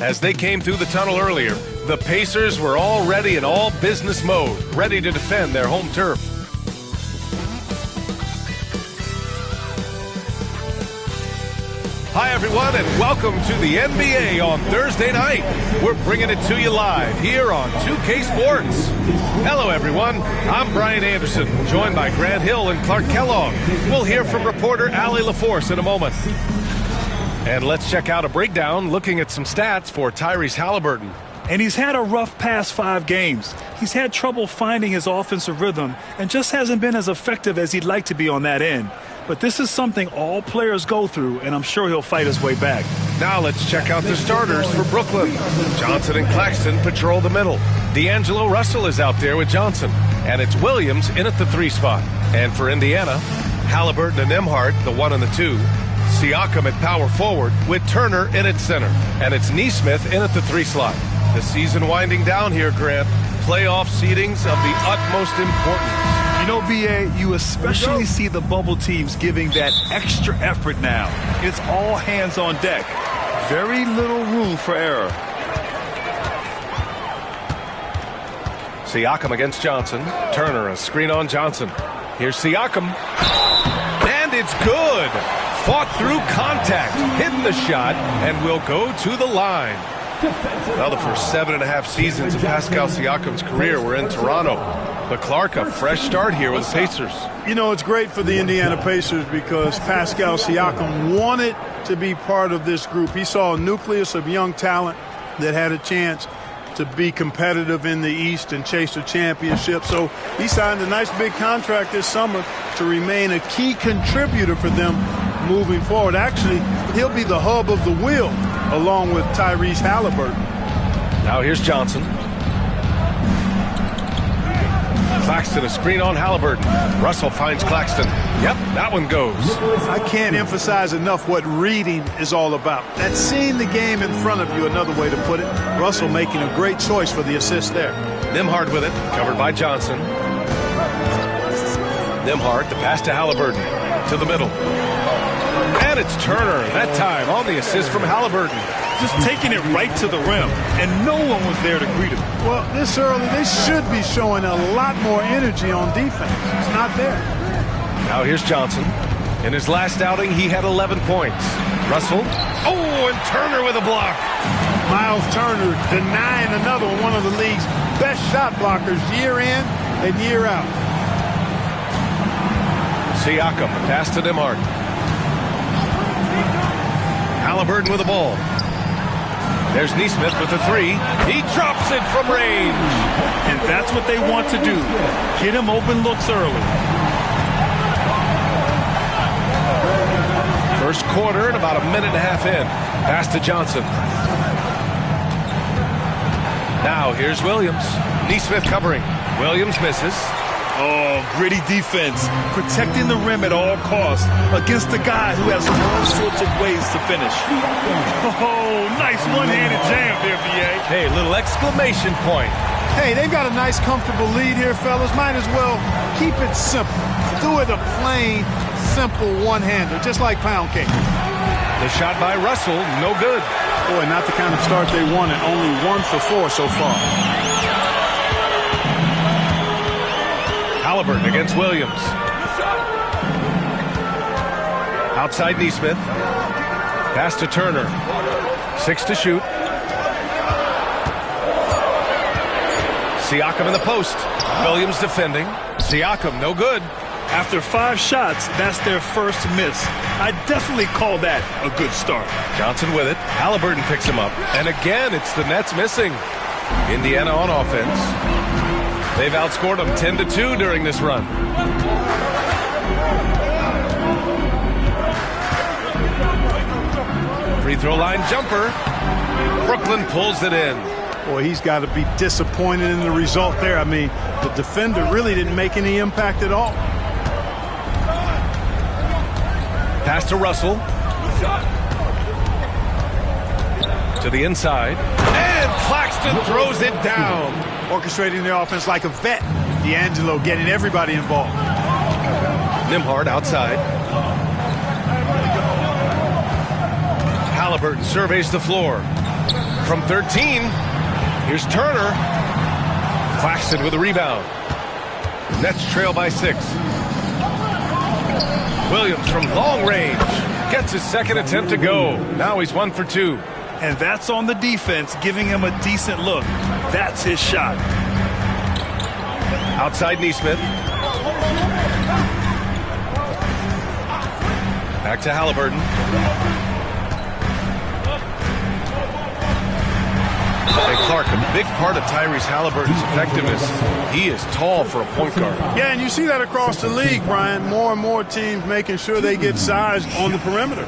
As they came through the tunnel earlier, the Pacers were already in all business mode, ready to defend their home turf. Hi, everyone, and welcome to the NBA on Thursday night. We're bringing it to you live here on 2K Sports. Hello, everyone. I'm Brian Anderson, joined by Grant Hill and Clark Kellogg. We'll hear from reporter Allie LaForce in a moment. And let's check out a breakdown looking at some stats for Tyrese Halliburton. And he's had a rough past 5 games. He's had trouble finding his offensive rhythm and just hasn't been as effective as he'd like to be on that end. But this is something all players go through, and I'm sure he'll fight his way back. Now let's check out the starters for Brooklyn. Johnson and Claxton patrol the middle. D'Angelo Russell is out there with Johnson, and it's Williams in at the 3 spot. And for Indiana, Halliburton and Nembhard, the 1 and the 2. Siakam at power forward with Turner in at center. And it's Nesmith in at the 3 slot. The season winding down here, Grant. Playoff seedings of the utmost importance. You know, B.A., you especially see the bubble teams giving that extra effort now. It's all hands on deck. Very little room for error. Siakam against Johnson. Turner, a screen on Johnson. Here's Siakam. And it's good. Fought through contact, hit the shot, and will go to the line. Well, the first 7.5 seasons of Pascal Siakam's career were in Toronto. But Clark, a fresh start here with the Pacers. You know, it's great for the Indiana Pacers because Pascal Siakam wanted to be part of this group. He saw a nucleus of young talent that had a chance to be competitive in the East and chase a championship. So he signed a nice big contract this summer to remain a key contributor for them moving forward. Actually, he'll be the hub of the wheel along with Tyrese Halliburton. Now here's Johnson. Claxton, a screen on Halliburton. Russell finds Claxton. Yep, that one goes. I can't emphasize enough what reading is all about. That's seeing the game in front of you, another way to put it. Russell making a great choice for the assist there. Nembhard with it, covered by Johnson. Nembhard, the pass to Halliburton. To the middle. And it's Turner, that time on the assist from Halliburton. Just taking it right to the rim, and no one was there to greet him. Well, this early, they should be showing a lot more energy on defense. It's not there. Now here's Johnson. In his last outing, he had 11 points. Russell. Oh, and Turner with a block. Miles Turner denying another one of the league's best shot blockers year in and year out. Siakam, pass to Nembhard. Halliburton with the ball. There's Nesmith with the 3. He drops it from range. And that's what they want to do. Get him open looks early. First quarter and about a minute and a half in. Pass to Johnson. Now here's Williams. Nesmith covering. Williams misses. Oh, gritty defense. Protecting the rim at all costs against a guy who has all sorts of ways to finish. Oh, nice one-handed jam there, B.A. Hey, little exclamation point. Hey, they've got a nice, comfortable lead here, fellas. Might as well keep it simple. Do it a plain, simple one-hander, just like pound cake. The shot by Russell, no good. Boy, not the kind of start they wanted. Only 1 for 4 so far. Halliburton against Williams. Outside Nesmith. Pass to Turner. 6 to shoot. Siakam in the post. Williams defending. Siakam, no good. After 5 shots, that's their first miss. I definitely call that a good start. Johnson with it. Halliburton picks him up. And again, it's the Nets missing. Indiana on offense. They've outscored them 10-2 during this run. Free throw line jumper. Brooklyn pulls it in. Boy, he's got to be disappointed in the result there. I mean, the defender really didn't make any impact at all. Pass to Russell. To the inside. And Claxton throws it down. Orchestrating the offense like a vet. D'Angelo getting everybody involved. Nembhard outside. Halliburton surveys the floor. from 13. Here's Turner. Claxton with a rebound. Nets trail by 6. Williams from long range gets his second attempt to go. Now he's 1 for 2. And that's on the defense, giving him a decent look. That's his shot. Outside Neesmith. Back to Halliburton. Hey, Clark, a big part of Tyrese Halliburton's effectiveness, he is tall for a point guard. Yeah, and you see that across the league, Brian. More and more teams making sure they get size on the perimeter.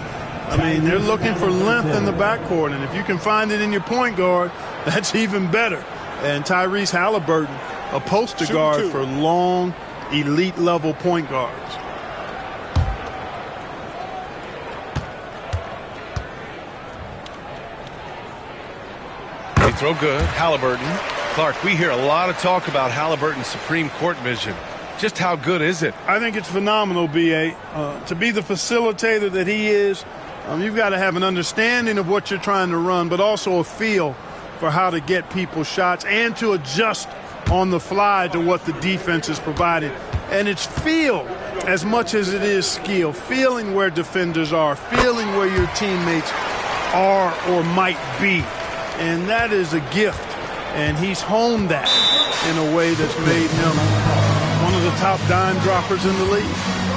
I mean, they're looking for length in the backcourt, and if you can find it in your point guard, that's even better. And Tyrese Halliburton, a poster guard for long, elite-level point guards. They throw good. Halliburton. Clark, we hear a lot of talk about Halliburton's supreme court vision. Just how good is it? I think it's phenomenal, B.A. To be the facilitator that he is, you've got to have an understanding of what you're trying to run, but also a feel for how to get people shots and to adjust on the fly to what the defense is providing. And it's feel as much as it is skill. Feeling where defenders are, feeling where your teammates are or might be. And that is a gift. And he's honed that in a way that's made him one of the top dime droppers in the league.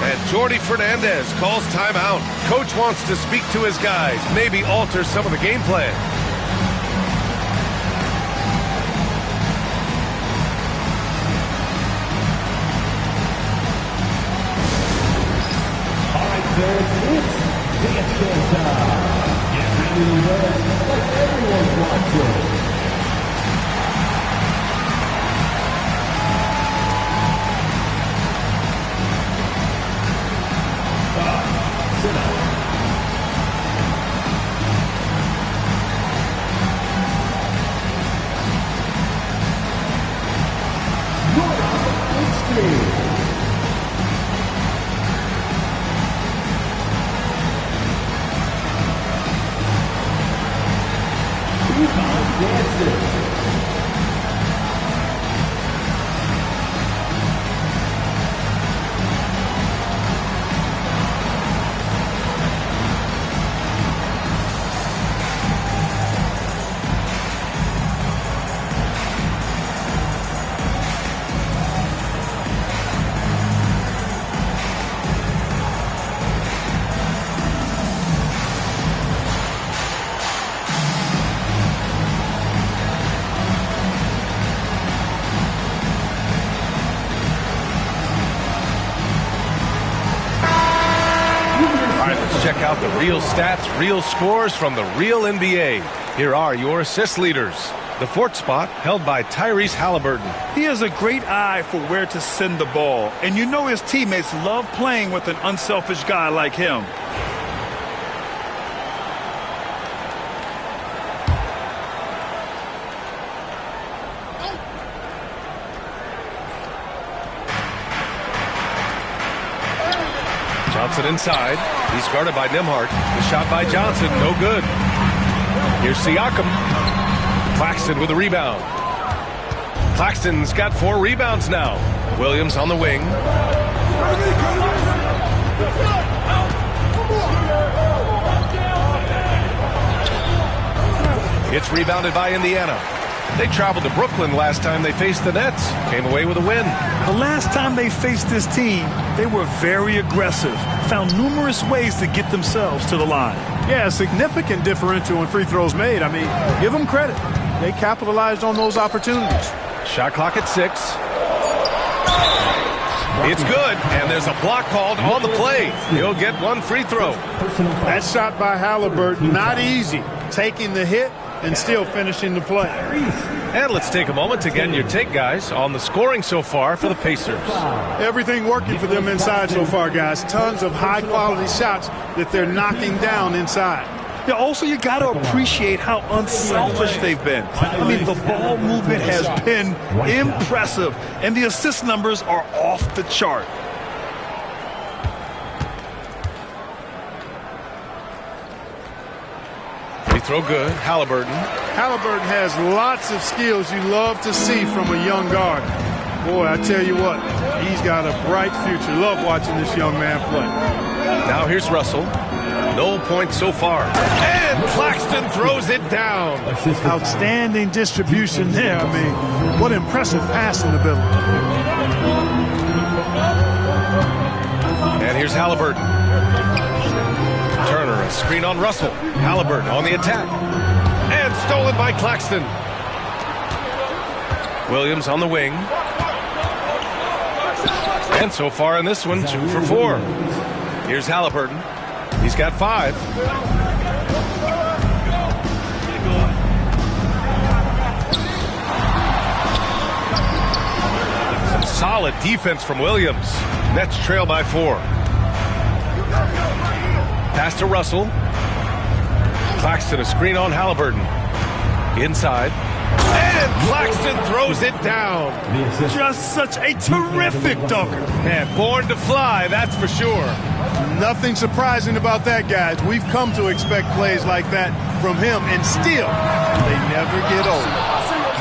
And Jordy Fernandez calls timeout. Coach wants to speak to his guys, maybe alter some of the game plan. All right, fans, it's dance time. Get ready to dance like everyone's watching. Check out the real stats, real scores from the real NBA. Here are your assist leaders. The fourth spot held by Tyrese Halliburton. He has a great eye for where to send the ball, and you know his teammates love playing with an unselfish guy like him. Johnson inside. He's guarded by Nembhard. The shot by Johnson, no good. Here's Siakam. Claxton with a rebound. Claxton's got 4 rebounds now. Williams on the wing. It's rebounded by Indiana. They traveled to Brooklyn last time they faced the Nets. Came away with a win. The last time they faced this team, they were very aggressive, found numerous ways to get themselves to the line. Yeah, a significant differential in free throws made. I mean, give them credit. They capitalized on those opportunities. Shot clock at 6. It's good, and there's a block called on the play. He'll get 1 free throw. That shot by Halliburton, not easy. Taking the hit and still finishing the play. And let's take a moment to get your take, guys, on the scoring so far for the Pacers. Everything working for them inside so far, guys. Tons of high-quality shots that they're knocking down inside. Yeah, also, you got to appreciate how unselfish they've been. I mean, the ball movement has been impressive, and the assist numbers are off the chart. throw good. Halliburton. Halliburton has lots of skills you love to see from a young guard. Boy, I tell you what, he's got a bright future. Love watching this young man play. Now here's Russell. No points so far. And Claxton throws it down. Outstanding distribution there. I mean, what impressive passing ability. And here's Halliburton. Turner, a screen on Russell. Halliburton on the attack. And stolen by Claxton. Williams on the wing. And so far in this one, 2 for 4. Here's Halliburton. He's got 5. Some solid defense from Williams. Nets trail by 4. Pass to Russell. Claxton, a screen on Halliburton. Inside. And Claxton throws it down. Just such a terrific dunker. Man, born to fly, that's for sure. Nothing surprising about that, guys. We've come to expect plays like that from him, and still, they never get old.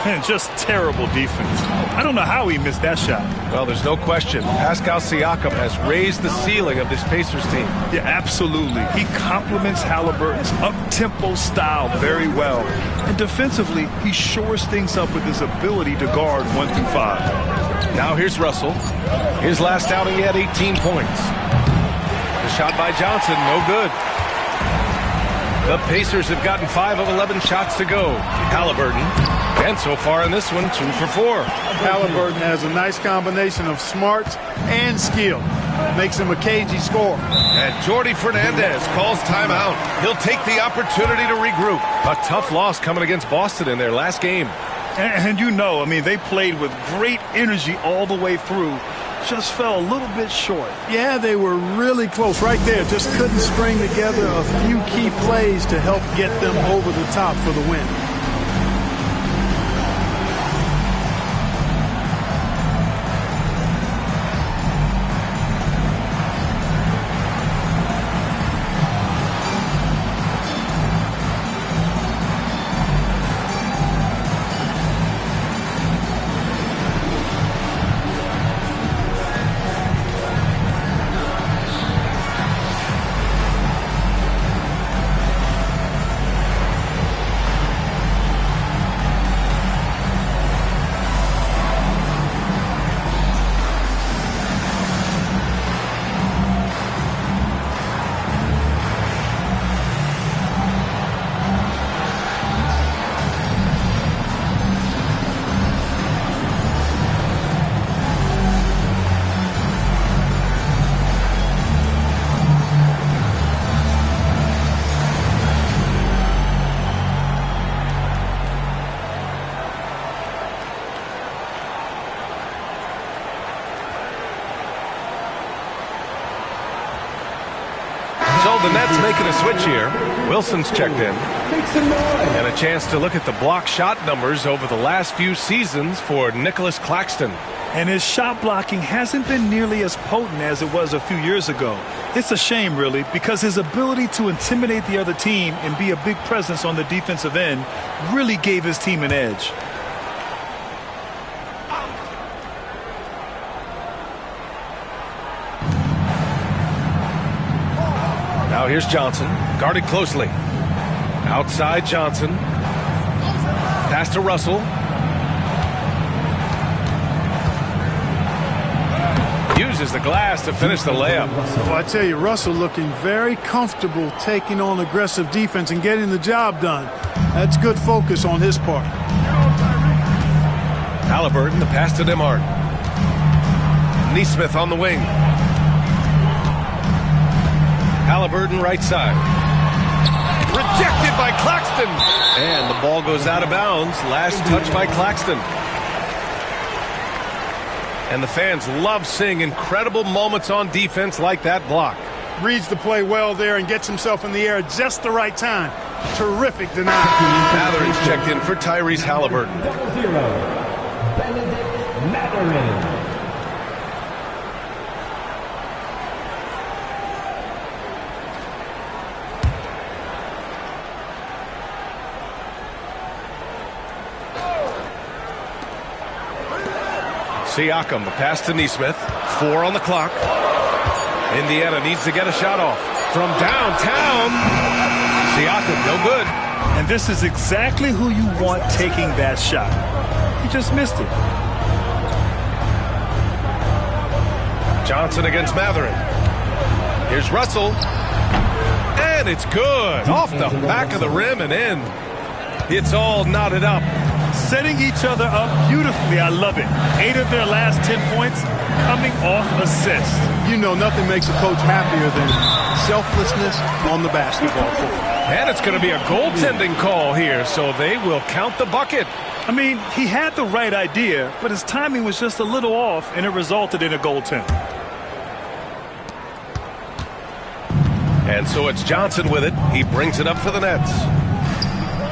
And just terrible defense. I don't know how he missed that shot. Well, there's no question. Pascal Siakam has raised the ceiling of this Pacers team. Yeah, absolutely. He complements Halliburton's up-tempo style very well. And defensively, he shores things up with his ability to guard 1 through 5. Now here's Russell. His last outing, he had 18 points. The shot by Johnson, no good. The Pacers have gotten 5 of 11 shots to go. Halliburton. And so far in this one, 2 for 4. Halliburton has a nice combination of smarts and skill. Makes him a cagey scorer. And Jordi Fernandez calls timeout. He'll take the opportunity to regroup. A tough loss coming against Boston in their last game. And you know, I mean, they played with great energy all the way through. Just fell a little bit short. Yeah, they were really close right there. Just couldn't string together a few key plays to help get them over the top for the win. So the Nets making a switch here. Wilson's checked in. And a chance to look at the block shot numbers over the last few seasons for Nicholas Claxton. And his shot blocking hasn't been nearly as potent as it was a few years ago. It's a shame, really, because his ability to intimidate the other team and be a big presence on the defensive end really gave his team an edge. Now here's Johnson, guarded closely. Outside Johnson. Pass to Russell. Uses the glass to finish the layup. Well, I tell you, Russell looking very comfortable taking on aggressive defense and getting the job done. That's good focus on his part. Halliburton, the pass to DeMar. Nesmith on the wing. Halliburton right side. Rejected by Claxton. And the ball goes out of bounds. Last touch by Claxton. And the fans love seeing incredible moments on defense like that block. Reads the play well there and gets himself in the air at just the right time. Terrific denial. Mathurin's checked in for Tyrese Halliburton. 0, Benedict Mathurin. Siakam, the pass to Nesmith. 4 on the clock. Indiana needs to get a shot off. From downtown, Siakam, no good. And this is exactly who you want taking that shot. He just missed it. Johnson against Matherin. Here's Russell. And it's good. Off the back of the rim and in. It's all knotted up. Setting each other up beautifully. I love it. 8 of their last 10 points coming off assists. You know, nothing makes a coach happier than selflessness on the basketball court. And it's going to be a goaltending call here, so they will count the bucket. I mean, he had the right idea, but his timing was just a little off, and it resulted in a goaltend. And so it's Johnson with it. He brings it up for the Nets.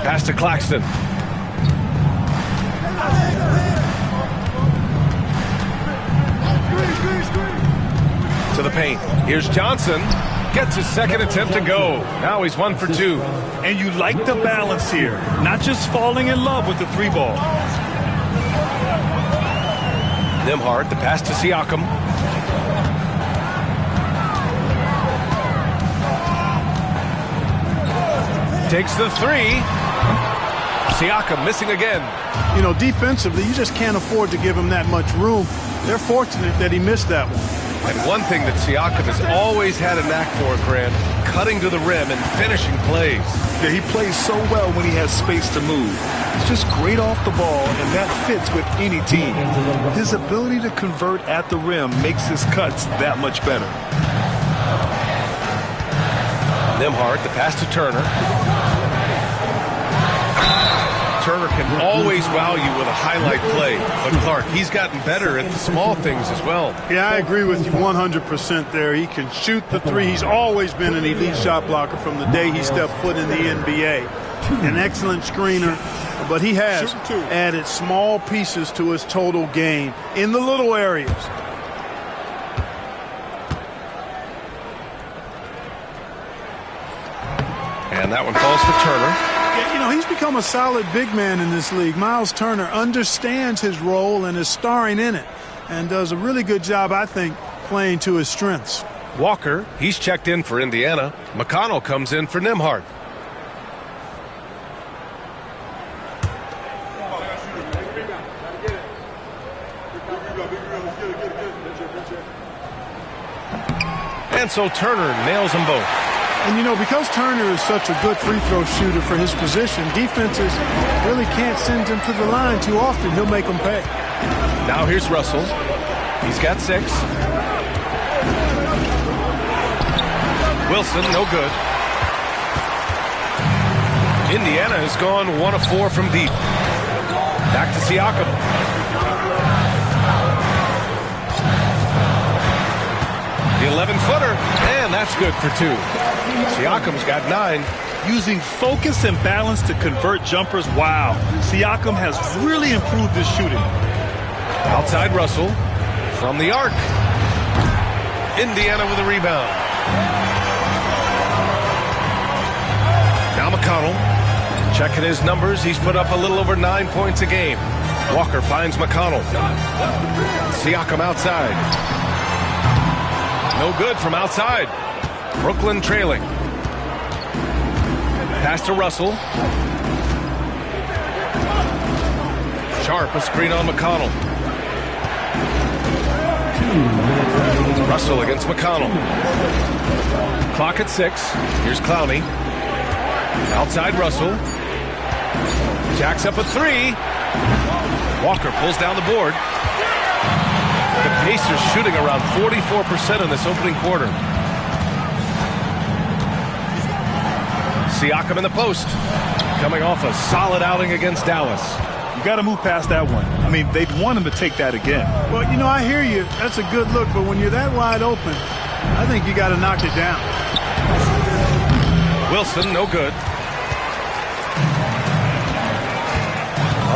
Pass to Claxton. To the paint. Here's Johnson. Gets his second attempt to go. Now he's 1 for 2. And you like the balance here. Not just falling in love with the 3-ball. Nembhard, the pass to Siakam. Takes the 3. Siakam missing again. You know, defensively, you just can't afford to give him that much room. They're fortunate that he missed that one. And one thing that Siakam has always had a knack for, Grant, cutting to the rim and finishing plays. Yeah, he plays so well when he has space to move. He's just great off the ball, and that fits with any team. His ability to convert at the rim makes his cuts that much better. Nembhard, the pass to Turner. Turner can always wow you with a highlight play. But Clark, he's gotten better at the small things as well. Yeah, I agree with you 100% there. He can shoot the 3. He's always been an elite shot blocker from the day he stepped foot in the NBA. An excellent screener, but he has added small pieces to his total game in the little areas. And that one falls for Turner. You know, he's become a solid big man in this league. Miles Turner understands his role and is starring in it and does a really good job, I think, playing to his strengths. Walker, he's checked in for Indiana. McConnell comes in for Nembhard. And so Turner nails them both. And, you know, because Turner is such a good free throw shooter for his position, defenses really can't send him to the line too often. He'll make them pay. Now here's Russell. He's got 6. Wilson, no good. Indiana has gone 1 of 4 from deep. Back to Siakam. The 11-footer, and that's good for 2. Siakam's got 9. Using focus and balance to convert jumpers, wow. Siakam has really improved his shooting. Outside Russell from the arc. Indiana with a rebound. Now McConnell checking his numbers. He's put up a little over 9 points a game. Walker finds McConnell. Siakam outside. No good from outside. Brooklyn trailing. Pass to Russell. Sharp, a screen on McConnell. Russell against McConnell. Clock at 6. Here's Clowney. Outside Russell. Jacks up a 3. Walker pulls down the board. The Pacers shooting around 44% in this opening quarter. Siakam in the post. Coming off a solid outing against Dallas. You got to move past that one. I mean, they'd want him to take that again. Well, you know, I hear you. That's a good look, but when you're that wide open, I think you got to knock it down. Wilson, no good.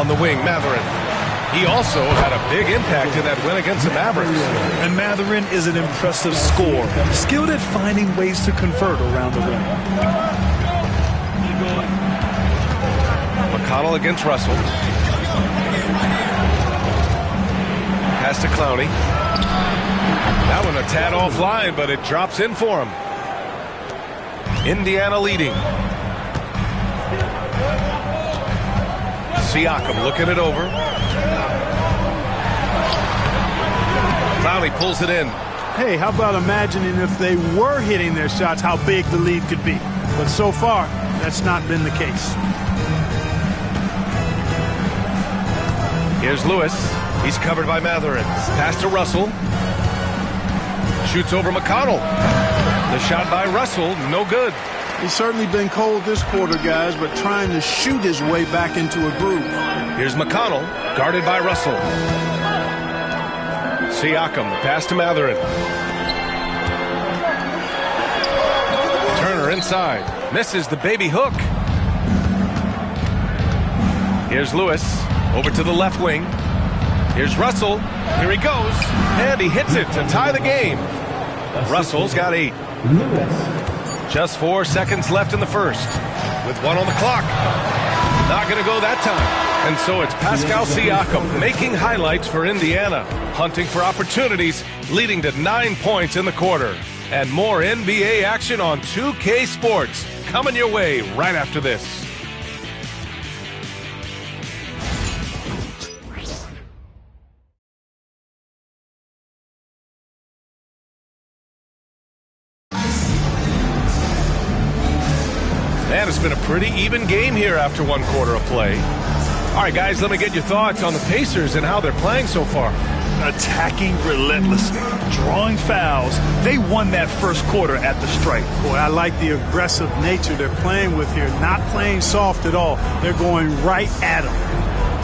On the wing, Matherin. He also had a big impact in that win against the Mavericks. And Matherin is an impressive scorer, skilled at finding ways to convert around the rim. McConnell against Russell. Pass to Clowney. That one a tad offline, but it drops in for him. Indiana leading. Siakam looking it over. Clowney pulls it in. Hey, how about imagining if they were hitting their shots, how big the lead could be? But so far, that's not been the case. Here's Lewis. He's covered by Matherin. Pass to Russell. Shoots over McConnell. The shot by Russell, no good. He's certainly been cold this quarter, guys, but trying to shoot his way back into a groove. Here's McConnell, guarded by Russell. Siakam, the pass to Matherin. Turner inside. Misses the baby hook. Here's Lewis, over to the left wing. Here's Russell. Here he goes. And he hits it to tie the game. Russell's got 8. Just 4 seconds left in the first. With 1 on the clock. Not going to go that time. And so it's Pascal Siakam making highlights for Indiana. Hunting for opportunities, leading to 9 points in the quarter. And more NBA action on 2K Sports. Coming your way right after this. Man, it's been a pretty even game here after 1 quarter of play. All right, guys, let me get your thoughts on the Pacers and how they're playing so far. Attacking relentlessly, drawing fouls. They won that first quarter at the stripe. Boy, I like the aggressive nature they're playing with here. Not playing soft at all. They're going right at them.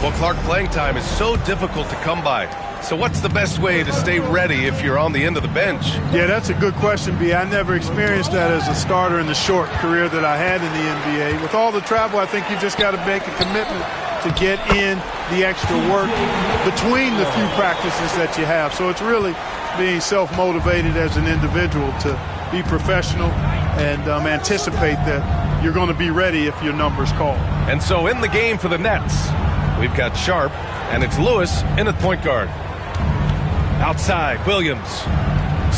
Well, Clark, playing time is so difficult to come by. So what's the best way to stay ready if you're on the end of the bench? Yeah, that's a good question, B. I never experienced that as a starter in the short career that I had in the NBA. With all the travel, I think you just got to make a commitment to get in the extra work between the few practices that you have. So it's really being self-motivated as an individual to be professional and anticipate that you're going to be ready if your number's called. And so in the game for the Nets, we've got Sharp, and it's Lewis in at point guard. Outside, Williams.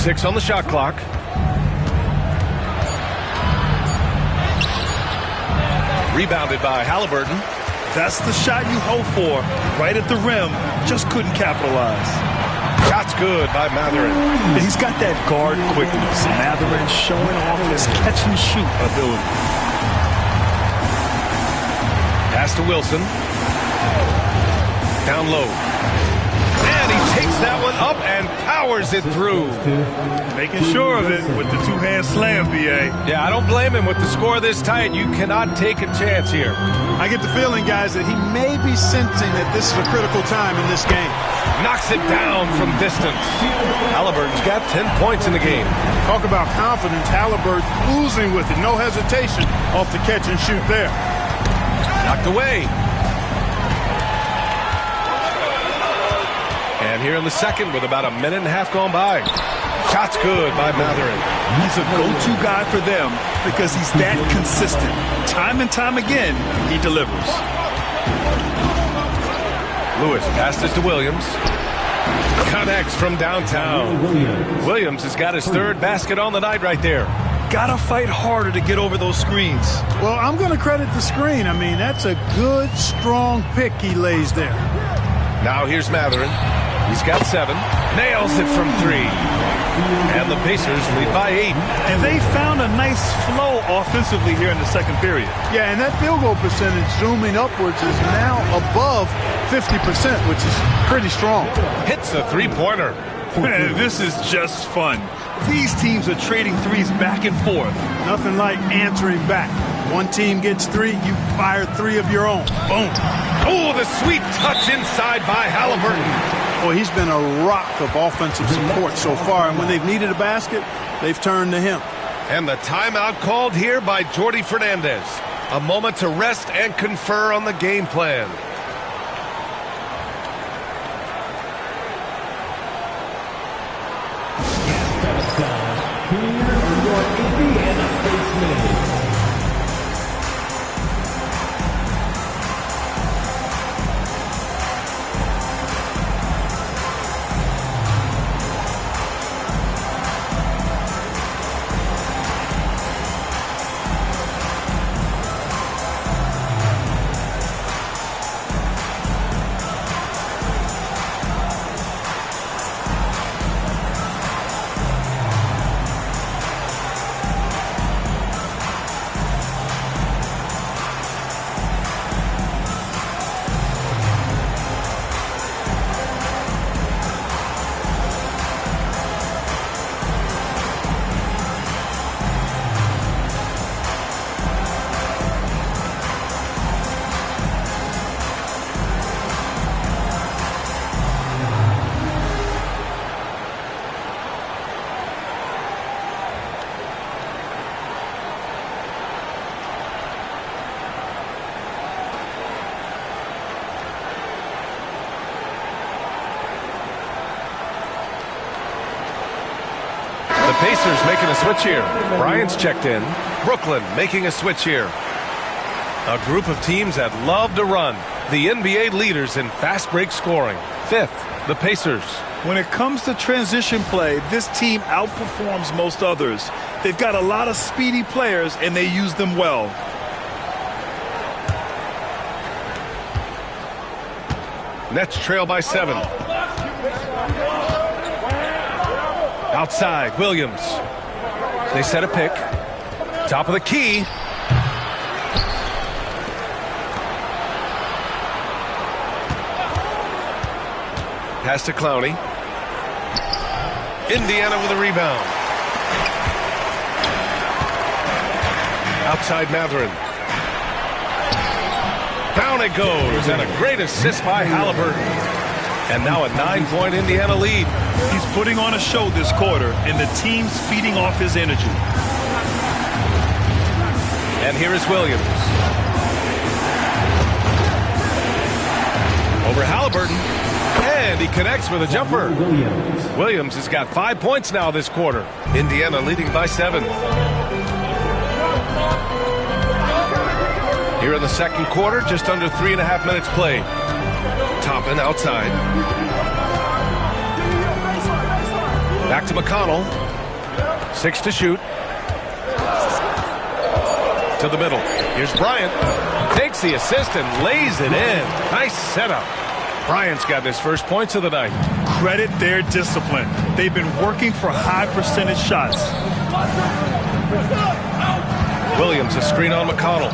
6 on the shot clock. Rebounded by Halliburton. That's the shot you hope for. Right at the rim. Just couldn't capitalize. Shot's good by Matherin. He's got that guard quickness. Matherin showing off his catch-and-shoot ability. Pass to Wilson. Down low. And he takes that one up and powers it through. Making sure of it with the two-hand slam, B.A. Yeah, I don't blame him with the score this tight. You cannot take a chance here. I get the feeling, guys, that he may be sensing that this is a critical time in this game. Knocks it down from distance. Halliburton's got 10 points in the game. Talk about confidence. Halliburton oozing with it. No hesitation off the catch and shoot there. Knocked away. And here in the second with about a minute and a half gone by. Shot's good by Matherin. He's a go-to guy for them because he's that consistent. Time and time again, he delivers. Lewis passes to Williams. Connects from downtown. Williams has got his 3rd basket on the night right there. Gotta fight harder to get over those screens. Well, I'm going to credit the screen. I mean, that's a good, strong pick he lays there. Now here's Matherin. He's got 7. Nails it from 3. And the Pacers lead by 8. And they found a nice flow offensively here in the second period. Yeah, and that field goal percentage zooming upwards is now above 50%, which is pretty strong. Hits a 3-pointer. Man, this is just fun. These teams are trading threes back and forth. Nothing like answering back. One team gets 3, you fire 3 of your own. Boom. Oh, the sweet touch inside by Halliburton. Well, he's been a rock of offensive support so far, and when they've needed a basket, they've turned to him. And the timeout called here by Jordi Fernandez. A moment to rest and confer on the game plan. Here are your Indiana base minutes. Pacers making a switch here. Bryant's checked in. Brooklyn making a switch here. A group of teams that love to run. The NBA leaders in fast break scoring. Fifth, the Pacers. When it comes to transition play, this team outperforms most others. They've got a lot of speedy players, and they use them well. Nets trail by 7. Outside, Williams. They set a pick. Top of the key. Pass to Clowney. Indiana with a rebound. Outside Mathurin. Down it goes, and a great assist by Halliburton. And now a 9-point Indiana lead. He's putting on a show this quarter, and the team's feeding off his energy. And here is Williams. Over Halliburton. And he connects with a jumper. Williams has got 5 points now this quarter. Indiana leading by 7. Here in the second quarter, just under 3.5 minutes played. Toppin outside. Back to McConnell. 6 to shoot. To the middle. Here's Bryant. Takes the assist and lays it in. Nice setup. Bryant's got his first points of the night. Credit their discipline. They've been working for high percentage shots. Williams, a screen on McConnell.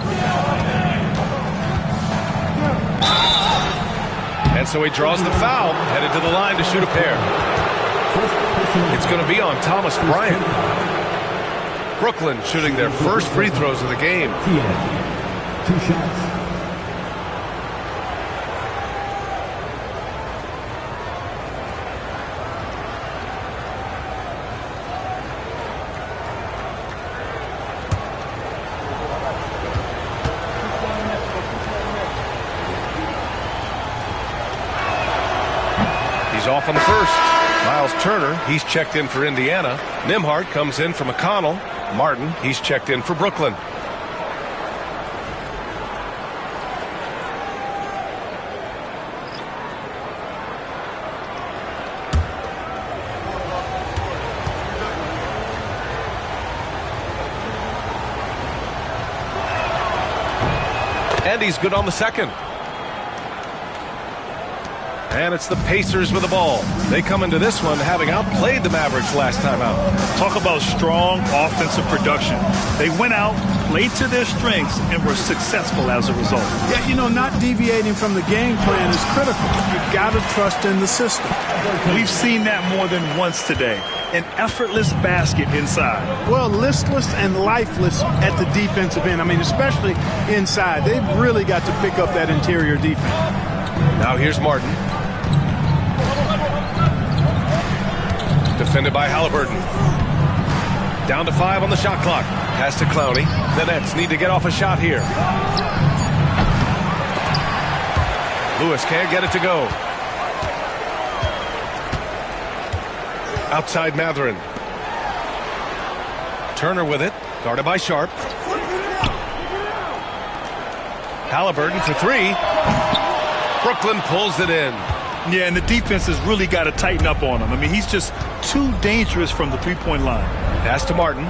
And so he draws the foul, headed to the line to shoot a pair. It's going to be on Thomas Bryant. Brooklyn shooting their first free throws of the game. 2 shots. Off on the first. Miles Turner, he's checked in for Indiana. Nembhard comes in for McConnell. Martin, he's checked in for Brooklyn. And he's good on the second. And it's the Pacers with the ball. They come into this one having outplayed the Mavericks last time out. Talk about strong offensive production. They went out, played to their strengths, and were successful as a result. Yeah, you know, not deviating from the game plan is critical. You've got to trust in the system. We've seen that more than once today. An effortless basket inside. Well, listless and lifeless at the defensive end. I mean, especially inside. They've really got to pick up that interior defense. Now here's Martin. Defended by Halliburton. Down to 5 on the shot clock. Pass to Clowney. The Nets need to get off a shot here. Lewis can't get it to go. Outside Mathurin. Turner with it. Guarded by Sharp. Halliburton for 3. Brooklyn pulls it in. Yeah, and the defense has really got to tighten up on him. I mean, he's just too dangerous from the three-point line. Pass to Martin.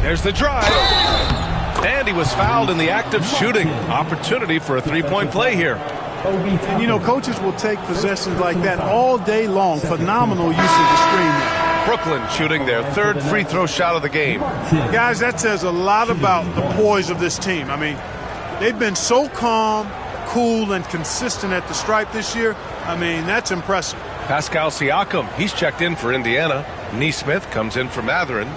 There's the drive. And he was fouled in the act of shooting. Opportunity for a three-point play here. And, you know, coaches will take possessions like that all day long. Phenomenal use of the screen there. Brooklyn shooting their third free throw shot of the game. Guys, that says a lot about the poise of this team. I mean, they've been so calm, cool, and consistent at the stripe this year. I mean, that's impressive. Pascal Siakam, he's checked in for Indiana. Nesmith comes in for Mathurin.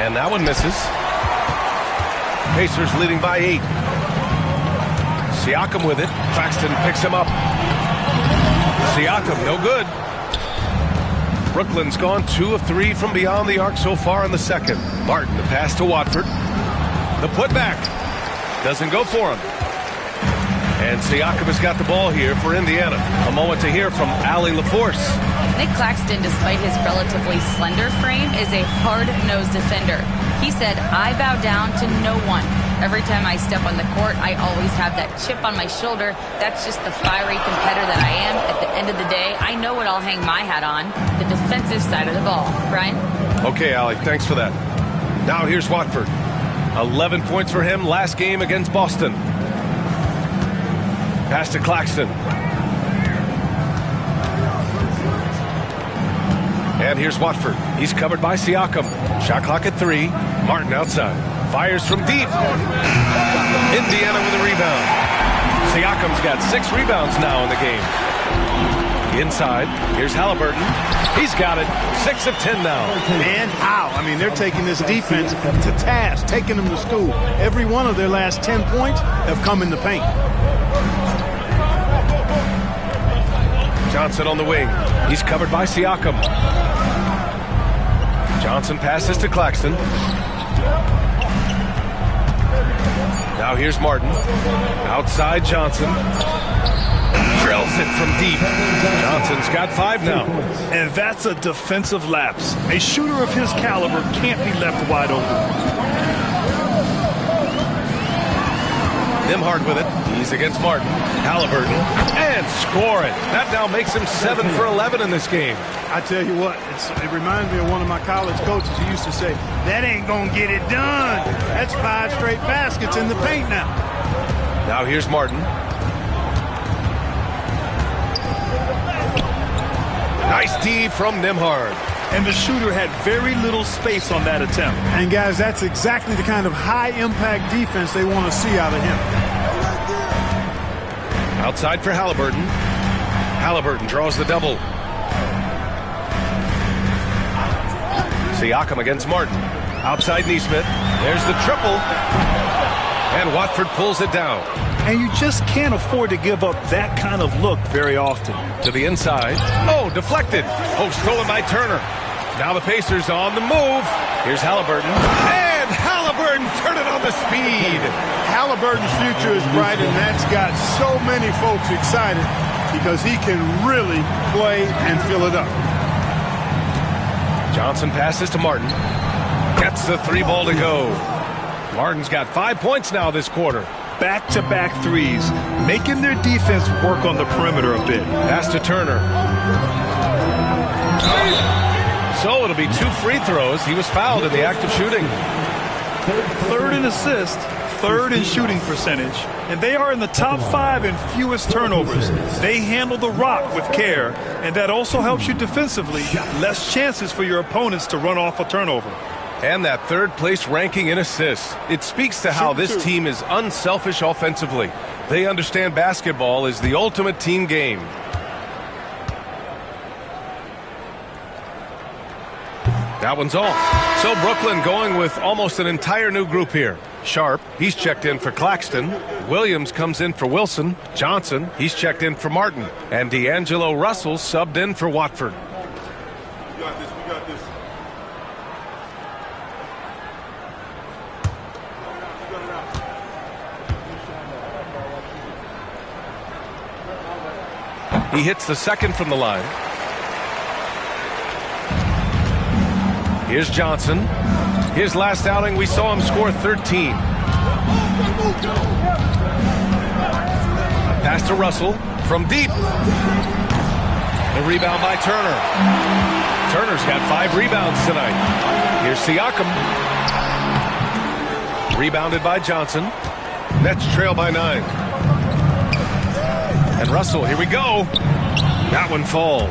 And that one misses. Pacers leading by 8. Siakam with it. Claxton picks him up. Siakam, no good. Brooklyn's gone 2 of 3 from beyond the arc so far in the second. Martin, the pass to Watford. The putback doesn't go for him. And Siakam has got the ball here for Indiana. A moment to hear from Allie LaForce. Nick Claxton, despite his relatively slender frame, is a hard-nosed defender. He said, "I bow down to no one. Every time I step on the court, I always have that chip on my shoulder. That's just the fiery competitor that I am. At the end of the day, I know what I'll hang my hat on, the defensive side of the ball." Brian? Okay, Allie, thanks for that. Now here's Watford. 11 points for him last game against Boston. Pass to Claxton. And here's Watford. He's covered by Siakam. Shot clock at 3. Martin outside. Fires from deep. Indiana with a rebound. Siakam's got 6 rebounds now in the game. Inside. Here's Halliburton. He's got it. 6 of 10 now. And how? I mean, they're taking this defense to task, taking them to school. Every one of their last 10 points have come in the paint. Johnson on the wing. He's covered by Siakam. Johnson passes to Claxton. Now here's Martin. Outside Johnson. Drills it from deep. Johnson's got 5 now. And that's a defensive lapse. A shooter of his caliber can't be left wide open. Nimhard with it. He's against Martin. Halliburton. And score it. That now makes him 7 for 11 in this game. I tell you what, it reminds me of one of my college coaches who used to say, "That ain't going to get it done." That's 5 straight baskets in the paint now. Now here's Martin. Nice D from Nimhard. And the shooter had very little space on that attempt. And guys, that's exactly the kind of high-impact defense they want to see out of him. Outside for Halliburton. Halliburton draws the double. Siakam against Martin. Outside Nesmith. There's the triple. And Watford pulls it down. And you just can't afford to give up that kind of look very often. To the inside. Oh, deflected. Oh, stolen by Turner. Now the Pacers on the move. Here's Halliburton. And Halliburton turn it on the speed. Halliburton's future is bright, and that's got so many folks excited because he can really play and fill it up. Johnson passes to Martin. Gets the 3 ball to go. Martin's got 5 points now this quarter. Back-to-back threes, making their defense work on the perimeter a bit. Pass to Turner. So it'll be 2 free throws. He was fouled in the act of shooting. 3rd in assists, 3rd in shooting percentage, and they are in the top 5 in fewest turnovers. They handle the rock with care, and that also helps you defensively. Less chances for your opponents to run off a turnover. And that 3rd place ranking in assists. It speaks to how this team is unselfish offensively. They understand basketball is the ultimate team game. That one's off. So Brooklyn going with almost an entire new group here. Sharp, he's checked in for Claxton. Williams comes in for Wilson. Johnson, he's checked in for Martin. And D'Angelo Russell subbed in for Watford. We got this, we got this. He hits the 2nd from the line. Here's Johnson. His last outing, we saw him score 13. Pass to Russell from deep. The rebound by Turner. Turner's got 5 rebounds tonight. Here's Siakam. Rebounded by Johnson. Nets trail by 9. And Russell, here we go. That one falls.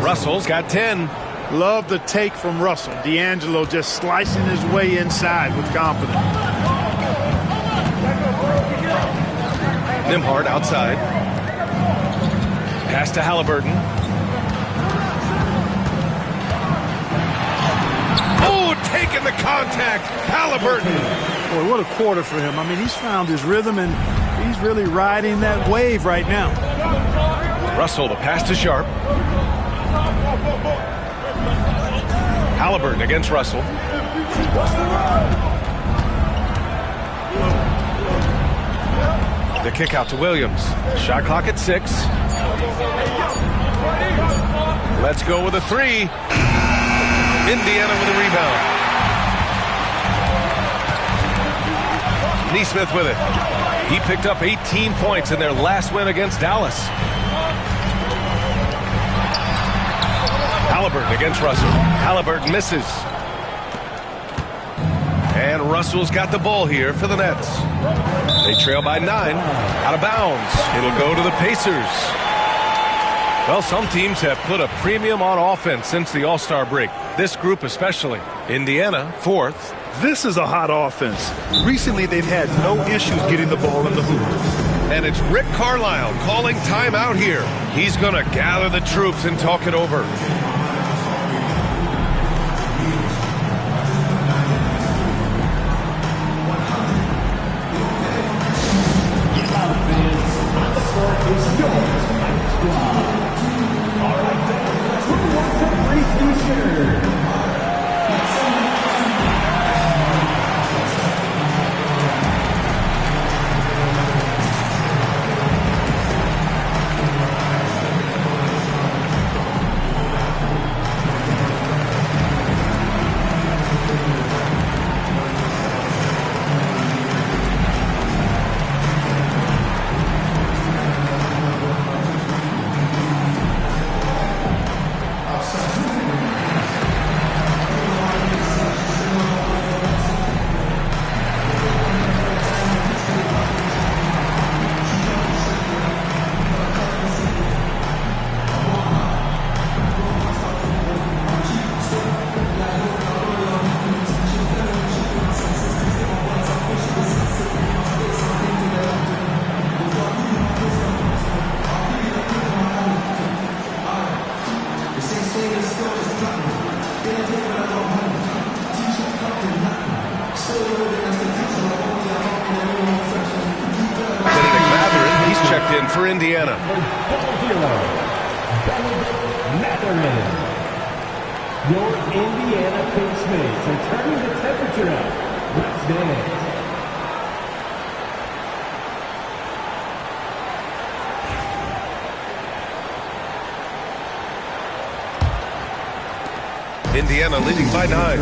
Russell's got 10. Love the take from Russell. D'Angelo just slicing his way inside with confidence. Nimhard outside. Pass to Halliburton. Oh, taking the contact. Halliburton. Boy, what a quarter for him. I mean, he's found his rhythm, and he's really riding that wave right now. Russell, the pass to Sharp. Halliburton against Russell. The kick out to Williams. Shot clock at 6. Let's go with a 3. Indiana with a rebound. Neesmith with it. He picked up 18 points in their last win against Dallas. Halliburton against Russell. Halliburton misses. And Russell's got the ball here for the Nets. They trail by 9. Out of bounds. It'll go to the Pacers. Well, some teams have put a premium on offense since the All-Star break. This group especially. Indiana, 4th. This is a hot offense. Recently, they've had no issues getting the ball in the hoop. And it's Rick Carlisle calling timeout here. He's going to gather the troops and talk it over. For Indiana. Your Indiana Pacers are turning the temperature up. Let's dance. Indiana leading by 9.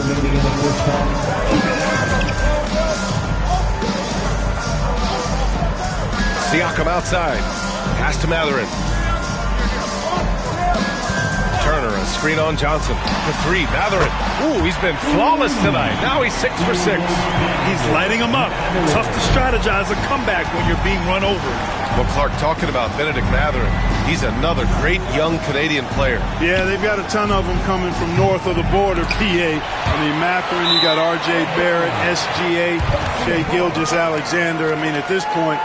Siakam outside. Pass to Matherin. Turner, a screen on Johnson. For 3, Matherin. Ooh, he's been flawless tonight. Now he's 6 for 6. He's lighting them up. Tough to strategize a comeback when you're being run over. Well, Clark, talking about Benedict Matherin, he's another great young Canadian player. Yeah, they've got a ton of them coming from north of the border, PA. I mean, Matherin, you got R.J. Barrett, SGA, Shai Gilgeous-Alexander. I mean, at this point,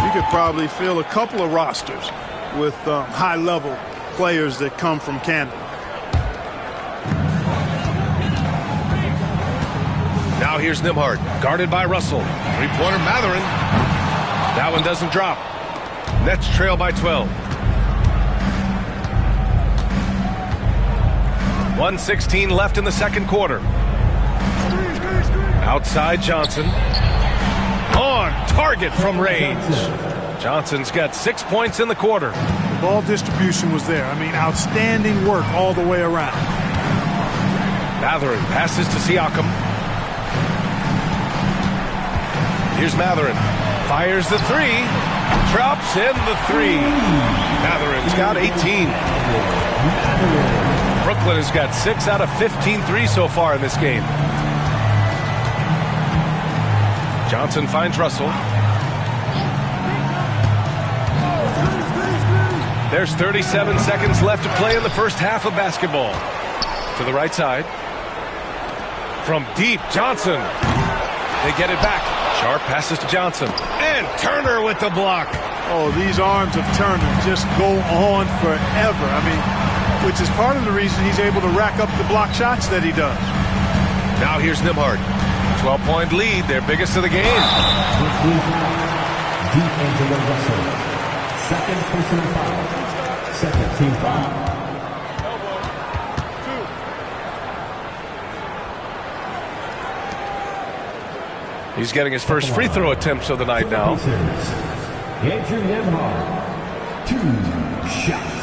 you could probably fill a couple of rosters with high-level players that come from Canada. Now here's Nembhard, guarded by Russell. Three-pointer Matherin. That one doesn't drop. Nets trail by 12. 1:16 left in the second quarter. Outside Johnson. On target from range. Johnson's got 6 points in the quarter. The ball distribution was there. I mean, outstanding work all the way around. Matherin passes to Siakam. Here's Matherin. Fires the 3. Drops in the 3. Matherin's got 18. Brooklyn has got 6 out of 15 threes so far in this game. Johnson finds Russell. There's 37 seconds left to play in the first half of basketball. To the right side. From deep, Johnson. They get it back. Sharp passes to Johnson. And Turner with the block. Oh, these arms of Turner just go on forever. I mean, which is part of the reason he's able to rack up the block shots that he does. Now here's Nembhard. 12-point lead, their biggest of the game. D'Angelo Russell. Second personal foul. Second team foul. He's getting his first free throw attempts of the night now. Andrew Nembhard, 2 shots.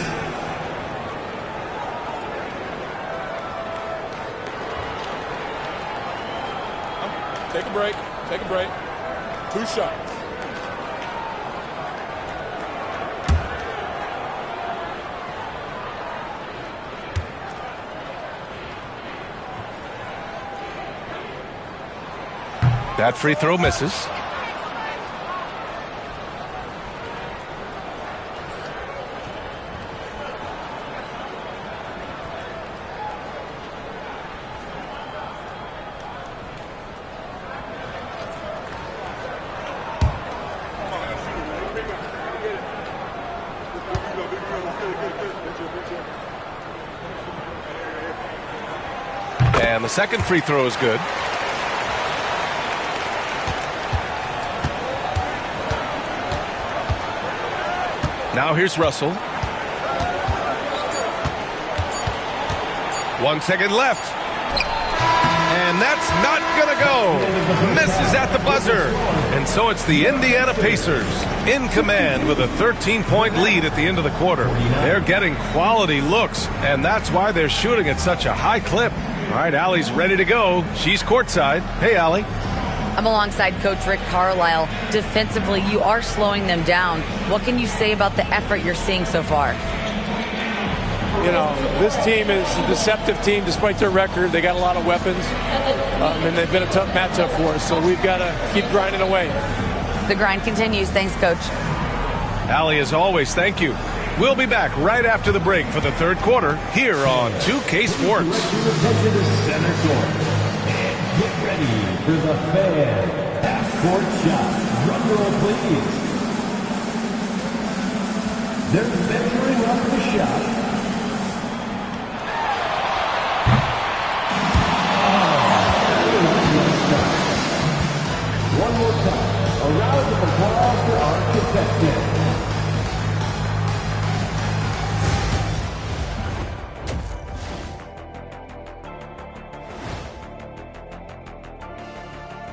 Take a break. Take a break. 2 shots. That free throw misses. And the second free throw is good. Now here's Russell. 1 second left. And that's not going to go. Misses at the buzzer. And so it's the Indiana Pacers in command with a 13-point lead at the end of the quarter. They're getting quality looks, and that's why they're shooting at such a high clip. All right, Allie's ready to go. She's courtside. Hey, Allie. I'm alongside Coach Rick Carlisle. Defensively, you are slowing them down. What can you say about the effort you're seeing so far? You know, this team is a deceptive team despite their record. They got a lot of weapons, and they've been a tough matchup for us, so we've got to keep grinding away. The grind continues. Thanks, Coach. Allie, as always, thank you. We'll be back right after the break for the third quarter here on 2K Sports. Center court. And get ready for the fan half-court shot. Drum roll, please. They're measuring up the shot. One more time. A round of applause for our contestant.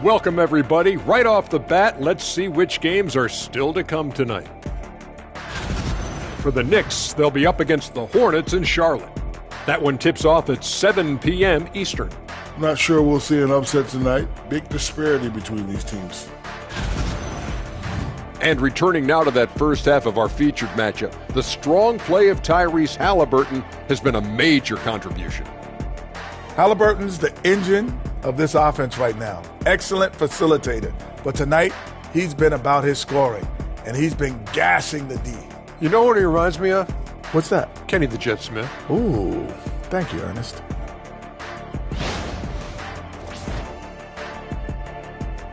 Welcome, everybody. Right off the bat, let's see which games are still to come tonight. For the Knicks, they'll be up against the Hornets in Charlotte. That one tips off at 7 p.m. Eastern. Not sure we'll see an upset tonight. Big disparity between these teams. And returning now to that first half of our featured matchup, the strong play of Tyrese Halliburton has been a major contribution. Halliburton's the engine of this offense right now. Excellent facilitator. But tonight, he's been about his scoring, and he's been gassing the D. You know what he reminds me of? What's that? Kenny the Jet Smith. Ooh, thank you, Ernest.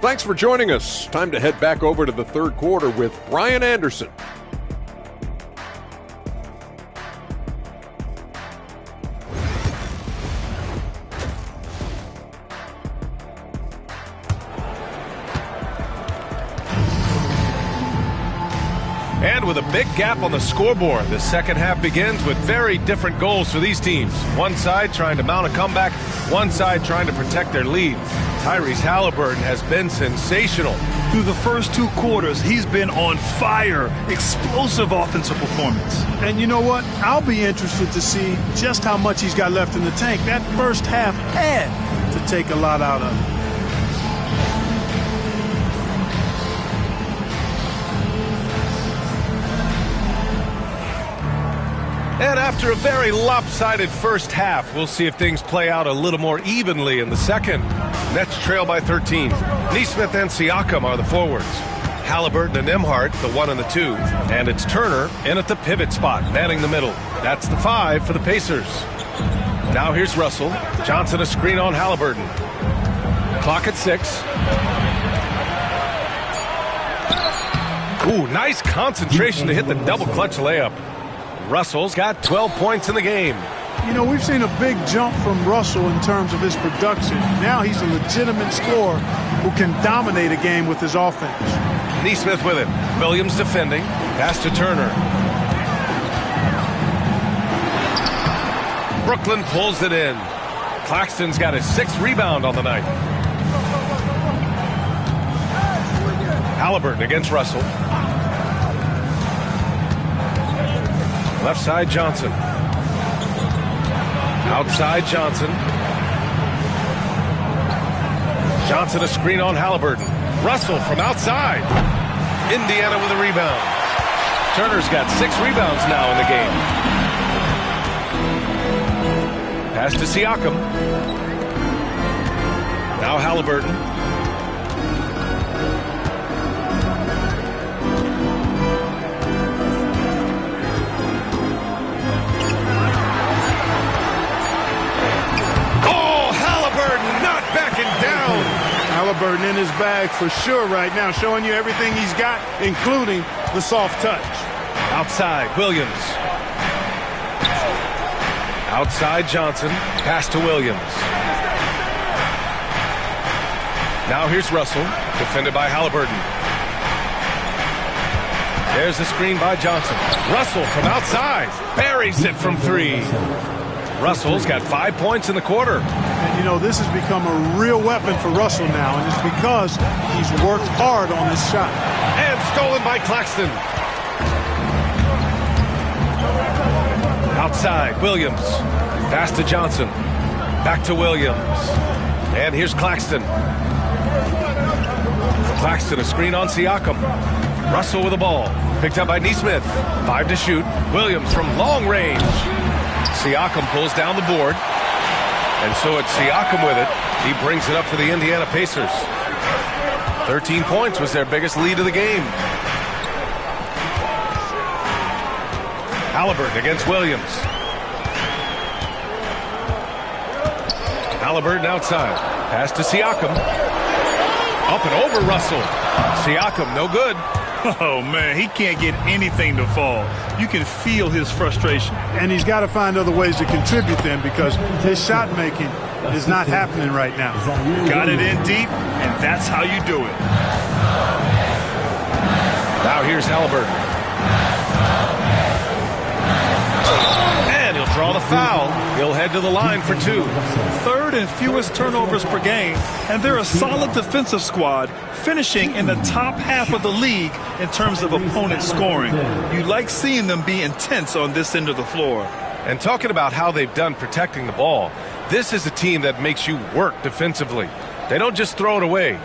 Thanks for joining us. Time to head back over to the third quarter with Brian Anderson. And with a big gap on the scoreboard, the second half begins with very different goals for these teams. One side trying to mount a comeback, one side trying to protect their lead. Tyrese Halliburton has been sensational. Through the first 2 quarters, he's been on fire. Explosive offensive performance. And you know what? I'll be interested to see just how much he's got left in the tank. That first half had to take a lot out of him. And after a very lopsided first half, we'll see if things play out a little more evenly in the second. Nets trail by 13. Nesmith and Siakam are the forwards. Halliburton and Nembhard, the 1 and the 2. And it's Turner in at the pivot spot, manning the middle. That's the 5 for the Pacers. Now here's Russell. Johnson a screen on Halliburton. Clock at 6. Ooh, nice concentration to hit the double clutch layup. Russell's got 12 points in the game. You know, we've seen a big jump from Russell in terms of his production. Now he's a legitimate scorer who can dominate a game with his offense. Nesmith with it. Williams defending. Pass to Turner. Brooklyn pulls it in. Claxton's got his 6th rebound on the night. Halliburton against Russell. Left side, Johnson. Outside, Johnson. Johnson a screen on Halliburton. Russell from outside. Indiana with a rebound. Turner's got 6 rebounds now in the game. Pass to Siakam. Now Halliburton. Halliburton in his bag for sure right now, showing you everything he's got, including the soft touch. Outside, Williams. Outside, Johnson. Pass to Williams. Now here's Russell, defended by Halliburton. There's the screen by Johnson. Russell from outside. Buries it from 3. Russell's got 5 points in the quarter. And, you know, this has become a real weapon for Russell now, and it's because he's worked hard on this shot. And stolen by Claxton. Outside, Williams. Pass to Johnson. Back to Williams. And here's Claxton. Claxton, a screen on Siakam. Russell with the ball. Picked up by Nesmith. 5 to shoot. Williams from long range. Siakam pulls down the board. And so it's Siakam with it. He brings it up for the Indiana Pacers. 13 points was their biggest lead of the game. Halliburton against Williams. Halliburton outside. Pass to Siakam. Up and over Russell. Siakam, no good. Oh, man, he can't get anything to fall. You can feel his frustration. And he's got to find other ways to contribute then, because his shot making is not happening right now. Got it in deep, and that's how you do it. Now here's Halliburton. And he'll draw the foul. He'll head to the line for 2. Third and fewest turnovers per game, and they're a solid defensive squad, finishing in the top half of the league in terms of opponent scoring. You like seeing them be intense on this end of the floor. And talking about how they've done protecting the ball, this is a team that makes you work defensively. They don't just throw it away.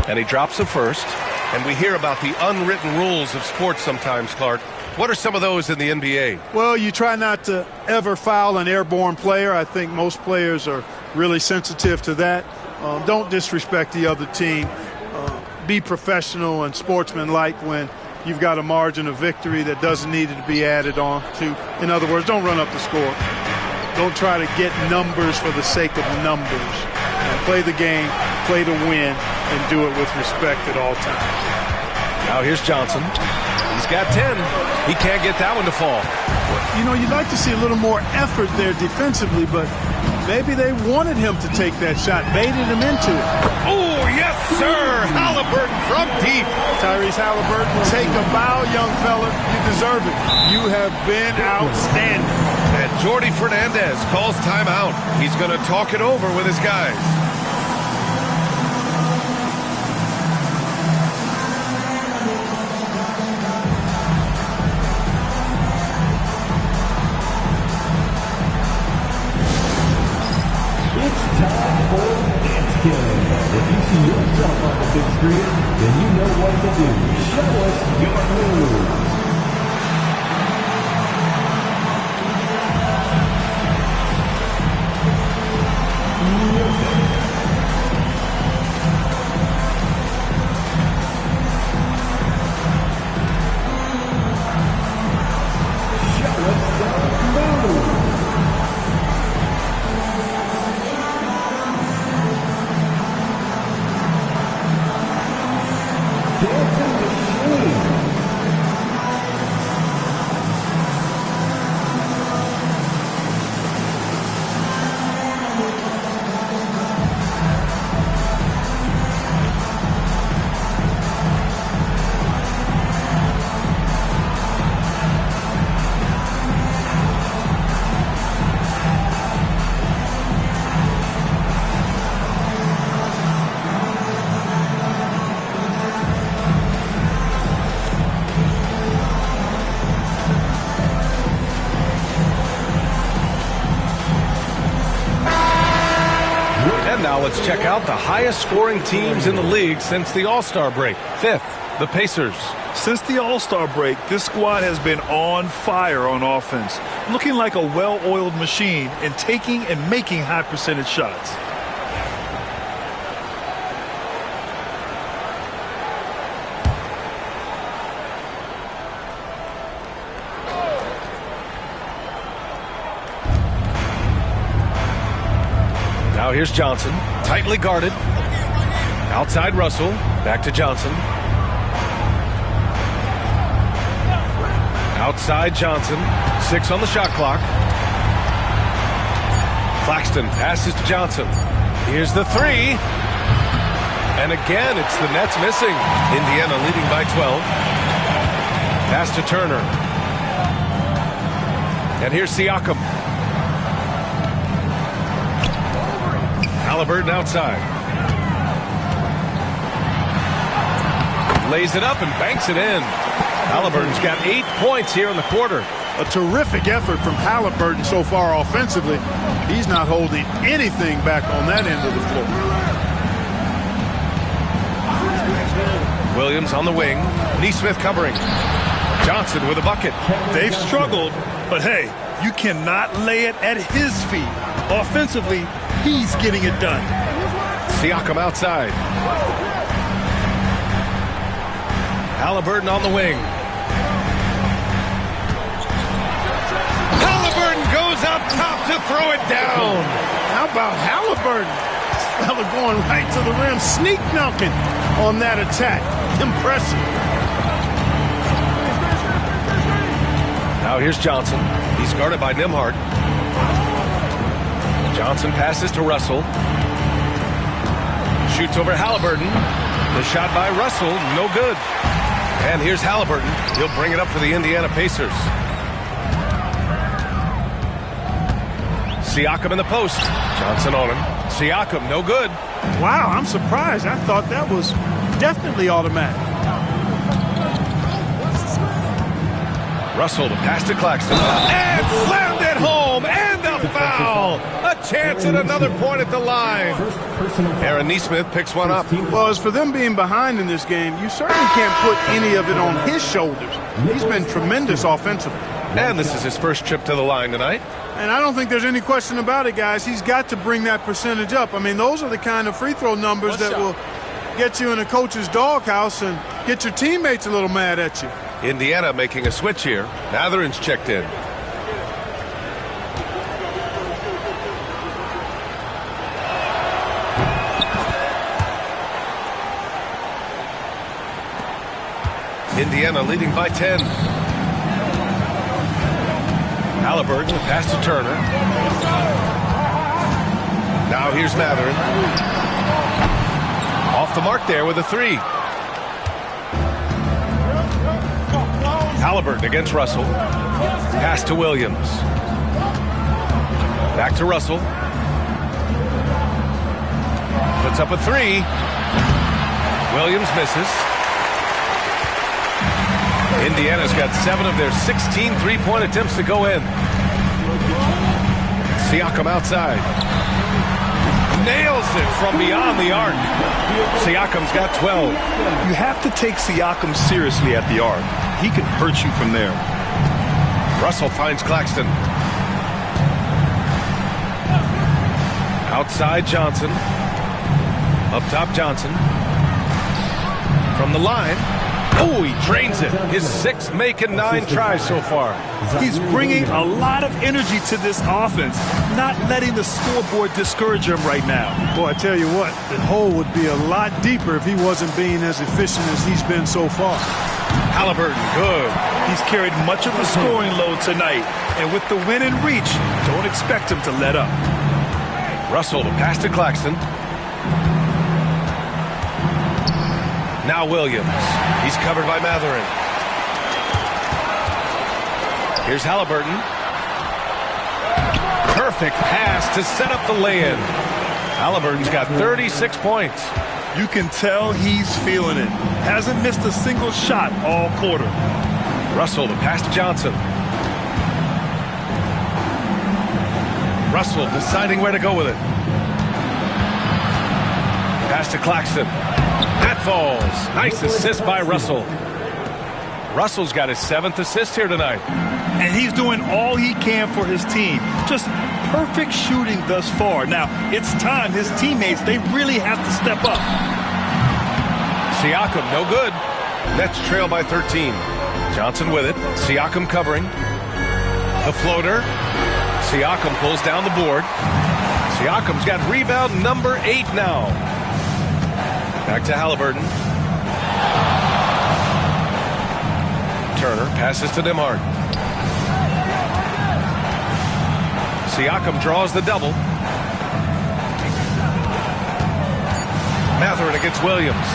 And he drops the first. And we hear about the unwritten rules of sports sometimes, Clark. What are some of those in the NBA? Well, you try not to ever foul an airborne player. I think most players are really sensitive to that. Don't disrespect the other team. Be professional and sportsmanlike when you've got a margin of victory that doesn't need to be added on to. In other words, don't run up the score. Don't try to get numbers for the sake of numbers. Play the game, play to win, and do it with respect at all times. Now here's Johnson. He's got 10. He can't get that one to fall. You know, you'd like to see a little more effort there defensively, but maybe they wanted him to take that shot, baited him into it. Oh, yes, sir. Halliburton from deep. Tyrese Halliburton, take a bow, young fella. You deserve it. You have been outstanding. And Jordi Fernandez calls timeout. He's going to talk it over with his guys. If you see yourself on the big screen, then you know what to do. Show us your moves. And now let's check out the highest scoring teams in the league since the All-Star break. 5th, the Pacers. Since the All-Star break, this squad has been on fire on offense, looking like a well-oiled machine and taking and making high percentage shots. Now here's Johnson, tightly guarded. Outside Russell, back to Johnson. Outside Johnson, 6 on the shot clock. Claxton passes to Johnson. Here's the 3. And again, it's the Nets missing. Indiana leading by 12. Pass to Turner. And here's Siakam. Halliburton outside. Lays it up and banks it in. Halliburton's got 8 points here in the quarter. A terrific effort from Halliburton so far offensively. He's not holding anything back on that end of the floor. Williams on the wing. Nesmith covering. Johnson with a bucket. They've struggled, but hey, you cannot lay it at his feet. Offensively, he's getting it done. Siakam outside. Halliburton on the wing. Halliburton goes up top to throw it down. How about Halliburton? Fella going right to the rim, sneak dunking on that attack. Impressive. Now here's Johnson. He's guarded by Nembhard. Johnson passes to Russell. Shoots over Halliburton. The shot by Russell, no good. And here's Halliburton. He'll bring it up for the Indiana Pacers. Siakam in the post. Johnson on him. Siakam, no good. Wow, I'm surprised. I thought that was definitely automatic. Russell to pass to Claxton. And slammed it home. And a foul. A chance at another point at the line. Aaron Nesmith picks one up. Well, as for them being behind in this game, you certainly can't put any of it on his shoulders. He's been tremendous offensively. And this is his first trip to the line tonight. And I don't think there's any question about it, guys. He's got to bring that percentage up. I mean, those are the kind of free throw numbers that will get you in a coach's doghouse and get your teammates a little mad at you. Indiana making a switch here. Mathurin's checked in. Indiana leading by 10. Halliburton, pass to Turner. Now here's Mathurin. Off the mark there with a 3. Halliburton against Russell. Pass to Williams. Back to Russell. Puts up a 3. Williams misses. Indiana's got 7 of their 16 three-point attempts to go in. Siakam outside. Nails it from beyond the arc. Siakam's got 12. You have to take Siakam seriously at the arc. He can hurt you from there. Russell finds Claxton. Outside Johnson. Up top Johnson. From the line. Oh, he drains it. His 6th make and 9 tries so far. He's bringing a lot of energy to this offense, not letting the scoreboard discourage him right now. Boy, I tell you what, the hole would be a lot deeper if he wasn't being as efficient as he's been so far. Halliburton, good. He's carried much of the scoring load tonight, and with the win in reach, don't expect him to let up. Russell to pass to Claxton. Now Williams. He's covered by Mathurin. Here's Halliburton. Perfect pass to set up the lay-in. Halliburton's got 36 points. You can tell he's feeling it. Hasn't missed a single shot all quarter. Russell to pass to Johnson. Russell deciding where to go with it. Pass to Claxton. That falls. Nice assist by Russell. Russell's got his 7th assist here tonight. And he's doing all he can for his team. Just perfect shooting thus far. Now, it's time his teammates, they really have to step up. Siakam, no good. Nets trail by 13. Johnson with it. Siakam covering. The floater. Siakam pulls down the board. Siakam's got rebound number 8 now. Back to Halliburton. Turner passes to Nembhard. Siakam draws the double. Mathurin against Williams.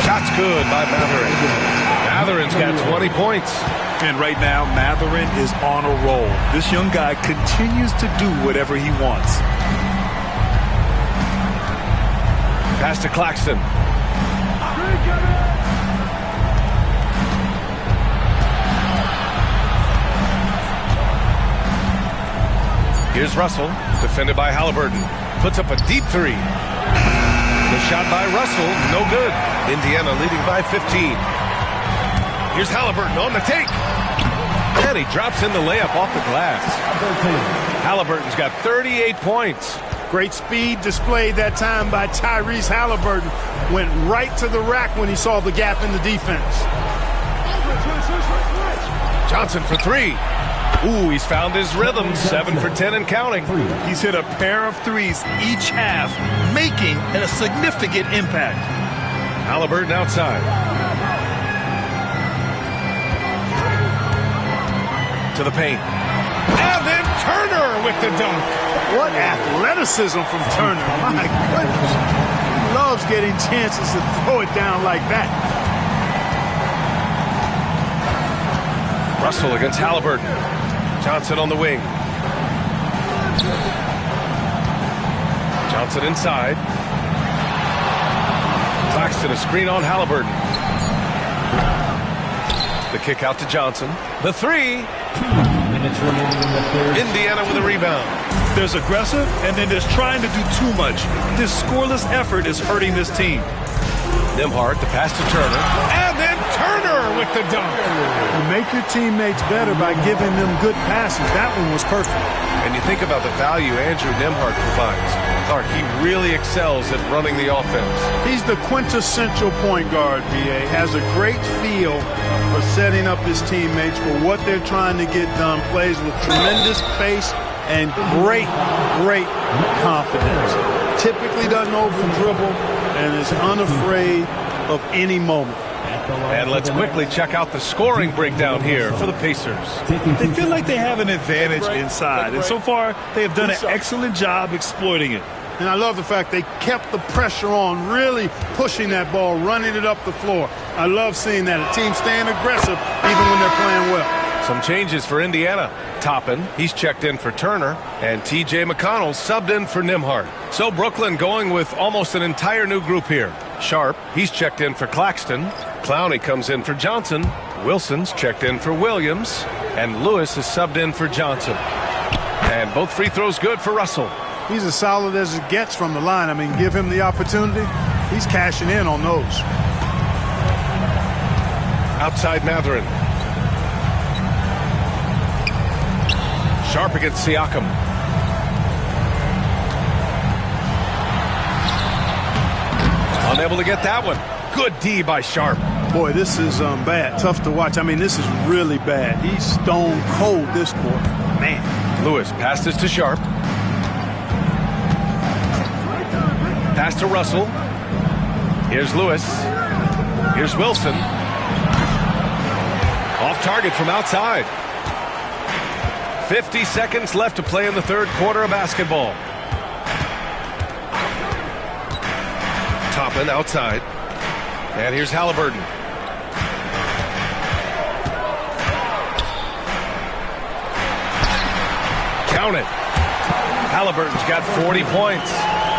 Shot's good by Mathurin. Mathurin's got 20 points. And right now, Mathurin is on a roll. This young guy continues to do whatever he wants. Pass to Claxton. Here's Russell, defended by Halliburton. Puts up a deep 3. The shot by Russell, no good. Indiana leading by 15. Here's Halliburton on the take. And he drops in the layup off the glass. Halliburton's got 38 points. Great speed displayed that time by Tyrese Halliburton. Went right to the rack when he saw the gap in the defense. Johnson for 3. Ooh, he's found his rhythm. 7 for 10 and counting. He's hit a pair of threes each half, making a significant impact. Halliburton outside. To the paint. And then Turner with the dunk. What athleticism from Turner. My goodness. He loves getting chances to throw it down like that. Russell against Halliburton. Johnson on the wing. Johnson inside. Claxton a screen on Halliburton. The kick out to Johnson. The 3. 2 minutes remaining in the third. Indiana with a rebound. There's aggressive, and then there's trying to do too much. This scoreless effort is hurting this team. Nembhard, the pass to Turner. And then Turner with the dunk. You make your teammates better by giving them good passes. That one was perfect. And you think about the value Andrew Nembhard provides. Clark, he really excels at running the offense. He's the quintessential point guard, B.A. Has a great feel for setting up his teammates for what they're trying to get done. Plays with tremendous pace and great confidence. Typically doesn't over-dribble and is unafraid of any moment. And let's quickly check out the scoring breakdown here for the Pacers. They feel like they have an advantage inside, and so far they have done an excellent job exploiting it. And I love the fact they kept the pressure on, really pushing that ball, running it up the floor. I love seeing that. A team staying aggressive even when they're playing well. Some changes for Indiana. Toppin, he's checked in for Turner, and T.J. McConnell subbed in for Nembhard. So Brooklyn going with almost an entire new group here. Sharp, he's checked in for Claxton. Clowney comes in for Johnson. Wilson's checked in for Williams. And Lewis is subbed in for Johnson. And both free throws good for Russell. He's as solid as it gets from the line. I mean, give him the opportunity. He's cashing in on those. Outside Mathurin. Sharp against Siakam. Unable to get that one. Good D by Sharp. Boy, this is bad. Tough to watch. I mean, this is really bad. He's stone cold this quarter. Man. Lewis passes to Sharp. Pass to Russell. Here's Lewis. Here's Wilson. Off target from outside. 50 seconds left to play in the third quarter of basketball. Toppin outside. And here's Halliburton. Count it. Halliburton's got 40 points.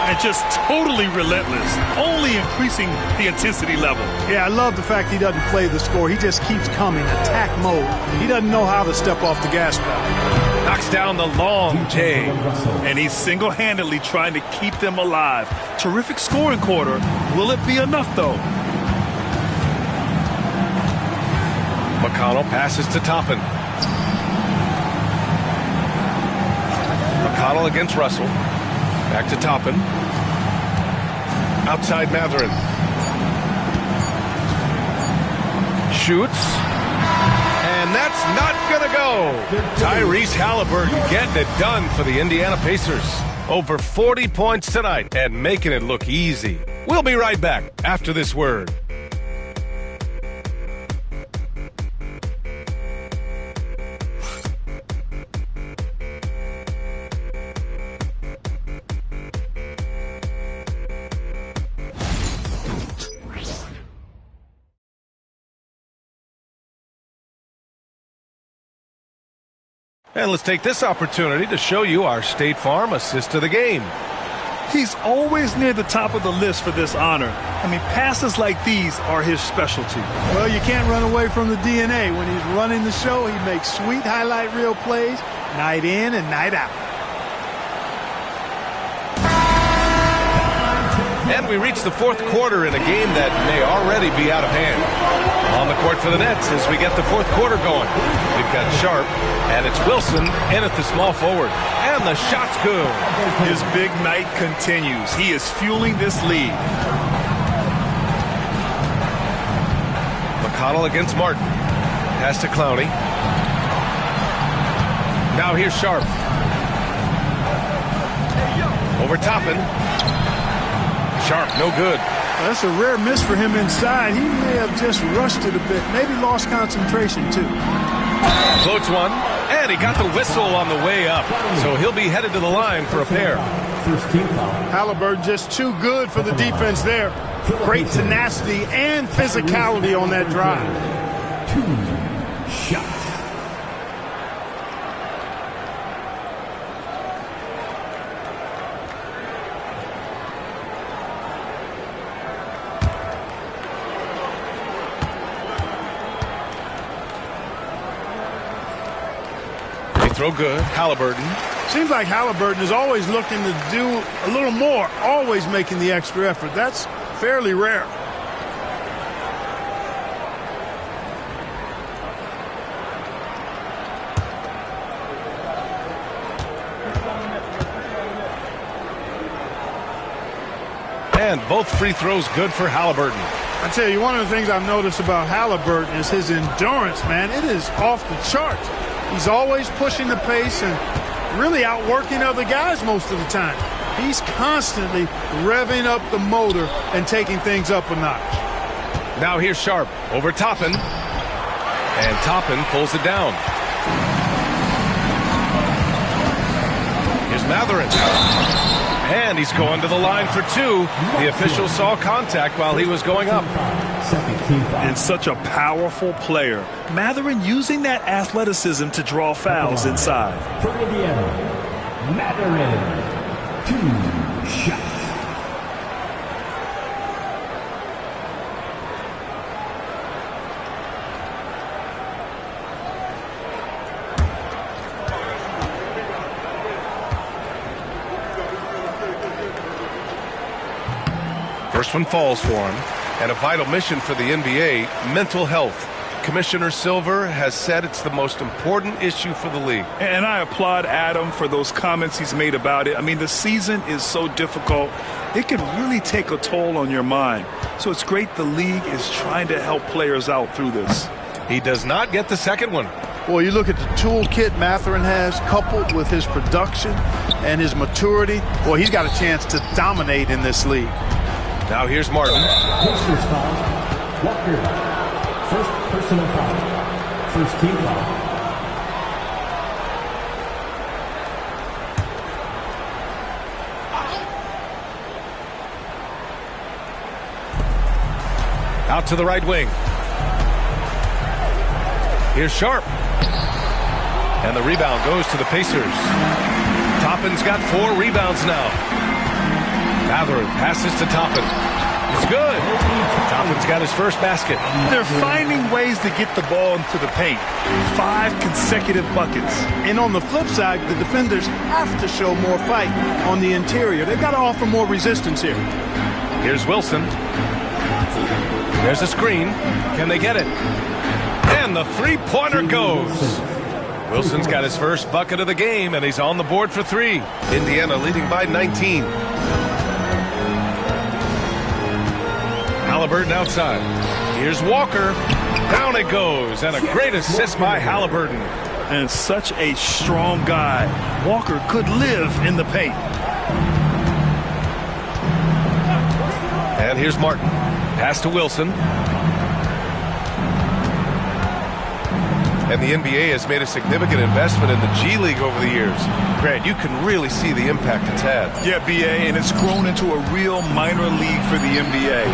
And just totally relentless, only increasing the intensity level. Yeah, I love the fact he doesn't play the score. He just keeps coming, attack mode. He doesn't know how to step off the gas pedal. Knocks down the long J. And he's single-handedly trying to keep them alive. Terrific scoring quarter. Will it be enough, though? McConnell passes to Toppin. McConnell against Russell. Back to Toppin. Outside Mathurin. Shoots. And that's not going to go. Tyrese Halliburton getting it done for the Indiana Pacers. Over 40 points tonight and making it look easy. We'll be right back after this word. And let's take this opportunity to show you our State Farm assist of the game. He's always near the top of the list for this honor. I mean, passes like these are his specialty. Well, you can't run away from the DNA. When he's running the show, he makes sweet highlight reel plays night in and night out. And we reach the fourth quarter in a game that may already be out of hand. On the court for the Nets as we get the fourth quarter going. We've got Sharp, and it's Wilson in at the small forward. And the shot's good. His big night continues. He is fueling this lead. McConnell against Martin. Pass to Clowney. Now here's Sharp. Over Toppin. Sharp, no good. That's a rare miss for him inside. He may have just rushed it a bit. Maybe lost concentration, too. Floats one, and he got the whistle on the way up. So he'll be headed to the line for a pair. First team foul. Halliburton just too good for the defense there. Great tenacity and physicality on that drive. 2 shots. Throw good. Halliburton. Seems like Halliburton is always looking to do a little more, always making the extra effort. That's fairly rare. And both free throws good for Halliburton. I tell you, one of the things I've noticed about Halliburton is his endurance, man. It is off the charts. He's always pushing the pace and really outworking other guys most of the time. He's constantly revving up the motor and taking things up a notch. Now here's Sharp over Toppin. And Toppin pulls it down. Here's Mathurin. And he's going to the line for 2. The official saw contact while he was going up. And such a powerful player. Mathurin using that athleticism to draw fouls inside. For Indiana, Mathurin. 2 shots. First one falls for him. And a vital mission for the NBA, mental health. Commissioner Silver has said it's the most important issue for the league. And I applaud Adam for those comments he's made about it. I mean, the season is so difficult. It can really take a toll on your mind. So it's great the league is trying to help players out through this. He does not get the second one. Well, you look at the toolkit Mathurin has, coupled with his production and his maturity. Boy, he's got a chance to dominate in this league. Now here's Martin. Pacers foul. Walker. First personal foul. First team foul. Out to the right wing. Here's Sharp. And the rebound goes to the Pacers. Toppin's got 4 rebounds now. Mathurin passes to Toppin. It's good. Toppin's got his first basket. They're finding ways to get the ball into the paint. 5 consecutive buckets. And on the flip side, the defenders have to show more fight on the interior. They've got to offer more resistance here. Here's Wilson. There's a screen. Can they get it? And the three-pointer goes. Wilson's got his first bucket of the game, and he's on the board for 3. Indiana leading by 19. Halliburton outside. Here's Walker. Down it goes, and a great assist by Halliburton. And such a strong guy. Walker could live in the paint. And here's Martin. Pass to Wilson. And the NBA has made a significant investment in the G League over the years. Grant, you can really see the impact it's had. Yeah, BA, and it's grown into a real minor league for the NBA.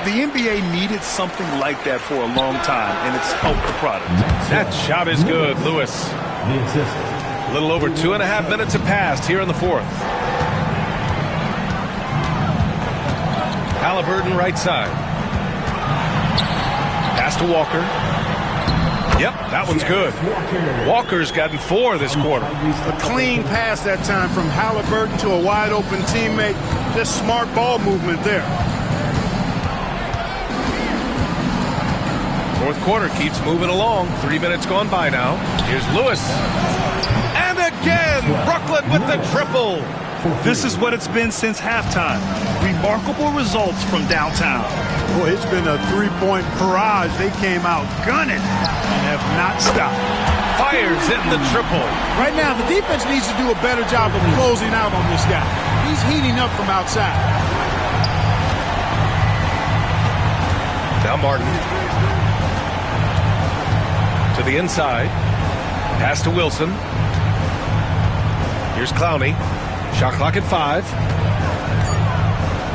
The NBA needed something like that for a long time, and it's helped the product. That shot is good, Lewis. A little over 2.5 minutes have passed here in the 4th. Halliburton right side. Pass to Walker. Yep, that one's good. Walker's gotten 4 this quarter. A clean pass that time from Halliburton to a wide-open teammate. Just smart ball movement there. 4th quarter keeps moving along. 3 minutes gone by now. Here's Lewis. And again, Brooklyn with the triple. This is what it's been since halftime. Remarkable results from downtown. Boy, it's been a three-point barrage. They came out gunning and have not stopped. Fires hitting the triple. Right now, the defense needs to do a better job of closing out on this guy. He's heating up from outside. Now Martin. To the inside. Pass to Wilson. Here's Clowney. Shot clock at 5.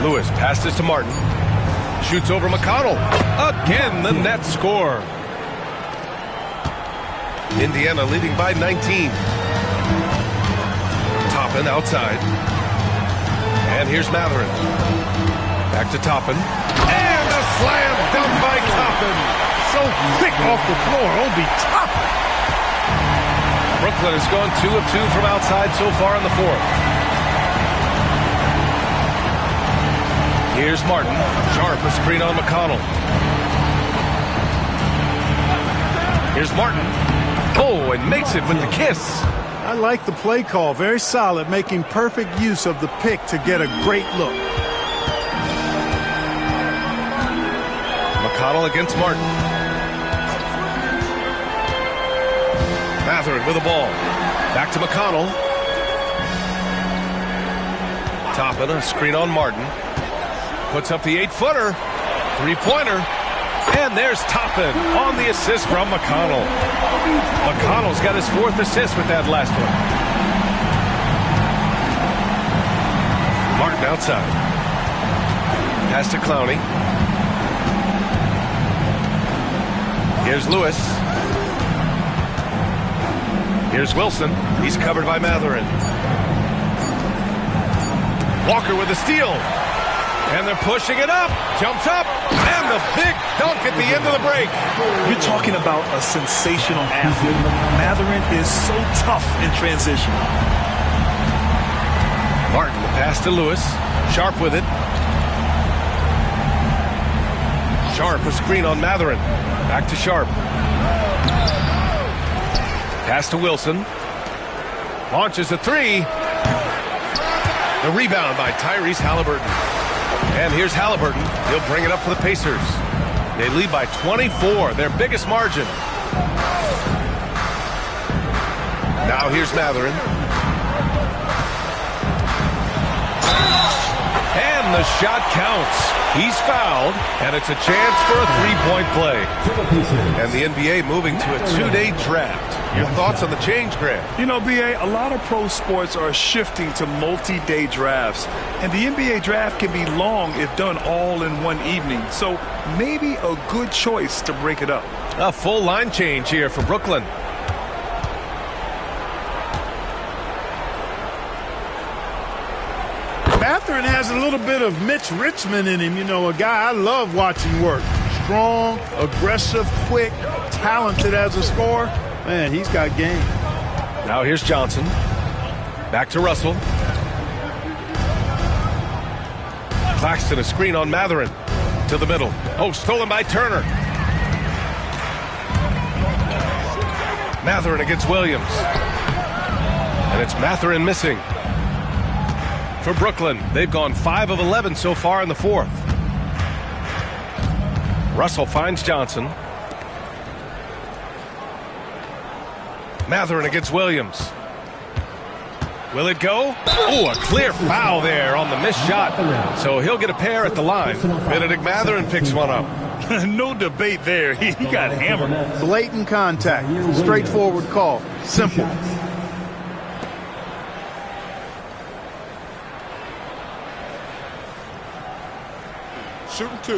Lewis passes to Martin. Shoots over McConnell. Again, the net score. Indiana leading by 19. Toppin outside. And here's Matherin. Back to Toppin. And a slam dunk by Toppin. So quick off the floor. Obi Toppin. Brooklyn has gone 2 of 2 from outside so far in the 4th. Here's Martin. Sharp, a screen on McConnell. Here's Martin. Oh, and makes it with the kiss. I like the play call. Very solid, making perfect use of the pick to get a great look. McConnell against Martin. Matherin with the ball. Back to McConnell. Toppin, a screen on Martin. Puts up the 8-footer. 3-pointer. And there's Toppin on the assist from McConnell. McConnell's got his 4th assist with that last one. Martin outside. Pass to Clowney. Here's Lewis. Here's Wilson. He's covered by Matherin. Walker with a steal. And they're pushing it up. Jumps up. And the big dunk at the end of the break. You're talking about a sensational athlete. Matherin is so tough in transition. Martin, the pass to Lewis. Sharp with it. Sharp, a screen on Matherin. Back to Sharp. Pass to Wilson. Launches a 3. The rebound by Tyrese Halliburton. And here's Halliburton. He'll bring it up for the Pacers. They lead by 24, their biggest margin. Now here's Matherin. And the shot counts. He's fouled, and it's a chance for a 3-point play. And the NBA moving to a 2-day draft. Your thoughts on the change, Grant? You know, BA, a lot of pro sports are shifting to multi-day drafts. And the NBA draft can be long if done all in one evening. So maybe a good choice to break it up. A full line change here for Brooklyn. Mathurin has a little bit of Mitch Richmond in him, you know, a guy I love watching work. Strong, aggressive, quick, talented as a scorer. Man, he's got game. Now here's Johnson. Back to Russell. Claxton, a screen on Mathurin. To the middle. Oh, stolen by Turner. Mathurin against Williams. And it's Mathurin missing. For Brooklyn, they've gone 5 of 11 so far in the fourth. Russell finds Johnson. Mathurin against Williams. Will it go? Oh, a clear foul there on the missed shot. So he'll get a pair at the line. Benedict Mathurin picks one up. No debate there. He got hammered. Blatant contact. Straightforward call. Simple. Shooting 2.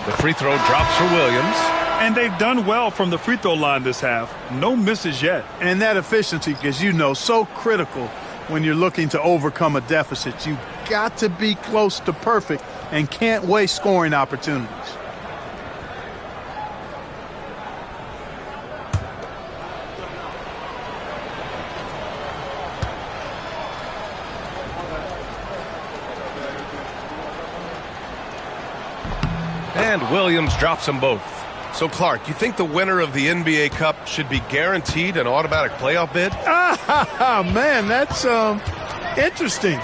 The free throw drops for Williams. And they've done well from the free throw line this half. No misses yet. And that efficiency, as you know, so critical when you're looking to overcome a deficit. You've got to be close to perfect and can't waste scoring opportunities. And Williams drops them both. So, Clark, you think the winner of the NBA Cup should be guaranteed an automatic playoff bid? Man, that's interesting.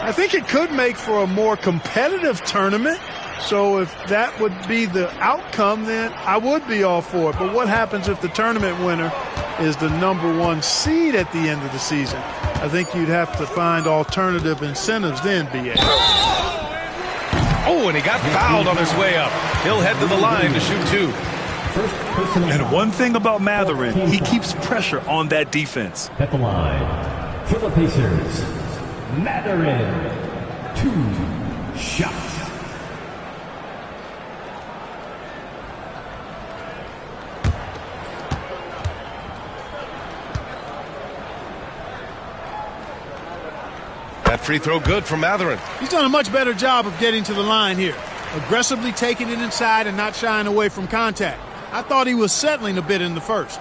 I think it could make for a more competitive tournament. So if that would be the outcome, then I would be all for it. But what happens if the tournament winner is the #1 seed at the end of the season? I think you'd have to find alternative incentives then, B.A. Oh, and he got fouled on his way up. He'll head to the line to shoot 2. And one thing about Mathurin, he keeps pressure on that defense. At the line, for the Pacers, Mathurin, 2 shots. That free throw good from Mathurin. He's done a much better job of getting to the line here. Aggressively taking it inside and not shying away from contact. I thought he was settling a bit in the first.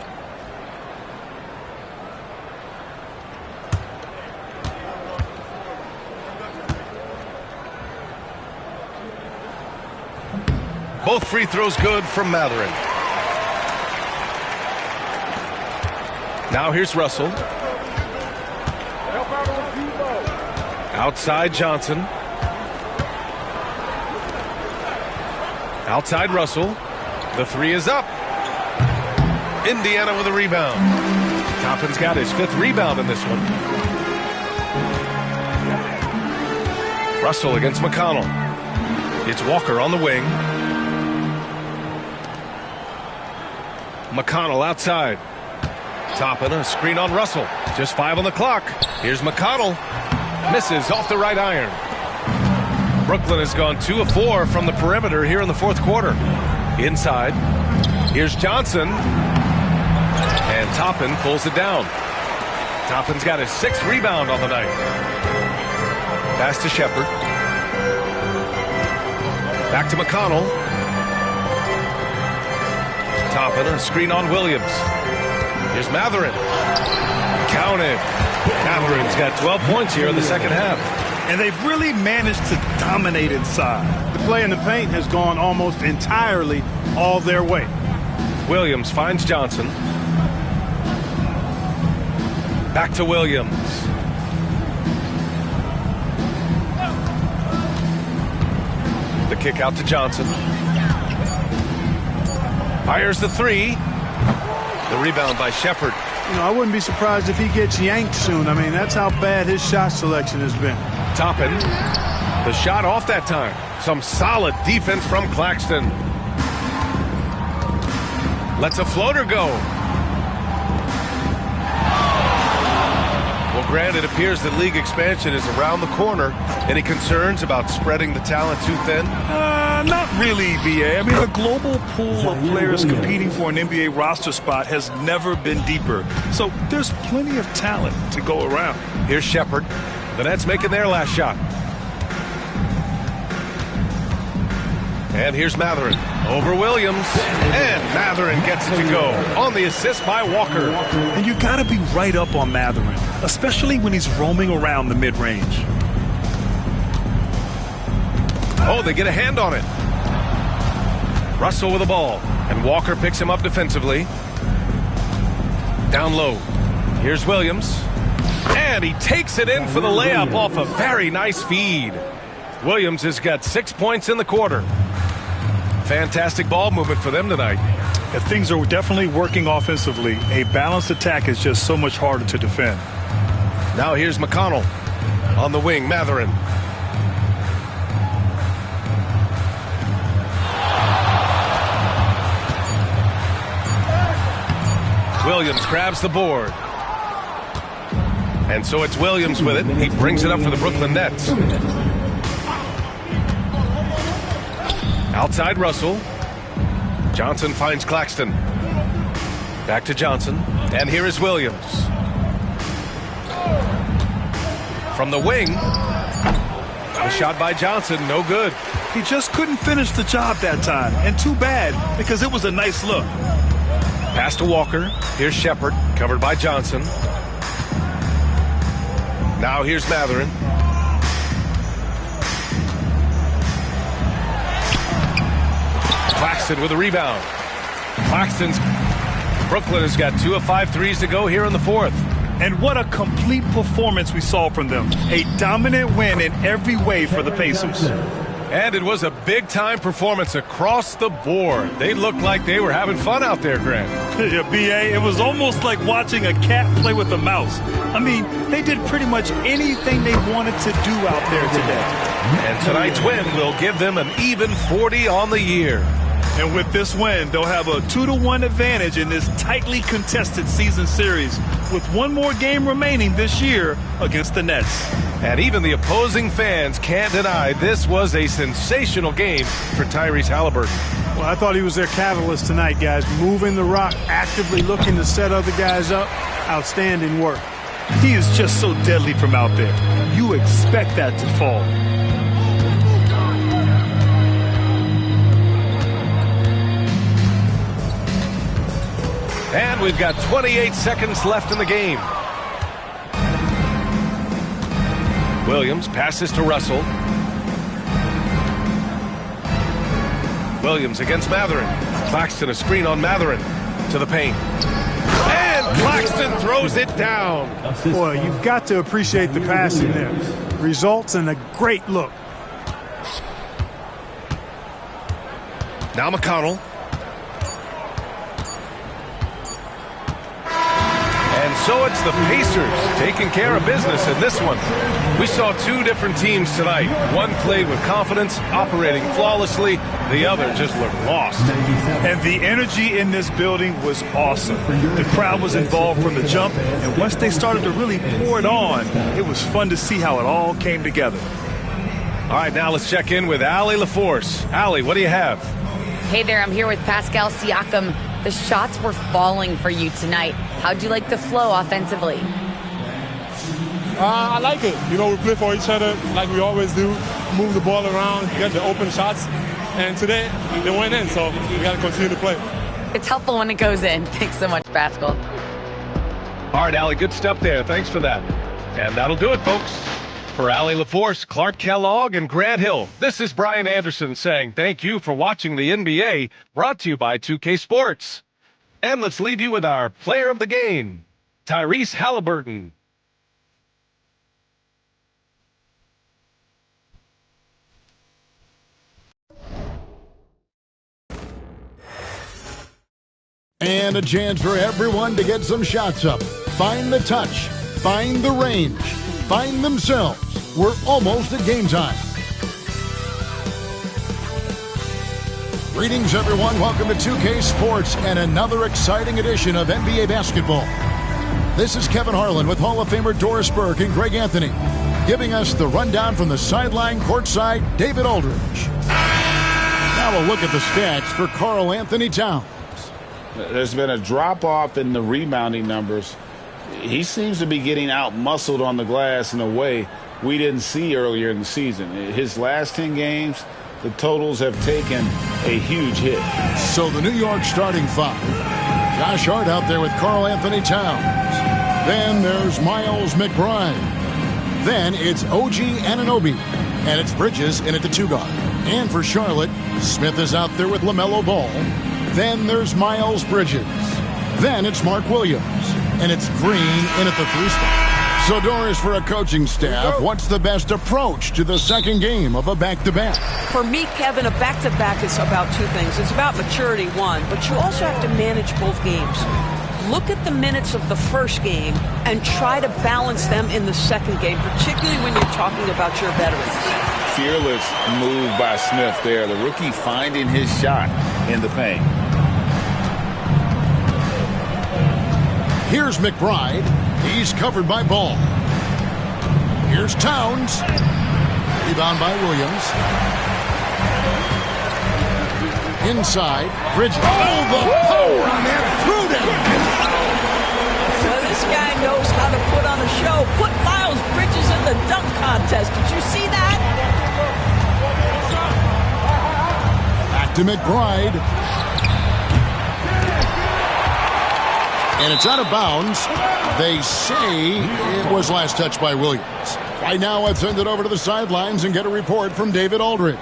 Both free throws good from Mathurin. Now here's Russell. Outside Johnson. Outside Russell. The 3 is up. Indiana with a rebound. Toppin's got his 5th rebound in this one. Russell against McConnell. It's Walker on the wing. McConnell outside. Toppin, a screen on Russell. Just 5 on the clock. Here's McConnell. Misses off the right iron. Brooklyn has gone 2 of 4 from the perimeter here in the fourth quarter. Inside. Here's Johnson. And Toppin pulls it down. Toppin's got his 6th rebound on the night. Pass to Shepard. Back to McConnell. Toppin, a screen on Williams. Here's Mathurin. Counted. Matherin's got 12 points here in the second half. And they've really managed to dominate inside. The play in the paint has gone almost entirely all their way. Williams finds Johnson. Back to Williams. The kick out to Johnson. Fires the 3. The rebound by Shepard. You know, I wouldn't be surprised if he gets yanked soon. I mean, that's how bad his shot selection has been. Toppin. The shot off that time. Some solid defense from Claxton. Lets a floater go. Will Grant, it appears that league expansion is around the corner. Any concerns about spreading the talent too thin? Not really, BA. I mean, the global pool of players competing for an NBA roster spot has never been deeper. So there's plenty of talent to go around. Here's Shepherd. The Nets making their last shot. And here's Matherin over Williams. And Matherin gets it to go on the assist by Walker. And you got to be right up on Matherin, especially when he's roaming around the mid-range. Oh, they get a hand on it. Russell with the ball. And Walker picks him up defensively. Down low. Here's Williams. And he takes it in for the layup off a very nice feed. Williams has got 6 points in the quarter. Fantastic ball movement for them tonight. If things are definitely working offensively, a balanced attack is just so much harder to defend. Now here's McConnell. On the wing, Matherin. Williams grabs the board. And so it's Williams with it. He brings it up for the Brooklyn Nets. Outside Russell. Johnson finds Claxton. Back to Johnson. And here is Williams. From the wing. A shot by Johnson. No good. He just couldn't finish the job that time. And too bad, because it was a nice look. Pass to Walker. Here's Shepherd. Covered by Johnson. Now here's Matherin. Claxton with a rebound. Brooklyn has got 2 of 5 threes to go here in the fourth. And what a complete performance we saw from them. A dominant win in every way for the Pacers. And it was a big-time performance across the board. They looked like they were having fun out there, Grant. Yeah, B.A., it was almost like watching a cat play with a mouse. I mean, they did pretty much anything they wanted to do out there today. And tonight's win will give them an even 40 on the year. And with this win, they'll have a 2-1 advantage in this tightly contested season series with one more game remaining this year against the Nets. And even the opposing fans can't deny this was a sensational game for Tyrese Halliburton. Well, I thought he was their catalyst tonight, guys. Moving the rock, actively looking to set other guys up. Outstanding work. He is just so deadly from out there. You expect that to fall. And we've got 28 seconds left in the game. Williams passes to Russell. Williams against Matherin. Claxton a screen on Matherin to the paint. And Claxton throws it down. Boy, you've got to appreciate the passing there. Results in a great look. Now McConnell. And so it's the Pacers taking care of business in this one. We saw 2 different teams tonight. One played with confidence, operating flawlessly. The other just looked lost. And the energy in this building was awesome. The crowd was involved from the jump, and once they started to really pour it on, it was fun to see how it all came together. All right, now let's check in with Allie LaForce. Allie, what do you have? Hey there, I'm here with Pascal Siakam. The shots were falling for you tonight. How'd you like the flow offensively? I like it. You know, we play for each other like we always do. Move the ball around, get the open shots. And today, they went in, so we got to continue to play. It's helpful when it goes in. Thanks so much, Pascal. All right, Allie, good stuff there. Thanks for that. And that'll do it, folks. For Allie LaForce, Clark Kellogg, and Grant Hill, this is Brian Anderson saying thank you for watching the NBA, brought to you by 2K Sports. And let's leave you with our player of the game, Tyrese Halliburton. And a chance for everyone to get some shots up. Find the touch. Find the range. Find themselves. We're almost at game time. Greetings, everyone. Welcome to 2K Sports and another exciting edition of NBA basketball. This is Kevin Harlan with Hall of Famer Doris Burke and Greg Anthony, giving us the rundown from the sideline courtside, David Aldridge. Now a look at the stats for Karl Anthony Towns. There's been a drop-off in the rebounding numbers. He seems to be getting out-muscled on the glass in a way we didn't see earlier in the season. His last 10 games, the totals have taken a huge hit. So the New York starting five. Josh Hart out there with Karl Anthony Towns. Then there's Miles McBride. Then it's OG Anunoby. And it's Bridges in at the 2-guard. And for Charlotte, Smith is out there with LaMelo Ball. Then there's Miles Bridges. Then it's Mark Williams. And it's Green in at the 3 spot. So Doris, for a coaching staff, what's the best approach to the second game of a back-to-back? For me, Kevin, a back-to-back is about 2 things. It's about maturity, 1, but you also have to manage both games. Look at the minutes of the first game and try to balance them in the second game, particularly when you're talking about your veterans. Fearless move by Smith there. The rookie finding his shot in the paint. Here's McBride. He's covered by Ball. Here's Towns. Rebound by Williams. Inside, Bridges. Oh, the power on that through down. So this guy knows how to put on a show. Put Miles Bridges in the dunk contest. Did you see that? Back to McBride. And it's out of bounds. They say it was last touched by Williams. Right now, let's send it over to the sidelines and get a report from David Aldridge.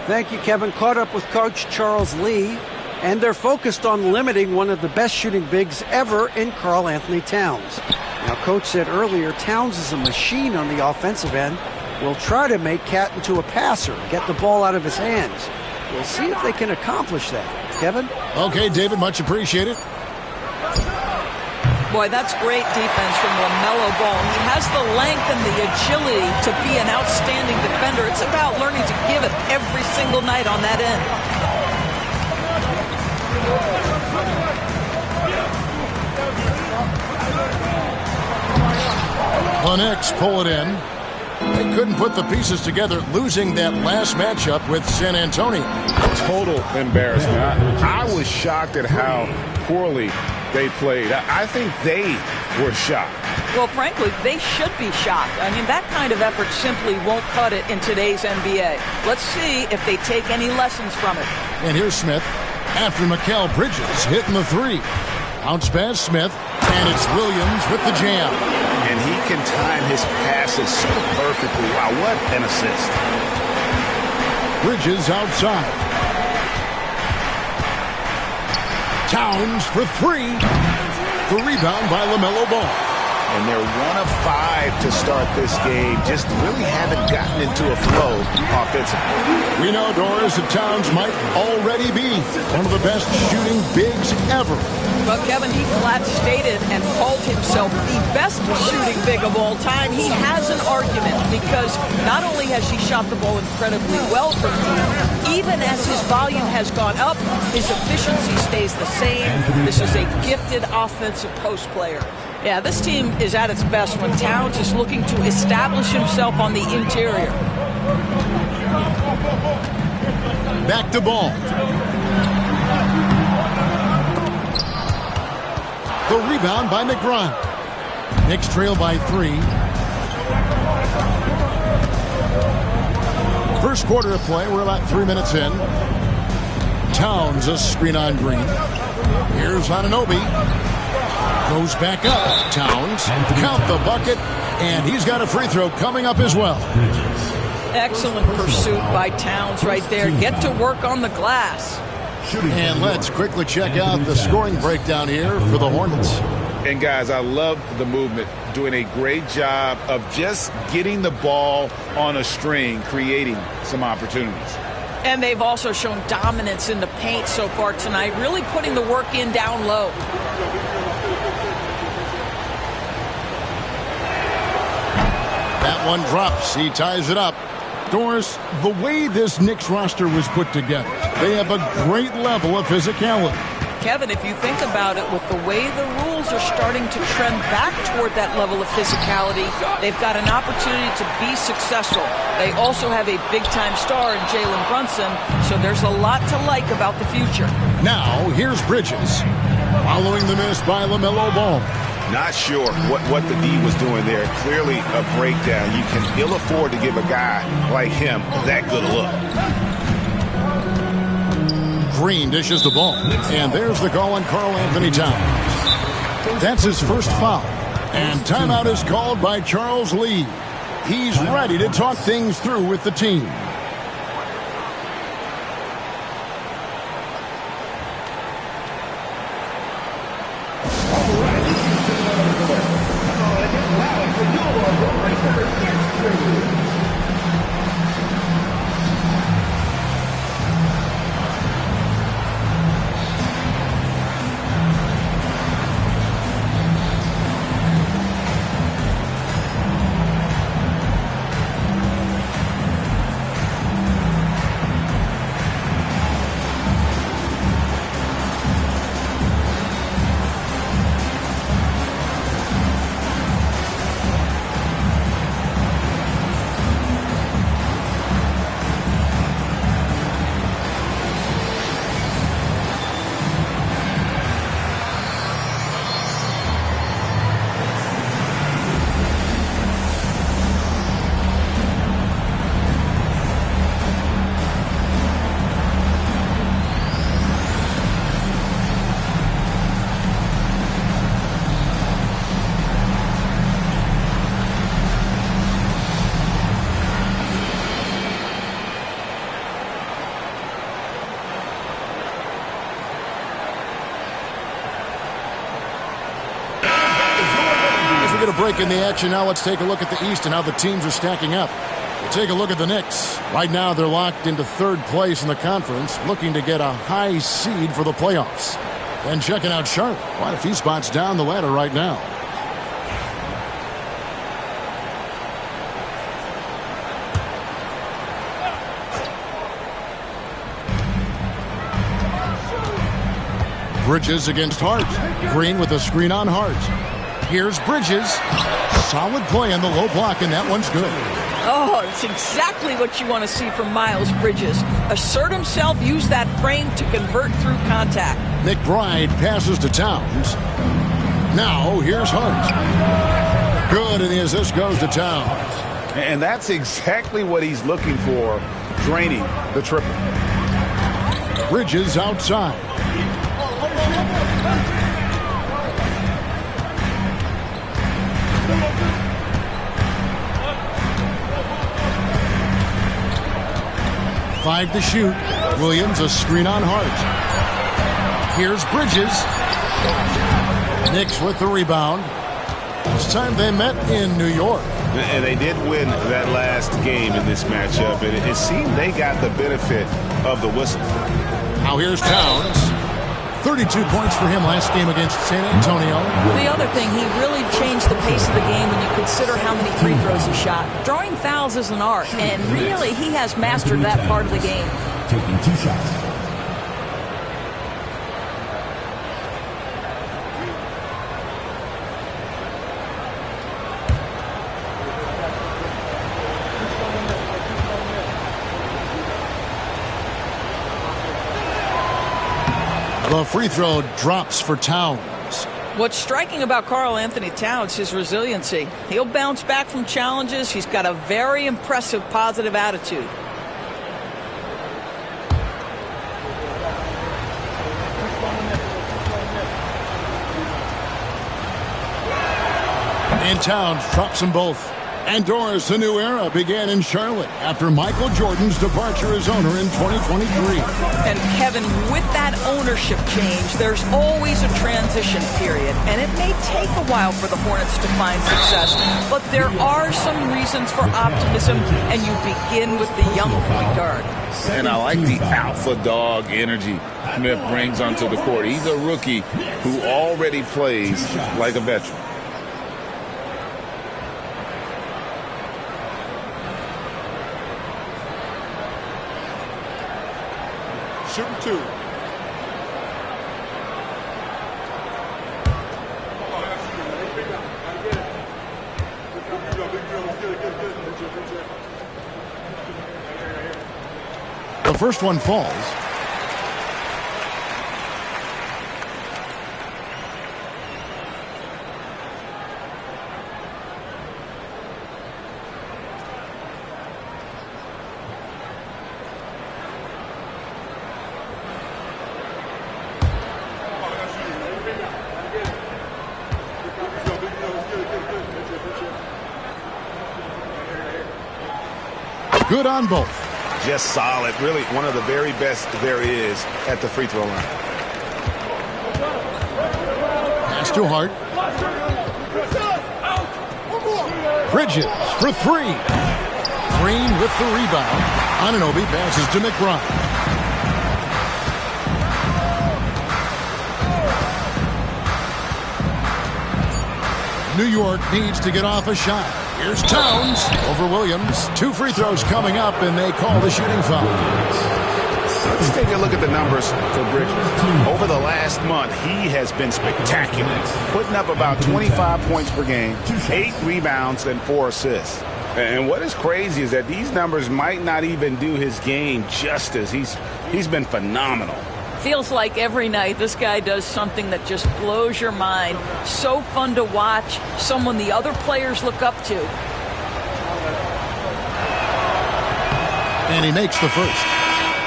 Thank you, Kevin. Caught up with Coach Charles Lee, and they're focused on limiting one of the best shooting bigs ever in Karl Anthony Towns. Now, Coach said earlier, Towns is a machine on the offensive end. We'll try to make Cat into a passer, get the ball out of his hands. We'll see if they can accomplish that. Kevin? Okay, David, much appreciated. Boy, that's great defense from LaMelo Ball. He has the length and the agility to be an outstanding defender. It's about learning to give it every single night on that end. The Knicks pull it in. They couldn't put the pieces together, losing that last matchup with San Antonio. Total embarrassment. I was shocked at how poorly they played. I think they were shocked. Well, frankly, they should be shocked. I mean, that kind of effort simply won't cut it in today's NBA. Let's see if they take any lessons from it. And here's Smith after Mikal Bridges hitting the 3. Bounce pass Smith, and it's Williams with the jam. And he can time his passes so perfectly. Wow, what an assist. Bridges outside. Towns for 3. The rebound by LaMelo Ball. And they're 1 of 5 to start this game. Just really haven't gotten into a flow offensively. We know, Doris, that Towns might already be one of the best shooting bigs ever. But Kevin, he flat stated and called himself the best shooting big of all time. He has an argument because not only has he shot the ball incredibly well for the team, even as his volume has gone up, his efficiency stays the same. This is a gifted offensive post player. Yeah, this team is at its best when Towns is looking to establish himself on the interior. Back to Ball. The rebound by McBride. Knicks trail by 3. First quarter of play, we're about 3 minutes in. Towns, a screen on Green. Here's Anunoby. Goes back up. Towns, count the bucket, and he's got a free throw coming up as well. Excellent pursuit by Towns right there. Get to work on the glass. And let's quickly check out the scoring breakdown here for the Hornets. And guys, I love the movement. Doing a great job of just getting the ball on a string, creating some opportunities. And they've also shown dominance in the paint so far tonight, really putting the work in down low. That one drops. He ties it up. Doris, the way this Knicks roster was put together, they have a great level of physicality. Kevin, if you think about it, with the way the rules are starting to trend back toward that level of physicality, they've got an opportunity to be successful. They also have a big-time star in Jalen Brunson, so there's a lot to like about the future. Now, here's Bridges. Following the miss by LaMelo Ball. Not sure what the D was doing there. Clearly a breakdown. You can ill afford to give a guy like him that good a look. Green dishes the ball. And there's the call on Karl Anthony Towns. That's his first foul. And timeout is called by Charles Lee. He's ready to talk things through with the team. Get a break in the action. Now let's take a look at the East and how the teams are stacking up. We'll take a look at the Knicks. Right now they're locked into third place in the conference, looking to get a high seed for the playoffs. And checking out Charlotte. Quite a few spots down the ladder right now. Bridges against Hart. Green with a screen on Hart. Here's Bridges. Solid play on the low block, and that one's good. Oh, it's exactly what you want to see from Miles Bridges. Assert himself, use that frame to convert through contact. McBride passes to Towns. Now, here's Hart. Good, and the assist goes to Towns. And that's exactly what he's looking for, draining the triple. Bridges outside. Five to shoot. Williams a screen on Hart. Here's Bridges. Knicks with the rebound. This time they met in New York. And they did win that last game in this matchup. And it seemed they got the benefit of the whistle. Now here's Towns. 32 points for him last game against San Antonio. The other thing, he really changed the pace of the game when you consider how many free throws he shot. Drawing fouls is an art, and really he has mastered that part of the game. Taking 2 shots. The free throw drops for Towns. What's striking about Karl Anthony Towns is his resiliency. He'll bounce back from challenges. He's got a very impressive positive attitude. And Towns drops them both. And Doris, a new era began in Charlotte after Michael Jordan's departure as owner in 2023. And Kevin, with that ownership change, there's always a transition period. And it may take a while for the Hornets to find success. But there are some reasons for optimism, and you begin with the young point guard. And I like the alpha dog energy Smith brings onto the court. He's a rookie who already plays like a veteran. Shooting 2. first one falls. Good on both. Just solid. Really one of the very best there is at the free throw line. Pass to Hart. Bridges for three. Green with the rebound. Anunoby passes to McBride. New York needs to get off a shot. Here's Towns over Williams. 2 free throws coming up, and they call the shooting foul. Let's take a look at the numbers for Bridges. Over the last month, he has been spectacular, putting up about 25 points per game, 8 rebounds, and 4 assists. And what is crazy is that these numbers might not even do his game justice. He's been phenomenal. Feels like every night this guy does something that just blows your mind. So fun to watch. Someone the other players look up to. And he makes the first.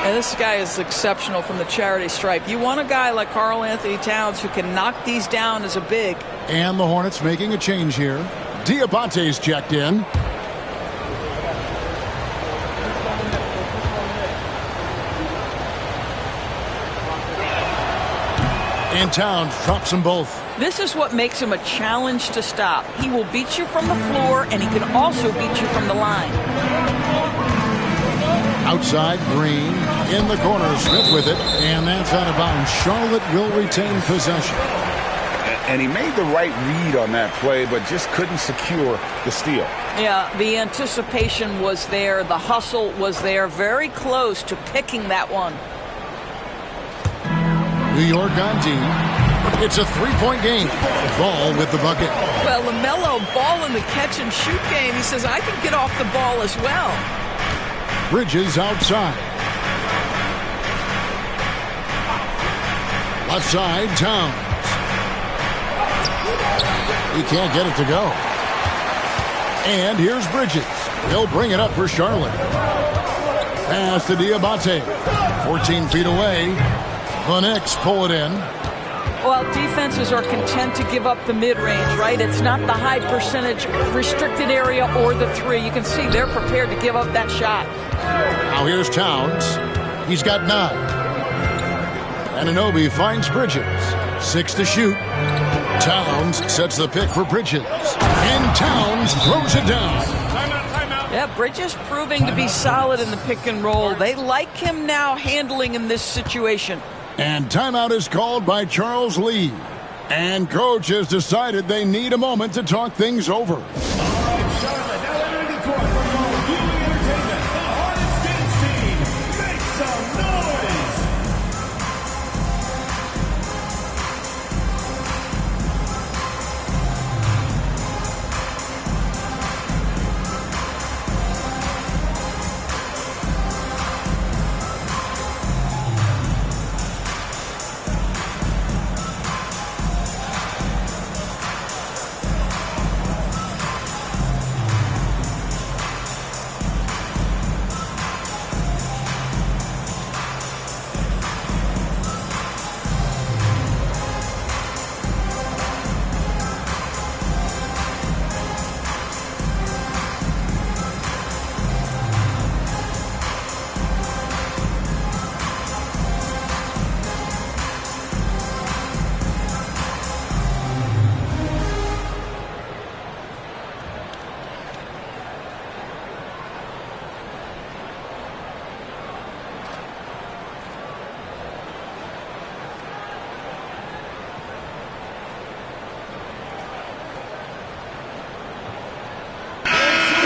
And this guy is exceptional from the charity stripe. You want a guy like Karl Anthony Towns who can knock these down as a big. And the Hornets making a change here. Diabate's checked in. And Towns drops them both. This is what makes him a challenge to stop. He will beat you from the floor, and he can also beat you from the line. Outside, Green. In the corner, Smith with it. And that's out of bounds. Charlotte will retain possession. And he made the right read on that play, but just couldn't secure the steal. Yeah, the anticipation was there. The hustle was there. Very close to picking that one. New York on D. It's a 3-point game. Ball with the bucket. Well, LaMelo ball in the catch-and-shoot game. He says, I can get off the ball as well. Bridges outside. Left side, Towns. He can't get it to go. And here's Bridges. He'll bring it up for Charlotte. Pass to Diabate. 14 feet away. The Knicks pull it in. Well, defenses are content to give up the mid-range, right? It's not the high percentage restricted area or the three. You can see they're prepared to give up that shot. Now here's Towns. He's got 9. Anunoby finds Bridges. 6 to shoot. Towns sets the pick for Bridges. And Towns throws it down. Yeah, Bridges proving to be solid in the pick and roll. They like him now handling in this situation. And timeout is called by Charles Lee. And coach has decided they need a moment to talk things over.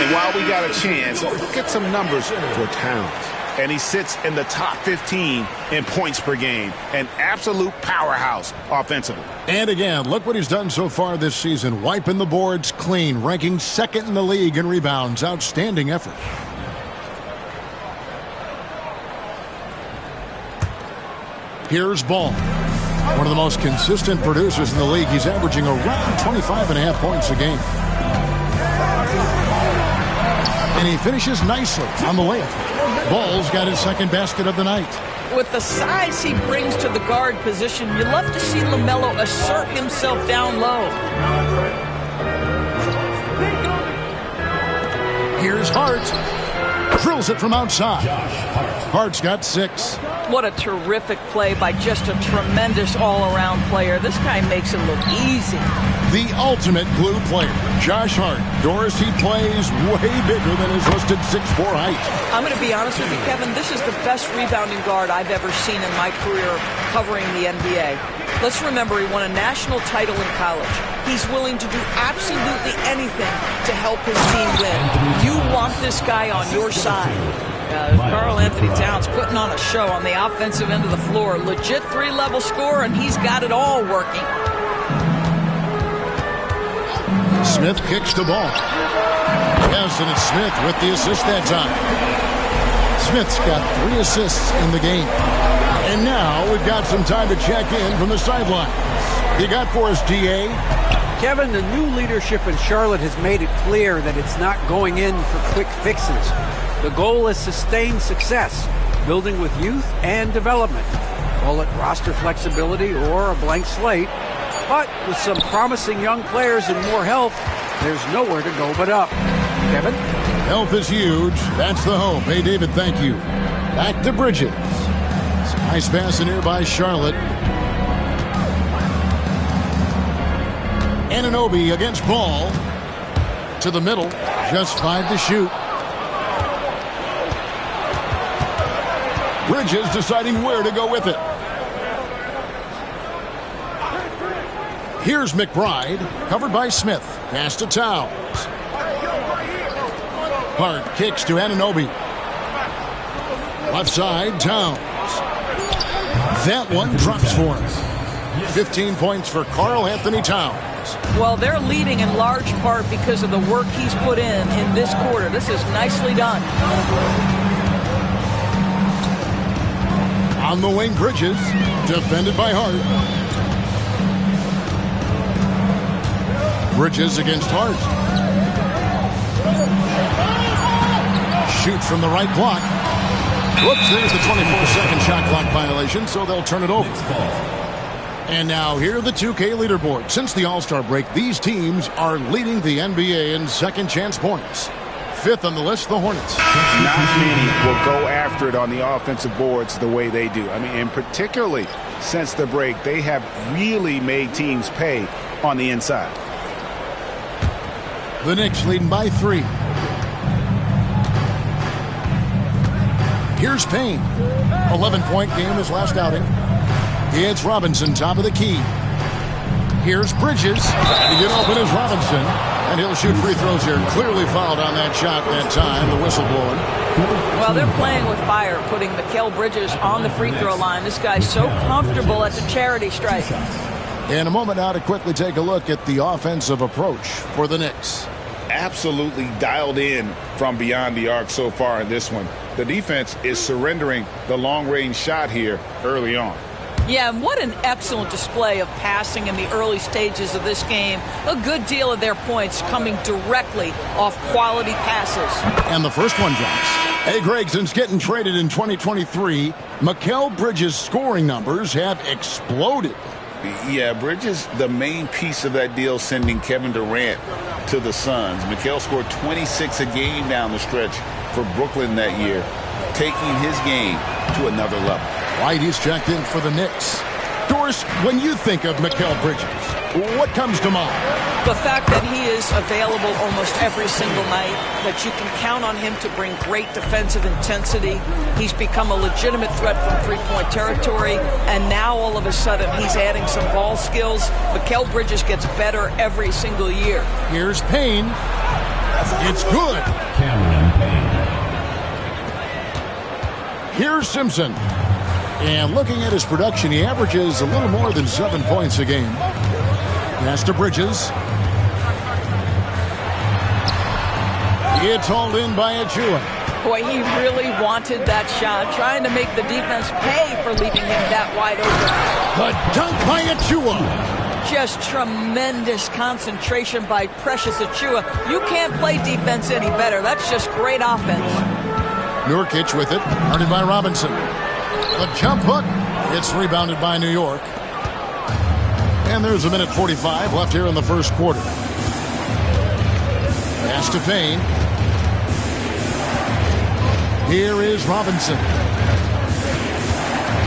And while we got a chance, look at some numbers for Towns. And he sits in the top 15 in points per game. An absolute powerhouse offensively. And again, look what he's done so far this season. Wiping the boards clean, ranking 2nd in the league in rebounds. Outstanding effort. Here's Ball. One of the most consistent producers in the league. He's averaging around 25.5 points a game. And he finishes nicely on the layup. Ball's got his second basket of the night. With the size he brings to the guard position, you love to see LaMelo assert himself down low. Here's Hart. Drills it from outside. Hart's got 6. What a terrific play by just a tremendous all-around player. This guy makes it look easy. The ultimate glue player, Josh Hart. Doris, he plays way bigger than his listed 6'4" height. I'm going to be honest with you, Kevin. This is the best rebounding guard I've ever seen in my career covering the NBA. Let's remember, he won a national title in college. He's willing to do absolutely anything to help his team win. You want this guy on your side. Karl Anthony Towns putting on a show on the offensive end of the floor. Legit 3-level score, and he's got it all working. Smith kicks the ball. Yes, and it's Smith with the assist that time. Smith's got 3 assists in the game. And now we've got some time to check in from the sidelines. You got for us, D.A.? Kevin, the new leadership in Charlotte has made it clear that it's not going in for quick fixes. The goal is sustained success, building with youth and development. Call it roster flexibility or a blank slate. But with some promising young players and more health, there's nowhere to go but up. Kevin? Health is huge. That's the hope. Hey, David, thank you. Back to Bridges. Some nice pass in here by Charlotte. Anunoby against Ball. To the middle. Just 5 to shoot. Bridges deciding where to go with it. Here's McBride, covered by Smith. Pass to Towns. Hart kicks to Anunoby. Left side, Towns. That one drops for him. 15 points for Karl Anthony Towns. Well, they're leading in large part because of the work he's put in this quarter. This is nicely done. On the wing, Bridges, defended by Hart. Bridges against Hart. Shoots from the right block. Whoops, there's the 24-second shot clock violation, so they'll turn it over. And now here are the 2K leaderboard. Since the All-Star break, these teams are leading the NBA in second chance points. 5th on the list, the Hornets. Not many will go after it on the offensive boards the way they do. I mean, and particularly since the break, they have really made teams pay on the inside. The Knicks leading by 3. Here's Payne. 11-point game his last outing. It's Robinson, top of the key. Here's Bridges. To get open is Robinson. And he'll shoot free throws here. Clearly fouled on that shot that time. The whistle blowing. Well, they're playing with fire, putting Mikal Bridges on the free throw line. This guy's so comfortable at the charity stripe. In a moment now to quickly take a look at the offensive approach for the Knicks. Absolutely dialed in from beyond the arc so far in this one. The defense is surrendering the long-range shot here early on. Yeah, and what an excellent display of passing in the early stages of this game. A good deal of their points coming directly off quality passes. And the first one drops. Hey, Greg, since getting traded in 2023, Mikal Bridges' scoring numbers have exploded. Yeah, Bridges, the main piece of that deal, sending Kevin Durant to the Suns. Mikal scored 26 a game down the stretch for Brooklyn that year, taking his game to another level. Whitey's checked in for the Knicks. Doris, when you think of Mikal Bridges, what comes to mind? The fact that he is available almost every single night, that you can count on him to bring great defensive intensity. He's become a legitimate threat from three-point territory, and now all of a sudden he's adding some ball skills. Mikal Bridges gets better every single year. Here's Payne. It's good. Here's Simpson. And looking at his production, he averages a little more than 7 points a game. Pass to Bridges. It's hauled in by Achua. Boy, he really wanted that shot, trying to make the defense pay for leaving him that wide open. The dunk by Achua. Just tremendous concentration by Precious Achua. You can't play defense any better. That's just great offense. Nurkic with it, guarded by Robinson. The jump hook. It's rebounded by New York. And there's a minute 45 left here in the first quarter. Pass to Payne. Here is Robinson.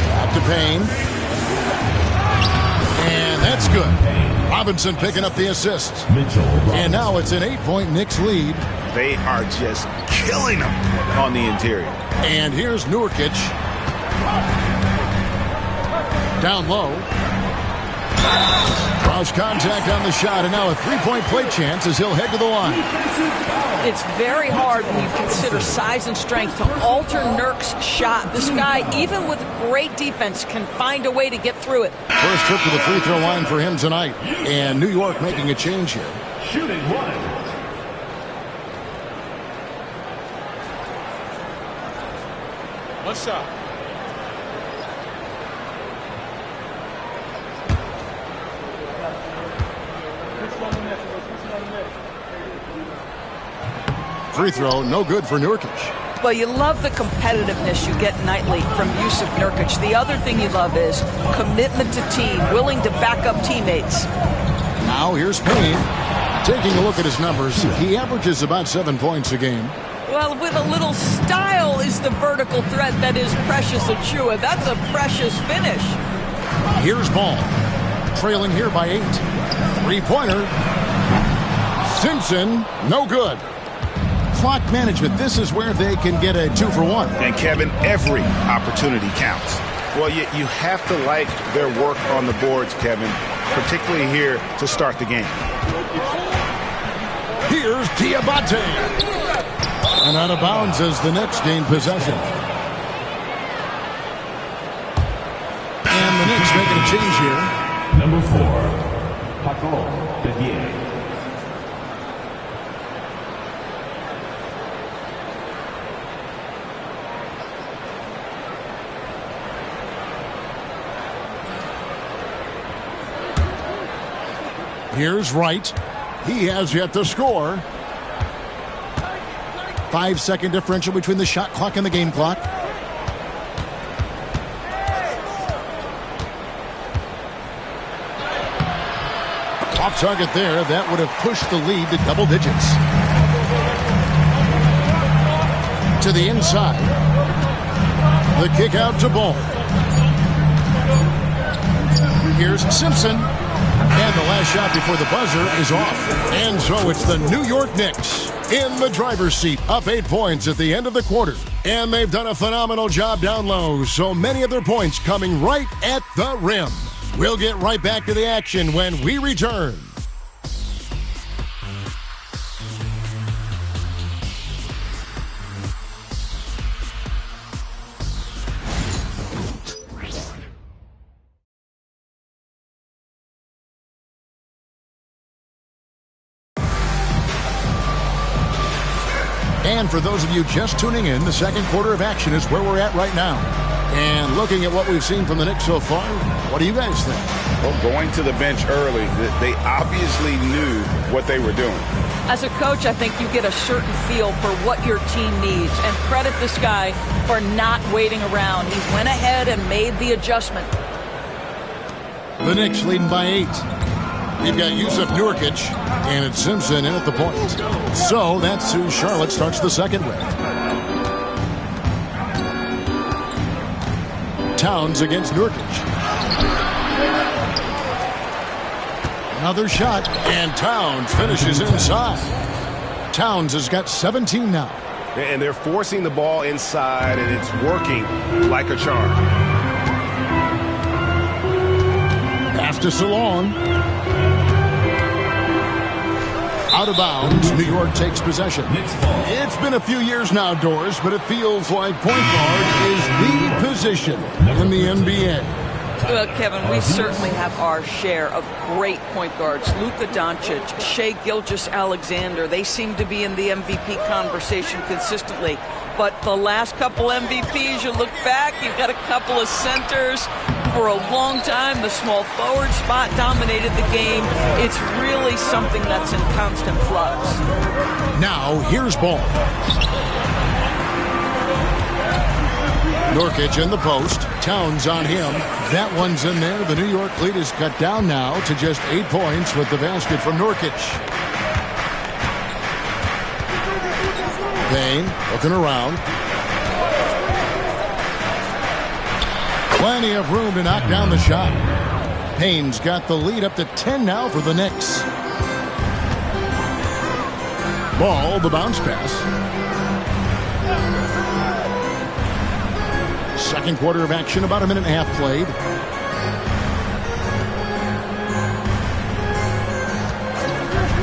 Back to Payne. And that's good. Robinson picking up the assist. And now it's an 8-point Knicks lead. They are just killing them on the interior. And here's Nurkic. Down low. Cross contact on the shot, and now a three-point play chance as he'll head to the line. It's very hard when you consider size and strength to alter Nurk's shot. This guy, even with great defense, can find a way to get through it. First trip to the free throw line for him tonight, and New York making a change here. Shooting one. What's up? Free throw, no good for Nurkic. Well, you love the competitiveness you get nightly from Yusuf Nurkic. The other thing you love is commitment to team, willing to back up teammates. Now here's Payne. Taking a look at his numbers, he averages about 7 points a game. Well, with a little style is the vertical threat that is Precious Achua. That's a precious finish. Here's Ball. Trailing here by 8. Three-pointer. Simpson, no good. Clock management, this is where they can get a 2-for-1. And Kevin, every opportunity counts. Well, you have to like their work on the boards, Kevin, particularly here to start the game. Here's Diabate. And out of bounds as the Knicks gain possession. And the Knicks making a change here. Number 4, Paco Beguier. Here's Wright. He has yet to score. 5-second differential between the shot clock and the game clock. Off target there. That would have pushed the lead to double digits. To the inside. The kick out to Ball. Here's Simpson. And the last shot before the buzzer is off. And so it's the New York Knicks in the driver's seat, up 8 points at the end of the quarter. And they've done a phenomenal job down low, so many of their points coming right at the rim. We'll get right back to the action when we return. And for those of you just tuning in, the second quarter of action is where we're at right now. And looking at what we've seen from the Knicks so far, what do you guys think? Well, going to the bench early, they obviously knew what they were doing. As a coach, I think you get a certain feel for what your team needs. And credit this guy for not waiting around. He went ahead and made the adjustment. The Knicks leading by 8. You've got Yusuf Nurkic, and it's Simpson in at the point. So that's who Charlotte starts the second with. Towns against Nurkic. Another shot, and Towns finishes inside. Towns has got 17 now. And they're forcing the ball inside, and it's working like a charm. Pass to Salon. Out of bounds, New York takes possession. It's been a few years now, Doris, but it feels like point guard is the position in the NBA. Well, Kevin, we certainly have our share of great point guards. Luka Doncic, Shai Gilgeous-Alexander, they seem to be in the MVP conversation consistently. but the last couple MVPs, you look back, you've got a couple of centers. For a long time, the small forward spot dominated the game. It's really something that's in constant flux. Now, here's Ball. Nurkic in the post. Towns on him. That one's in there. The New York lead is cut down now to just 8 points with the basket from Nurkic. Payne looking around. Plenty of room to knock down the shot. Payne's got the lead up to 10 now for the Knicks. Ball, the bounce pass. Second quarter of action, about a minute and a half played.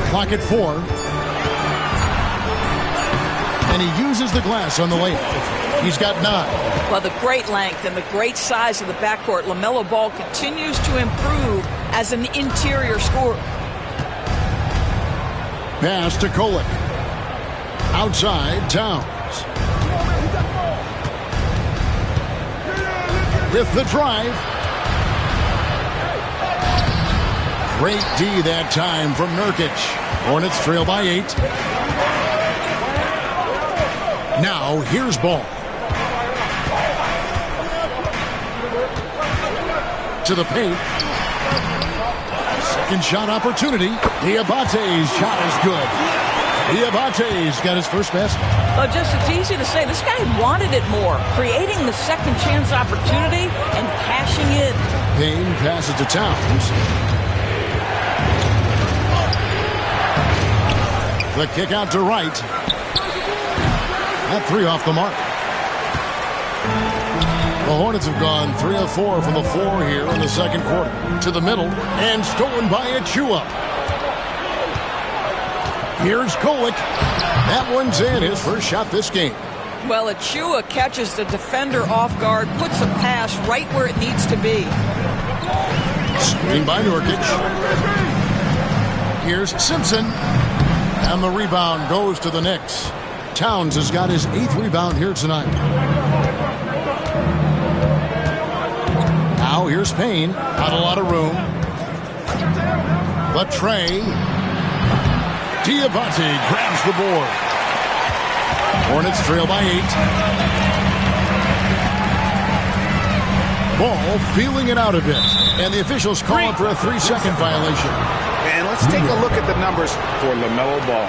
Clock at 4. And he uses the glass on the layup. He's got 9. Well, the great length and the great size of the backcourt, LaMelo Ball continues to improve as an interior scorer. Pass to Kolek. Outside, Towns. With the drive. Great D that time from Nurkic. Hornets trail by 8. Now, here's Ball. To the paint. Second shot opportunity. Diabate's shot is good. Diabate's got his first basket. It's easy to say. This guy wanted it more. Creating the second chance opportunity and cashing in. Payne passes to Towns. The kick out to Wright. That 3 off the mark. The Hornets have gone 3 of 4 from the floor here in the second quarter. To the middle, and stolen by Achua. Here's Kolek. That one's in, his first shot this game. Well, Achua catches the defender off guard, puts a pass right where it needs to be. Screen by Nurkic. Here's Simpson. And the rebound goes to the Knicks. Towns has got his 8th rebound here tonight. Now here's Payne. Not a lot of room. But Trey. Diabate grabs the board. Hornets trail by 8. Ball feeling it out a bit. And the officials call for a 3-second violation. And let's take a look at the numbers for LaMelo Ball.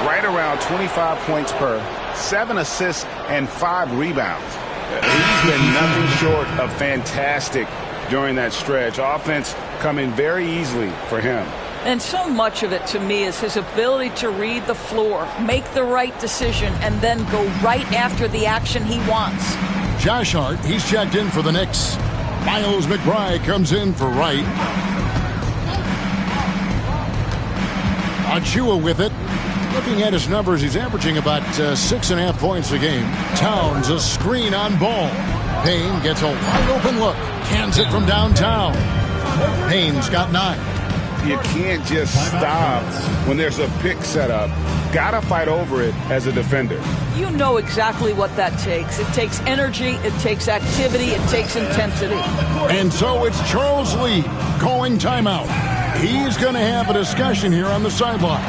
Right around 25 points per, 7 assists, and 5 rebounds. He's been nothing short of fantastic during that stretch. Offense coming very easily for him. And so much of it to me is his ability to read the floor, make the right decision, and then go right after the action he wants. Josh Hart, he's checked in for the Knicks. Miles McBride comes in for Wright. Achua with it. Looking at his numbers, he's averaging about 6.5 points a game. Towns, a screen on Ball. Payne gets a wide open look. Cans it from downtown. Payne's got 9. You can't just stop when there's a pick set up. Gotta fight over it as a defender. You know exactly what that takes. It takes energy, it takes activity, it takes intensity. And so it's Charles Lee calling timeout. He's going to have a discussion here on the sideline.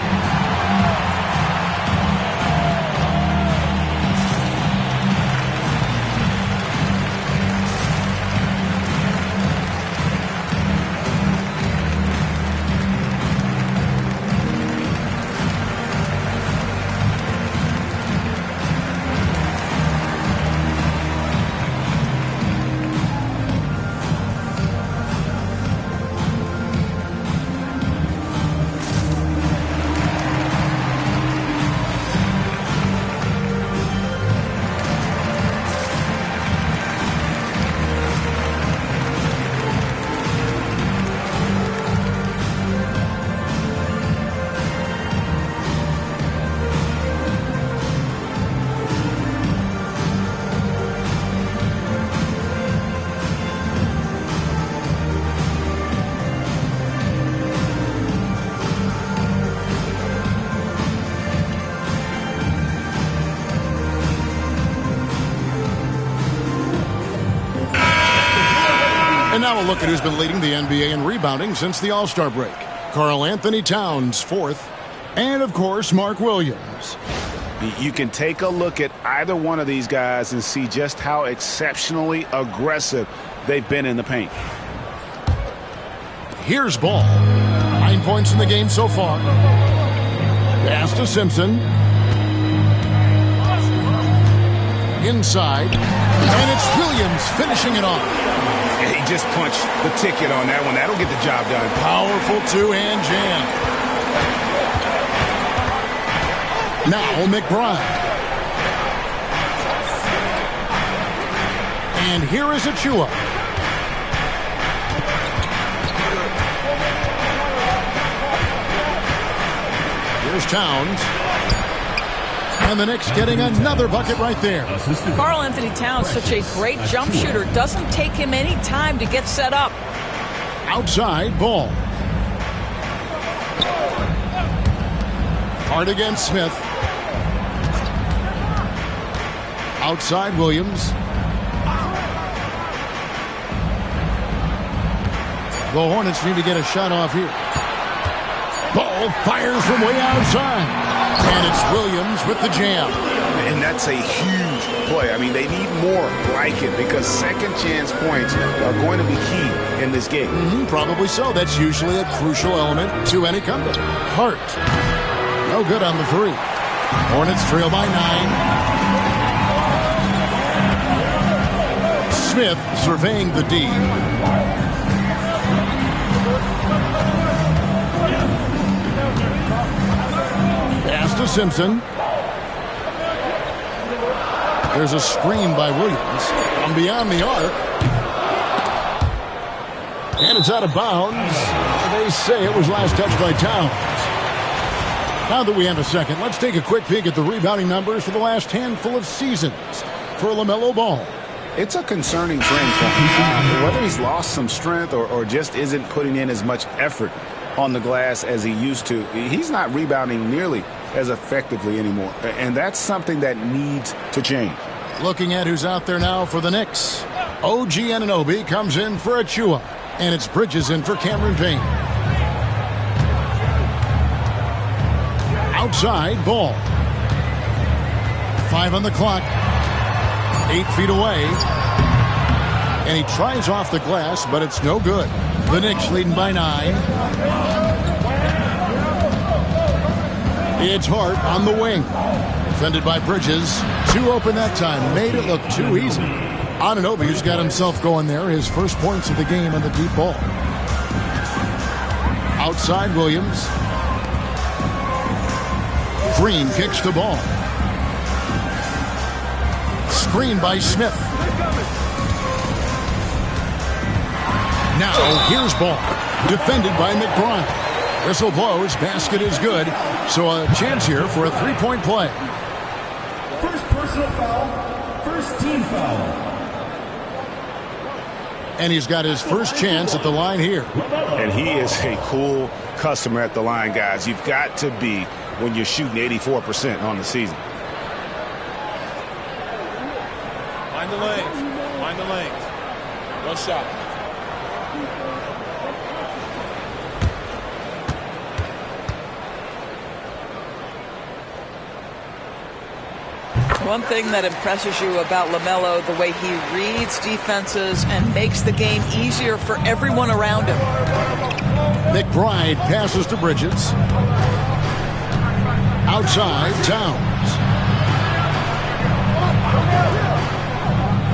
now a look at who's been leading the NBA in rebounding since the All-Star break. Karl Anthony Towns, 4th. And, of course, Mark Williams. You can take a look at either one of these guys and see just how exceptionally aggressive they've been in the paint. Here's Ball. 9 points in the game so far. Pass to Simpson. Inside. And it's Williams finishing it off. He just punched the ticket on that one. That'll get the job done. Powerful two-hand jam. Now McBride. And here is Achua. Here's Towns. And the Knicks getting another bucket right there. Karl Anthony Towns, such a great jump shooter. Doesn't take him any time to get set up. Outside, Ball. Hard against Smith. Outside, Williams. The Hornets need to get a shot off here. Ball fires from way outside. And it's Williams with the jam. And that's a huge play. I mean, they need more like it because second chance points are going to be key in this game. Probably so. That's usually a crucial element to any comeback. Hart. No good on the 3. Hornets trail by 9. Smith surveying the D. Pass to Simpson. There's a screen by Williams from beyond the arc. And it's out of bounds. They say it was last touched by Towns. Now that we have a second, let's take a quick peek at the rebounding numbers for the last handful of seasons for LaMelo Ball. It's a concerning trend for him. Whether he's lost some strength or just isn't putting in as much effort on the glass as he used to, he's not rebounding nearly as effectively anymore. And that's something that needs to change. Looking at who's out there now for the Knicks. OG Anunoby comes in for Achua. And it's Bridges in for Cameron Payne. Outside, Ball. 5 on the clock. 8 feet away. And he tries off the glass, but it's no good. The Knicks leading by 9. It's Hart on the wing. Defended by Bridges. 2 open that time. Made it look too easy. Anunoby's got himself going there. His first points of the game on the deep ball. Outside, Williams. Green kicks the ball. Screen by Smith. Now here's Ball. Defended by McBride. Whistle blows. Basket is good. So a chance here for a 3-point play. First personal foul. First team foul. And he's got his first chance at the line here. And he is a cool customer at the line, guys. You've got to be when you're shooting 84% on the season. Find the lanes. Find the lanes. No shot. One thing that impresses you about LaMelo, the way he reads defenses and makes the game easier for everyone around him. McBride passes to Bridges. Outside, Towns.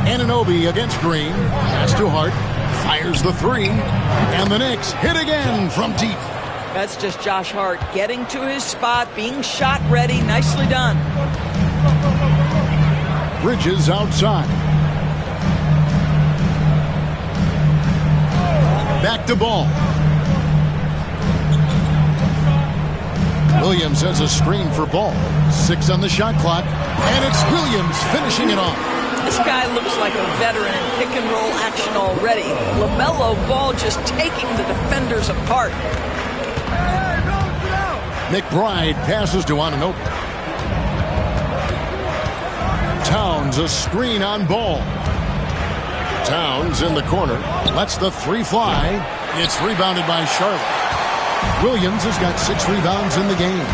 Anunoby against Green. Pass to Hart. Fires the 3. And the Knicks hit again from deep. That's just Josh Hart getting to his spot, being shot ready. Nicely done. Bridges outside. Back to Ball. Williams has a screen for Ball. 6 on the shot clock. And it's Williams finishing it off. This guy looks like a veteran in pick and roll action already. LaMelo Ball just taking the defenders apart. McBride passes to Anunoby. Towns a screen on Ball. Towns in the corner. Lets the three fly. It's rebounded by Charlotte. Williams has got 6 rebounds in the game.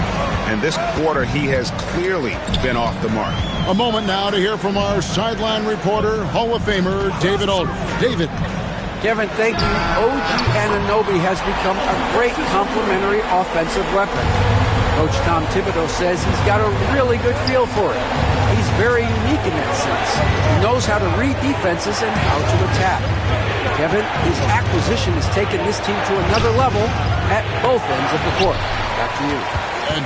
And this quarter, he has clearly been off the mark. A moment now to hear from our sideline reporter, Hall of Famer David Aldridge. David. Kevin, thank you. OG Anunoby has become a great complementary offensive weapon. Coach Tom Thibodeau says he's got a really good feel for it. He's very unique in that sense. He knows how to read defenses and how to attack. Kevin, his acquisition has taken this team to another level at both ends of the court. Back to you.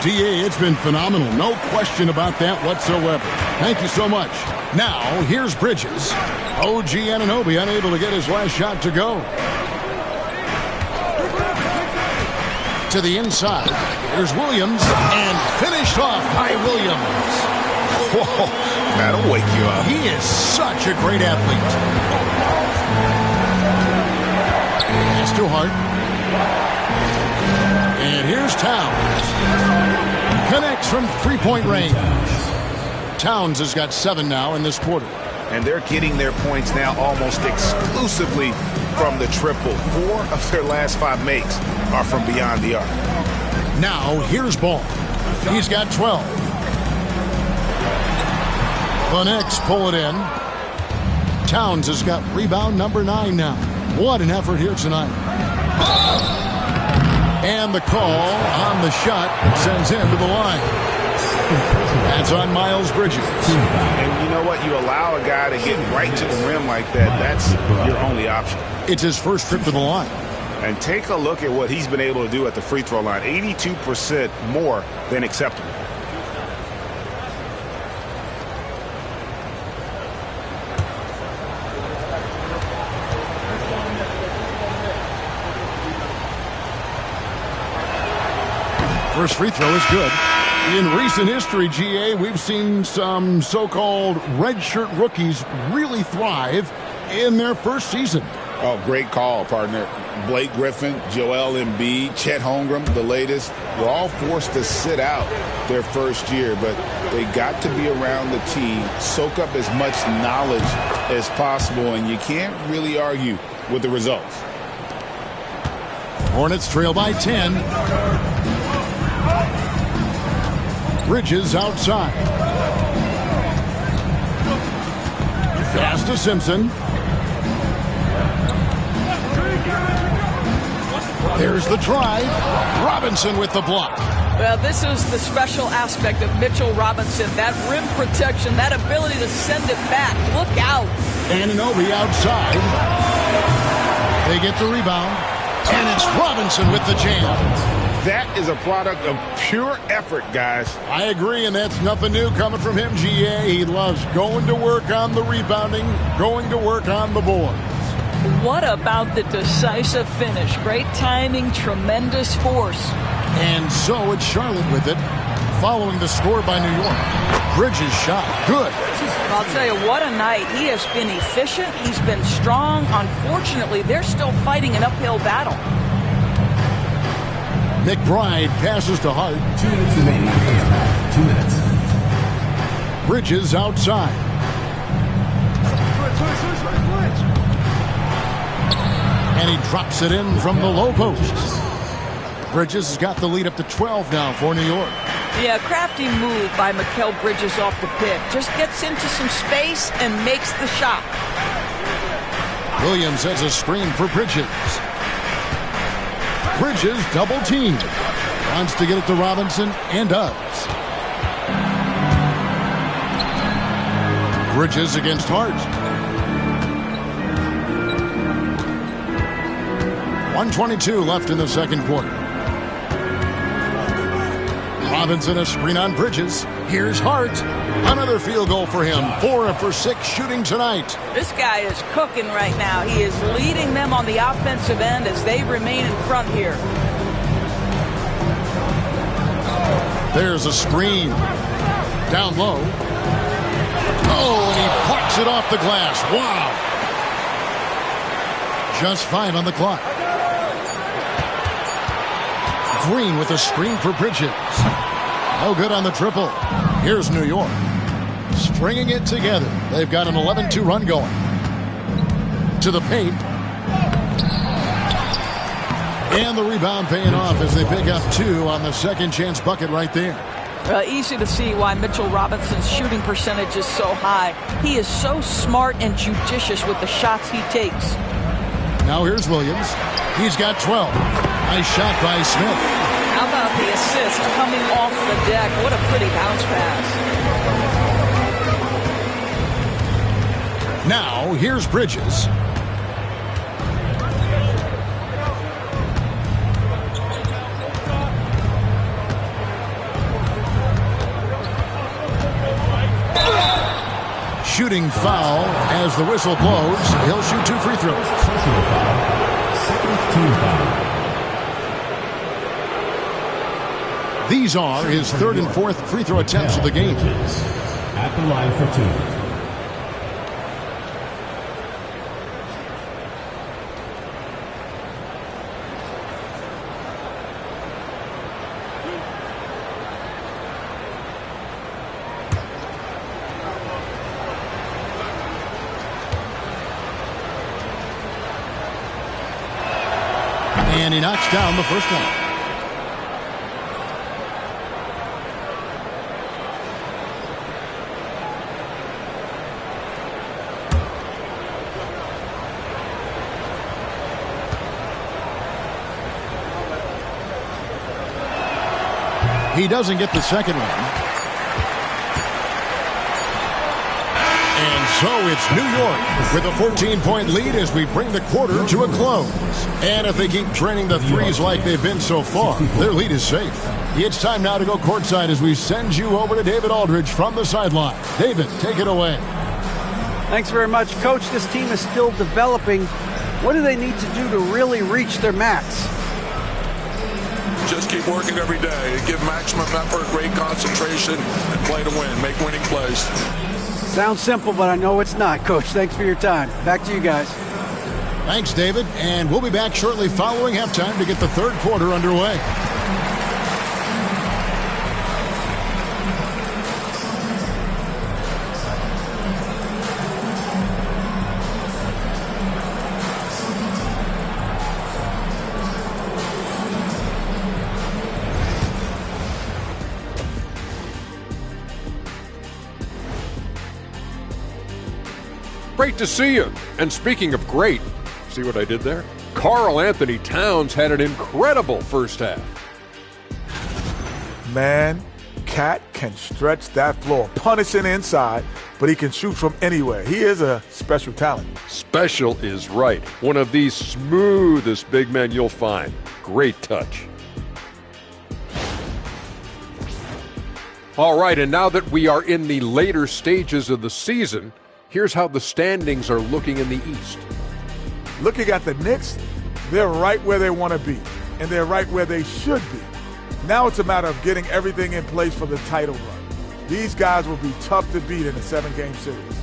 D.A., it's been phenomenal. No question about that whatsoever. Thank you so much. Now, here's Bridges. OG Anunoby unable to get his last shot to go. To the inside. Here's Williams, and finished off by Williams. Whoa, that'll wake you up. He is such a great athlete. It's too hard. And here's Towns. Connects from three-point range. Towns has got 7 now in this quarter. And they're getting their points now almost exclusively from the triple. 4 of their last 5 makes are from beyond the arc. Now, here's Ball. He's got 12. The Knicks pull it in. Towns has got rebound number 9 now. What an effort here tonight. And the call on the shot that sends him to the line. That's on Miles Bridges. And you know what? You allow a guy to get right to the rim like that. That's your only option. It's his first trip to the line. And take a look at what he's been able to do at the free throw line. 82% more than acceptable. First free throw is good. In recent history, GA, we've seen some so-called redshirt rookies really thrive in their first season. Oh, great call, partner. Blake Griffin, Joel Embiid, Chet Holmgren, the latest, were all forced to sit out their first year, but they got to be around the team, soak up as much knowledge as possible, and you can't really argue with the results. Hornets trail by 10. Bridges outside. Pass to Simpson. There's the drive. Robinson with the block. Well, this is the special aspect of Mitchell Robinson. That rim protection, that ability to send it back. Look out. Anunoby outside. They get the rebound. And it's Robinson with the jam. That is a product of pure effort, guys. I agree, and that's nothing new coming from him, GA. He loves going to work on the rebounding, going to work on the boards. What about the decisive finish? Great timing, tremendous force. And so it's Charlotte with it, following the score by New York. Bridges shot. Good. I'll tell you, what a night. He has been efficient. He's been strong. Unfortunately, they're still fighting an uphill battle. McBride passes to Hart. 2 minutes remaining. 2 minutes. Bridges outside. And he drops it in from the low post. Bridges has got the lead up to 12 now for New York. Yeah, crafty move by Mikal Bridges off the pick. Just gets into some space and makes the shot. Williams has a screen for Bridges. Bridges double team. Wants to get it to Robinson and does. Bridges against Hart. 1:22 left in the second quarter. Robinson a screen on Bridges. Here's Hart. Another field goal for him. 4 for 6 shooting tonight. This guy is cooking right now. He is leading them on the offensive end as they remain in front here. There's a screen. Down low. Oh, and he parks it off the glass. Wow. Just 5 on the clock. Green with a screen for Bridges. No good on the triple. Here's New York. Stringing it together. They've got an 11-2 run going. to the paint. And the rebound paying off as they pick up 2 on the second chance bucket right there. Easy to see why Mitchell Robinson's shooting percentage is so high. He is so smart and judicious with the shots he takes. Now here's Williams. He's got 12. Nice shot by Smith. How about the assist coming off the deck? What a pretty bounce pass. Now here's Bridges. Shooting foul as the whistle blows. He'll shoot 2 free throws. These are his 3rd and 4th free throw attempts of the game. At the line for 2. And he knocks down the first one. He doesn't get the second one. And so it's New York with a 14-point lead as we bring the quarter to a close. And if they keep draining the threes like they've been so far, their lead is safe. It's time now to go courtside as we send you over to David Aldridge from the sideline. David, take it away. Thanks very much, Coach. This team is still developing. What do they need to do to really reach their max? Just keep working every day. Give maximum effort, great concentration, and play to win. Make winning plays. Sounds simple, but I know it's not, Coach. Thanks for your time. Back to you guys. Thanks, David. And we'll be back shortly following halftime to get the third quarter underway. Great to see you. And speaking of great, see what I did there? Karl Anthony Towns had an incredible first half. Man, Cat can stretch that floor, punishing inside, but he can shoot from anywhere. He is a special talent. Special is right. One of the smoothest big men you'll find. Great touch. All right, and now that we are in the later stages of the season, here's how the standings are looking in the East. Looking at the Knicks, they're right where they want to be, and they're right where they should be. Now it's a matter of getting everything in place for the title run. These guys will be tough to beat in a 7-game series.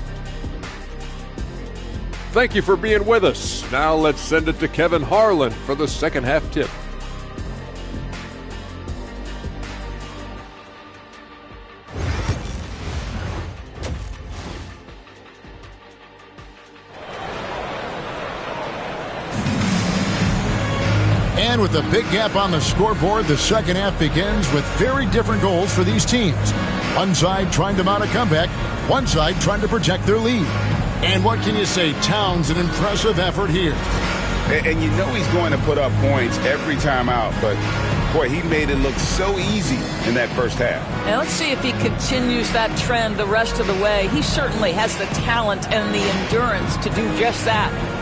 Thank you for being with us. Now let's send it to Kevin Harlan for the second half tip. And with a big gap on the scoreboard, the second half begins with very different goals for these teams. One side trying to mount a comeback, one side trying to protect their lead. And what can you say? Towns, an impressive effort here. And you know he's going to put up points every time out, but boy, he made it look so easy in that first half. Now let's see if he continues that trend the rest of the way. He certainly has the talent and the endurance to do just that.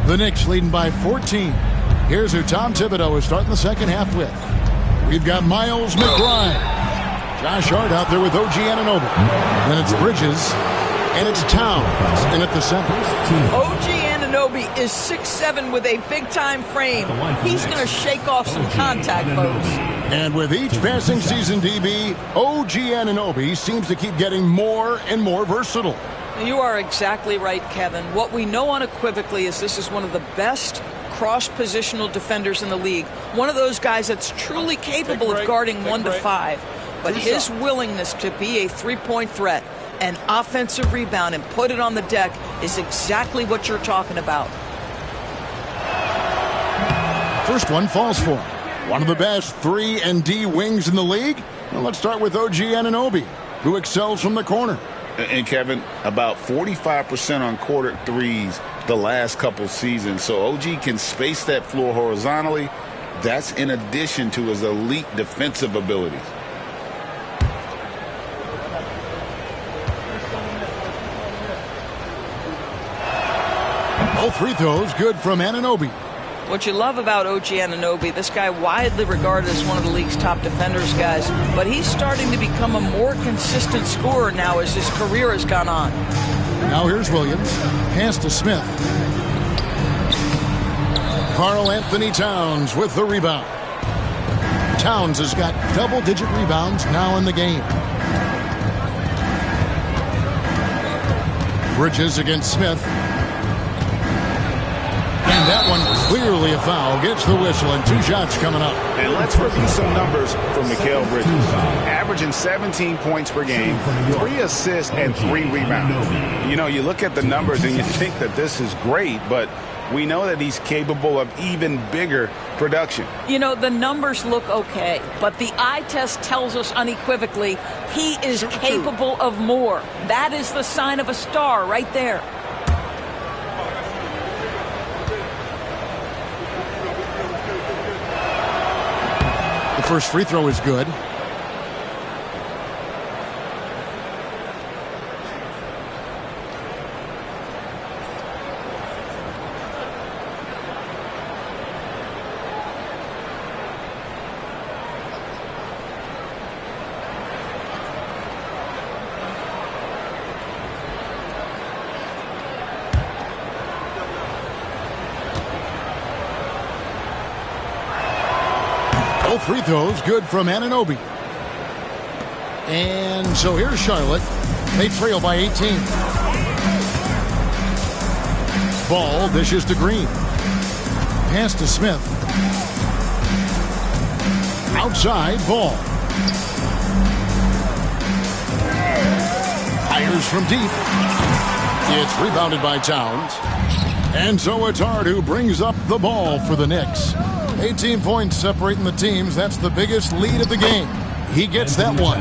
The Knicks leading by 14. Here's who Tom Thibodeau is starting the second half with. We've got Miles McBride. Josh Hart out there with OG Anunoby. Then it's Bridges. And it's Towns in at the center. OG Anunoby is 6'7" with a big-time frame. He's going to shake off some contact, folks. And with each passing season, DB, OG Anunoby seems to keep getting more and more versatile. You are exactly right, Kevin. What we know unequivocally is this is one of the best cross-positional defenders in the league. One of those guys that's truly capable of guarding 1 to 5. But his willingness to be a three-point threat, an offensive rebound, and put it on the deck is exactly what you're talking about. First one falls for him. One of the best 3-and-D wings in the league. Well, let's start with OG Anunoby, who excels from the corner. And Kevin, about 45% on quarter threes the last couple seasons. So OG can space that floor horizontally. That's in addition to his elite defensive abilities. All free throws good from Anunoby. What you love about OG Anunoby, this guy widely regarded as one of the league's top defenders, guys, but he's starting to become a more consistent scorer now as his career has gone on. Now here's Williams. Pass to Smith. Karl Anthony Towns with the rebound. Towns has got double-digit rebounds now in the game. Bridges against Smith. And that one clearly a foul. Gets the whistle and 2 shots coming up. And let's review some numbers from Mikal Bridges. Averaging 17 points per game, 3 assists, and 3 rebounds. You know, you look at the numbers and you think that this is great, but we know that he's capable of even bigger production. You know, the numbers look okay, but the eye test tells us unequivocally he is capable of more. That is the sign of a star right there. The first free throw is good. Both free throws good from Anunoby. And so here's Charlotte. They trail by 18. Ball dishes to Green. Pass to Smith. Outside Ball. Fires from deep. It's rebounded by Towns. And so it's Hart who brings up the ball for the Knicks. 18 points separating the teams. That's the biggest lead of the game. He gets that one.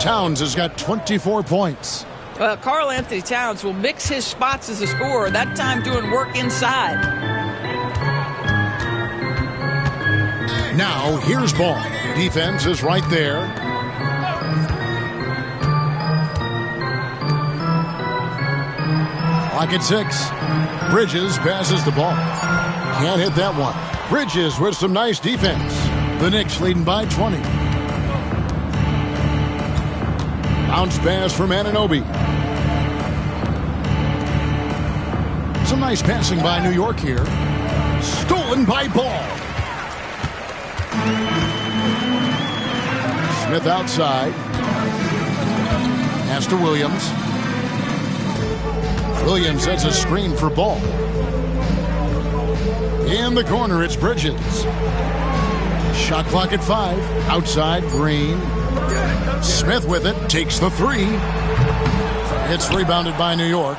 Towns has got 24 points. Well, Karl Anthony Towns will mix his spots as a scorer, that time doing work inside. Now, here's Ball. Defense is right there. Clock at 6. Bridges passes the ball. Can't hit that one. Bridges with some nice defense. The Knicks leading by 20. Bounce pass from Anunoby. Some nice passing by New York here. Stolen by Ball. Smith outside. Pass to Williams. Williams sets a screen for Ball. In the corner, it's Bridges. Shot clock at 5. Outside, Green. Smith with it. Takes the 3. It's rebounded by New York.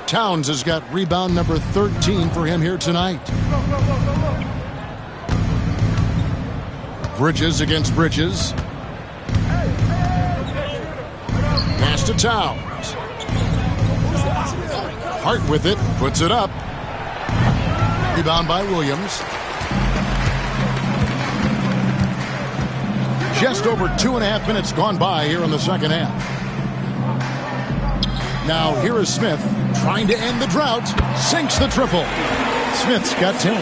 Towns has got rebound number 13 for him here tonight. Bridges against Bridges. Pass to Towns. Hart with it. Puts it up. Rebound by Williams. Just over 2.5 minutes gone by here in the second half. Now here is Smith trying to end the drought. Sinks the triple. Smith's got 10.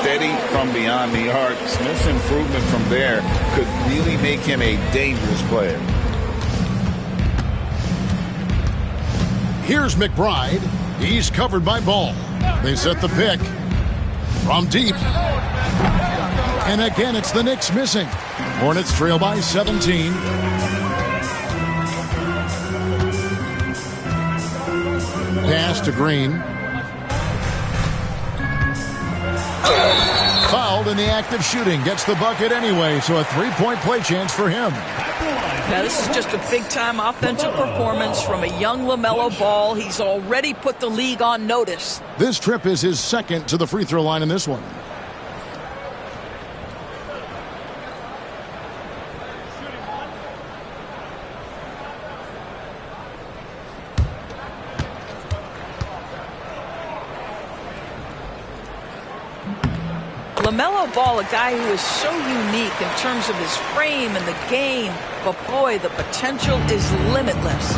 Steady from beyond the arc. Smith's improvement from there could really make him a dangerous player. Here's McBride. He's covered by Ball. They set the pick. From deep. And again, it's the Knicks missing. Hornets trail by 17. Pass to Green. Fouled in the act of shooting. Gets the bucket anyway, so a three-point play chance for him. Now, this is just a big-time offensive performance from a young LaMelo Ball. He's already put the league on notice. This trip is his second to the free throw line in this one. LaMelo Ball, a guy who is so unique in terms of his frame and the game, but boy, the potential is limitless.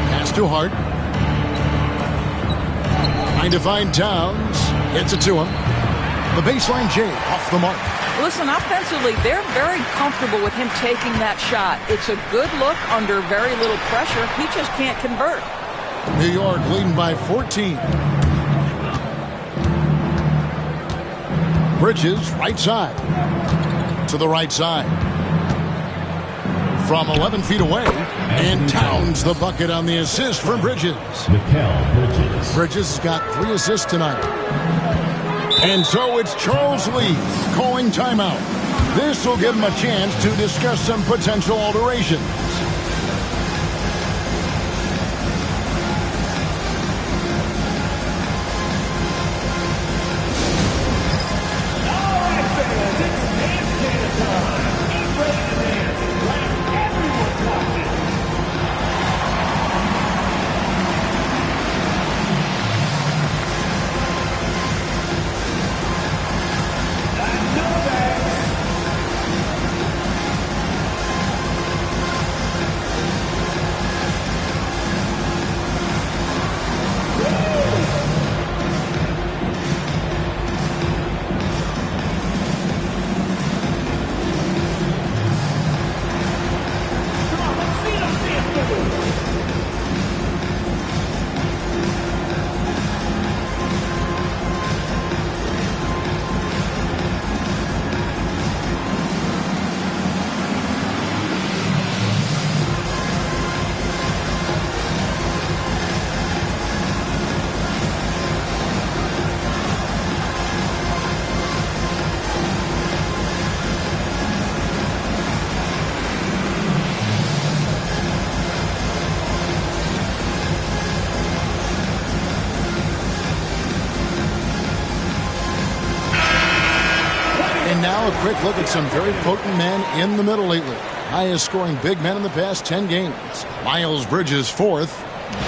Pass to Hart. Trying to find Towns. Gets it to him. The baseline J off the mark. Listen, offensively, they're very comfortable with him taking that shot. It's a good look under very little pressure. He just can't convert. New York leading by 14. Bridges, right side. To the right side. From 11 feet away. And Towns the bucket on the assist for Bridges. Bridges. Bridges has got 3 assists tonight. And so it's Charles Lee calling timeout. This will give him a chance to discuss some potential alterations. Now a quick look at some very potent men in the middle lately. Highest scoring big men in the past 10 games. Miles Bridges, 4th.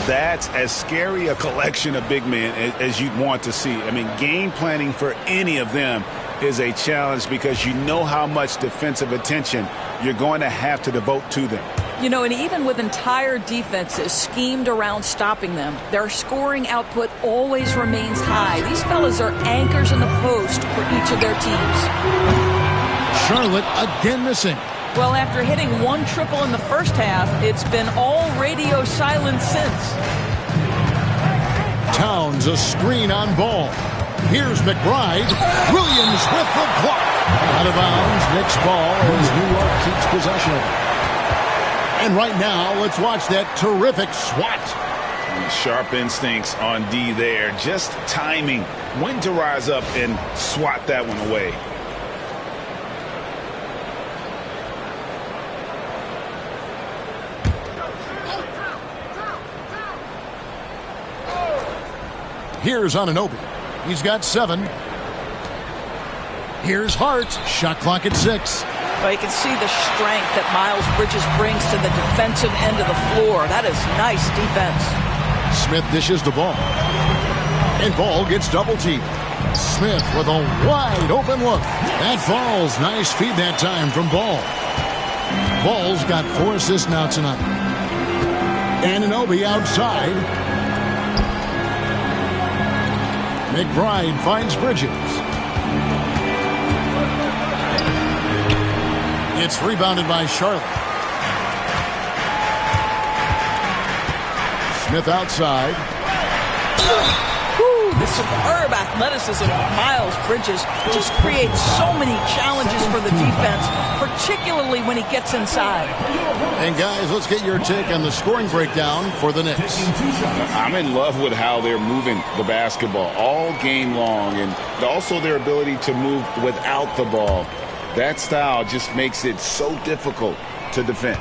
That's as scary a collection of big men as you'd want to see. I mean, game planning for any of them is a challenge because you know how much defensive attention you're going to have to devote to them. You know, and even with entire defenses schemed around stopping them, their scoring output always remains high. These fellas are anchors in the post for each of their teams. Charlotte again missing. Well, after hitting 1 triple in the first half, it's been all radio silence since. Towns a screen on Ball. Here's McBride. Williams with the block. Out of bounds. Knicks ball as New York keeps possession of it. And right now, let's watch that terrific swat. Sharp instincts on D there. Just timing when to rise up and swat that one away. Here's Anunoby. He's got 7. Here's Hart. Shot clock at 6. Well, you can see the strength that Miles Bridges brings to the defensive end of the floor. That is nice defense. Smith dishes the ball. And Ball gets double-teamed. Smith with a wide open look. That falls. Nice feed that time from Ball. Ball's got 4 assists now tonight. Anunoby outside. McBride finds Bridges. It's rebounded by Charlotte. Smith outside. The superb athleticism of Miles Bridges just creates so many challenges for the defense, particularly when he gets inside. And guys, let's get your take on the scoring breakdown for the Knicks. I'm in love with how they're moving the basketball all game long, and also their ability to move without the ball. That style just makes it so difficult to defend.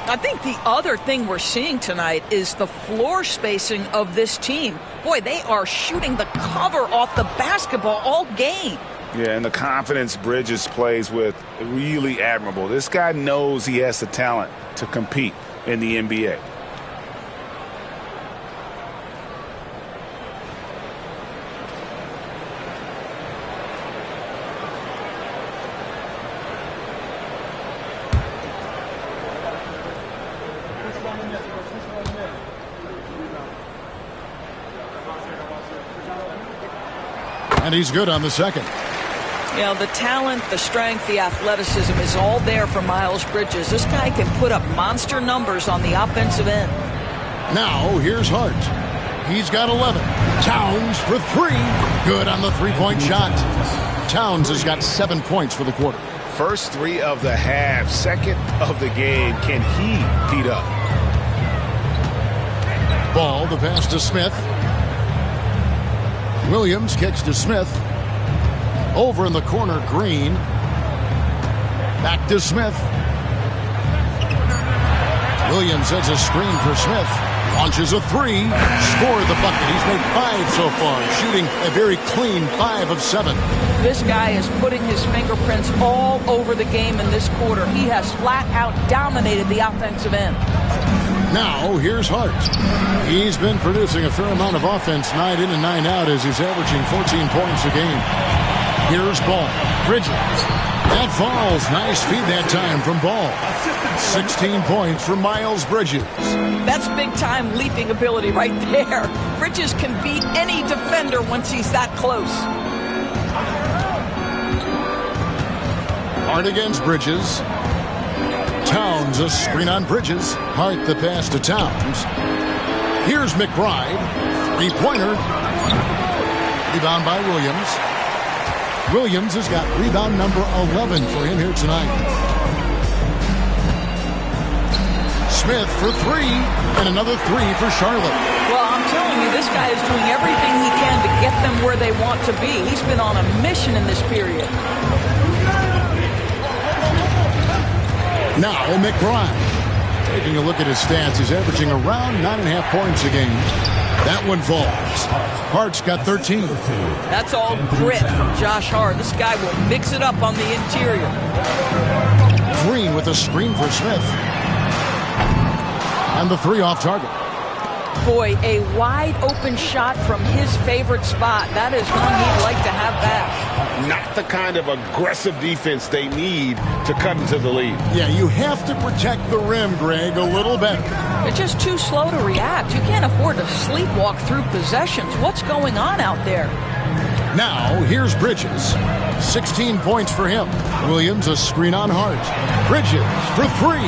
I think the other thing we're seeing tonight is the floor spacing of this team. Boy, they are shooting the cover off the basketball all game. Yeah, and the confidence Bridges plays with, really admirable. This guy knows he has the talent to compete in the NBA. And he's good on the second. You know, the talent, the strength, the athleticism is all there for Miles Bridges. This guy can put up monster numbers on the offensive end. Now, here's Hart. He's got 11. Towns for 3. Good on the three-point shot. Towns has got 7 points for the quarter. First 3 of the half, second of the game. Can he heat up? Ball, the pass to Smith. Williams kicks to Smith. Over in the corner, Green. Back to Smith. Williams sets a screen for Smith. Launches a 3. Scored the bucket. He's made 5 so far. Shooting a very clean 5 of 7. This guy is putting his fingerprints all over the game in this quarter. He has flat out dominated the offensive end. Now, here's Hart. He's been producing a fair amount of offense 9 in and 9 out as he's averaging 14 points a game. Here's Ball. Bridges. That falls. Nice feed that time from Ball. 16 points for Miles Bridges. That's big-time leaping ability right there. Bridges can beat any defender once he's that close. Hart against Bridges. Towns, a screen on Bridges. Hart the pass to Towns. Here's McBride. Three-pointer. Rebound by Williams. Williams has got rebound number 11 for him here tonight. Smith for 3. And another 3 for Charlotte. Well, I'm telling you, this guy is doing everything he can to get them where they want to be. He's been on a mission in this period. Now, McBride. Taking a look at his stats, he's averaging around 9.5 points a game. That one falls. Hart's got 13. That's all grit from Josh Hart. This guy will mix it up on the interior. Green with a screen for Smith. And the 3 off target. Boy, a wide open shot from his favorite spot. That is one he'd like to have back. Not the kind of aggressive defense they need to cut into the lead. Yeah, you have to protect the rim, Greg, a little better. It's just too slow to react. You can't afford to sleepwalk through possessions. What's going on out there? Now, here's Bridges. 16 points for him. Williams, a screen on Hart. Bridges for 3.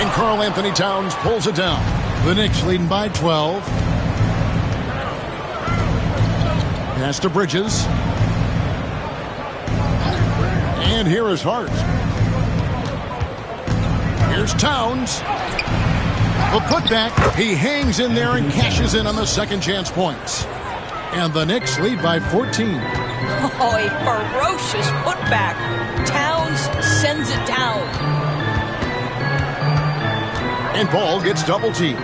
And Karl Anthony Towns pulls it down. The Knicks leading by 12. Pass to Bridges. And here is Hart. Here's Towns. A putback. He hangs in there and cashes in on the second chance points. And the Knicks lead by 14. Oh, a ferocious putback. Towns sends it down. And Ball gets double teamed.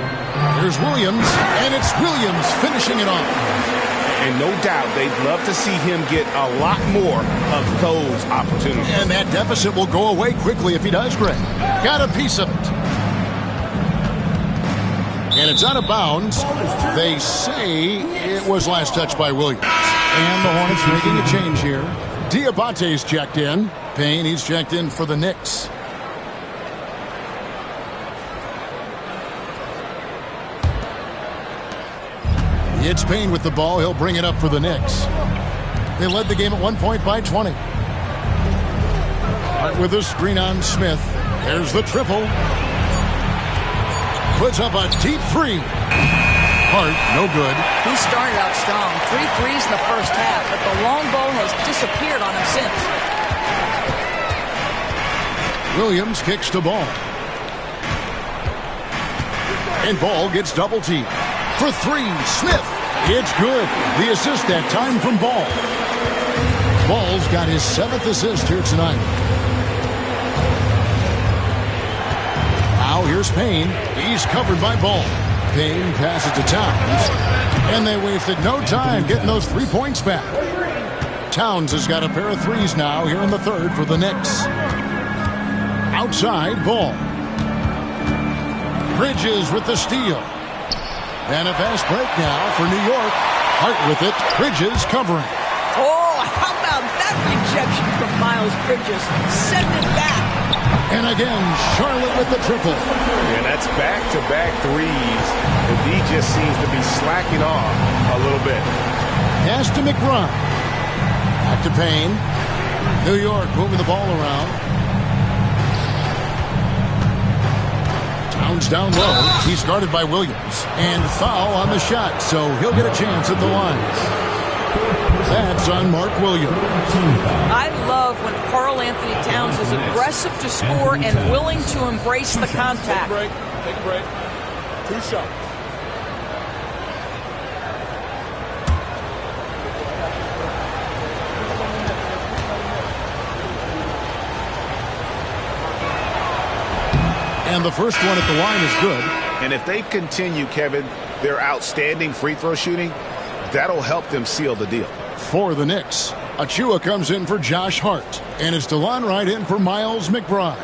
Here's Williams, and it's Williams finishing it off. And no doubt they'd love to see him get a lot more of those opportunities. And that deficit will go away quickly if he does, Greg. Got a piece of it. And it's out of bounds. They say it was last touched by Williams. And the Hornets making a change here. Diabate's checked in. Payne, he's checked in for the Knicks. It's Payne with the ball. He'll bring it up for the Knicks. They led the game at 1 point by 20. Right with a screen on Smith. There's the triple. Puts up a deep 3. Hart, no good. He started out strong. 3 threes in the first half, but the long ball has disappeared on him since. Williams kicks to Ball. And Ball gets double teamed. For 3, Smith. It's good. The assist that time from Ball. Ball's got his 7th assist here tonight. Now here's Payne. He's covered by Ball. Payne passes to Towns. And they wasted no time getting those 3 points back. Towns has got a pair of threes now here in the third for the Knicks. Outside, Ball. Bridges with the steal. And a fast break now for New York. Hart with it. Bridges covering. Oh, how about that rejection from Miles Bridges? Send it back. And again, Charlotte with the triple. And that's back-to-back threes. And he just seems to be slacking off a little bit. Pass to McBride. Back to Payne. New York moving the ball around. Towns down low. He's guarded by Williams. And foul on the shot, so he'll get a chance at the line. That's on Mark Williams. I love when Karl Anthony Towns is aggressive to score and willing to embrace the contact. Take a break. 2 shots. And the first one at the line is good. And if they continue, Kevin, their outstanding free throw shooting, that'll help them seal the deal. For the Knicks, Achua comes in for Josh Hart. And it's DeLon Wright in for Miles McBride.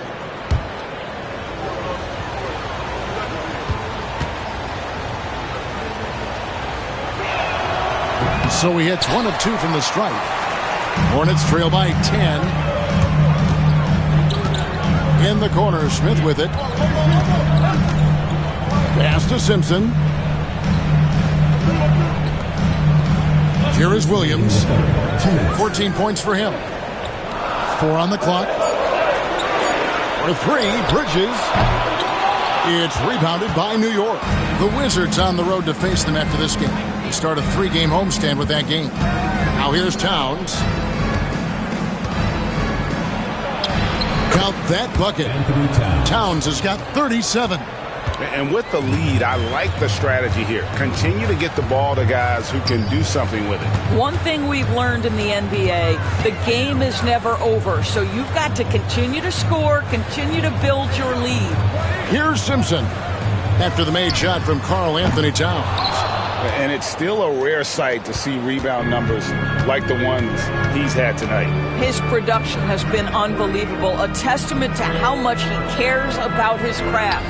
So he hits 1 of 2 from the stripe. Hornets trail by 10. In the corner, Smith with it. Pass to Simpson. Here is Williams. 14 points for him. 4 on the clock. For 3, Bridges. It's rebounded by New York. The Wizards on the road to face them after this game. They start a 3-game homestand with that game. Now here's Towns. Count that bucket. Towns has got 37. And with the lead, I like the strategy here. Continue to get the ball to guys who can do something with it. One thing we've learned in the NBA, the game is never over. So you've got to continue to score, continue to build your lead. Here's Simpson after the made shot from Karl Anthony Towns. And it's still a rare sight to see rebound numbers like the ones he's had tonight. His production has been unbelievable, a testament to how much he cares about his craft.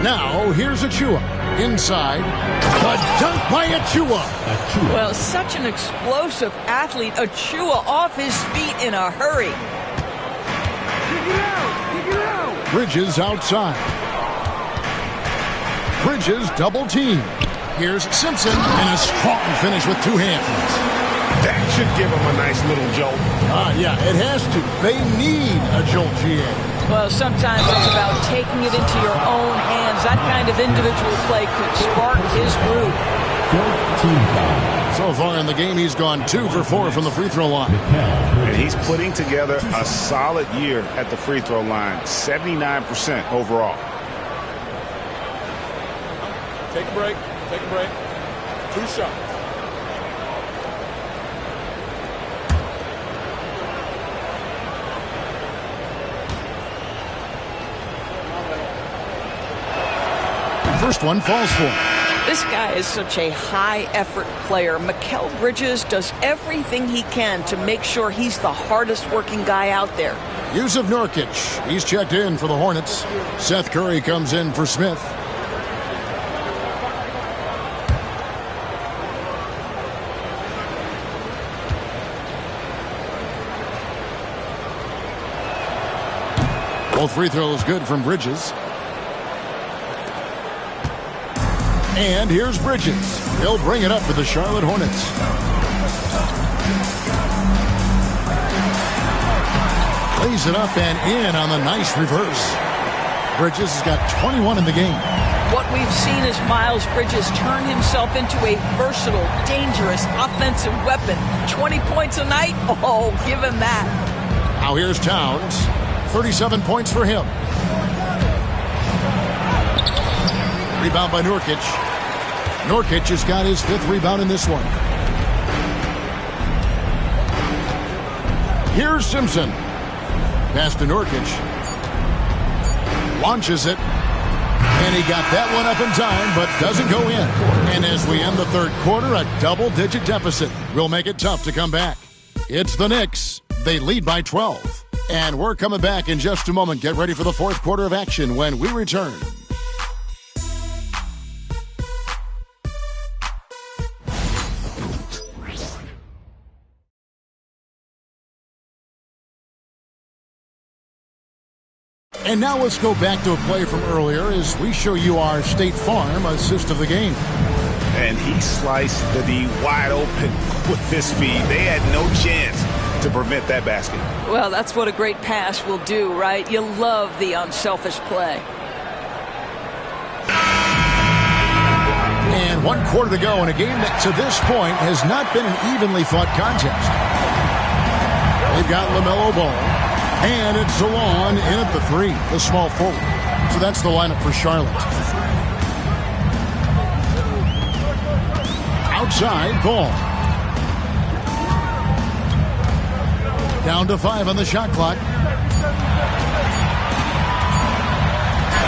Now, here's Achua. Inside. A dunk by Achua. Well, such an explosive athlete. Achua off his feet in a hurry. Bridges outside. Bridges double team. Here's Simpson and a strong finish with 2 hands. That should give them a nice little jolt. Yeah, it has to. They need a jolt, GA. Well, sometimes it's about taking it into your own hands. That kind of individual play could spark his groove. So far in the game, he's gone 2 for 4 from the free throw line. And he's putting together a solid year at the free throw line, 79% overall. Take a break. 2 shots. First one falls for him. This guy is such a high-effort player. Mikal Bridges does everything he can to make sure he's the hardest-working guy out there. Yusuf Nurkic, he's checked in for the Hornets. Seth Curry comes in for Smith. Both free throws good from Bridges. And here's Bridges. He'll bring it up for the Charlotte Hornets. Lays it up and in on the nice reverse. Bridges has got 21 in the game. What we've seen is Miles Bridges turn himself into a versatile, dangerous offensive weapon. 20 points a night? Oh, give him that. Now here's Towns. 37 points for him. Rebound by Nurkic. Nurkic has got his 5th rebound in this one. Here's Simpson. Pass to Nurkic. Launches it. And he got that one up in time, but doesn't go in. And as we end the 3rd quarter, a double-digit deficit will make it tough to come back. It's the Knicks. They lead by 12. And we're coming back in just a moment. Get ready for the 4th quarter of action when we return. And now let's go back to a play from earlier as we show you our State Farm assist of the game. And he sliced the D wide open with his speed. They had no chance to prevent that basket. Well, that's what a great pass will do, right? You love the unselfish play. And 1 quarter to go in a game that to this point has not been an evenly fought contest. They've got LaMelo Ball. And it's Zalon in at the 3, the small forward. So that's the lineup for Charlotte. Outside, Ball. Down to 5 on the shot clock.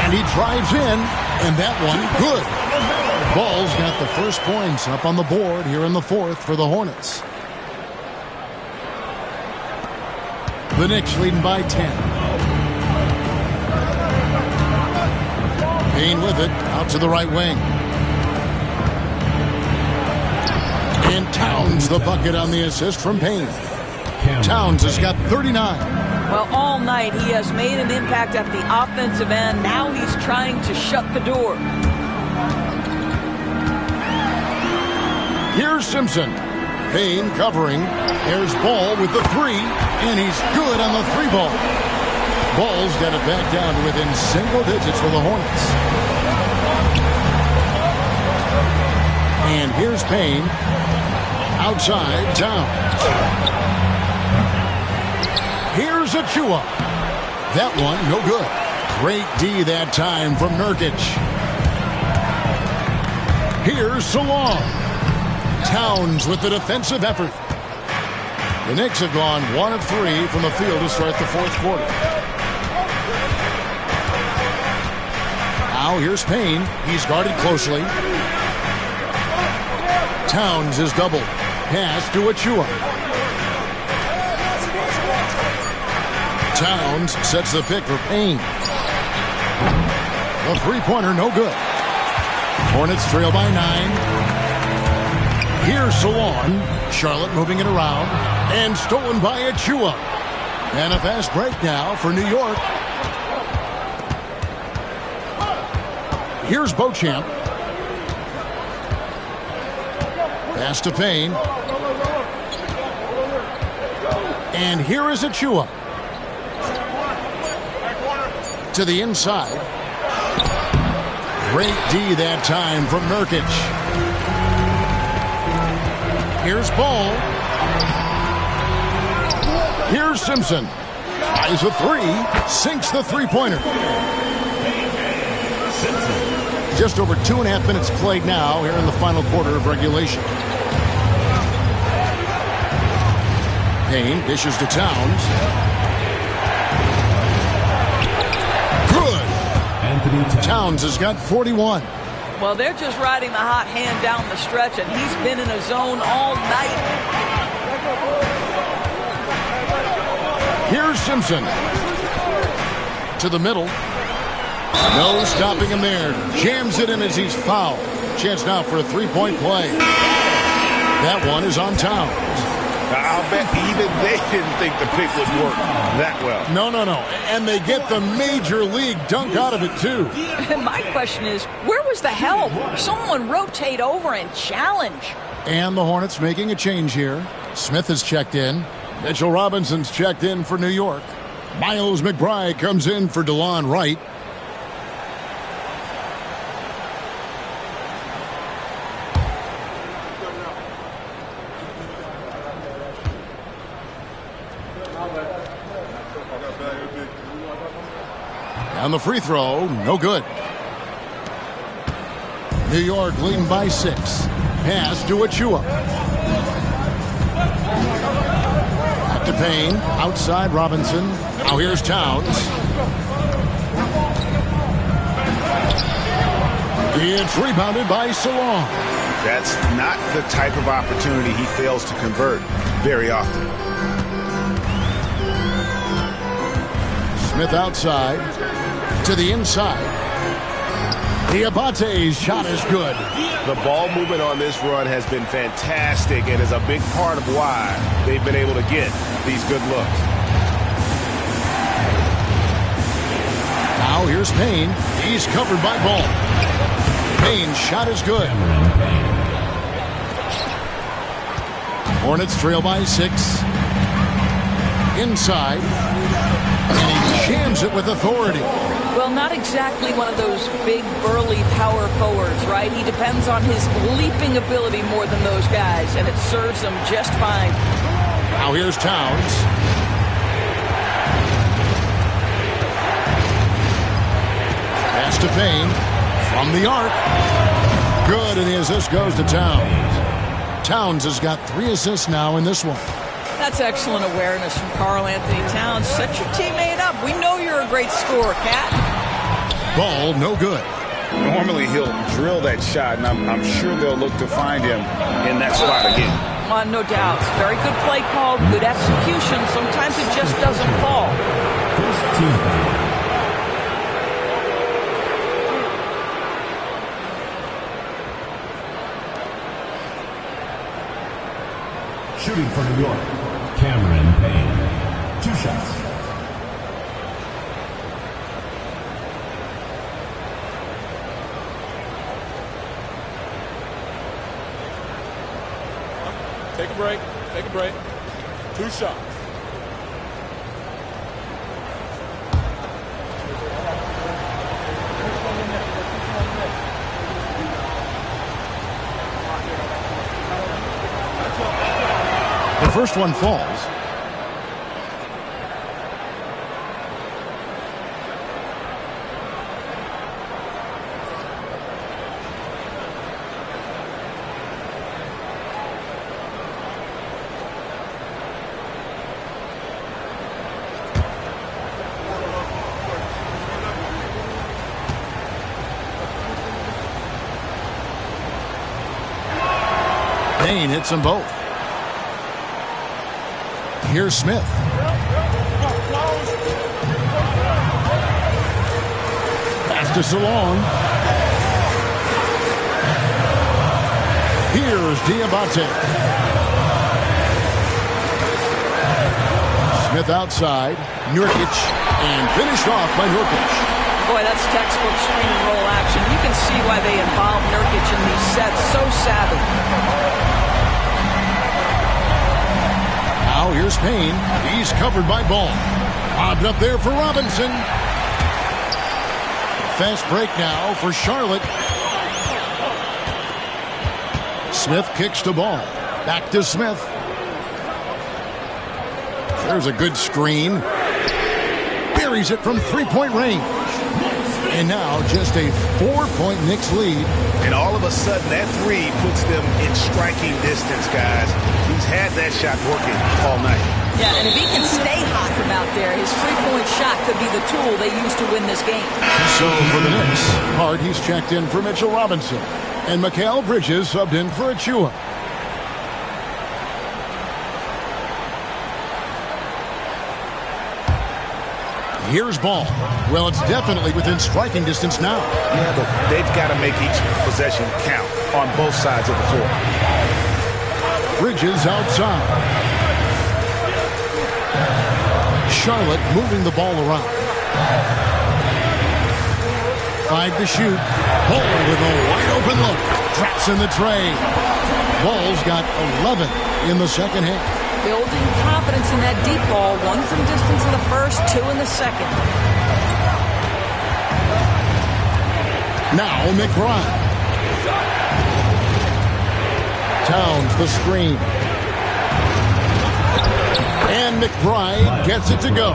And he drives in, and that one, good. Ball's got the first points up on the board here in the 4th for the Hornets. The Knicks leading by 10. Payne with it, out to the right wing. And Towns the bucket on the assist from Payne. Towns has got 39. Well, all night he has made an impact at the offensive end. Now he's trying to shut the door. Here's Simpson. Payne covering. There's Ball with the 3, and he's good on the 3 ball. Ball's got it back down to within single digits for the Hornets. And here's Payne. Outside, Towns. Here's Achua. That one, no good. Great D that time from Nurkic. Here's Salon. Towns with the defensive effort. The Knicks have gone 1 of 3 from the field to start the 4th quarter. Now here's Payne. He's guarded closely. Towns is doubled. Pass to Achua. Towns sets the pick for Payne. The 3-pointer, no good. Hornets trail by 9. Here's Salon. Charlotte moving it around. And stolen by Achua. And a fast break now for New York. Here's Beauchamp. Pass to Payne. And here is Achua. To the inside. Great D that time from Nurkic. Here's Ball. Here's Simpson. Tries a 3. Sinks the 3-pointer. Just over 2.5 minutes played now here in the final quarter of regulation. Payne dishes to Towns. Good. Towns has got 41. Well, they're just riding the hot hand down the stretch, and he's been in a zone all night. Here's Simpson. To the middle. No stopping him there. Jams it in as he's fouled. Chance now for a 3-point play. That one is on Towns. I'll bet even they didn't think the pick would work that well. No. And they get the major league dunk out of it, too. My question is, where was the help? Someone rotate over and challenge. And the Hornets making a change here. Smith has checked in. Mitchell Robinson's checked in for New York. Miles McBride comes in for DeLon Wright. And the free throw, no good. New York leading by 6. Pass to Achua. Back to Payne. Outside Robinson. Now here's Towns. It's rebounded by Salon. That's not the type of opportunity he fails to convert very often. Smith outside. To the inside. Diabate's shot is good. The ball movement on this run has been fantastic and is a big part of why they've been able to get these good looks. Now here's Payne. He's covered by Ball. Payne's shot is good. Hornets trail by 6. Inside. And he jams it with authority. Well, not exactly one of those big, burly power forwards, right? He depends on his leaping ability more than those guys, and it serves him just fine. Now here's Towns. Pass to Payne. From the arc. Good, and the assist goes to Towns. Towns has got 3 assists now in this one. That's excellent awareness from Karl Anthony Towns. Set your teammate up. We know you're a great scorer, Cat. Ball, no good. Normally he'll drill that shot, and I'm sure they'll look to find him in that spot again. No doubt. Very good play call, good execution. Sometimes it just doesn't fall. First team. Shooting for New York, Cameron Payne. 2 shots. Take a break. Take a break. 2 shots. The first one falls. Payne hits them both. Here's Smith. Pass to Salon. Here's Diabate. Smith outside. Nurkic. And finished off by Nurkic. Boy, that's textbook screen and roll action. You can see why they involve Nurkic in these sets. So savvy. Now here's Payne. He's covered by Ball. Lobbed up there for Robinson. Fast break now for Charlotte. Smith kicks to Ball. Back to Smith. There's a good screen. Buries it from 3-point range. And now just a 4-point Knicks lead. And all of a sudden, that 3 puts them in striking distance, guys. He's had that shot working all night. Yeah, and if he can stay hot from out there, his 3-point shot could be the tool they use to win this game. So for the Knicks, Hart, he's checked in for Mitchell Robinson. And Mikal Bridges subbed in for Achua. Here's Ball. Well, it's definitely within striking distance now. Yeah, but they've got to make each possession count on both sides of the floor. Bridges outside. Charlotte moving the ball around. 5 to shoot. Ball with a wide open look. Traps in the tray. Ball's got 11 in the second half. Building confidence in that deep ball. 1 from distance in the first, 2 in the second. Now McBride. Towns the screen. And McBride gets it to go.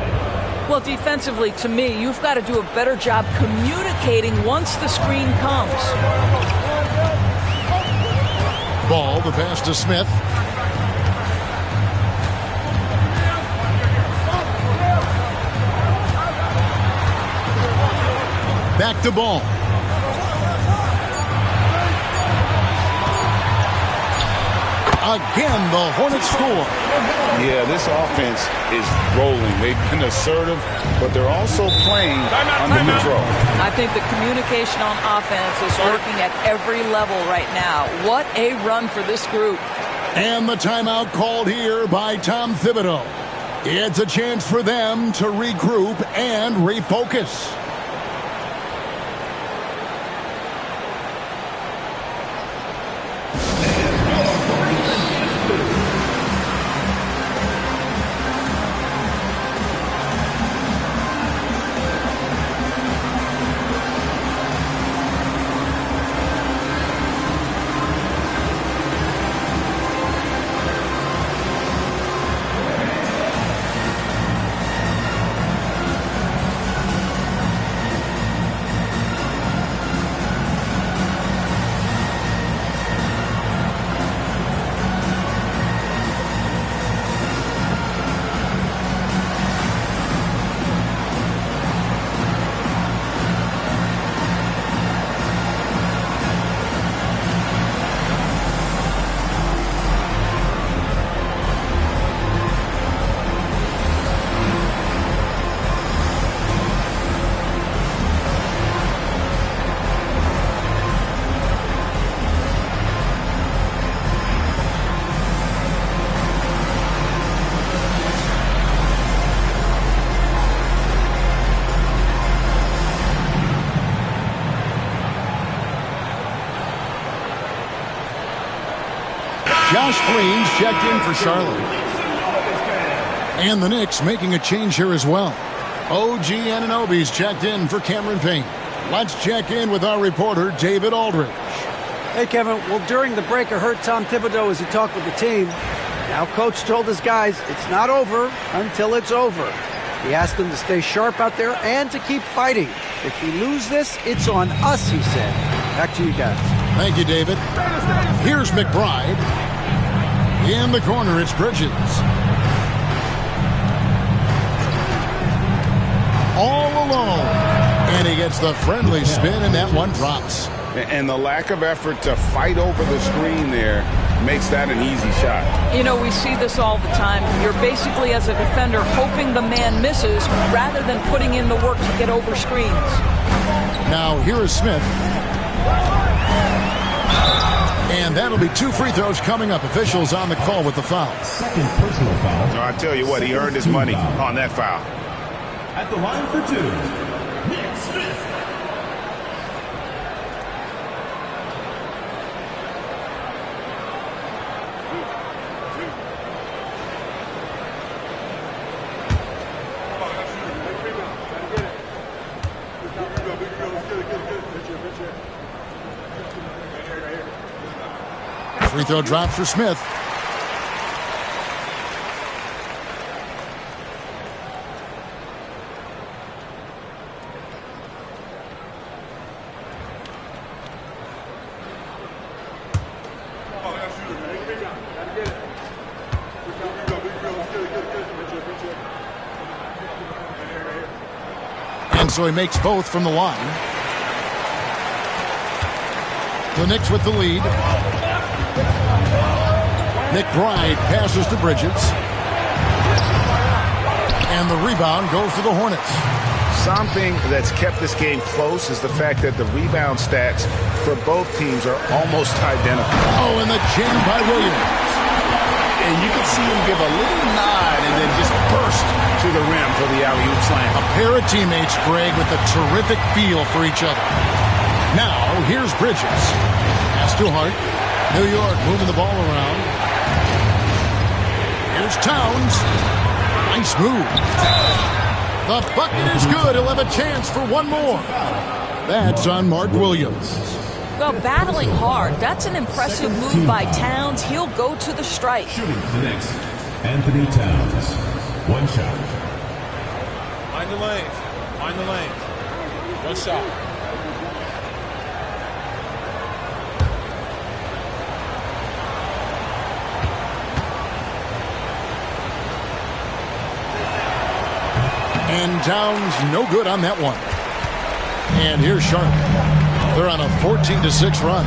Well, defensively, to me, you've got to do a better job communicating once the screen comes. Ball, the pass to Smith. Back to Ball. Again, the Hornets score. Yeah, this offense is rolling. They've been assertive, but they're also playing under control. I think the communication on offense is working at every level right now. What a run for this group. And the timeout called here by Tom Thibodeau. It's a chance for them to regroup and refocus. Josh Green's checked in for Charlotte. And the Knicks making a change here as well. OG Anunoby's checked in for Cameron Payne. Let's check in with our reporter, David Aldridge. Hey, Kevin. Well, during the break, I heard Tom Thibodeau as he talked with the team. Now, Coach told his guys it's not over until it's over. He asked them to stay sharp out there and to keep fighting. If we lose this, it's on us, he said. Back to you guys. Thank you, David. Here's McBride. In the corner, it's Bridges. All alone. And he gets the friendly spin, and that one drops. And the lack of effort to fight over the screen there makes that an easy shot. You know, we see this all the time. You're basically, as a defender, hoping the man misses rather than putting in the work to get over screens. Now, here is Smith. And that'll be 2 free throws coming up. Officials on the call with the foul. Second personal foul. No, I tell you what, he earned his money on that foul. At the line for 2, Nick Smith. Free throw drops for Smith. And so he makes both from the line. The Knicks with the lead. McBride passes to Bridges. And the rebound goes to the Hornets. Something that's kept this game close is the fact that the rebound stats for both teams are almost identical. Oh, and the jam by Williams. And you can see him give a little nod and then just burst to the rim for the alley-oop slam. A pair of teammates, Greg, with a terrific feel for each other. Now, here's Bridges. Pass to Hart. New York moving the ball around. Here's Towns. Nice move. The bucket is good. He'll have a chance for one more. That's on Mark Williams. Well, battling hard. That's an impressive move by Towns. He'll go to the strike. Shooting for the Knicks, Anthony Towns. One shot. Mind the lanes. Mind the lanes. One shot. And Towns no good on that one. And here's Charlotte. They're on a 14-6 run.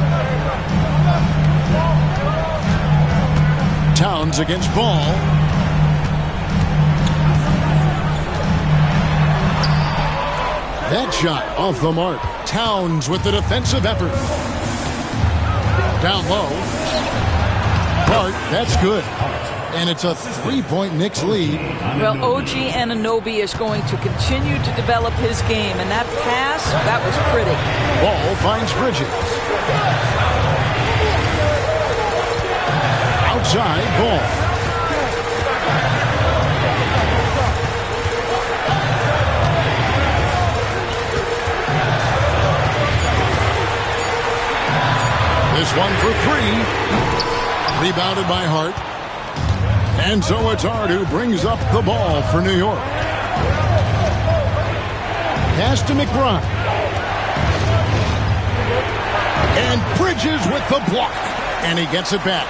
Towns against Ball. That shot off the mark. Towns with the defensive effort. Down low. Hart, that's good. And it's a 3-point Knicks lead. Well, OG Anunoby is going to continue to develop his game, and that pass, that was pretty. Ball finds Bridges. Outside, Ball. This one for three. Rebounded by Hart. And so it's Hart who brings up the ball for New York. Pass to McBride. And Bridges with the block. And he gets it back.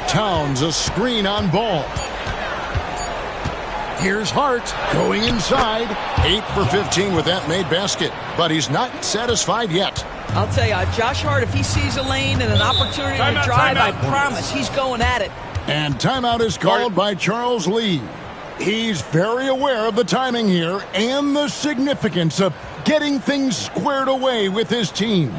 Towns a screen on Ball. Here's Hart going inside. 8 for 15 with that made basket. But he's not satisfied yet. I'll tell you, Josh Hart, if he sees a lane and an opportunity to drive, I promise he's going at it. And timeout is called by Charles Lee. He's very aware of the timing here and the significance of getting things squared away with his team.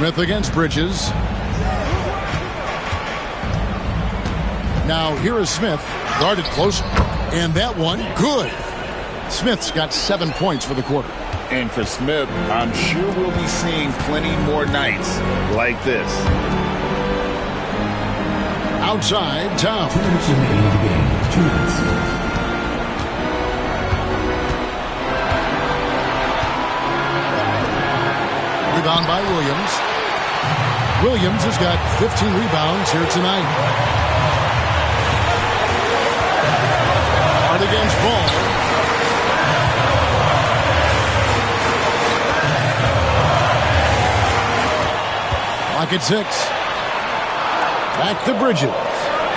Smith against Bridges. Now here is Smith, guarded closer. And that one, good. Smith's got 7 points for the quarter. And for Smith, I'm sure we'll be seeing plenty more nights like this. Outside, Towns. 2 minutes remaining in the game. 2 minutes. Rebound by Williams. Williams has got 15 rebounds here tonight. Hart against Ball. Clock at 6. Back to Bridges.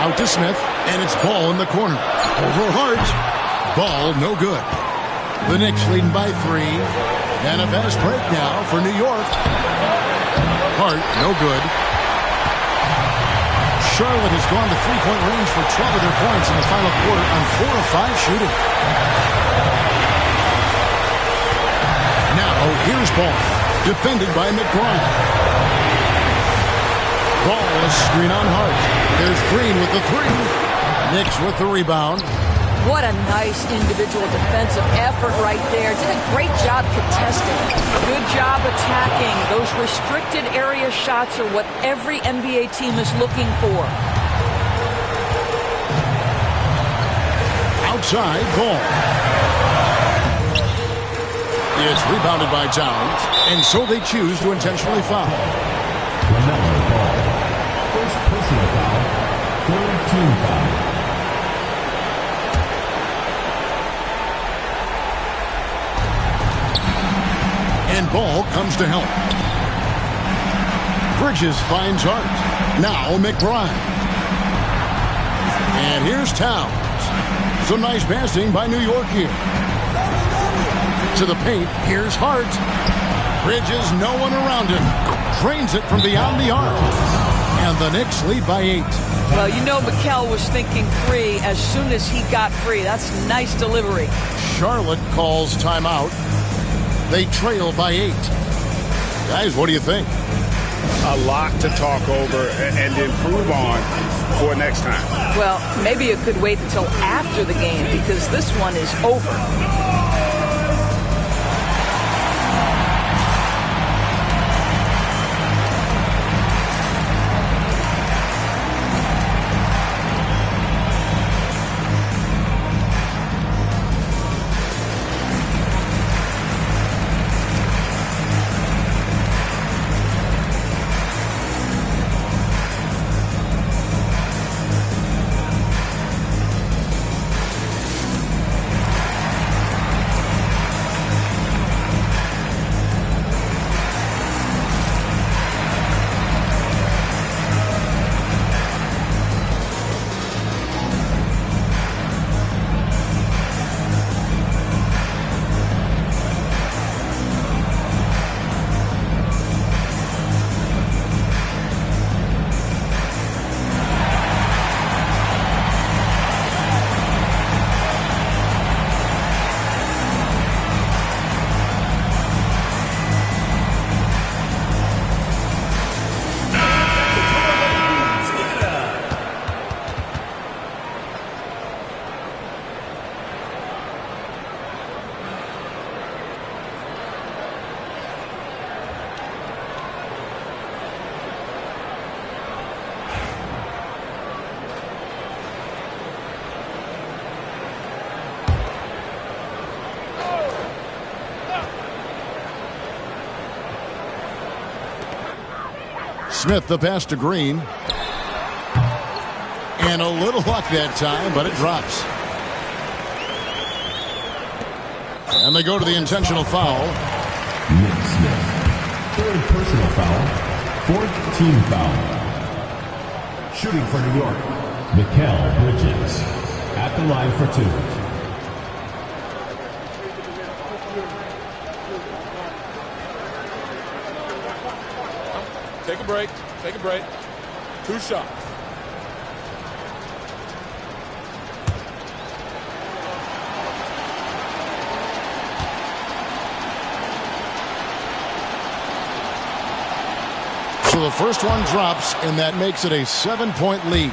Out to Smith. And it's Ball in the corner. Over Hart. Ball no good. The Knicks leading by 3. And a fast break now for New York. Hart, no good. Charlotte has gone to three-point range for 12 of their points in the final quarter on 4 of 5 shooting. Now, here's Ball. Defended by McBride. Ball is screen on Hart. There's Green with the three. Knicks with the rebound. What a nice individual defensive effort right there. Did a great job contesting. Good job attacking. Those restricted area shots are what every NBA team is looking for. Outside ball. It's rebounded by Towns, and so they choose to intentionally foul. LaMelo Ball. First personal foul. Third team foul. And Ball comes to help. Bridges finds Hart. Now McBride. And here's Towns. Some nice passing by New York here. To the paint, here's Hart. Bridges, no one around him. Drains it from beyond the arc. And the Knicks lead by 8. Well, you know Mikal was thinking three as soon as he got free. That's nice delivery. Charlotte calls timeout. They trail by 8. Guys, what do you think? A lot to talk over and improve on for next time. Well, maybe it could wait until after the game because this one is over. Smith the pass to Green. And a little luck that time, but it drops. And they go to the intentional foul. Nick Smith. Third personal foul. Fourth team foul. Shooting for New York, Mikal Bridges. At the line for 2. Take a break. Take a break. 2 shots. So the first one drops, and that makes it a 7-point lead.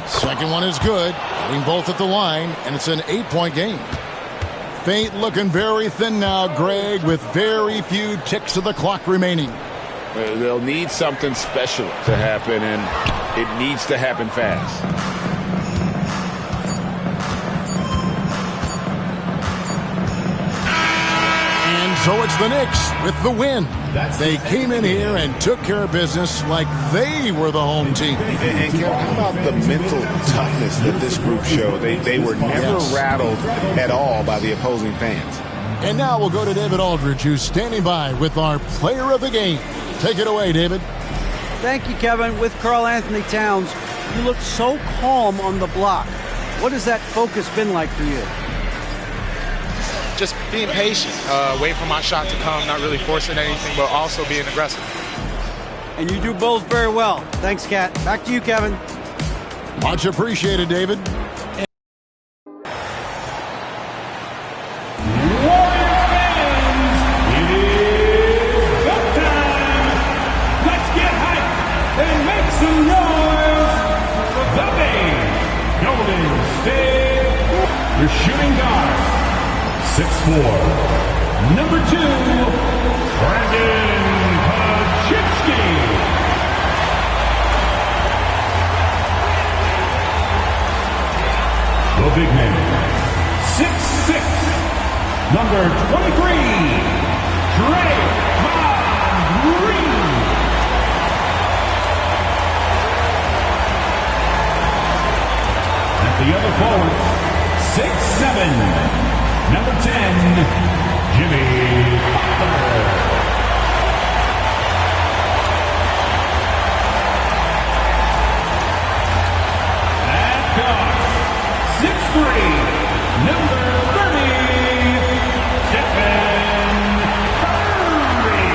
Second one is good. Hitting both at the line, and it's an 8-point game. Fate looking very thin now, Greg, with very few ticks of the clock remaining. They'll need something special to happen, and it needs to happen fast. And so it's the Knicks with the win. They came in here and took care of business like they were the home team. And how about the mental toughness that this group showed? They were never rattled at all by the opposing fans. And now we'll go to David Aldridge, who's standing by with our player of the game. Take it away, David. Thank you, Kevin. With Karl Anthony Towns, you look so calm on the block. What has that focus been like for you? Just being patient, wait for my shot to come, not really forcing anything, but also being aggressive. And you do both very well. Thanks, Kat. Back to you, Kevin. Much appreciated, David. The shooting guard, 6'4", number 2, Brandon Pajitsky. The big man, 6'6", number 23, Draymond Green. The other forward, 6'7", number 10, Jimmy Butler. At guard, 6'3", number 30, Stephen Curry.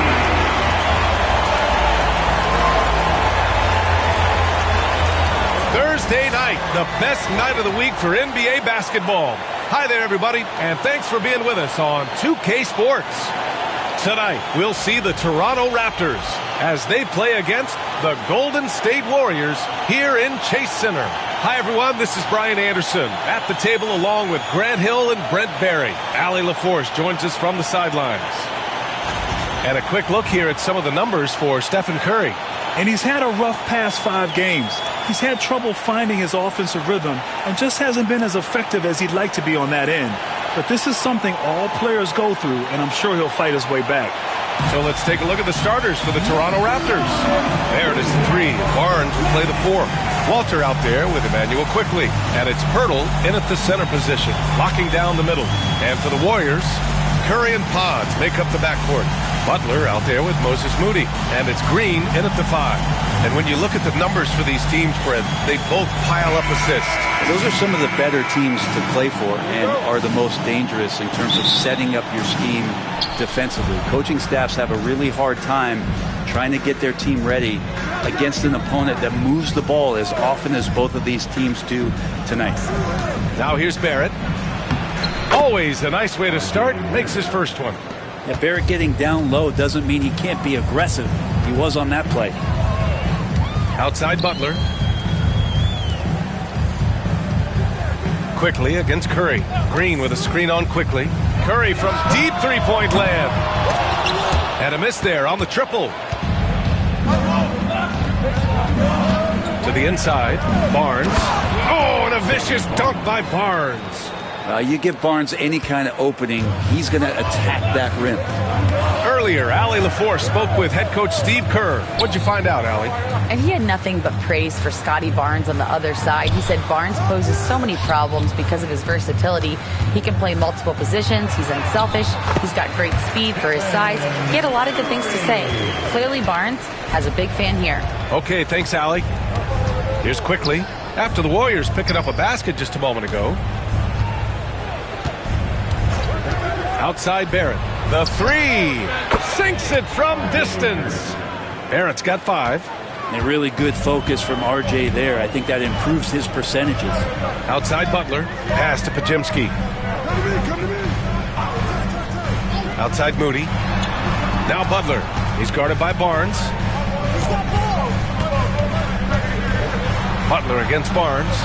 Thursday night, the best night of the week for NBA basketball. Hi there, everybody, and thanks for being with us on 2K Sports. Tonight, we'll see the Toronto Raptors as they play against the Golden State Warriors here in Chase Center. Hi, everyone. This is Brian Anderson at the table along with Grant Hill and Brent Barry. Allie LaForce joins us from the sidelines. And a quick look here at some of the numbers for Stephen Curry. And he's had a rough past 5 games. He's had trouble finding his offensive rhythm and just hasn't been as effective as he'd like to be on that end. But this is something all players go through, and I'm sure he'll fight his way back. So let's take a look at the starters for the Toronto Raptors. There it is, the 3. Barnes will play the 4. Walter out there with Emmanuel Quickley. And it's Pirtle in at the center position, locking down the middle. And for the Warriors, Curry and Pods make up the backcourt. Butler out there with Moses Moody. And it's Green in at the 5. And when you look at the numbers for these teams, Fred, they both pile up assists. Those are some of the better teams to play for and are the most dangerous in terms of setting up your scheme defensively. Coaching staffs have a really hard time trying to get their team ready against an opponent that moves the ball as often as both of these teams do tonight. Now here's Barrett. Always a nice way to start. Makes his first one. Yeah, Barrett getting down low doesn't mean he can't be aggressive. He was on that play. Outside Butler. Quickly against Curry. Green with a screen on Quickly. Curry from deep three-point land. And a miss there on the triple. To the inside. Barnes. Oh, and a vicious dunk by Barnes. You give Barnes any kind of opening, he's going to attack that rim. Earlier, Allie LaForce spoke with head coach Steve Kerr. What'd you find out, Allie? And he had nothing but praise for Scotty Barnes on the other side. He said Barnes poses so many problems because of his versatility. He can play multiple positions. He's unselfish. He's got great speed for his size. He had a lot of good things to say. Clearly, Barnes has a big fan here. Okay, thanks, Allie. Here's Quickly. After the Warriors picking up a basket just a moment ago. Outside Barrett. The 3. Sinks it from distance. Barrett's got 5. A really good focus from RJ there. I think that improves his percentages. Outside Butler. Pass to Pajimski. Outside Moody. Now Butler. He's guarded by Barnes. Butler against Barnes.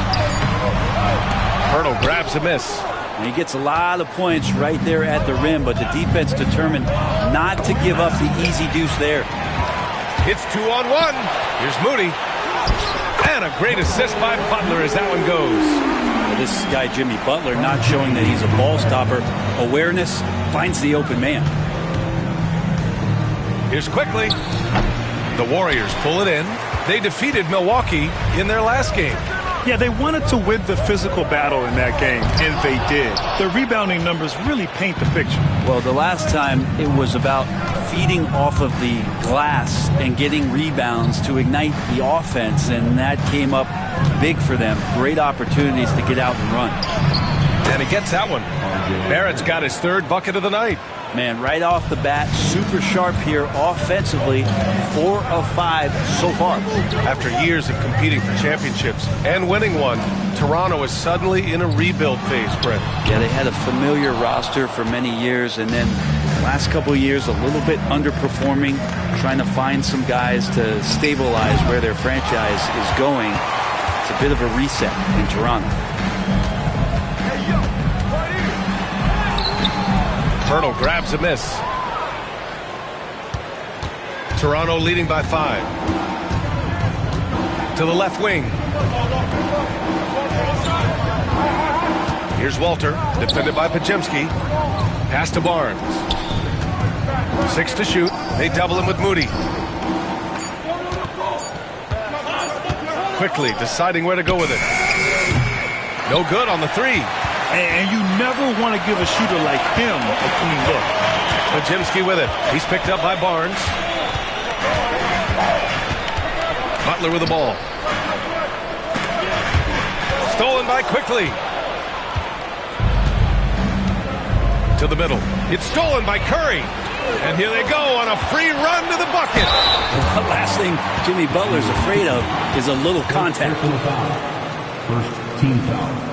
Pirtle grabs a miss. And he gets a lot of points right there at the rim, but the defense determined not to give up the easy deuce there. It's 2-on-1. Here's Moody. And a great assist by Butler as that one goes. This guy, Jimmy Butler, not showing that he's a ball stopper. Awareness, finds the open man. Here's Quickly. The Warriors pull it in. They defeated Milwaukee in their last game. Yeah, they wanted to win the physical battle in that game, and they did. The rebounding numbers really paint the picture. Well, the last time it was about feeding off of the glass and getting rebounds to ignite the offense, and that came up big for them. Great opportunities to get out and run. And he gets that one. Barrett's got his 3rd bucket of the night. Man, right off the bat, super sharp here offensively. 4 of 5 so far. After years of competing for championships and winning one, Toronto is suddenly in a rebuild phase, Brent. Yeah, they had a familiar roster for many years, and then last couple of years a little bit underperforming, trying to find some guys to stabilize where their franchise is going. It's a bit of a reset in Toronto. Pirtle grabs a miss. Toronto leading by 5. To the left wing. Here's Walter, defended by Pajemski. Pass to Barnes. 6 to shoot. They double him with Moody. Quickly deciding where to go with it. No good on the 3. And you never want to give a shooter like him a clean look. Pajemski with it. He's picked up by Barnes. Butler with the ball. Stolen by Quickly. To the middle. It's stolen by Curry. And here they go on a free run to the bucket. The last thing Jimmy Butler's afraid of is a little contact. First team foul.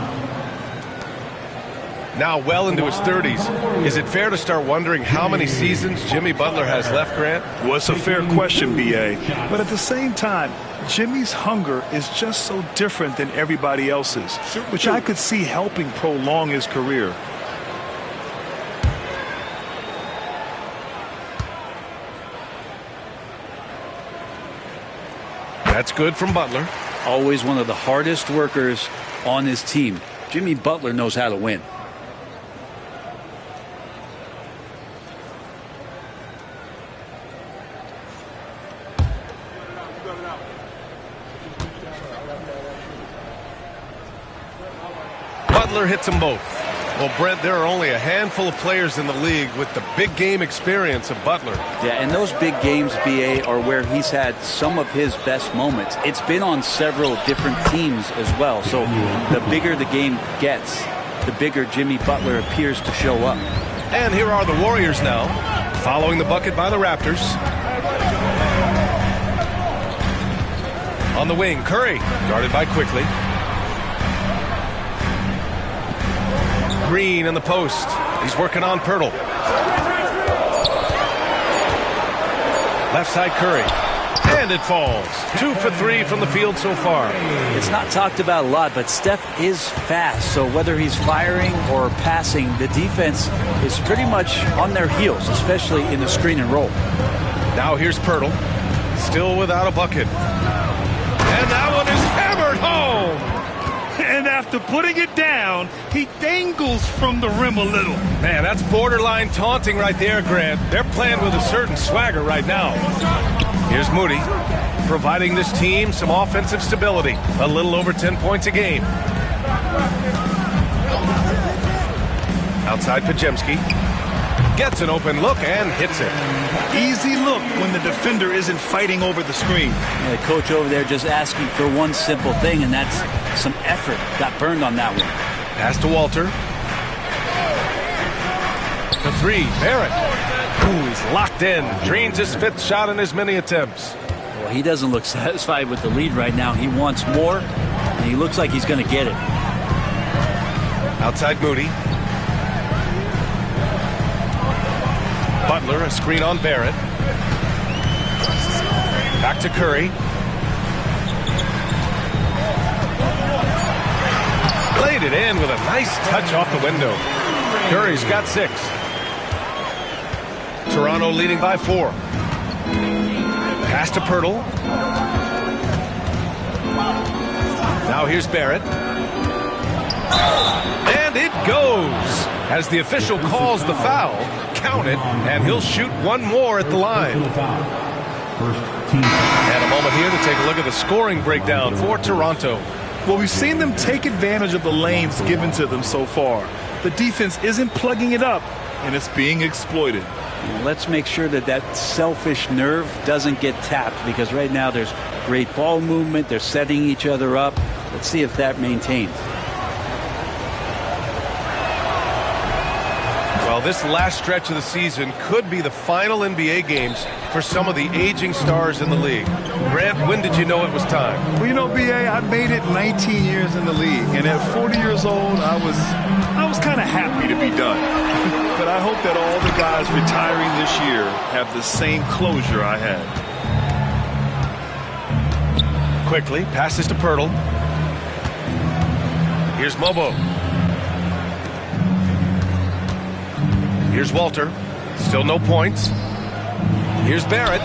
Now well into his 30s. Is it fair to start wondering how many seasons Jimmy Butler has left, Grant? Well, it's a fair question, B.A. But at the same time, Jimmy's hunger is just so different than everybody else's, which I could see helping prolong his career. That's good from Butler. Always one of the hardest workers on his team. Jimmy Butler knows how to win. Butler hits them both. Well, Brent, there are only a handful of players in the league with the big game experience of Butler. Yeah, and those big games, B.A., are where he's had some of his best moments. It's been on several different teams as well. So the bigger the game gets, the bigger Jimmy Butler appears to show up. And here are the Warriors now, following the bucket by the Raptors. On the wing, Curry, guarded by Quickly. Green in the post. He's working on Pirtle. Left side Curry. And it falls. 2 for 3 from the field so far. It's not talked about a lot, but Steph is fast. So whether he's firing or passing, the defense is pretty much on their heels, especially in the screen and roll. Now here's Pirtle. Still without a bucket. And that one is hammered home. And after putting it down, he dangles from the rim a little. Man, that's borderline taunting right there, Grant. They're playing with a certain swagger right now. Here's Moody, providing this team some offensive stability. A little over 10 points a game. Outside Pajemski. Gets an open look and hits it. Easy look when the defender isn't fighting over the screen. Yeah, the coach over there just asking for one simple thing, and that's some effort. Got burned on that one. Pass to Walter. The 3, Barrett. Ooh, he's locked in. Drains his 5th shot in as many attempts. Well, he doesn't look satisfied with the lead right now. He wants more, and he looks like he's going to get it. Outside Moody. Butler, a screen on Barrett. Back to Curry. Played it in with a nice touch off the window. Curry's got 6. Toronto leading by 4. Pass to Pirtle. Now here's Barrett. And it goes. As the official calls the foul, count it, and he'll shoot one more at the line. And a moment here to take a look at the scoring breakdown for Toronto. Well, we've seen them take advantage of the lanes given to them so far. The defense isn't plugging it up, and it's being exploited. Let's make sure that that selfish nerve doesn't get tapped, because right now there's great ball movement. They're setting each other up. Let's see if that maintains. Well, this last stretch of the season could be the final NBA games for some of the aging stars in the league. Grant, when did you know it was time? Well, you know, B.A., I made it 19 years in the league, and at 40 years old, I was kind of happy to be done. But I hope that all the guys retiring this year have the same closure I had. Quickly, passes to Pirtle. Here's Mobo. Here's Walter. Still no points. Here's Barrett.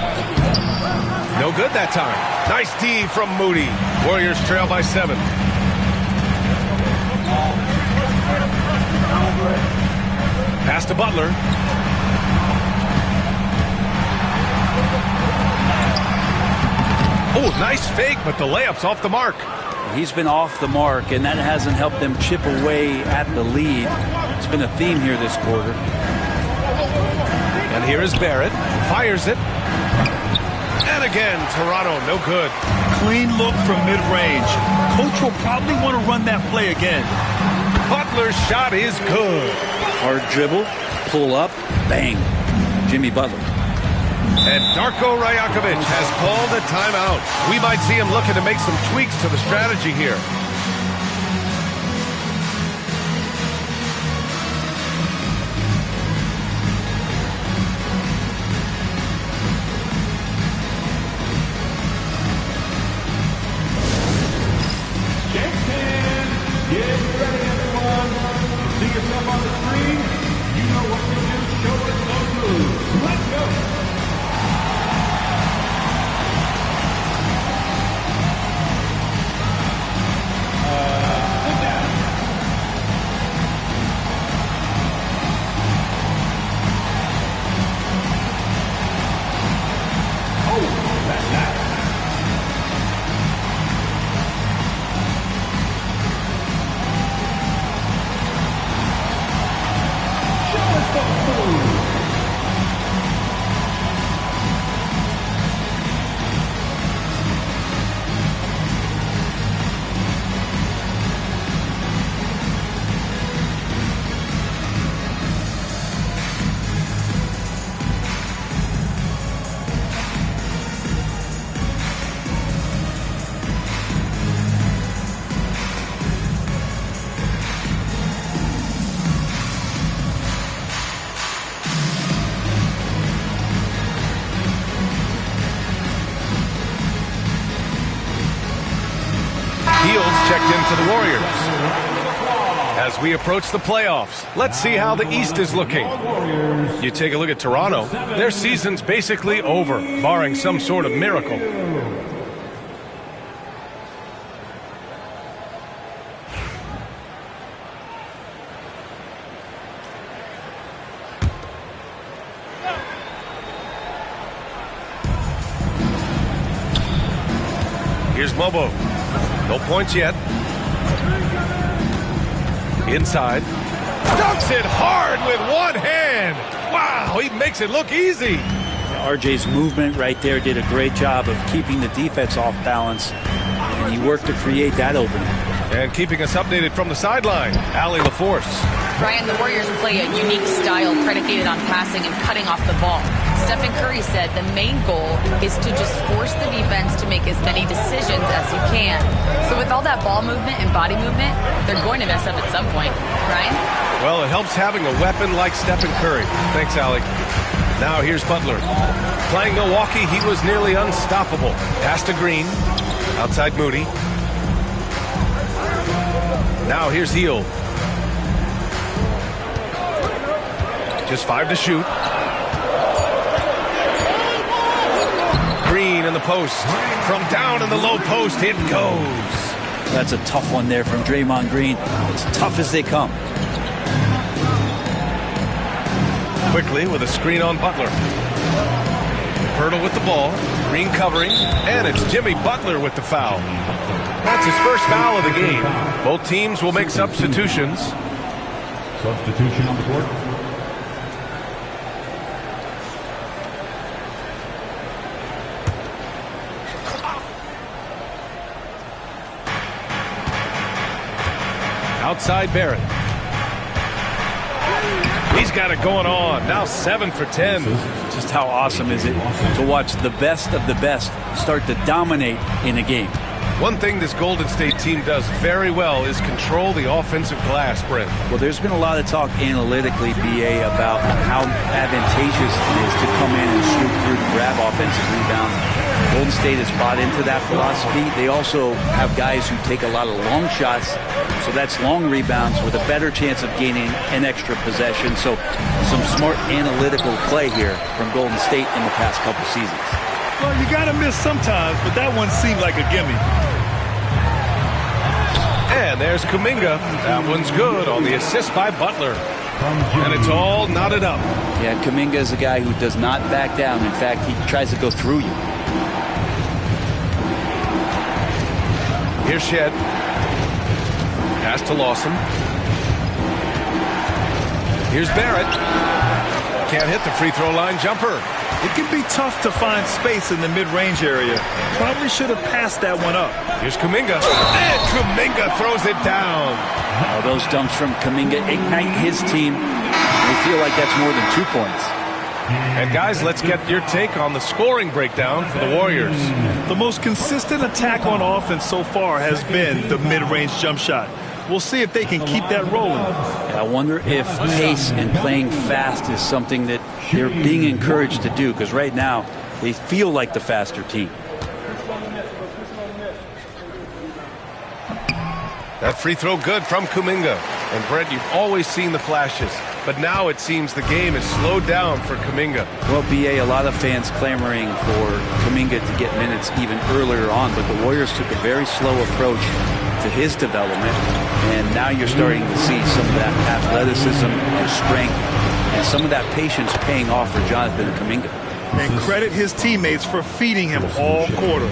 No good that time. Nice D from Moody. Warriors trail by 7. Pass to Butler. Oh, nice fake, but the layup's off the mark. He's been off the mark, and that hasn't helped them chip away at the lead. It's been a theme here this quarter. And here is Barrett. Fires it. And again, Toronto, no good. Clean look from mid-range. Coach will probably want to run that play again. Butler's shot is good. Hard dribble, pull up, bang. Jimmy Butler. And Darko Rajakovic has called a timeout. We might see him looking to make some tweaks to the strategy here. Checked in for the Warriors. As we approach the playoffs, let's see how the East is looking. You take a look at Toronto, their season's basically over, barring some sort of miracle. Here's Mobo. No points yet. Inside. Dunks it hard with one hand. Wow, he makes it look easy. RJ's movement right there did a great job of keeping the defense off balance, and he worked to create that opening. And keeping us updated from the sideline, Allie LaForce. Ryan, the Warriors play a unique style predicated on passing and cutting off the ball. Stephen Curry said the main goal is to just force the defense to make as many decisions as you can. So with all that ball movement and body movement, they're going to mess up at some point. Ryan? Well, it helps having a weapon like Stephen Curry. Thanks, Allie. Now here's Butler. Playing Milwaukee, he was nearly unstoppable. Pass to Green. Outside Moody. Now here's Hield. Just 5 to shoot. Green in the post. From down in the low post, it goes. That's a tough one there from Draymond Green. As tough as they come. Quickly with a screen on Butler. Hurdle with the ball. Green covering. And it's Jimmy Butler with the foul. That's his first foul of the game. Both teams will make substitutions. Substitution on the court. Outside Barrett. He's got it going on. Now 7 for 10. Just how awesome is it to watch the best of the best start to dominate in a game. One thing this Golden State team does very well is control the offensive glass, Brent. Well, there's been a lot of talk analytically, BA, about how advantageous it is to come in and swoop through to grab offensive rebounds. Golden State has bought into that philosophy. They also have guys who take a lot of long shots, so that's long rebounds with a better chance of gaining an extra possession. So some smart analytical play here from Golden State in the past couple seasons. Well, you got to miss sometimes, but that one seemed like a gimme. And there's Kuminga. That one's good on the assist by Butler. And it's all knotted up. Yeah, Kuminga is a guy who does not back down. In fact, he tries to go through you. Here's Shed. Pass to Lawson. Here's Barrett. Can't hit the free throw line jumper. It can be tough to find space in the mid-range area. Probably should have passed that one up. Here's Kuminga. And Kuminga throws it down. Oh, those dunks from Kuminga ignite his team. They feel like that's more than 2 points. And guys, let's get your take on the scoring breakdown for the Warriors. The most consistent attack on offense so far has been the mid-range jump shot. We'll see if they can keep that rolling. I wonder if pace and playing fast is something that they're being encouraged to do, because right now they feel like the faster team. That free throw good from Kuminga. And Brent, you've always seen the flashes, but now it seems the game is slowed down for Kuminga. Well, BA, a lot of fans clamoring for Kuminga to get minutes even earlier on, but the Warriors took a very slow approach to his development, and now you're starting to see some of that athleticism and strength and some of that patience paying off for Jonathan Kuminga. And credit his teammates for feeding him all quarter.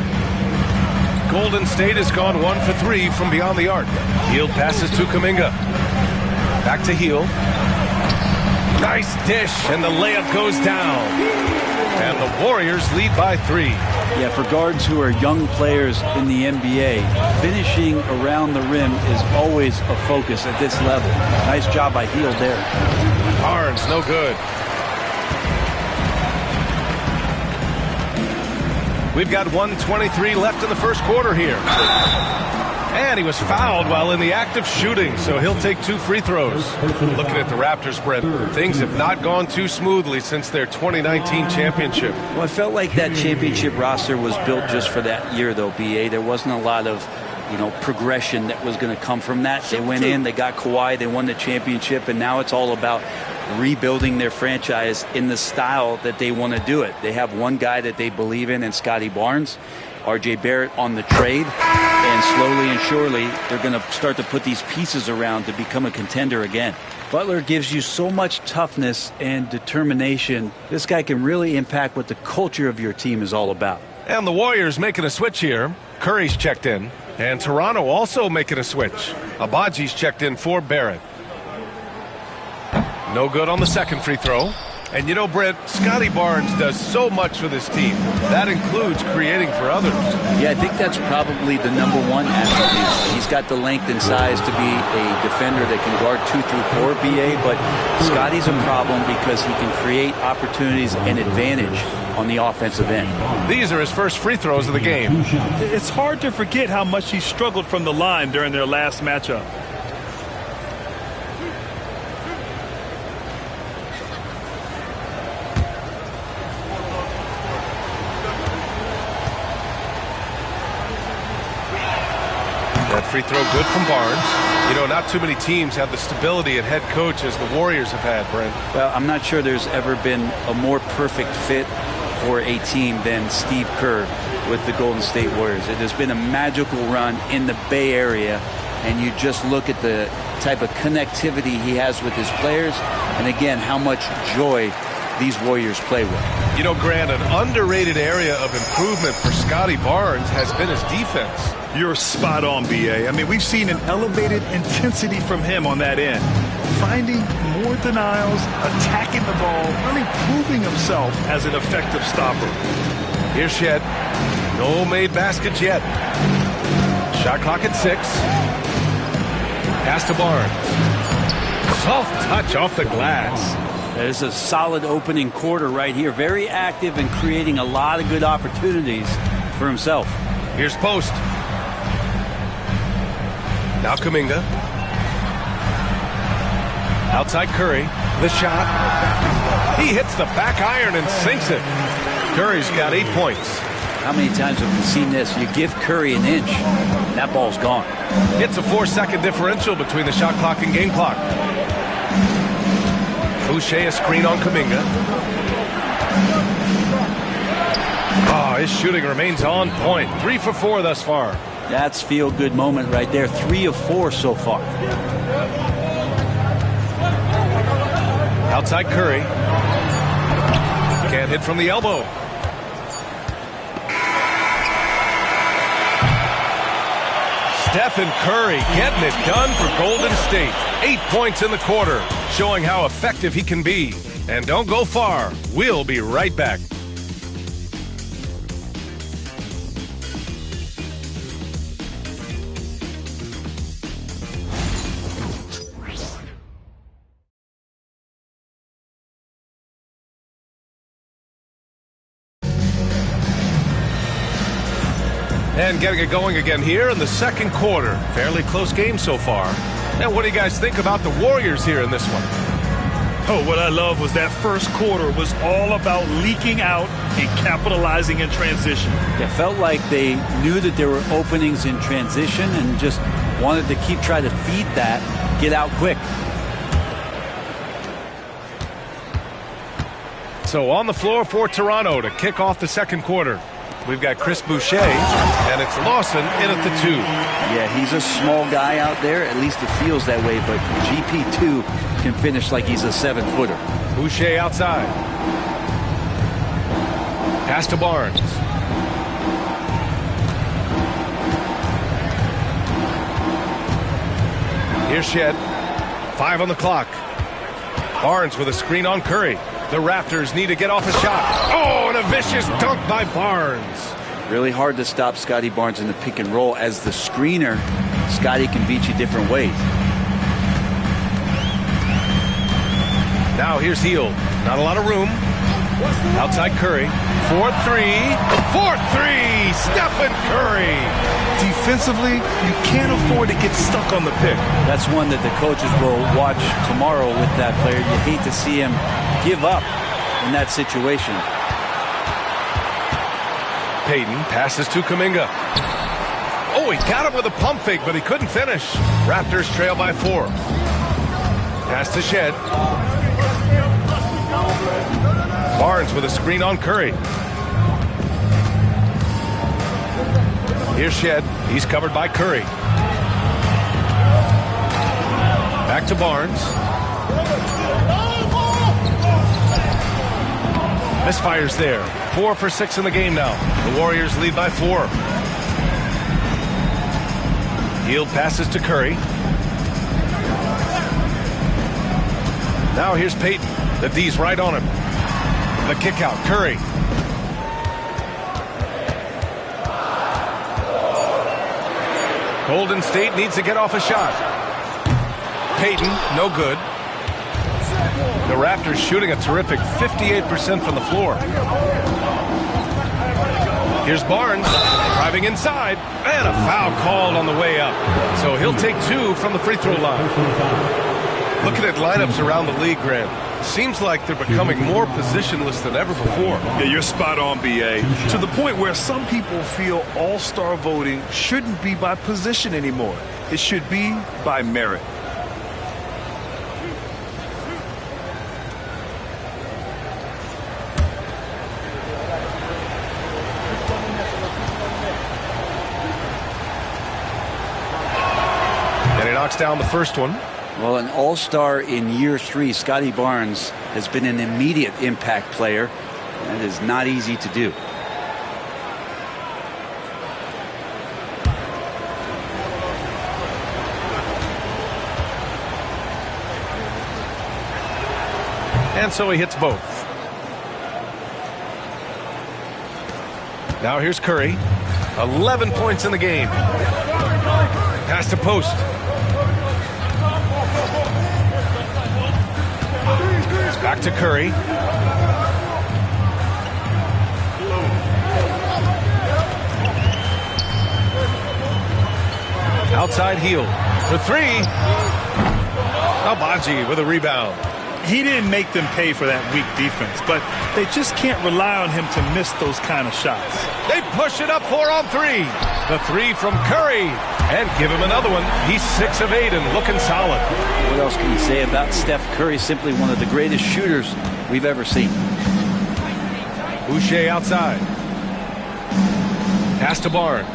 Golden State has gone 1 for 3 from beyond the arc. Hield passes to Kuminga. Back to Hield. Nice dish, and the layup goes down. And the Warriors lead by 3. Yeah, for guards who are young players in the NBA, finishing around the rim is always a focus at this level. Nice job by Hield there. Barnes, no good. We've got 1:23 left in the first quarter here. And he was fouled while in the act of shooting, so he'll take 2 free throws. Looking at the Raptors, Brent, things have not gone too smoothly since their 2019 championship. Well, I felt like that championship roster was built just for that year, though, BA. There wasn't a lot of, progression that was going to come from that. They went in, they got Kawhi, they won the championship, and now it's all about rebuilding their franchise in the style that they want to do it. They have one guy that they believe in Scotty Barnes. R.J. Barrett on the trade, and slowly and surely they're going to start to put these pieces around to become a contender again. Butler gives you so much toughness and determination. This guy can really impact what the culture of your team is all about. And the Warriors making a switch here. Curry's checked in, and Toronto also making a switch. Abaji's checked in for Barrett. No good on the second free throw. And Brent, Scotty Barnes does so much for this team. That includes creating for others. Yeah, I think that's probably the number one attribute. He's got the length and size to be a defender that can guard 2 through 4, BA, but Scotty's a problem because he can create opportunities and advantage on the offensive end. These are his first free throws of the game. It's hard to forget how much he struggled from the line during their last matchup. Free throw good from Barnes. Not too many teams have the stability at head coach as the Warriors have had, Brent. Well, I'm not sure there's ever been a more perfect fit for a team than Steve Kerr with the Golden State Warriors. It has been a magical run in the Bay Area, and you just look at the type of connectivity he has with his players, and again, how much joy these Warriors play with. Grant, an underrated area of improvement for Scotty Barnes has been his defense. You're spot on, BA. We've seen an elevated intensity from him on that end. Finding more denials, attacking the ball, really proving himself as an effective stopper. Here's Shed. No made baskets yet. Shot clock at 6. Pass to Barnes. Soft touch off the glass. There's a solid opening quarter right here. Very active and creating a lot of good opportunities for himself. Here's Post. Now Kuminga. Outside Curry. The shot. He hits the back iron and sinks it. Curry's got 8 points. how many times have we seen this? You give Curry an inch, that ball's gone. It's a 4-second differential between the shot clock and game clock. Boucher a screen on Kuminga. Oh, his shooting remains on point. 3 for 4 thus far. That's feel-good moment right there. 3 of 4 so far. Outside Curry. Can't hit from the elbow. Stephen Curry getting it done for Golden State. 8 points in the quarter, showing how effective he can be. And don't go far. We'll be right back. And getting it going again here in the second quarter. Fairly close game so far. And what do you guys think about the Warriors here in this one? Oh, what I love was that first quarter was all about leaking out and capitalizing in transition. It felt like they knew that there were openings in transition and just wanted to keep trying to feed that, get out quick. So on the floor for Toronto to kick off the second quarter. We've got Chris Boucher, and it's Lawson in at the 2. Yeah, he's a small guy out there. At least it feels that way, but GP2 can finish like he's a 7-footer. Boucher outside. Pass to Barnes. Here's Shed. 5 on the clock. Barnes with a screen on Curry. The Raptors need to get off a shot. Oh, and a vicious dunk by Barnes. Really hard to stop Scotty Barnes in the pick and roll. As the screener, Scotty can beat you different ways. Now here's Hield. Not a lot of room. Outside Curry. 4-3. 4-3. Stephen Curry. Defensively, you can't afford to get stuck on the pick. That's one that the coaches will watch tomorrow with that player. You hate to see him give up in that situation. Payton passes to Kuminga. Oh, he got him with a pump fake, but he couldn't finish. Raptors trail by 4. Pass to Shed. Barnes with a screen on Curry. Here's Shed. He's covered by Curry. Back to Barnes. Misfires there. 4 for 6 in the game now. The Warriors lead by 4. Hield passes to Curry. Now here's Payton. The D's right on him. The kick out. Curry. Golden State needs to get off a shot. Payton, no good. The Raptors shooting a terrific 58% from the floor. Here's Barnes driving inside, and a foul called on the way up. So he'll take 2 from the free throw line. Looking at lineups around the league, Grant, seems like they're becoming more positionless than ever before. Yeah, you're spot on, B.A. To the point where some people feel all-star voting shouldn't be by position anymore. It should be by merit. And he knocks down the first one. Well, an all-star in year 3, Scotty Barnes has been an immediate impact player. That is not easy to do. And so he hits both. Now here's Curry. 11 points in the game. Pass to post. Back to Curry. Outside Hield for 3. Abaji with a rebound. He didn't make them pay for that weak defense, but they just can't rely on him to miss those kind of shots. They push it up 4 on 3. The 3 from Curry. And give him another one. He's 6 of 8 and looking solid. What else can you say about Steph Curry? Simply one of the greatest shooters we've ever seen. Boucher outside. Pass to Barnes.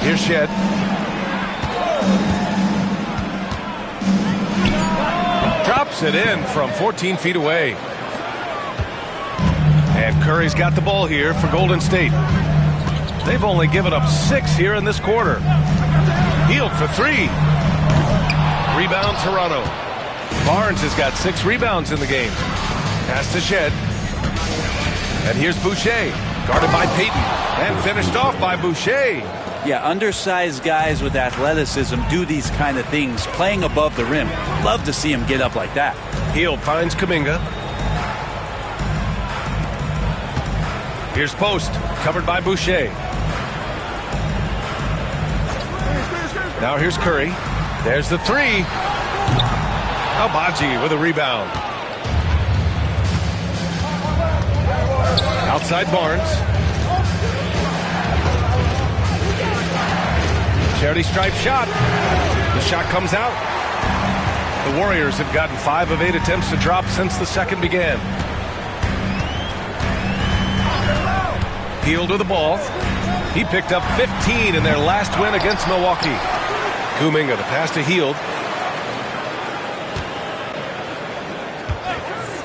Here's Shed. Drops it in from 14 feet away. And Curry's got the ball here for Golden State. They've only given up 6 here in this quarter. Hield for 3. Rebound Toronto. Barnes has got 6 rebounds in the game. Pass to Shed. And here's Boucher. Guarded by Payton. And finished off by Boucher. Yeah, undersized guys with athleticism do these kind of things, playing above the rim. Love to see him get up like that. Hield finds Kuminga. Here's Post, covered by Boucher. Now here's Curry. There's the 3. Abaji with a rebound. Outside Barnes. Charity stripe shot. The shot comes out. The Warriors have gotten 5 of 8 attempts to drop since the second began. Hield with the ball. He picked up 15 in their last win against Milwaukee. Kuminga, the pass to Hield.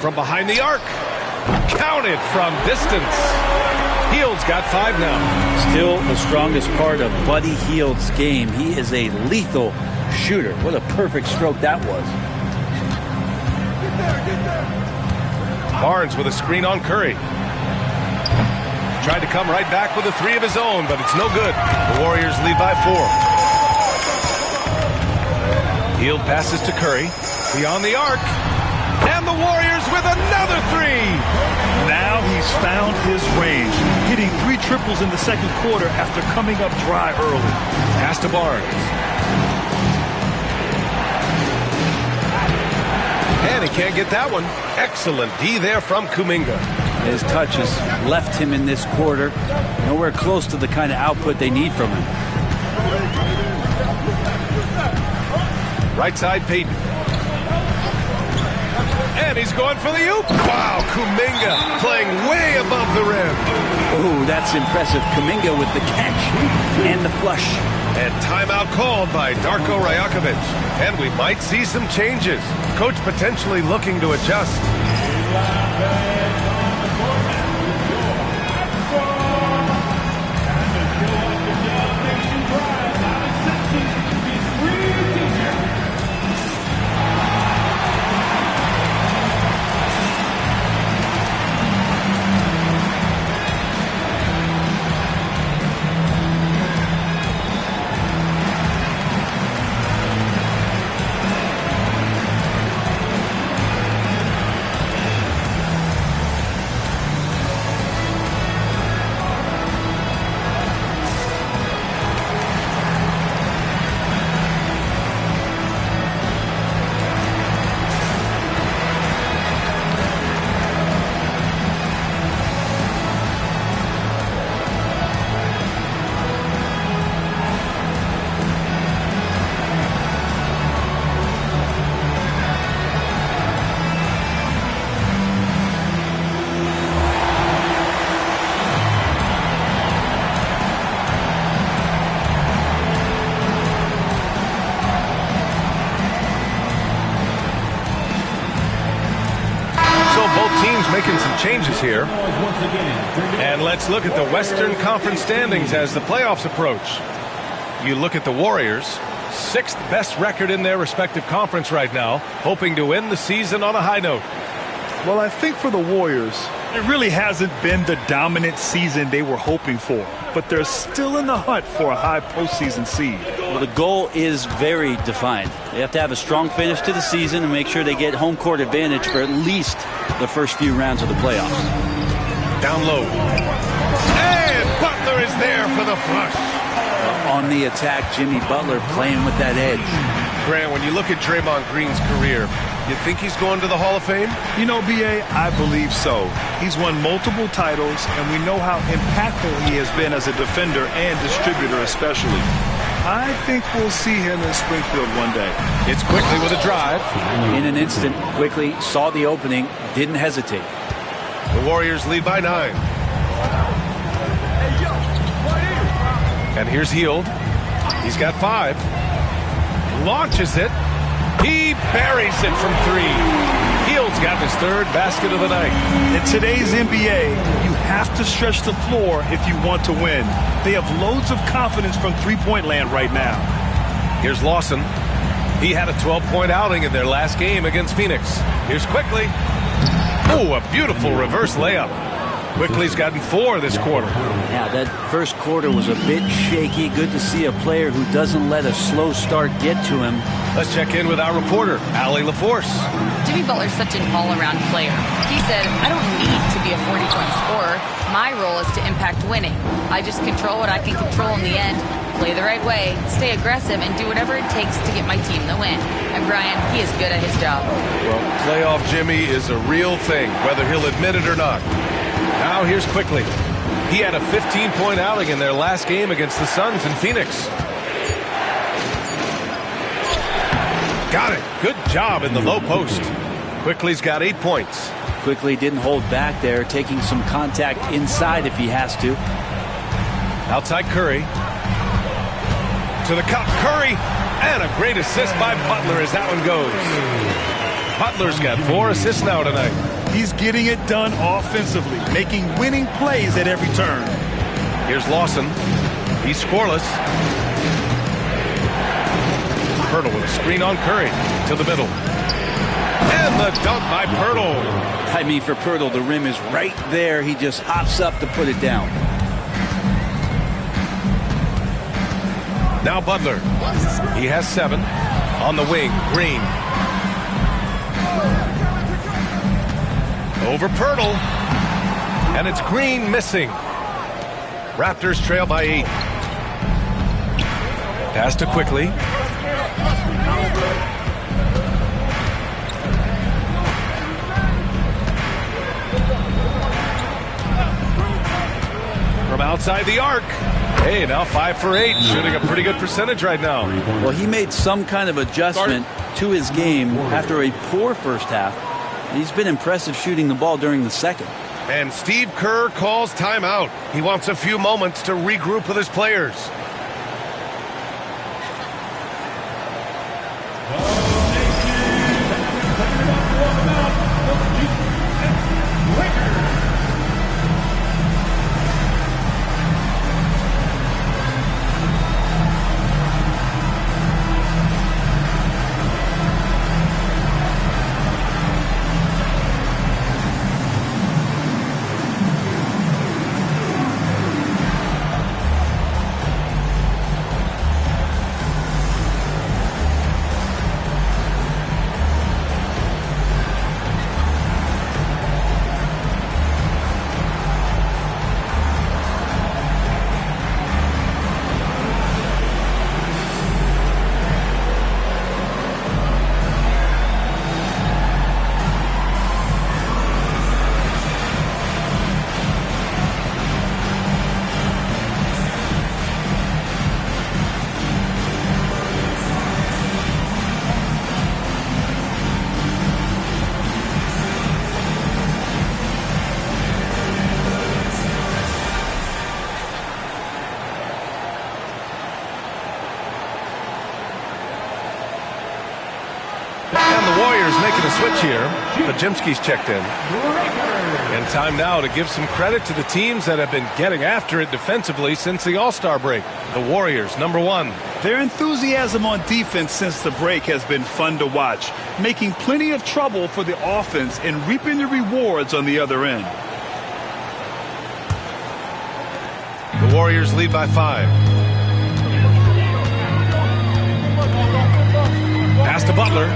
From behind the arc. Counted from distance. Hield's got 5 now. Still the strongest part of Buddy Hield's game. He is a lethal shooter. What a perfect stroke that was. Barnes with a screen on Curry. Tried to come right back with a 3 of his own, but it's no good. The Warriors lead by 4. Hield passes to Curry. Beyond the arc. And the Warriors with another 3. Now he's found his range, hitting 3 triples in the second quarter after coming up dry early. Pass to Barnes. And he can't get that one. Excellent D there from Kuminga. His touch has left him in this quarter. Nowhere close to the kind of output they need from him. Right side, Payton. And he's going for the oop. Wow, Kuminga playing way above the rim. Ooh, that's impressive. Kuminga with the catch and the flush. And timeout called by Darko Rajakovic. And we might see some changes. Coach potentially looking to adjust. Making some changes here. And let's look at the Western Conference standings as the playoffs approach. You look at the Warriors, 6th best record in their respective conference right now, hoping to end the season on a high note. Well, I think for the Warriors, it really hasn't been the dominant season they were hoping for, but they're still in the hunt for a high postseason seed. Well, the goal is very defined. They have to have a strong finish to the season and make sure they get home court advantage for at least the first few rounds of the playoffs. Down low. And Butler is there for the flush. On the attack, Jimmy Butler playing with that edge. Grant, when you look at Draymond Green's career, you think he's going to the Hall of Fame? You know, B.A., I believe so. He's won multiple titles, and we know how impactful he has been as a defender and distributor especially. I think we'll see him in Springfield one day. It's Quickly with a drive. In an instant, Quickly saw the opening, didn't hesitate. The Warriors lead by 9. And here's Hield. He's got 5. Launches it. He buries it from 3. Hield's got his 3rd basket of the night. In today's NBA, you have to stretch the floor if you want to win. They have loads of confidence from three-point land right now. Here's Lawson. He had a 12-point outing in their last game against Phoenix. Here's Quickly. Oh, a beautiful reverse layup. Quickly's gotten 4 this quarter. Yeah, that first quarter was a bit shaky. Good to see a player who doesn't let a slow start get to him. Let's check in with our reporter, Allie LaForce. Jimmy Butler's such an all-around player. He said, I don't need to be a 40-point scorer. My role is to impact winning. I just control what I can control in the end, play the right way, stay aggressive, and do whatever it takes to get my team the win. And Brian, he is good at his job. Well, playoff Jimmy is a real thing, whether he'll admit it or not. Now here's Quickly. He had a 15-point outing in their last game against the Suns in Phoenix. Got it. Good job in the low post. Quickly's got 8 points. Quickly didn't hold back there, taking some contact inside if he has to. Outside Curry. To the cup. Curry. And a great assist by Butler as that one goes. Butler's got 4 assists now tonight. He's getting it done offensively, making winning plays at every turn. Here's Lawson. He's scoreless. Pirtle with a screen on Curry to the middle. And the dunk by Pirtle. I mean, for Pirtle, the rim is right there. He just hops up to put it down. Now Butler. He has 7. On the wing, Green. Over Pirtle. And it's Green missing. Raptors trail by 8. Pass to Quickly. From outside the arc. Hey, now 5 for 8. Shooting a pretty good percentage right now. Well, he made some kind of adjustment to his game after a poor first half. He's been impressive shooting the ball during the second. And Steve Kerr calls timeout. He wants a few moments to regroup with his players. Making a switch here. Pajemski's checked in. And time now to give some credit to the teams that have been getting after it defensively since the All-Star break. The Warriors, number 1. Their enthusiasm on defense since the break has been fun to watch, making plenty of trouble for the offense and reaping the rewards on the other end. The Warriors lead by 5. Pass to Butler.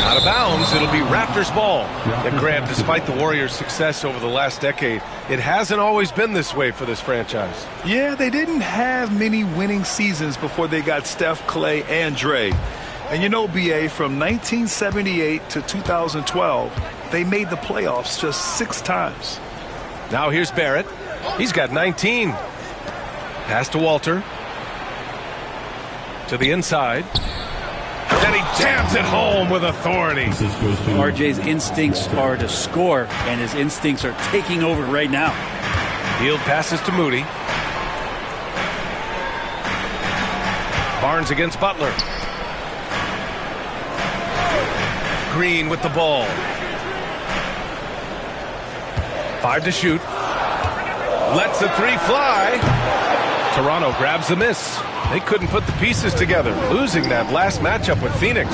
Out of bounds, it'll be Raptors ball. And Grant, despite the Warriors' success over the last decade, it hasn't always been this way for this franchise. Yeah, they didn't have many winning seasons before they got Steph, Clay, and Dre. And you know, BA, from 1978 to 2012, they made the playoffs just 6 times. Now here's Barrett. He's got 19. Pass to Walter. To the inside. Then he jams it home with authority. RJ's instincts are to score, and his instincts are taking over right now. Hield passes to Moody. Barnes against Butler. Green with the ball. 5 to shoot. Lets the 3 fly. Toronto grabs the miss. They couldn't put the pieces together, losing that last matchup with Phoenix.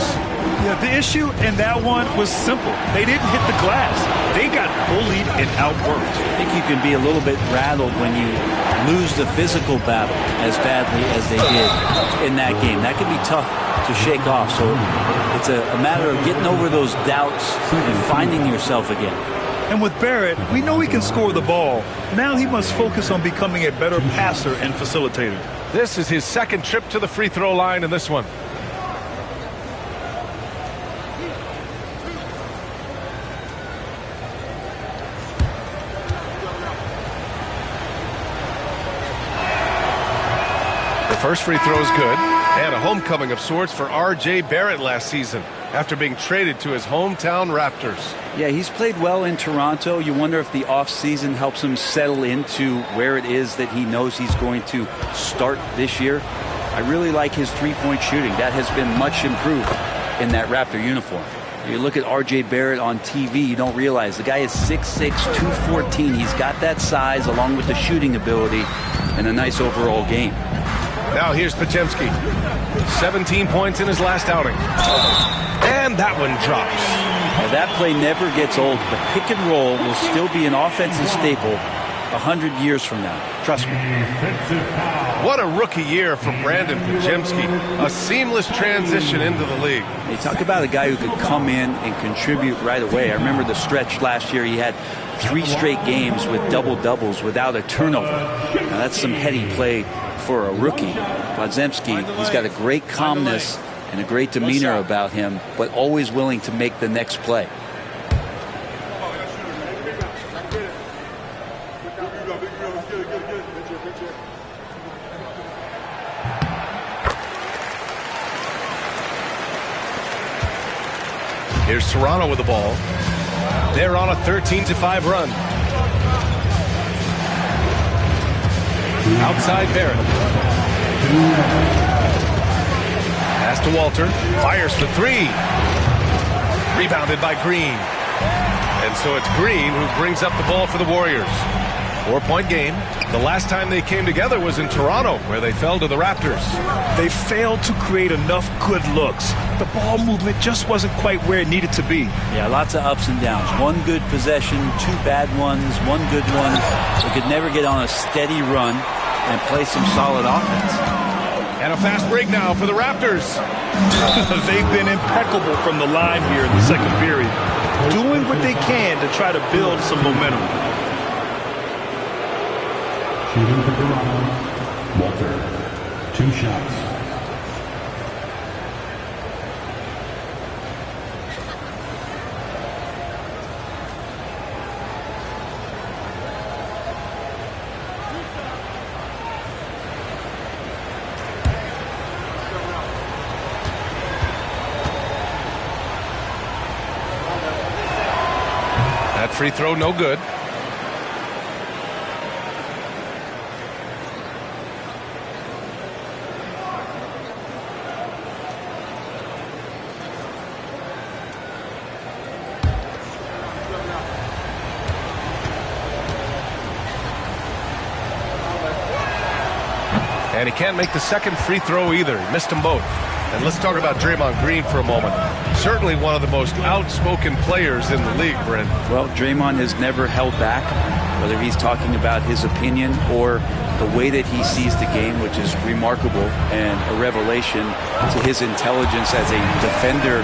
Yeah, the issue in that one was simple. They didn't hit the glass. They got bullied and outworked. I think you can be a little bit rattled when you lose the physical battle as badly as they did in that game. That can be tough to shake off. So it's a matter of getting over those doubts and finding yourself again. And with Barrett, we know he can score the ball. Now he must focus on becoming a better passer and facilitator. This is his second trip to the free throw line in this one. The first free throw is good, and a homecoming of sorts for R.J. Barrett last season after being traded to his hometown Raptors. Yeah, he's played well in Toronto. You wonder if the offseason helps him settle into where it is that he knows he's going to start this year. I really like his three-point shooting. That has been much improved in that Raptor uniform. You look at R.J. Barrett on TV, you don't realize the guy is 6'6", 214. He's got that size along with the shooting ability and a nice overall game. Now here's Podziemski. 17 points in his last outing. And that one drops. Now that play never gets old. The pick and roll will still be an offensive staple 100 years from now. Trust me. What a rookie year for Brandon Podziemski. A seamless transition into the league. They talk about a guy who could come in and contribute right away. I remember the stretch last year. He had 3 straight games with double-doubles without a turnover. Now that's some heady play for a rookie. Podziemski, he's got a great calmness and a great demeanor about him, but always willing to make the next play. Here's Toronto with the ball. They're on a 13-5 run. Outside Barrett. Pass to Walter. Fires for 3. Rebounded by Green. And so it's Green who brings up the ball for the Warriors. 4-point game. The last time they came together was in Toronto, where they fell to the Raptors. They failed to create enough good looks. The ball movement just wasn't quite where it needed to be. Yeah, lots of ups and downs. 1 good possession, 2 bad ones, 1 good one. They could never get on a steady run and play some solid offense. And a fast break now for the Raptors. They've been impeccable from the line here in the second period, doing what they can to try to build some momentum. Shooting for Toronto, Walter. 2 shots. That free throw no good. And he can't make the second free throw either. He missed them both. And let's talk about Draymond Green for a moment. Certainly one of the most outspoken players in the league, Brent. Well, Draymond has never held back. whether he's talking about his opinion or the way that he sees the game, which is remarkable and a revelation to his intelligence as a defender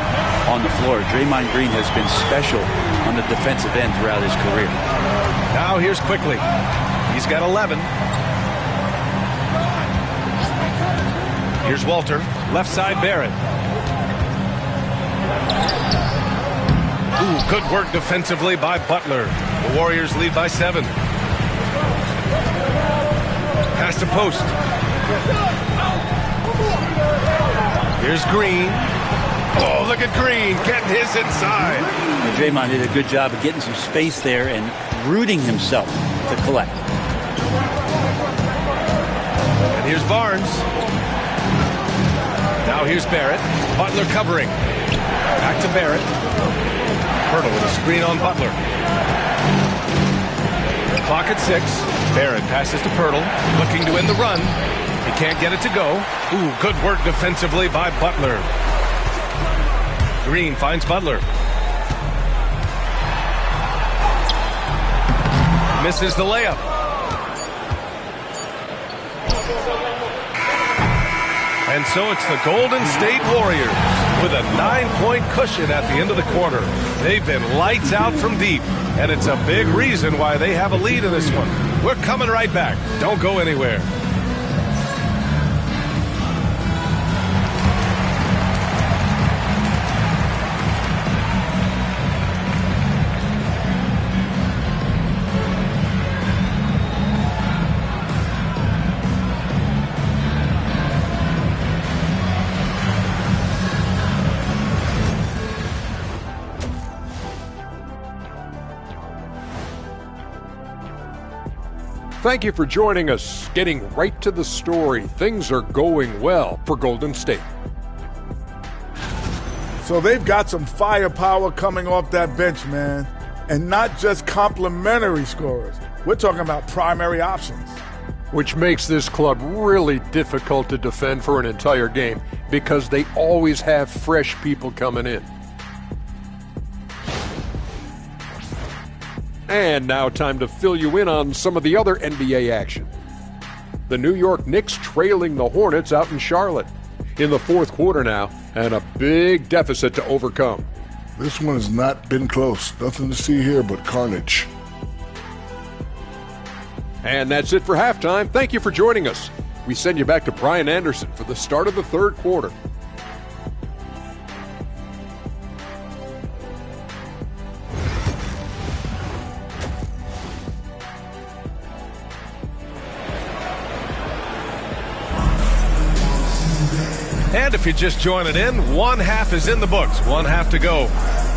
on the floor. Draymond Green has been special on the defensive end throughout his career. Now here's Quickly. He's got 11. Here's Walter. Left side, Barrett. Ooh, good work defensively by Butler. The Warriors lead by 7. Pass to post. Here's Green. Oh, look at Green getting his inside. And Draymond did a good job of getting some space there and rooting himself to collect. And here's Barnes. Now here's Barrett. Butler covering. Back to Barrett. Hurdle with a screen on Butler. Clock at 6. Barrett passes to Pirtle, looking to end the run. He can't get it to go. Ooh, good work defensively by Butler. Green finds Butler. Misses the layup. And so it's the Golden State Warriors with a 9-point cushion at the end of the quarter. They've been lights out from deep, and it's a big reason why they have a lead in this one. We're coming right back. Don't go anywhere. Thank you for joining us. Getting right to the story. Things are going well for Golden State. So they've got some firepower coming off that bench, man. And not just complimentary scorers. We're talking about primary options. Which makes this club really difficult to defend for an entire game because they always have fresh people coming in. And now time to fill you in on some of the other NBA action. The New York Knicks trailing the Hornets out in Charlotte in the fourth quarter now, and a big deficit to overcome. This one has not been close. Nothing to see here but carnage. And that's it for halftime. Thank you for joining us. We send you back to Brian Anderson for the start of the third quarter. And if you're just joining in, one half is in the books, one half to go.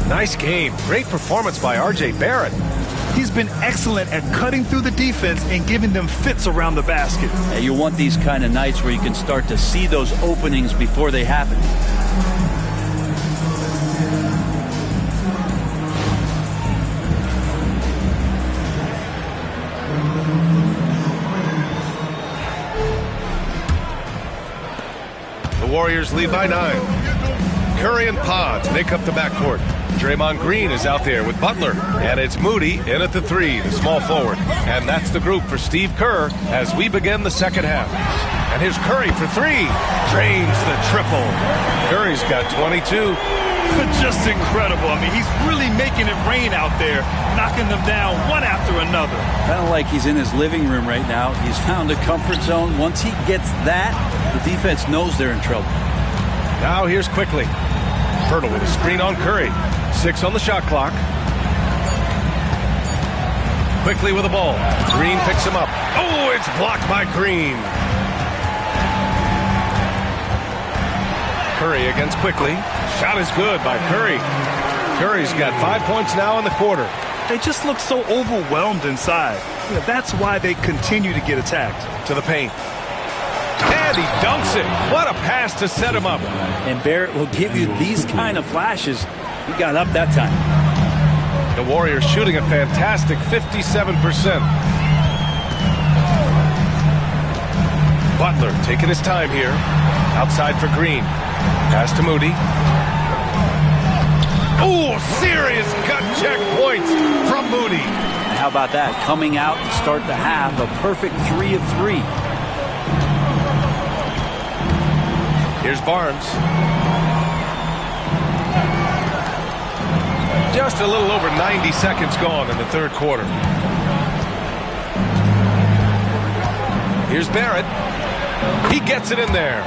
Nice game. Great performance by R.J. Barrett. He's been excellent at cutting through the defense and giving them fits around the basket. Yeah, you want these kind of nights where you can start to see those openings before they happen. Warriors lead by 9. Curry and Pods make up the backcourt. Draymond Green is out there with Butler. And it's Moody in at the 3, the small forward. And that's the group for Steve Kerr as we begin the second half. And here's Curry for 3. Drains the triple. Curry's got 22. Just incredible. I mean, he's really making it rain out there, knocking them down one after another. Kind of like he's in his living room right now. He's found a comfort zone. Once he gets that, the defense knows they're in trouble. Now here's Quickly. Pirtle with a screen on Curry. 6 on the shot clock. Quickly with the ball. Green picks him up. Oh, it's blocked by Green. Curry against Quickly. Shot is good by Curry. Curry's got 5 points now in the quarter. They just look so overwhelmed inside. You know, that's why they continue to get attacked. To the paint. And he dunks it. What a pass to set him up. And Barrett will give you these kind of flashes. He got up that time. The Warriors shooting a fantastic 57%. Butler taking his time here. Outside for Green. Pass to Moody. Oh, serious gut check points from Moody. how about that? Coming out to start the half, a perfect 3 of 3. Here's Barnes. Just a little over 90 seconds gone in the third quarter. Here's Barrett. He gets it in there.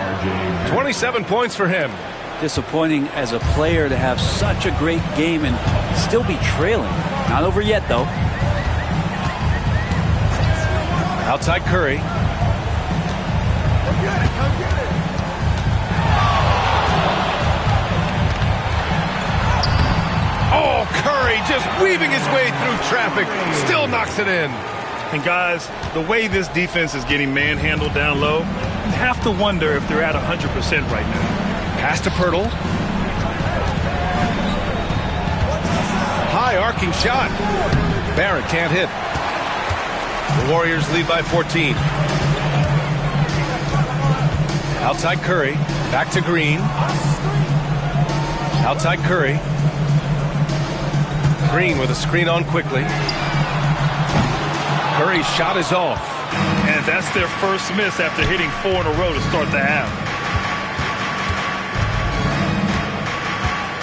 27 points for him. Disappointing as a player to have such a great game and still be trailing. Not over yet, though. Outside Curry. Oh, Curry just weaving his way through traffic. Still knocks it in. And guys, the way this defense is getting manhandled down low, you have to wonder if they're at 100% right now. Pass to Pirtle. High arcing shot. Barrett can't hit. The Warriors lead by 14. Outside Curry. Back to Green. Outside Curry. Green with a screen on quickly. Curry's shot is off. And that's their first miss after hitting 4 in a row to start the half.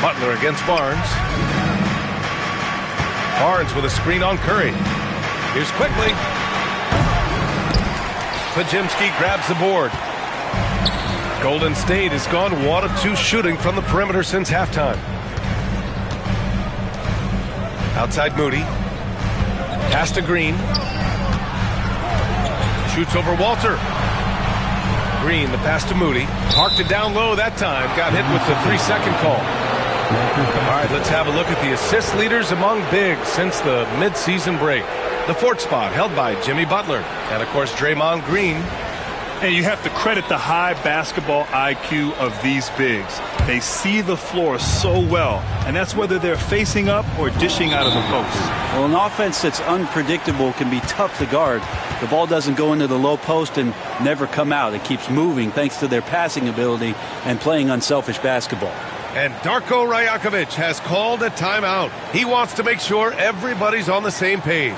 Butler against Barnes. Barnes with a screen on Curry. Here's quickly. Pajimski grabs the board. Golden State has gone 1 of 2 shooting from the perimeter since halftime. Outside Moody. Pass to Green. Shoots over Walter. Green, the pass to Moody. Parked it down low that time. Got hit with the 3-second call. All right, let's have a look at the assist leaders among bigs since the midseason break. The 4th spot held by Jimmy Butler. And, of course, Draymond Green. And you have to credit the high basketball IQ of these bigs. They see the floor so well, and that's whether they're facing up or dishing out of the post. Well, an offense that's unpredictable can be tough to guard. The ball doesn't go into the low post and never come out. It keeps moving thanks to their passing ability and playing unselfish basketball. And Darko Rajakovic has called a timeout. He wants to make sure everybody's on the same page.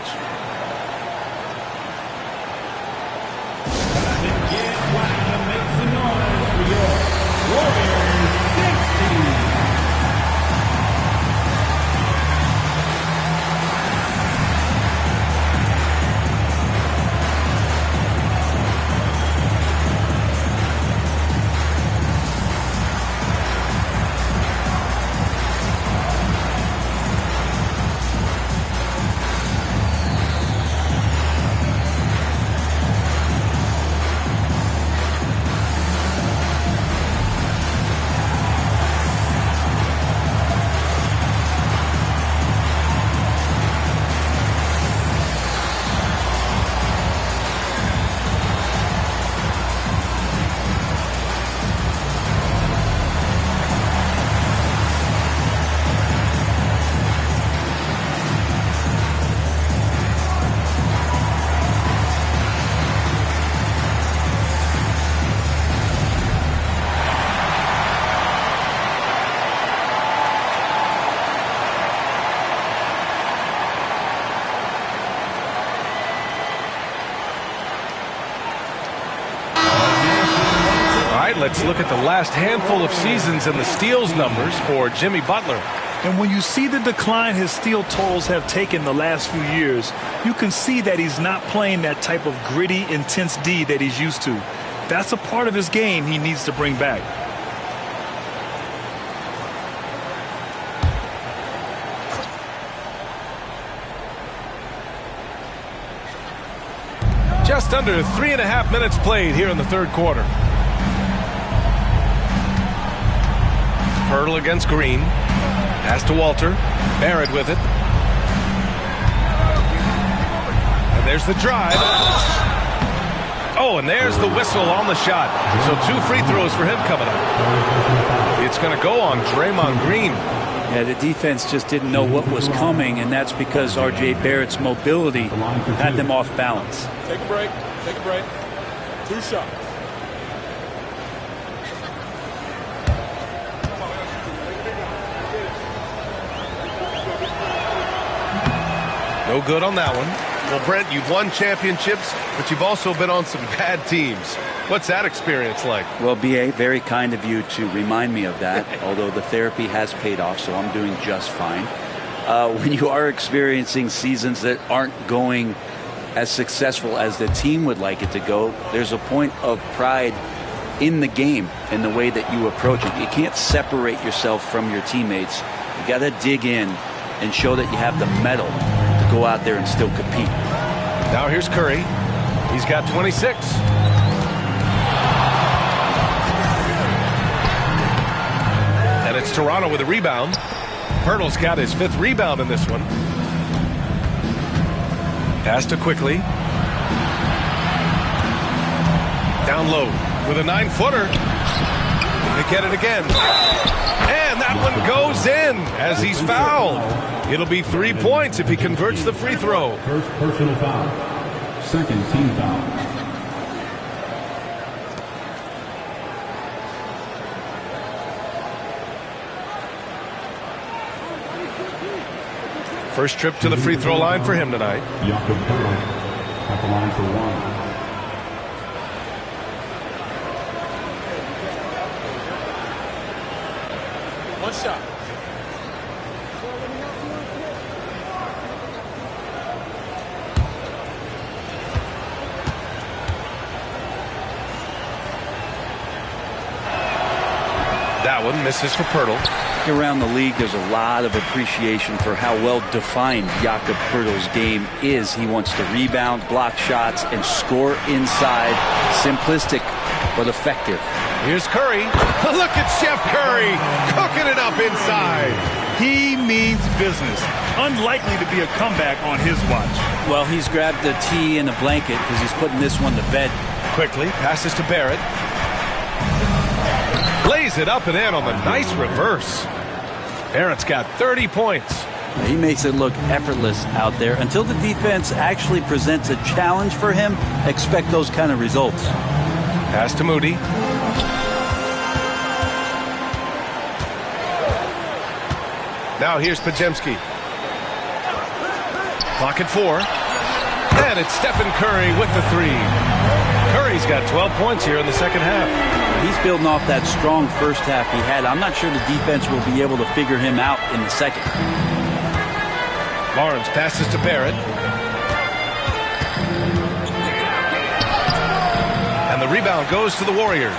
Let's look at the last handful of seasons and the steals numbers for Jimmy Butler. And when you see the decline his steal totals have taken the last few years, you can see that he's not playing that type of gritty, intense D that he's used to. That's a part of his game he needs to bring back. Just under 3.5 minutes played here in the third quarter. Pirtle against Green. Pass to Walter. Barrett with it. And there's the drive. Oh, and there's the whistle on the shot. So 2 free throws for him coming up. It's going to go on Draymond Green. Yeah, the defense just didn't know what was coming, and that's because R.J. Barrett's mobility had them off balance. Take a break. Take a break. 2 shots. No good on that one. Well, Brent, you've won championships, but you've also been on some bad teams. What's that experience like? Well, B.A., very kind of you to remind me of that, although the therapy has paid off, so I'm doing just fine. When you are experiencing seasons that aren't going as successful as the team would like it to go, there's a point of pride in the game, in the way that you approach it. You can't separate yourself from your teammates. You got to dig in and show that you have the mettle to go out there and still compete. Now here's Curry. He's got 26. And it's Toronto with a rebound. Pirtle's got his 5th rebound in this one. Pass to Quickly. Down low with a 9-footer. They get it again. And that one goes in as he's fouled. It'll be 3 points if he converts the free throw. First personal foul. Second team foul. First trip to the free throw line for him tonight. Jakob Pirtle at the line for 1. One shot. That one misses for Pirtle. Around the league, there's a lot of appreciation for how well defined Jakob Pirtle's game is. He wants to rebound, block shots, and score inside. Simplistic, but effective. Here's Curry. Look at Chef Curry cooking it up inside. He means business. Unlikely to be a comeback on his watch. Well, he's grabbed the tee and a blanket because he's putting this one to bed. Quickly passes to Barrett. Lays it up and in on the nice reverse. Barrett's got 30 points. He makes it look effortless out there. Until the defense actually presents a challenge for him, expect those kind of results. Pass to Moody. Now here's Pajemski. Clock at 4. And it's Stephen Curry with the 3. Curry's got 12 points here in the second half. He's building off that strong first half he had. I'm not sure the defense will be able to figure him out in the second. Barnes passes to Barrett. And the rebound goes to the Warriors.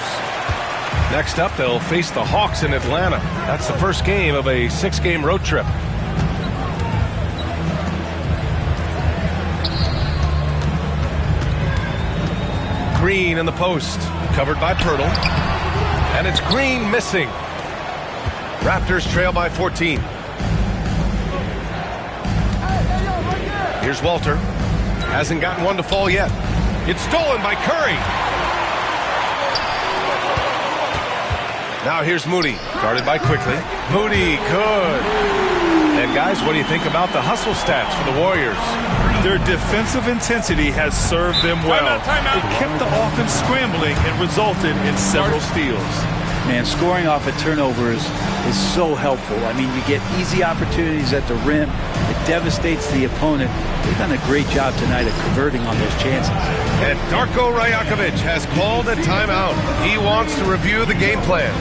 Next up, they'll face the Hawks in Atlanta. That's the first game of a 6-game road trip. Green in the post, covered by Pirtle. And it's Green missing. Raptors trail by 14. Here's Walter. Hasn't gotten one to fall yet. It's stolen by Curry. Now here's Moody, guarded by Quickly. Moody, good. And guys, what do you think about the hustle stats for the Warriors? Their defensive intensity has served them well. It kept the offense scrambling and resulted in several steals. Man, scoring off of turnovers is so helpful. I mean, you get easy opportunities at the rim. It devastates the opponent. They've done a great job tonight of converting on those chances. And Darko Rajakovic has called a timeout. He wants to review the game plan.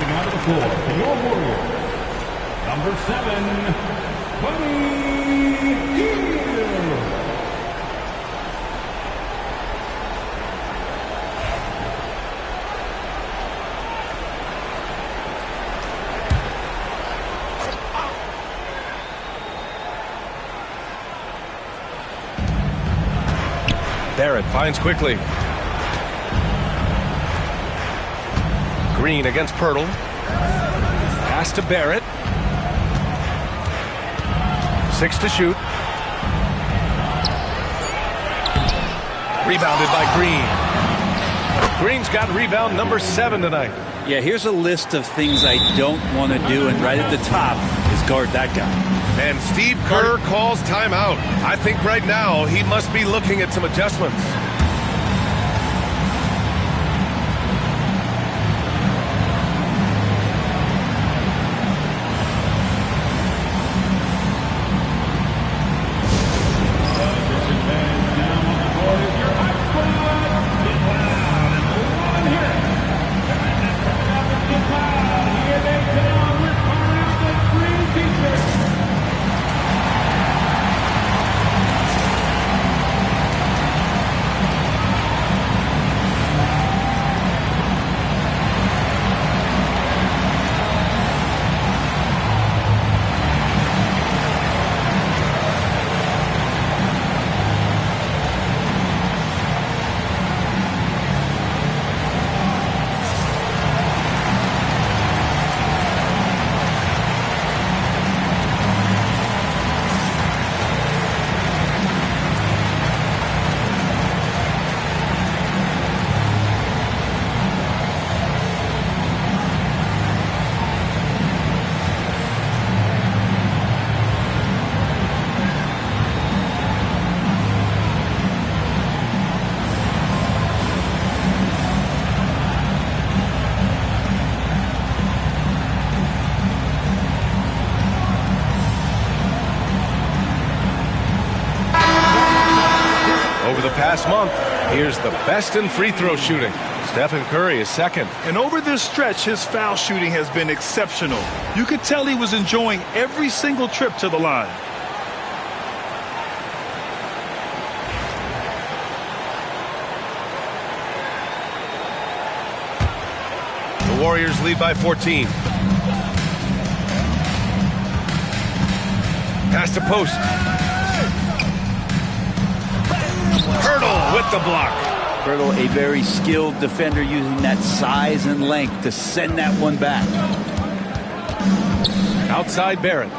Coming out of the floor for your Warriors, number 7, Buddy Hield. Barrett finds quickly. Green against Pirtle. Pass to Barrett. 6 to shoot. Rebounded by Green. Green's got rebound number 7 tonight. Yeah, here's a list of things I don't want to do, and right at the top is guard that guy. And Steve Kerr calls timeout. I think right now he must be looking at some adjustments. Last month, here's the best in free throw shooting. Stephen Curry is second. And over this stretch, his foul shooting has been exceptional. You could tell he was enjoying every single trip to the line. The Warriors lead by 14. Pass to post. Pirtle with the block. Pirtle, a very skilled defender, using that size and length to send that one back. Outside Barrett.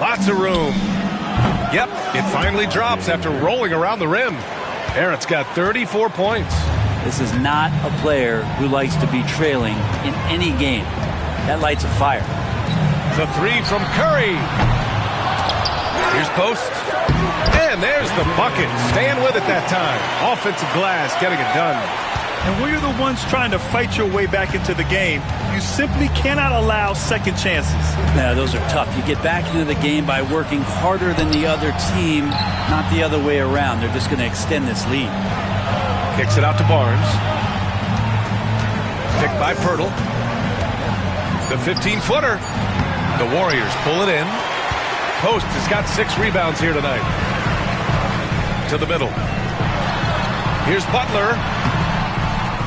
Lots of room. Yep, it finally drops after rolling around the rim. Barrett's got 34 points. This is not a player who likes to be trailing in any game. That lights a fire. The 3 from Curry. Here's post. And there's the bucket. Staying with it that time. Offensive glass, getting it done. And when you're the ones trying to fight your way back into the game, you simply cannot allow second chances. Yeah, those are tough. You get back into the game by working harder than the other team, not the other way around. They're just going to extend this lead. Kicks it out to Barnes. Picked by Pirtle. The 15-footer. The Warriors pull it in. Post has got 6 rebounds here tonight. To the middle. Here's Butler.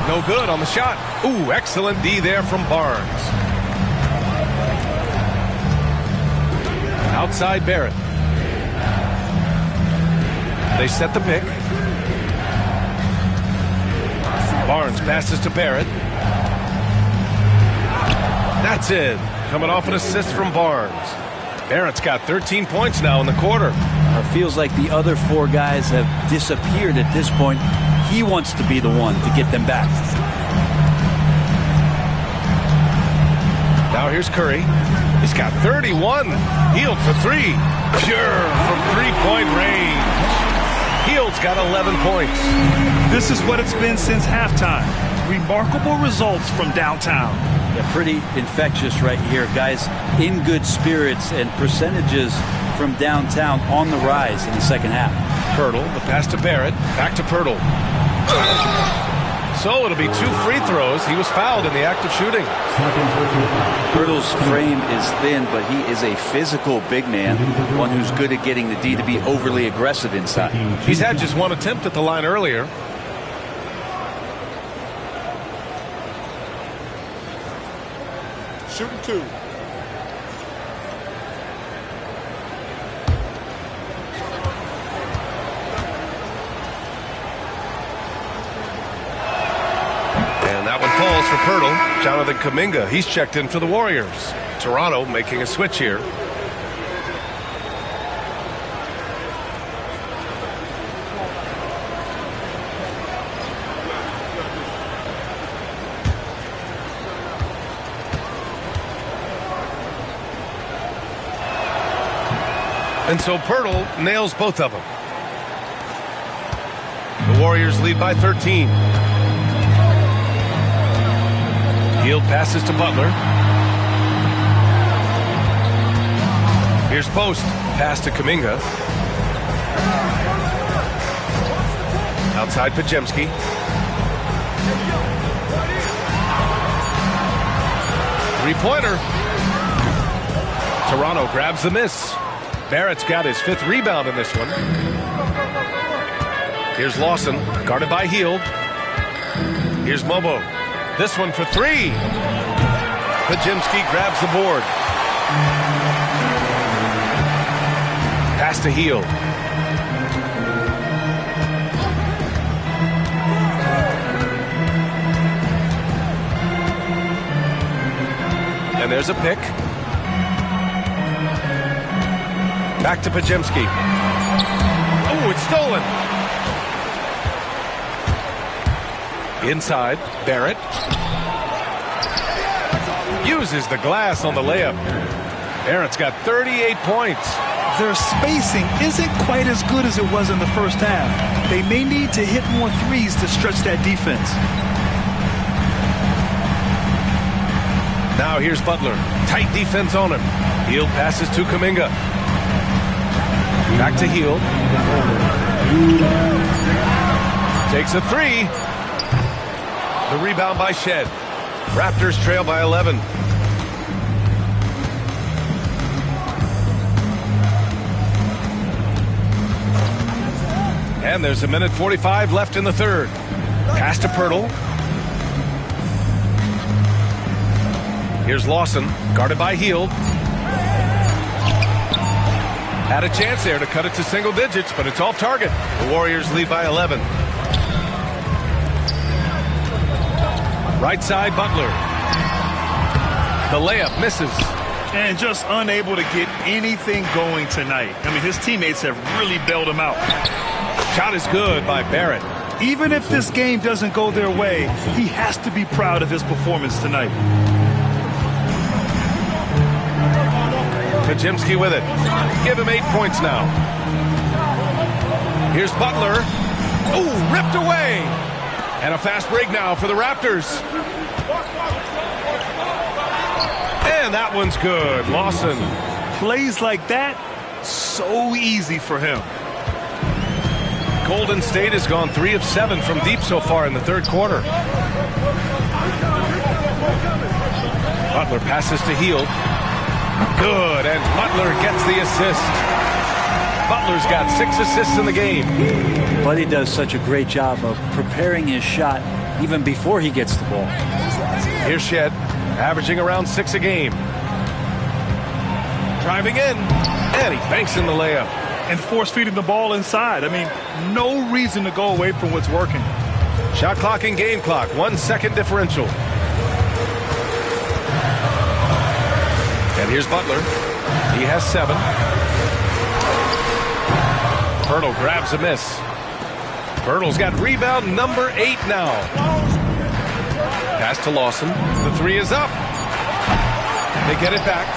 No good on the shot. Ooh, excellent D there from Barnes. Outside Barrett. They set the pick. Barnes passes to Barrett. That's it. Coming off an assist from Barnes. Barrett's got 13 points now in the quarter. It feels like the other 4 guys have disappeared at this point. He wants to be the one to get them back. Now here's Curry. He's got 31. Hield for 3. Pure from 3-point range. Hield's got 11 points. This is what it's been since halftime. Remarkable results from downtown. Yeah, pretty infectious right here. Guys in good spirits, and percentages from downtown on the rise in the second half. Pirtle. The pass to Barrett. Back to Pirtle. So it'll be 2 free throws. He was fouled in the act of shooting. Pirtle's frame is thin, but he is a physical big man, one who's good at getting the D to be overly aggressive inside. He's had just 1 attempt at the line earlier. Shooting 2. Falls for Pirtle. Jonathan Kuminga, he's checked in for the Warriors. Toronto making a switch here. And so Pirtle nails both of them. The Warriors lead by 13. Hield passes to Butler. Here's Post. Pass to Kuminga. Outside Pajemski. Three-pointer. Toronto grabs the miss. Barrett's got his 5th rebound in this one. Here's Lawson, guarded by Hield. Here's Mobo. This one for 3. Pajemski grabs the board. Pass to Hield. And there's a pick. Back to Pajemski. Oh, it's stolen. Inside, Barrett. Uses the glass on the layup. Barrett's got 38 points. Their spacing isn't quite as good as it was in the first half. They may need to hit more threes to stretch that defense. Now here's Butler. Tight defense on him. Hield passes to Kuminga. Back to Hield. Takes a 3. The rebound by Shed. Raptors trail by 11. And there's 1:45 left in the third. Pass to Pirtle. Here's Lawson, guarded by Hield. Had a chance there to cut it to single digits, but it's off target. The Warriors lead by 11. Right side, Butler. The layup misses. And just unable to get anything going tonight. I mean, his teammates have really bailed him out. Shot is good by Barrett. Even if this game doesn't go their way, he has to be proud of his performance tonight. Pajemski with it. Give him 8 points now. Here's Butler. Ooh, ripped away. And a fast break now for the Raptors. And that one's good. Lawson. Plays like that, so easy for him. Golden State has gone 3 of 7 from deep so far in the third quarter. Butler passes to Hield. Good, and Butler gets the assist. Butler's got 6 assists in the game. Buddy does such a great job of preparing his shot even before he gets the ball. Here's Shed, averaging around 6 a game. Driving in, and he banks in the layup. And force-feeding the ball inside. I mean, no reason to go away from what's working. Shot clock and game clock, 1 second differential. And here's Butler. He has 7. Pirtle grabs a miss. Pirtle's got rebound number 8 now. Pass to Lawson. The 3 is up. They get it back.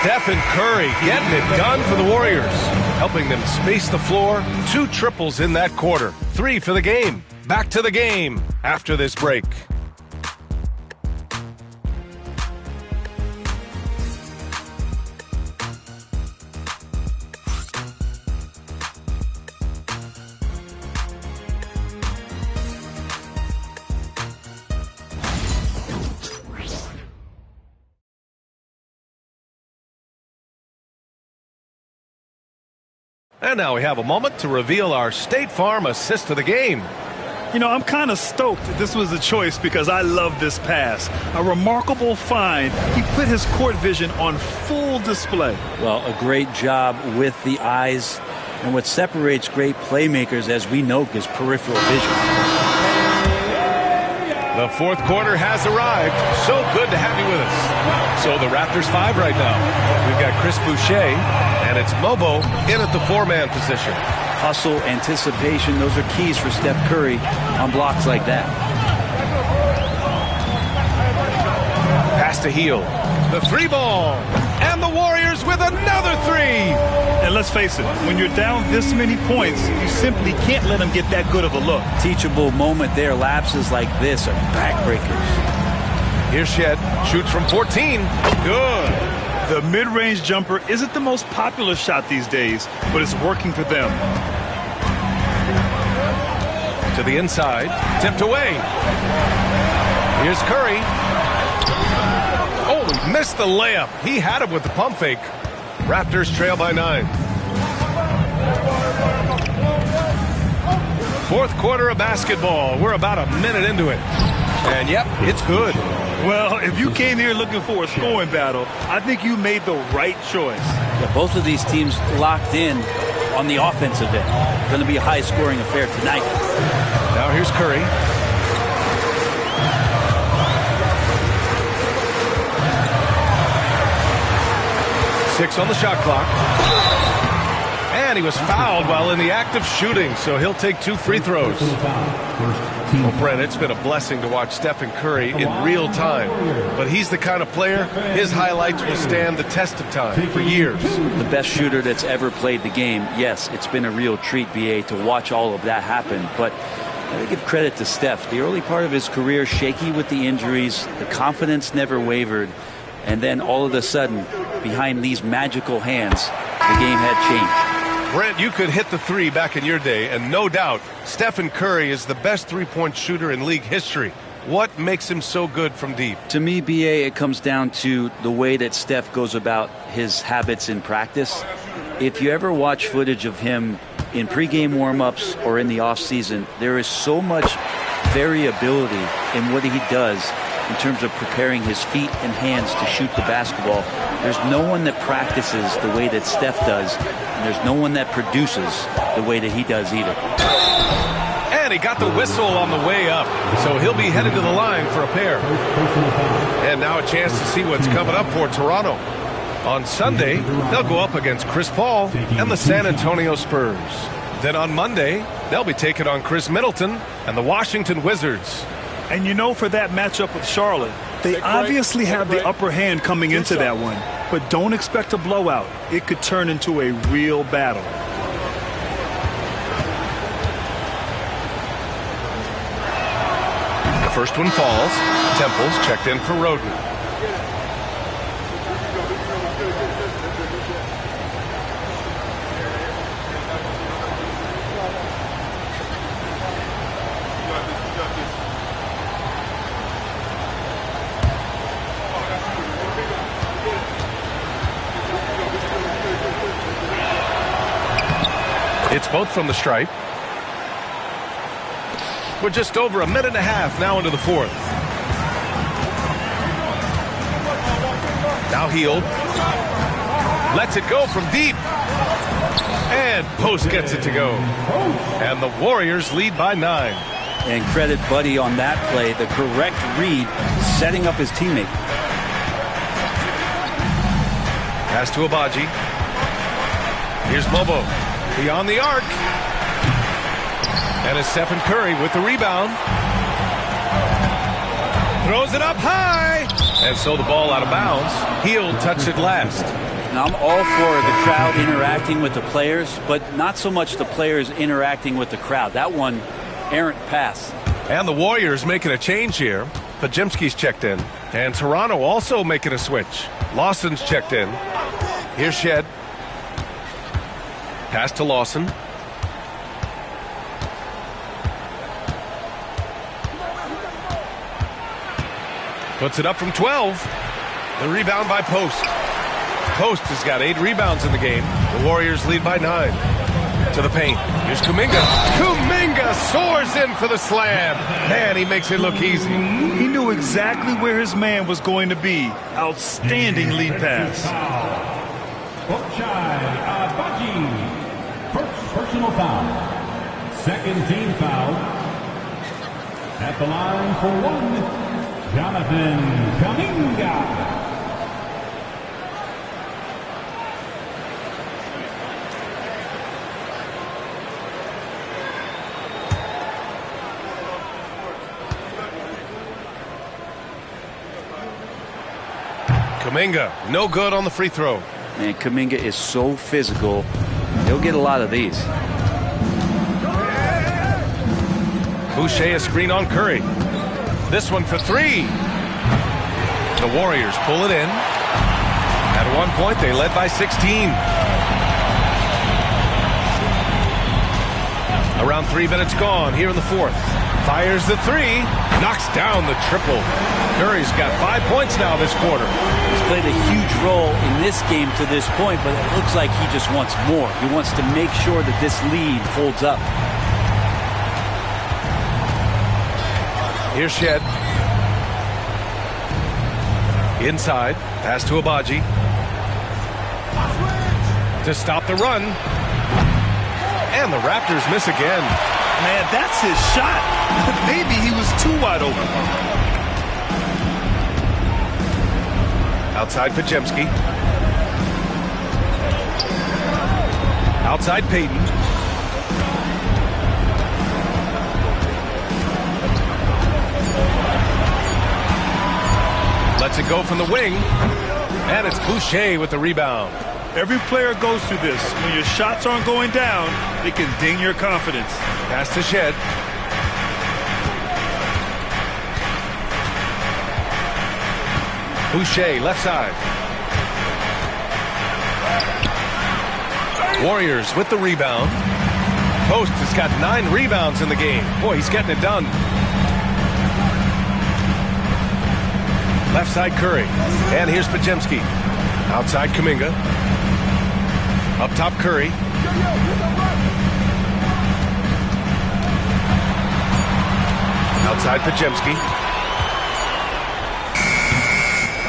Stephen Curry getting it done for the Warriors, helping them space the floor. 2 triples in that quarter. 3 for the game. Back to the game after this break. And now we have a moment to reveal our State Farm assist of the game. You know, I'm kind of stoked that this was a choice because I love this pass. A remarkable find. He put his court vision on full display. Well, a great job with the eyes. And what separates great playmakers, as we know, is peripheral vision. The fourth quarter has arrived. So good to have you with us. So the Raptors 5 right now. We've got Chris Boucher, and it's Mobo in at the 4-man position. Hustle, anticipation, those are keys for Steph Curry on blocks like that. Pass to Heel. The 3-ball. And the Warriors with another 3. And let's face it, when you're down this many points, you simply can't let them get that good of a look. Teachable moment there. Lapses like this are backbreakers. Here's Shed. Shoots from 14. Good. The mid-range jumper isn't the most popular shot these days, but it's working for them. To the inside. Tipped away. Here's Curry. Oh, he missed the layup. He had him with the pump fake. Raptors trail by 9. Fourth quarter of basketball. We're about a minute into it. And yep, it's good. Well, if you came here looking for a scoring battle, I think you made the right choice. Yeah, both of these teams locked in on the offensive end. Going to be a high-scoring affair tonight. Now here's Curry. Six on the shot clock. And he was fouled while in the act of shooting, so he'll take 2 free throws. Well, Brent, it's been a blessing to watch Stephen Curry in real time. But he's the kind of player, his highlights will stand the test of time for years. The best shooter that's ever played the game. Yes, it's been a real treat, BA, to watch all of that happen. But I gotta give credit to Steph. The early part of his career, shaky with the injuries, the confidence never wavered. And then all of a sudden, behind these magical hands, the game had changed. Brent, you could hit the 3 back in your day, and no doubt, Stephen Curry is the best three-point shooter in league history. What makes him so good from deep? To me, BA, it comes down to the way that Steph goes about his habits in practice. If you ever watch footage of him in pregame warm-ups or in the offseason, there is so much variability in what he does in terms of preparing his feet and hands to shoot the basketball. There's no one that practices the way that Steph does, and there's no one that produces the way that he does either. And he got the whistle on the way up, so he'll be headed to the line for a pair. And now a chance to see what's coming up for Toronto. On Sunday, they'll go up against Chris Paul and the San Antonio Spurs. Then on Monday, they'll be taking on Chris Middleton and the Washington Wizards. And you know, for that matchup with Charlotte, they obviously have the upper hand coming into that one. But don't expect a blowout. It could turn into a real battle. The first one falls. Temple's checked in for Roden. It's both from the stripe. We're just over a minute and a half now into the fourth. Now Healed. Lets it go from deep. And Post gets it to go. And the Warriors lead by 9. And credit Buddy on that play. The correct read, setting up his teammate. Pass to Abaji. Here's Mobo. Beyond the arc. And it's Stephen Curry with the rebound. Throws it up high. And so the ball out of bounds. He'll touch it last. Now, I'm all for the crowd interacting with the players, but not so much the players interacting with the crowd. That one, errant pass. And the Warriors making a change here. Pajemski's checked in. And Toronto also making a switch. Lawson's checked in. Here's Shed. Pass to Lawson. Puts it up from 12. The rebound by Post. Post has got 8 rebounds in the game. The Warriors lead by 9. To the paint. Here's Kuminga. Kuminga soars in for the slam. Man, he makes it look easy. He knew exactly where his man was going to be. Outstanding lead pass. First personal foul. Second team foul. At the line for one, Jonathan Kuminga. Kuminga, no good on the free throw. Man, Kuminga is so physical. He'll get a lot of these. Boucher a screen on Curry. This one for three. The Warriors pull it in. At one point, they led by 16. Around 3 minutes gone here in the fourth. Fires the three. Knocks down the triple. Curry's got 5 points now this quarter. He's played a huge role in this game to this point, but it looks like he just wants more. He wants to make sure that this lead holds up. Here's Shed. Inside. Pass to Abaji. To stop the run. And the Raptors miss again. Man, that's his shot. Maybe he was too wide open. Outside Pajemski. Outside Payton. Lets it go from the wing. And it's Boucher with the rebound. Every player goes through this. When your shots aren't going down, it can ding your confidence. Pass to Shed. Boucher, left side. Warriors with the rebound. Post has got 9 rebounds in the game. Boy, he's getting it done. Left side Curry. And here's Pajemski. Outside Kuminga. Up top Curry. Outside Pajemski.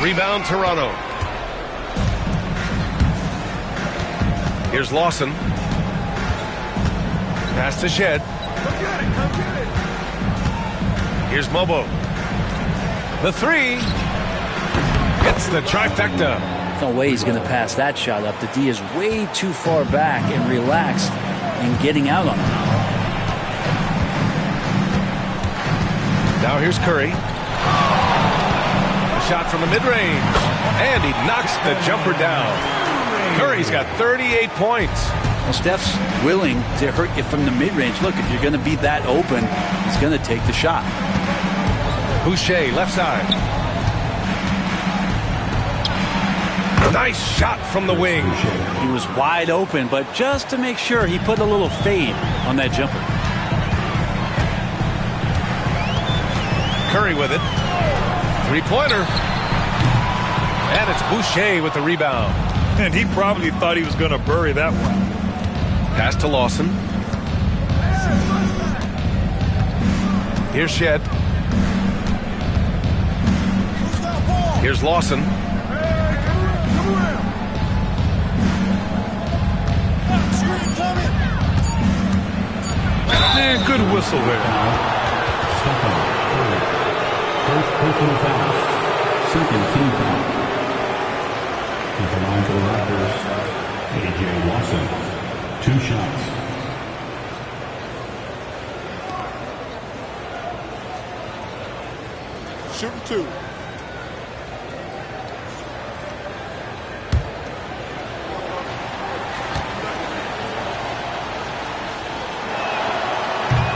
Rebound Toronto. Here's Lawson. Pass to Shed. Here's Mobo. The three. Hits the trifecta. No way he's going to pass that shot up. The D is way too far back and relaxed in getting out on it. Now here's Curry. A shot from the mid-range. And he knocks the jumper down. Curry's got 38 points. Well, Steph's willing to hurt you from the mid-range. Look, if you're going to be that open, he's going to take the shot. Boucher, left side. Nice shot from the wing. He was wide open, but just to make sure, he put a little fade on that jumper. Curry with it. Three-pointer. And it's Boucher with the rebound. And he probably thought he was going to bury that one. Pass to Lawson. Here's Shed. Here's Lawson. Man, good whistle there. First personal foul. Second team foul. At the line for the Raptors, A.J. Lawson. 2 shots. Shooting 2.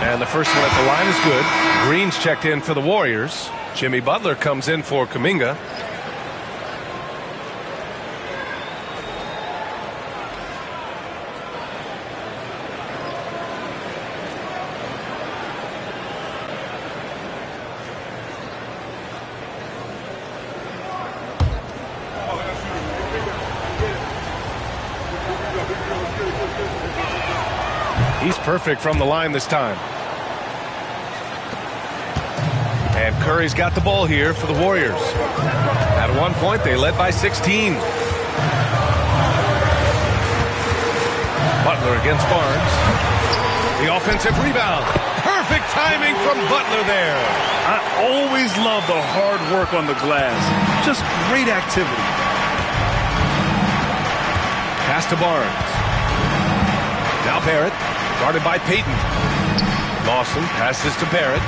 And the first one at the line is good. Green's checked in for the Warriors. Jimmy Butler comes in for Kuminga. He's perfect from the line this time. And Curry's got the ball here for the Warriors. At one point, they led by 16. Butler against Barnes. The offensive rebound. Perfect timing from Butler there. I always love the hard work on the glass. Just great activity. Pass to Barnes. Now Barrett, guarded by Payton. Lawson passes to Barrett.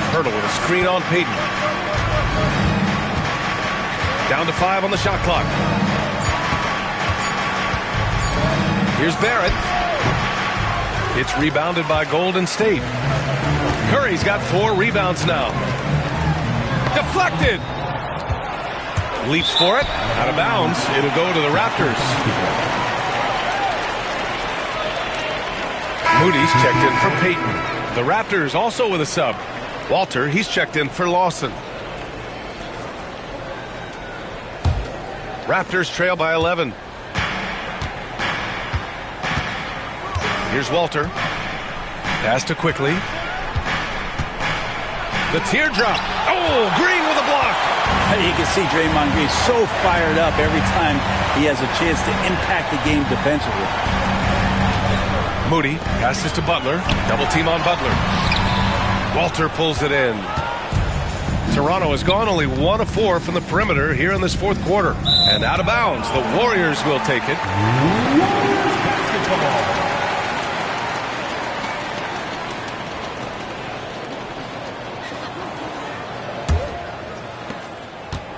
Hurdle with a screen on Payton. Down to 5 on the shot clock. Here's Barrett. It's rebounded by Golden State. Curry's got 4 rebounds now. Deflected. Leaps for it. Out of bounds. It'll go to the Raptors. Moody's checked in for Payton. The Raptors also with a sub. Walter, he's checked in for Lawson. Raptors trail by 11. Here's Walter. Pass to Quickly. The teardrop. Oh, Green with a block. You can see Draymond Green so fired up every time he has a chance to impact the game defensively. Moody passes to Butler. Double team on Butler. Walter pulls it in. Toronto has gone only 1 of 4 from the perimeter here in this fourth quarter. And out of bounds. The Warriors will take it.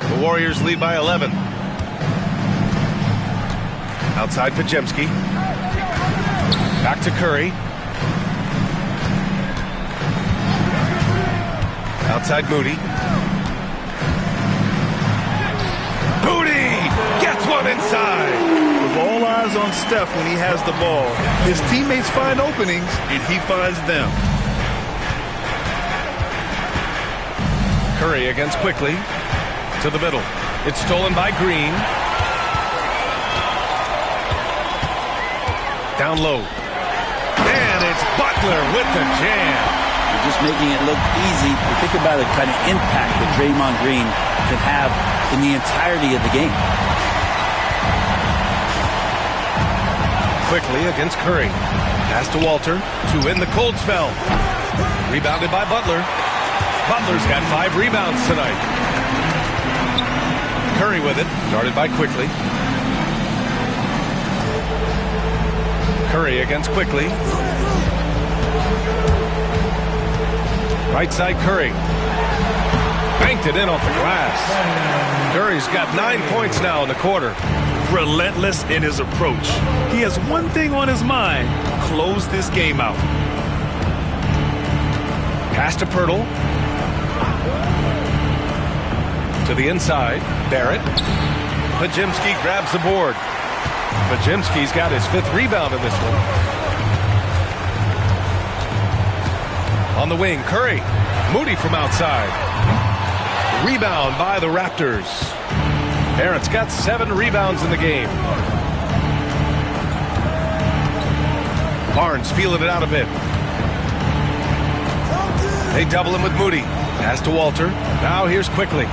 The Warriors lead by 11. Outside Pajemski. Back to Curry. Outside Moody. Moody gets one inside. With all eyes on Steph when he has the ball, his teammates find openings and he finds them. Curry against Quickly. To the middle. It's stolen by Green. Down low. And it's Butler with the jam. You're just making it look easy. Think about the kind of impact that Draymond Green can have in the entirety of the game. Quickly against Curry. Pass to Walter to end the cold spell. Rebounded by Butler. Butler's got 5 rebounds tonight. Curry with it, guarded by Quickly. Curry against Quickly. Right side Curry. Banked it in off the glass. Curry's got 9 points now in the quarter. Relentless in his approach. He has one thing on his mind: close this game out. Pass to Pirtle. To the inside, Barrett. Pajemski grabs the board. Pajemski's got his 5th rebound in this one. On the wing, Curry. Moody from outside. Rebound by the Raptors. Barrett's got 7 rebounds in the game. Barnes feeling it out a bit. They double him with Moody. Pass to Walter. Now here's Quickly.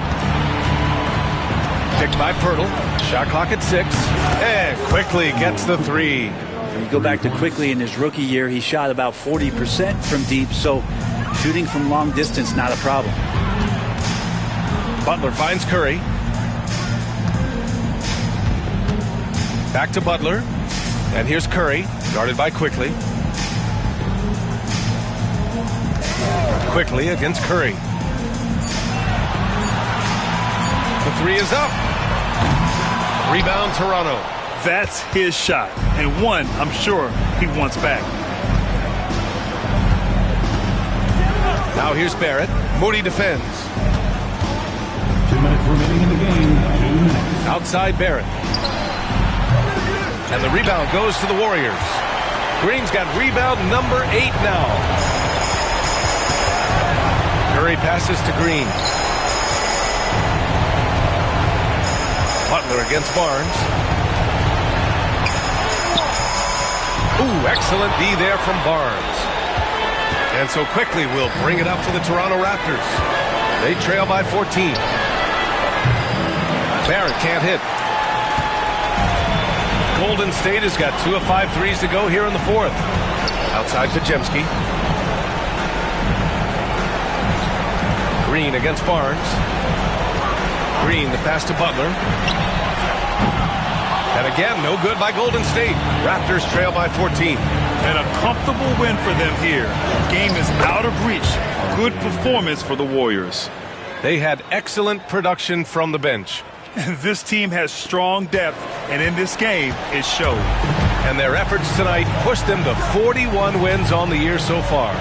Picked by Pirtle. Shot clock at 6. And Quickly gets the 3. You go back to Quickly in his rookie year, he shot about 40% from deep, so shooting from long distance, not a problem. Butler finds Curry. Back to Butler. And here's Curry, guarded by Quickly. Quickly against Curry. The 3 is up. Rebound Toronto. That's his shot, and one I'm sure he wants back. Now here's Barrett. Moody defends. 2 minutes remaining in the game. 2 minutes. Outside Barrett. And the rebound goes to the Warriors. Green's got rebound number 8 now. Curry passes to Green. Butler against Barnes. Ooh, excellent D there from Barnes. And so quickly we'll bring it up for the Toronto Raptors. They trail by 14. Barrett can't hit. Golden State has got 2 of 5 threes to go here in the fourth. Outside Pajemski. Green against Barnes. Green, the pass to Butler. And again, no good by Golden State. Raptors trail by 14. And a comfortable win for them here. Game is out of reach. Good performance for the Warriors. They had excellent production from the bench. This team has strong depth, and in this game, it showed. And their efforts tonight pushed them to 41 wins on the year so far.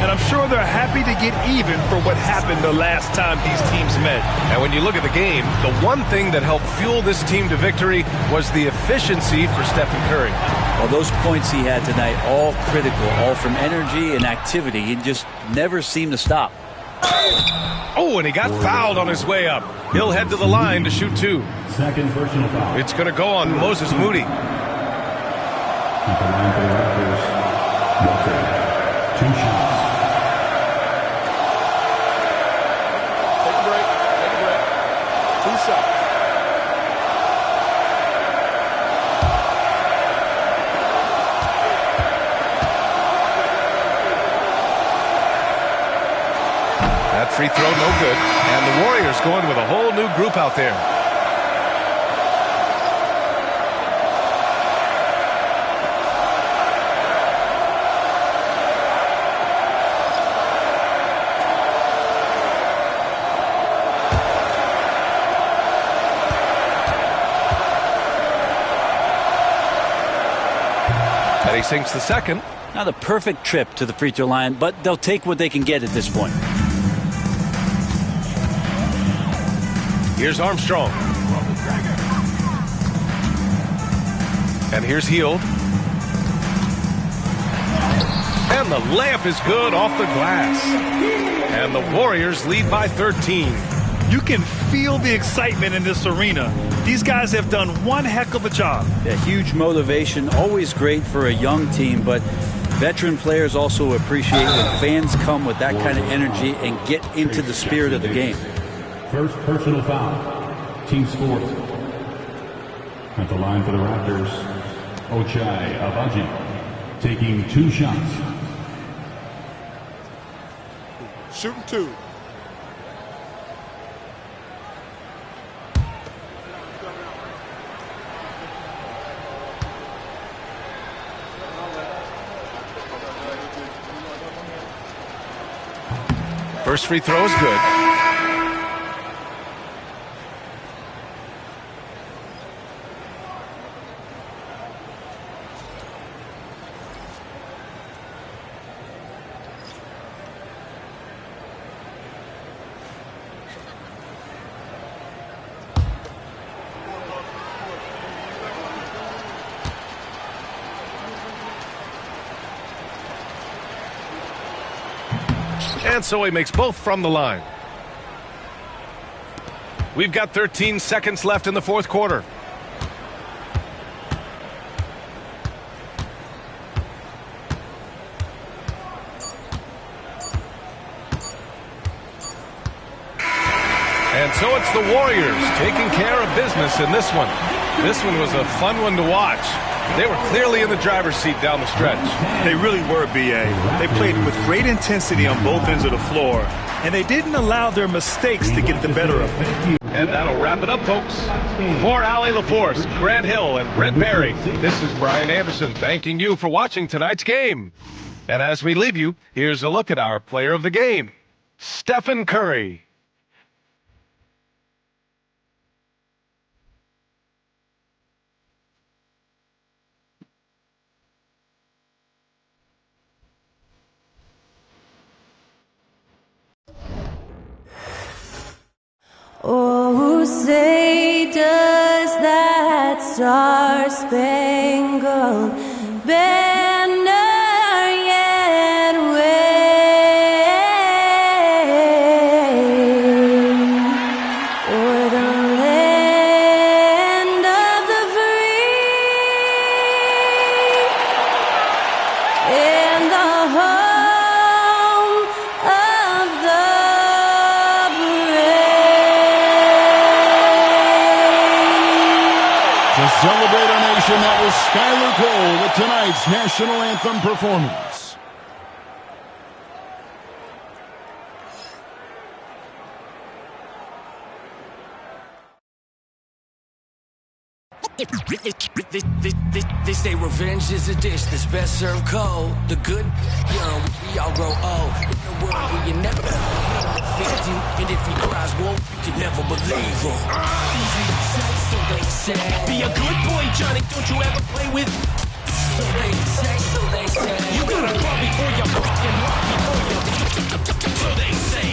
And I'm sure they're happy to get even for what happened the last time these teams met. And when you look at the game, the one thing that helped fuel this team to victory was the efficiency for Stephen Curry. Well, those points he had tonight, all critical, all from energy and activity. He just never seemed to stop. Oh, and he got fouled on his way up. He'll head to the line to shoot 2. Second personal foul. It's going to go on Moses Moody. At the line for the Raptors, Walker. 2 shots. Take a break. 2 shots. That free throw, no good. And the Warriors going with a whole new group out there. And he sinks the second. Not a perfect trip to the free throw line, but they'll take what they can get at this point. Here's Armstrong. And here's Hield. And the layup is good off the glass. And the Warriors lead by 13. You can feel the excitement in this arena. These guys have done one heck of a job. Yeah, huge motivation, always great for a young team, but veteran players also appreciate when fans come with that kind of energy and get into the spirit of the game. First personal foul. Team sport. At the line for the Raptors, Ochai Agbaji taking 2 shots. Shooting 2. First free throw is good. And so he makes both from the line. We've got 13 seconds left in the fourth quarter. And so it's the Warriors taking care of business in this one. This one was a fun one to watch. They were clearly in the driver's seat down the stretch. They really were, B.A. They played with great intensity on both ends of the floor, and they didn't allow their mistakes to get the better of them. And that'll wrap it up, folks. For Allie LaForce, Grant Hill, and Brent Barry, this is Brian Anderson thanking you for watching tonight's game. And as we leave you, here's a look at our player of the game, Stephen Curry. Oh, say does that star-spangled banner yet wave o'er the land of the free? And that was Skylar Cole with tonight's national anthem performance. They say revenge is a dish that's best served cold. The good, young, we all grow old. In a world where you never defeat you, and if he cries wolf, you can never believe him. So they say. Be a good boy, Johnny. Don't you ever play with. So they say. You gotta crawl before you fucking walk before you. So they say.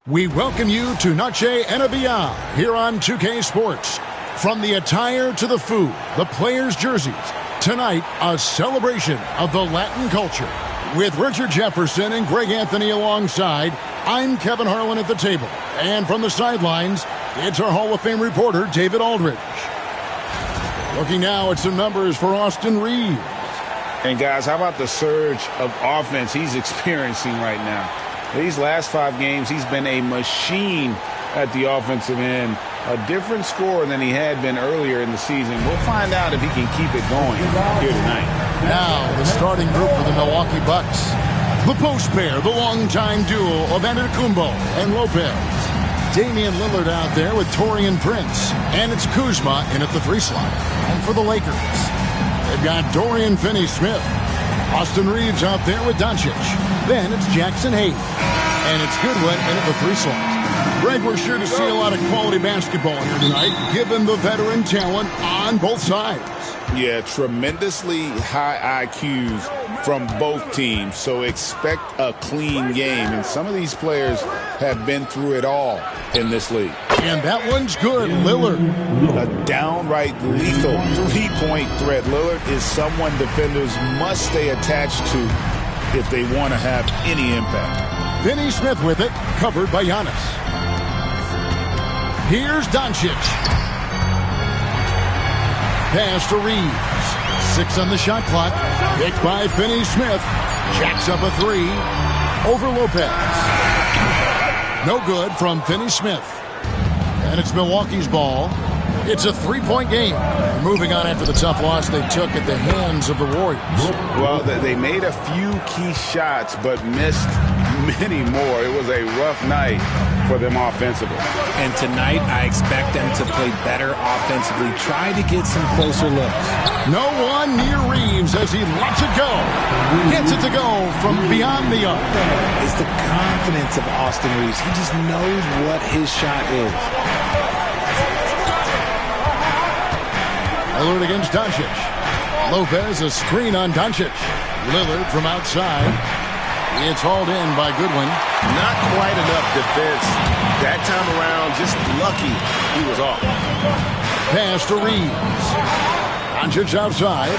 We welcome you to Noche and Beyond here on 2K Sports. From the attire to the food, the players' jerseys, tonight a celebration of the Latin culture. With Richard Jefferson and Greg Anthony alongside, I'm Kevin Harlan at the table. And from the sidelines, it's our Hall of Fame reporter, David Aldridge. Looking now at some numbers for Austin Reeves. And guys, how about the surge of offense he's experiencing right now? These last 5 games, he's been a machine at the offensive end. A different scorer than he had been earlier in the season. We'll find out if he can keep it going here tonight. Now, the starting group for the Milwaukee Bucks. The post pair, the longtime duo of Antetokounmpo and Lopez. Damian Lillard out there with Taurean Prince. And it's Kuzma in at the 3 slot. And for the Lakers, they've got Dorian Finney-Smith. Austin Reeves out there with Doncic. Then it's Jackson Hayes. And it's Goodwin in at the 3 slot. Greg, we're sure to see a lot of quality basketball here tonight, given the veteran talent on both sides. Yeah, tremendously high IQs from both teams, so expect a clean game. And some of these players have been through it all in this league. And that one's good, Lillard. A downright lethal 3-point threat. Lillard is someone defenders must stay attached to if they want to have any impact. Finney-Smith with it, covered by Giannis. Here's Doncic. Pass to Reeves. 6 on the shot clock. Picked by Finney-Smith. Jacks up a 3. Over Lopez. No good from Finney-Smith. And it's Milwaukee's ball. It's a 3-point game. Moving on after the tough loss they took at the hands of the Warriors. Well, they made a few key shots, but missed many more. It was a rough night for them offensively. And tonight, I expect them to play better offensively. Try to get some closer looks. No one near Reeves as he lets it go. Gets it to go from beyond the arc. It's the confidence of Austin Reeves. He just knows what his shot is. Lillard against Doncic. Lopez, a screen on Doncic. Lillard from outside. It's hauled in by Goodwin. Not quite enough defense. That time around, just lucky he was off. Pass to Reeves. Doncic outside.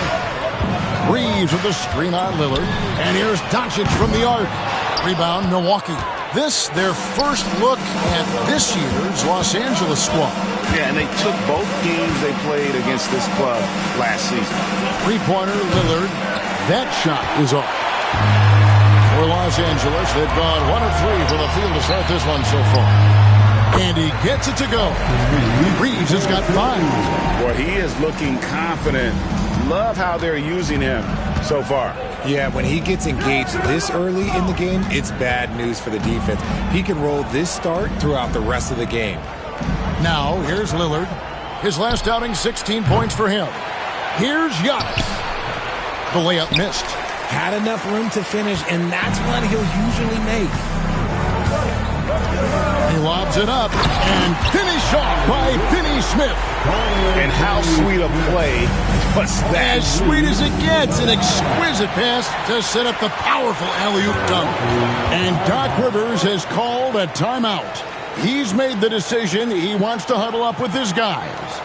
Reeves with the screen on Lillard. And here's Doncic from the arc. Rebound, Milwaukee. This, their first look at this year's Los Angeles squad. Yeah, and they took both games they played against this club last season. 3-pointer, Lillard. That shot is off. For Los Angeles, they've gone 1 of 3 for the field to start this one so far. And he gets it to go. Reeves has got 5. Boy, he is looking confident. Love how they're using him so far. Yeah, when he gets engaged this early in the game, it's bad news for the defense. He can roll this start throughout the rest of the game. Now, here's Lillard. His last outing, 16 points for him. Here's Giannis. The layup missed. Had enough room to finish, and that's one he'll usually make. He lobs it up, and finish off by Finney-Smith. And how sweet a play was that? As sweet as it gets, an exquisite pass to set up the powerful alley-oop dunk. And Doc Rivers has called a timeout. He's made the decision he wants to huddle up with his guys.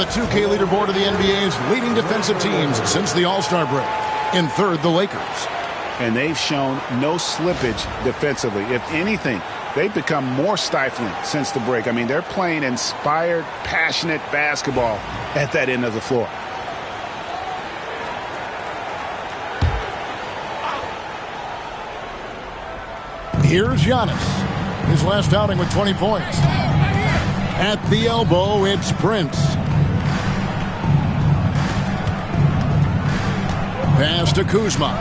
the 2K leaderboard of the NBA's leading defensive teams since the All-Star break. In third, the Lakers. And they've shown no slippage defensively. If anything, they've become more stifling since the break. I mean, they're playing inspired, passionate basketball at that end of the floor. Here's Giannis. His last outing with 20 points. At the elbow, it's Prince. Pass to Kuzma.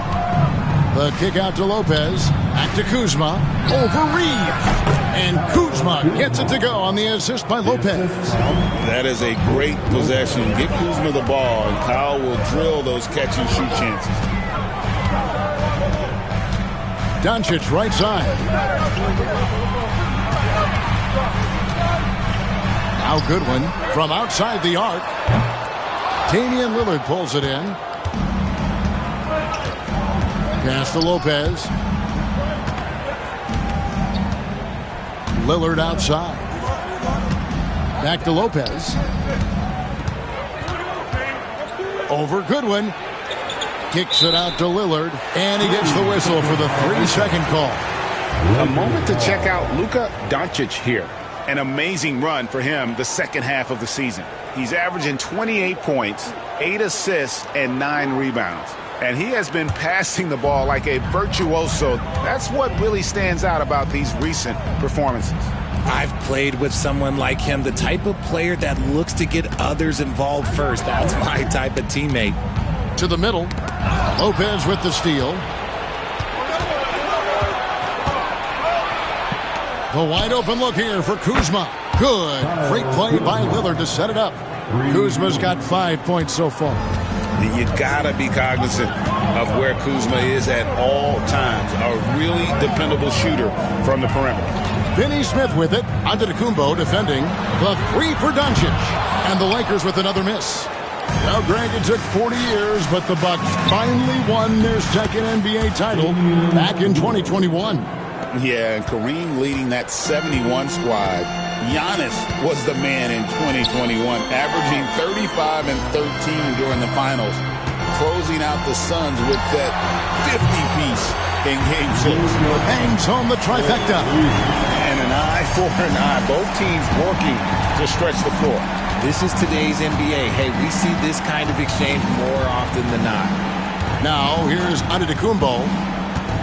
The kick out to Lopez. Back to Kuzma. Over Reeves. And Kuzma gets it to go on the assist by Lopez. That is a great possession. Get Kuzma the ball, and Kyle will drill those catch-and-shoot chances. Doncic right side. Now Goodwin from outside the arc. Damian Lillard pulls it in. Pass to Lopez. Lillard outside. Back to Lopez. Over Goodwin. Kicks it out to Lillard. And he gets the whistle for the 3-second call. A moment to check out Luka Doncic here. An amazing run for him the second half of the season. He's averaging 28 points, 8 assists, and 9 rebounds. And he has been passing the ball like a virtuoso. That's what really stands out about these recent performances. I've played with someone like him, the type of player that looks to get others involved first. That's my type of teammate. To the middle. Lopez with the steal. The wide open look here for Kuzma. Good. Great play by Lillard to set it up. Kuzma's got 5 points so far. You gotta be cognizant of where Kuzma is at all times. A really dependable shooter from the perimeter. Finney Smith with it. Antetokounmpo defending. The 3 for Doncic. And the Lakers with another miss. Well, Greg, it took 40 years, but the Bucks finally won their second NBA title back in 2021. Yeah, and Kareem leading that 71 squad. Giannis was the man in 2021, averaging 35 and 13 during the finals, closing out the Suns with that 50-piece in Game 6. Bangs home the trifecta. And an eye for an eye. Both teams working to stretch the floor. This is today's NBA. Hey, we see this kind of exchange more often than not. Now, here's Antetokounmpo.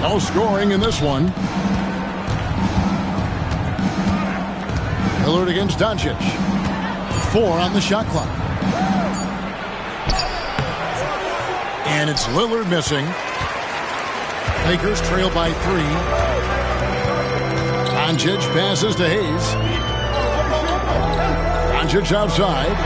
No scoring in this one. Lillard against Doncic. 4 on the shot clock. And it's Lillard missing. Lakers trail by 3. Doncic passes to Hayes. Doncic outside.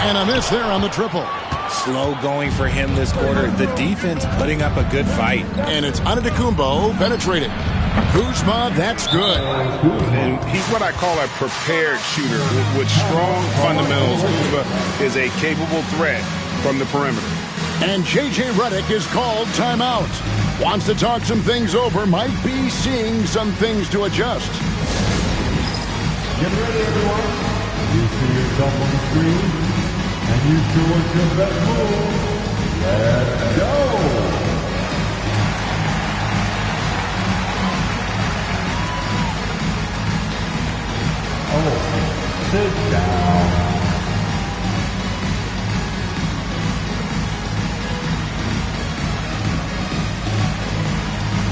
And a miss there on the triple. Slow going for him this quarter. The defense putting up a good fight. And it's Antetokounmpo penetrating. Kuzma, that's good. And he's what I call a prepared shooter with strong fundamentals. Kuzma is a capable threat from the perimeter. And J.J. Redick is called timeout. Wants to talk some things over, might be seeing some things to adjust. Get ready, everyone. You see yourself on the screen, and you doing your best move. Let's go. Oh, sit down.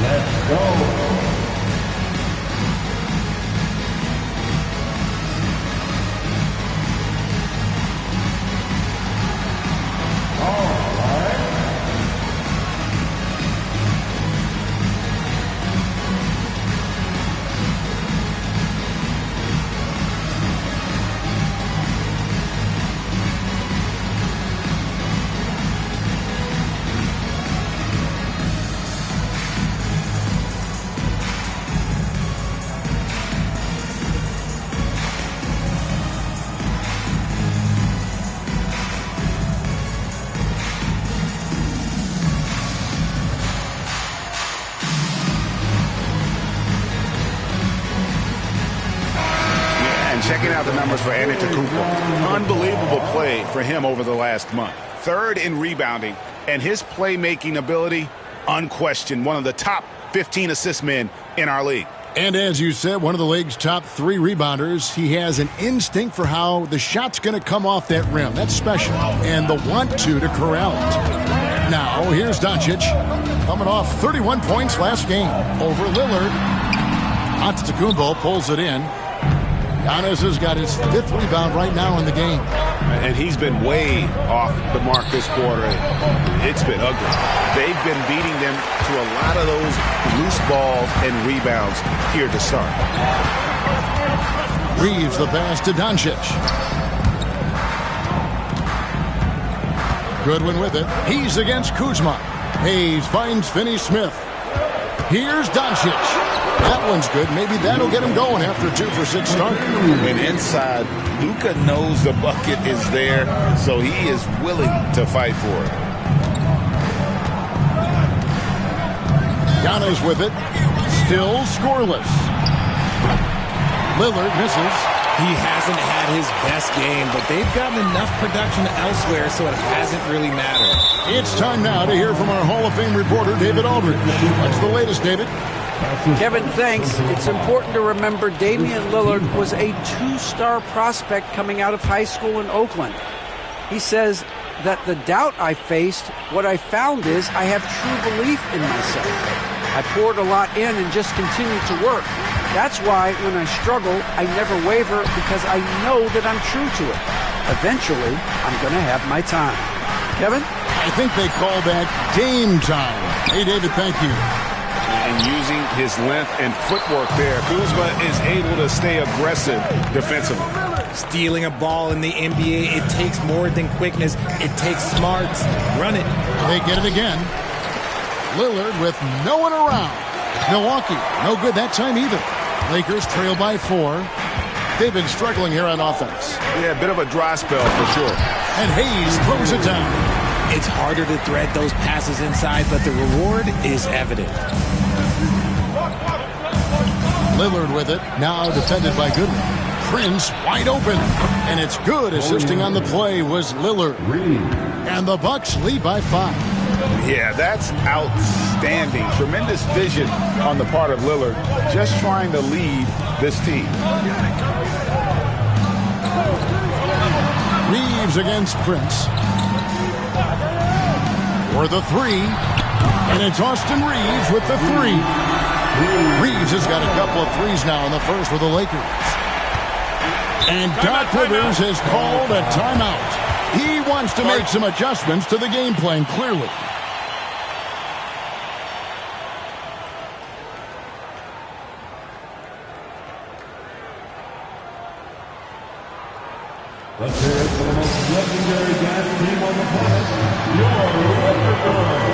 Let's go. numbers for Antetokounmpo. Unbelievable play for him over the last month. 3rd in rebounding, and his playmaking ability, unquestioned, one of the top 15 assist men in our league. And as you said, one of the league's top 3 rebounders. He has an instinct for how the shot's going to come off that rim. That's special. And the want-to corral it. Now, here's Doncic, coming off 31 points last game over Lillard. Antetokounmpo pulls it in. Giannis has got his 5th rebound right now in the game. And he's been way off the mark this quarter. It's been ugly. They've been beating them to a lot of those loose balls and rebounds here to start. Reeves the pass to Doncic. Goodwin with it. He's against Kuzma. Hayes finds Finney-Smith. Here's Doncic. That one's good. Maybe that'll get him going after a 2-for-6 start. And inside, Luka knows the bucket is there, so he is willing to fight for it. Giannis with it. Still scoreless. Lillard misses. He hasn't had his best game, but they've gotten enough production elsewhere, so it hasn't really mattered. It's time now to hear from our Hall of Fame reporter, David Aldridge. What's the latest, David? Kevin, thanks. It's important to remember Damian Lillard was a 2-star prospect coming out of high school in Oakland. He says that the doubt I faced, what I found is I have true belief in myself. I poured a lot in and just continued to work. That's why when I struggle, I never waver because I know that I'm true to it. Eventually, I'm going to have my time. Kevin? I think they call that game time. Hey, David, thank you. And using his length and footwork there, Kuzma is able to stay aggressive defensively. Stealing a ball in the NBA, it takes more than quickness. It takes smarts. Run it. They get it again. Lillard with no one around. Milwaukee, no good that time either. Lakers trail by 4. They've been struggling here on offense. Yeah, a bit of a dry spell for sure. And Hayes throws it down. It's harder to thread those passes inside, but the reward is evident. Lillard with it, now defended by Goodwin. Prince wide open, and it's good. Assisting on the play was Lillard. And the Bucks lead by 5. Yeah, that's outstanding. Tremendous vision on the part of Lillard, just trying to lead this team. Reeves against Prince. For the 3. And it's Austin Reeves with the 3. Reeves has got a couple of threes now in the first for the Lakers. And Doc Rivers has called a timeout. He wants to make some adjustments to the game plan, clearly. Let's hear it for the most legendary gas team on the planet, your Raptors.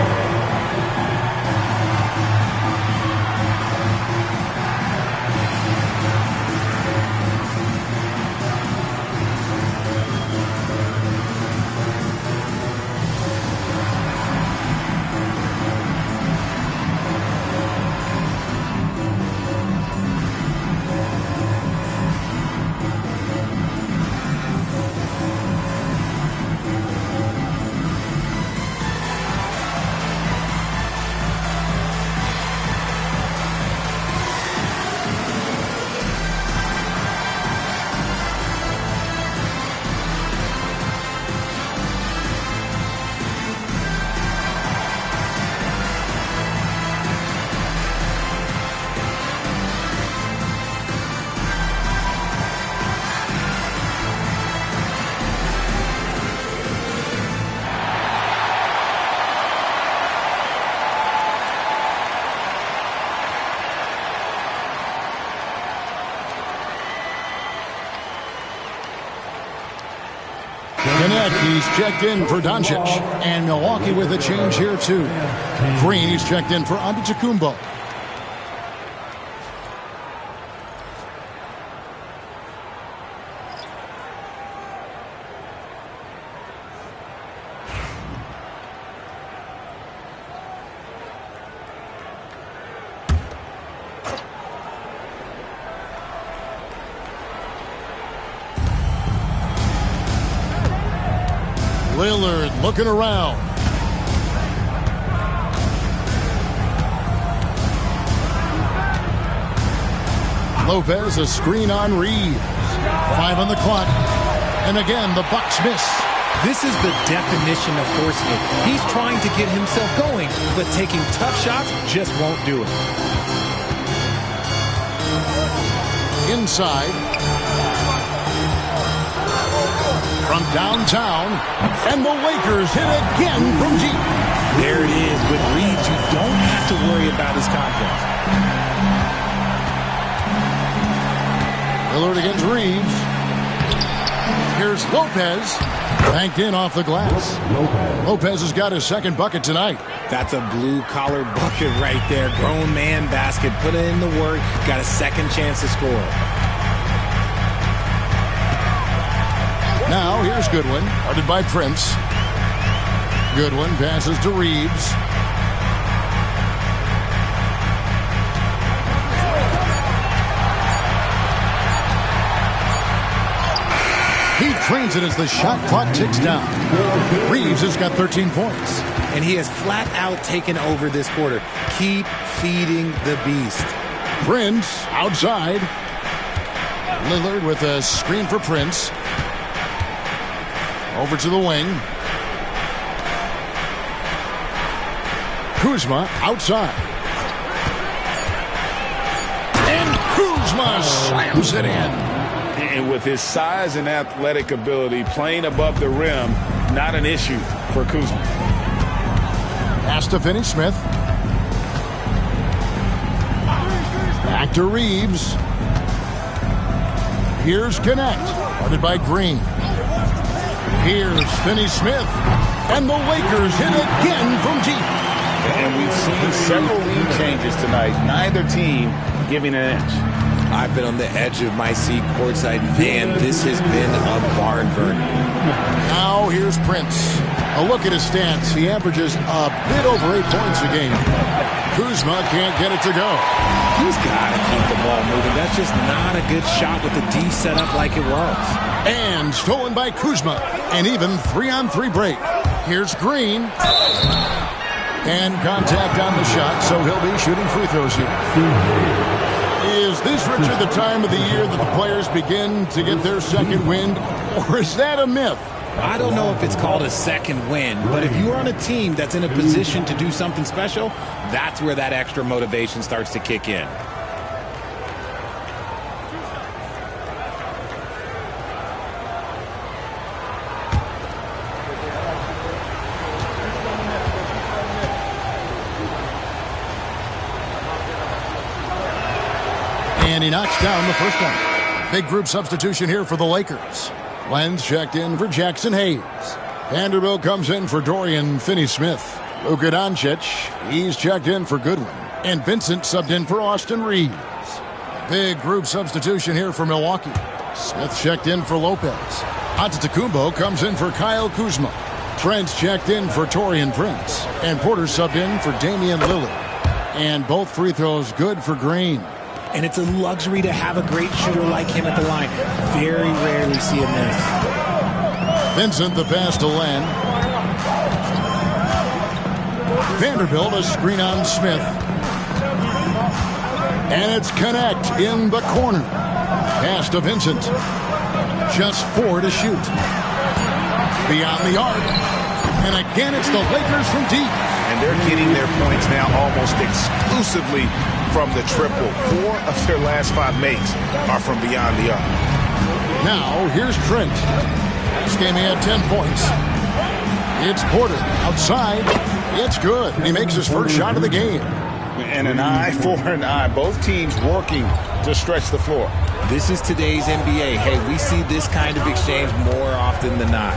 He's checked in for Doncic. And Milwaukee with a change here, too. Green, he's checked in for Antetokounmpo. Lillard looking around. Lopez, a screen on Reeves. 5 on the clock. And again, the Bucks miss. This is the definition of forcing it. He's trying to get himself going, but taking tough shots just won't do it. Inside. From downtown. And the Lakers hit again from deep. There it is. With Reeves, you don't have to worry about his confidence. Lillard against Reeves. Here's Lopez. Banked in off the glass. Lopez has got his second bucket tonight. That's a blue-collar bucket right there. Grown man basket. Put in the work. Got a second chance to score. Now, here's Goodwin. Guarded by Prince. Goodwin passes to Reeves. He trains it as the shot clock ticks down. Reeves has got 13 points. And he has flat out taken over this quarter. Keep feeding the beast. Prince outside. Lillard with a screen for Prince. Over to the wing. Kuzma outside. And Kuzma slams it in. And with his size and athletic ability, playing above the rim, not an issue for Kuzma. Pass to Finney-Smith. Back to Reeves. Here's Connect. Guarded by Green. Here's Finney-Smith. And the Lakers hit again from deep. And we've seen several lead changes tonight. Neither team giving an inch. I've been on the edge of my seat courtside. Man, this has been a barn burner. Now here's Prince. A look at his stats. He averages a bit over 8 points a game. Kuzma can't get it to go. He's got to keep the ball moving. That's just not a good shot with the D set up like it was. And stolen by Kuzma. And even 3-on-3 break. Here's Green. And contact on the shot, so he'll be shooting free throws here. Is this, Richard, the time of the year that the players begin to get their second wind, or is that a myth? I don't know if it's called a second win, but if you're on a team that's in a position to do something special, that's where that extra motivation starts to kick in. And he knocks down the first one. Big group substitution here for the Lakers. Lenz checked in for Jackson Hayes. Vanderbilt comes in for Dorian Finney-Smith. Luka Doncic, he's checked in for Goodwin. And Vincent subbed in for Austin Reeves. Big group substitution here for Milwaukee. Smith checked in for Lopez. Antetokounmpo comes in for Kyle Kuzma. Trent's checked in for Taurean Prince. And Porter subbed in for Damian Lillard. And both free throws good for Green. And it's a luxury to have a great shooter like him at the line. Very rarely see a miss. Vincent the pass to Len. Vanderbilt a screen on Smith. And it's Connect in the corner. Pass to Vincent. Just 4 to shoot. Beyond the arc. And again it's the Lakers from deep. And they're getting their points now almost exclusively from the triple. 4 of their last 5 makes are from beyond the arc. Now, here's Trent. This game he had 10 points. It's Porter outside. It's good. And he makes his first shot of the game. And an eye for an eye. Both teams working to stretch the floor. This is today's NBA. Hey, we see this kind of exchange more often than not.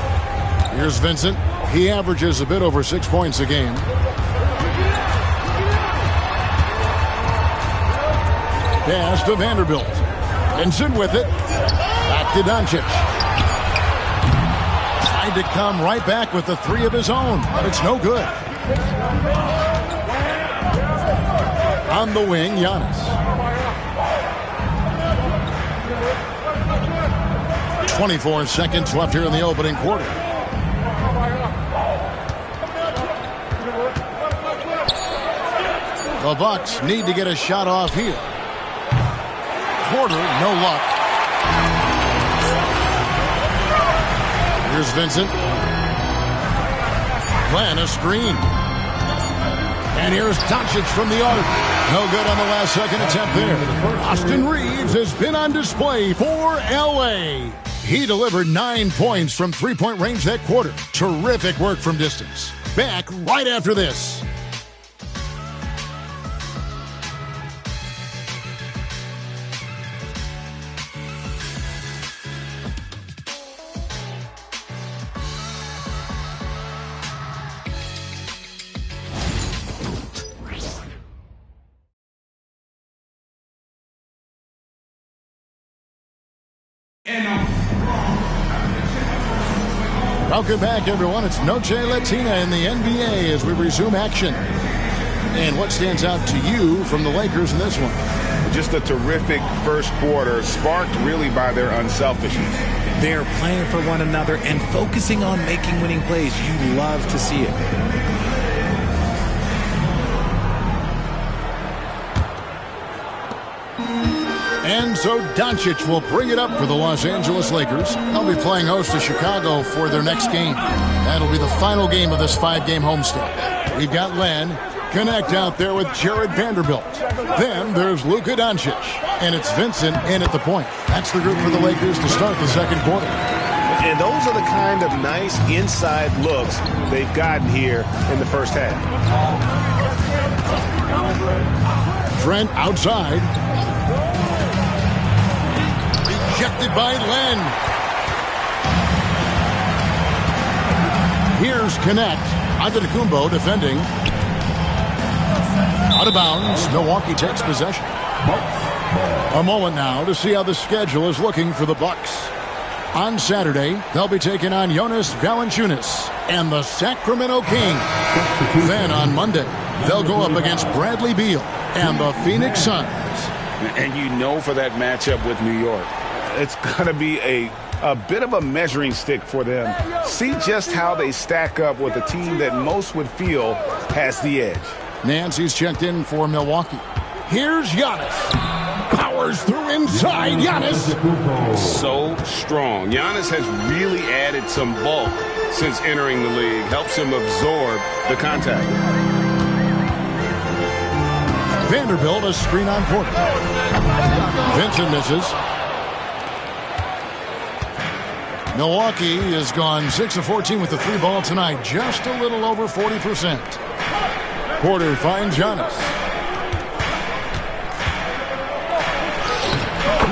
Here's Vincent. He averages a bit over 6 points a game. Pass to Vanderbilt. Vincent with it. Back to Doncic. Tried to come right back with the 3 of his own, but it's no good. On the wing, Giannis. 24 seconds left here in the opening quarter. The Bucks need to get a shot off here. Porter, no luck. Here's Vincent. Glenn, a screen. And here's Doncic from the arc. No good on the last second attempt there. Austin Reeves has been on display for L.A. He delivered 9 points from three-point range that quarter. Terrific work from distance. Back right after this. Welcome back, everyone. It's Noche Latina in the NBA as we resume action. And what stands out to you from the Lakers in this one? Just a terrific first quarter, sparked really by their unselfishness. They're playing for one another and focusing on making winning plays. You love to see it. And so Doncic will bring it up for the Los Angeles Lakers. They'll be playing host to Chicago for their next game. That'll be the final game of this 5-game homestand. We've got Len connect out there with Jared Vanderbilt. Then there's Luka Doncic. And it's Vincent in at the point. That's the group for the Lakers to start the second quarter. And those are the kind of nice inside looks they've gotten here in the first half. Trent outside. Rejected by Len. Here's Connect. Antetokounmpo defending. Out of bounds. Milwaukee takes possession. A moment now to see how the schedule is looking for the Bucks. On Saturday, they'll be taking on Jonas Valanciunas and the Sacramento Kings. Then on Monday, they'll go up against Bradley Beal and the Phoenix Suns. And you know for that matchup with New York, it's going to be a bit of a measuring stick for them. See just how they stack up with a team that most would feel has the edge. Nancy's checked in for Milwaukee. Here's Giannis. Powers through inside. Giannis. So strong. Giannis has really added some bulk since entering the league. Helps him absorb the contact. Vanderbilt, a screen on Porter. Vincent misses. Milwaukee has gone 6 of 14 with the 3-ball tonight. Just a little over 40%. Porter finds Giannis.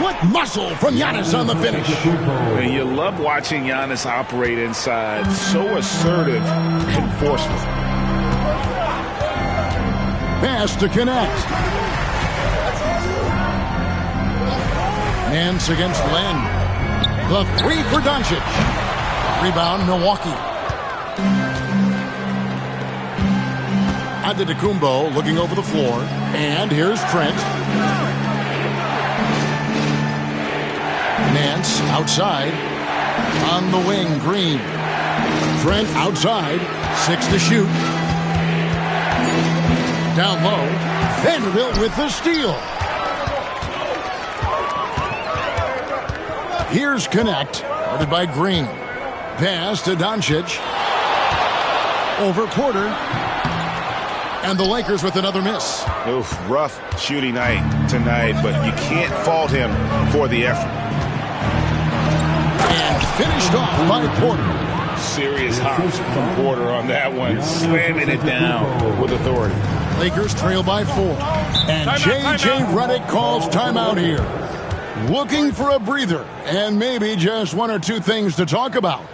What muscle from Giannis on the finish. And you love watching Giannis operate inside. So assertive and forceful. Pass to Connect. Nance against Len. The 3 for Doncic. Rebound, Milwaukee. Antetokounmpo looking over the floor. And here's Trent. Nance outside. On the wing, Green. Trent outside. 6 to shoot. Down low. Vanderbilt with the steal. Here's Connect. Guarded by Green. Pass to Doncic. Over Porter. And the Lakers with another miss. Oof, rough shooting night tonight, but you can't fault him for the effort. And finished off by Porter. Serious hops from Porter on that one. Slamming it down with authority. Lakers trail by 4. And J.J. Redick calls timeout here. Looking for a breather and maybe just 1 or 2 things to talk about.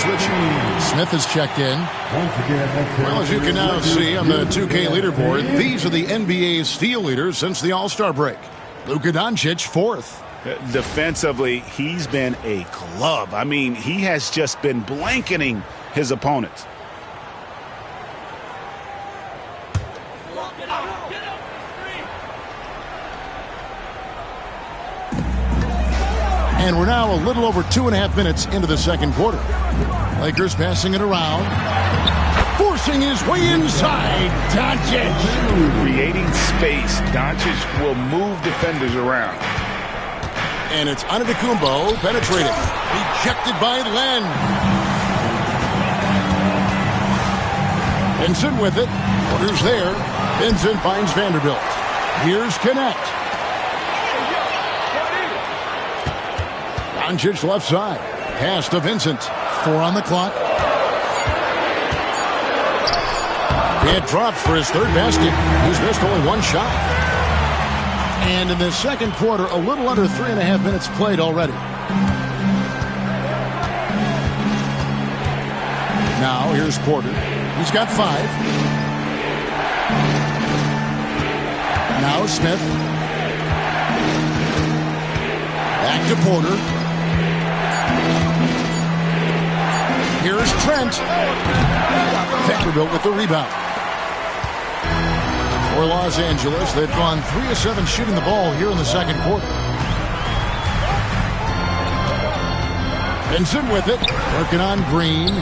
switching. Smith has checked in. Well, as you can now see on the 2K leaderboard, these are the NBA steal leaders since the All-Star break. Luka Doncic, 4th. Defensively, he's been a glove. I mean, he has just been blanketing his opponents. And we're now a little over 2.5 minutes into the second quarter. Lakers passing it around. Forcing his way inside. Doncic. Creating space. Doncic will move defenders around. And it's Antetokounmpo penetrating. Rejected by Len. Vincent with it. Porter's there. Vincent finds Vanderbilt. Here's Connect. Doncic left side. Pass to Vincent. 4 on the clock. It dropped for his 3rd basket. He's missed only 1 shot. And in the second quarter, a little under 3.5 minutes played already. Now here's Porter. He's got 5. Now Smith. Back to Porter. Here's Trent. Vanderbilt with the rebound. For Los Angeles, they've gone 3 of 7 shooting the ball here in the second quarter. Vincent with it. Working on Green.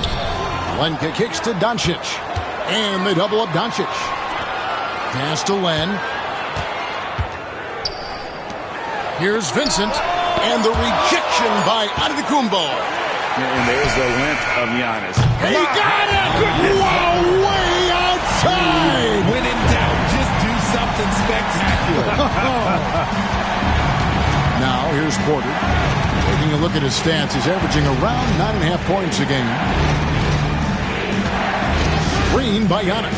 Lenka kicks to Doncic. And they double up Doncic. Pass to Len. Here's Vincent. And the rejection by Antetokounmpo. And there's the length of Giannis. He got it! Wow, way outside! When in doubt, just do something spectacular. Now, here's Porter. Taking a look at his stats, he's averaging around 9.5 points a game. Screen by Giannis.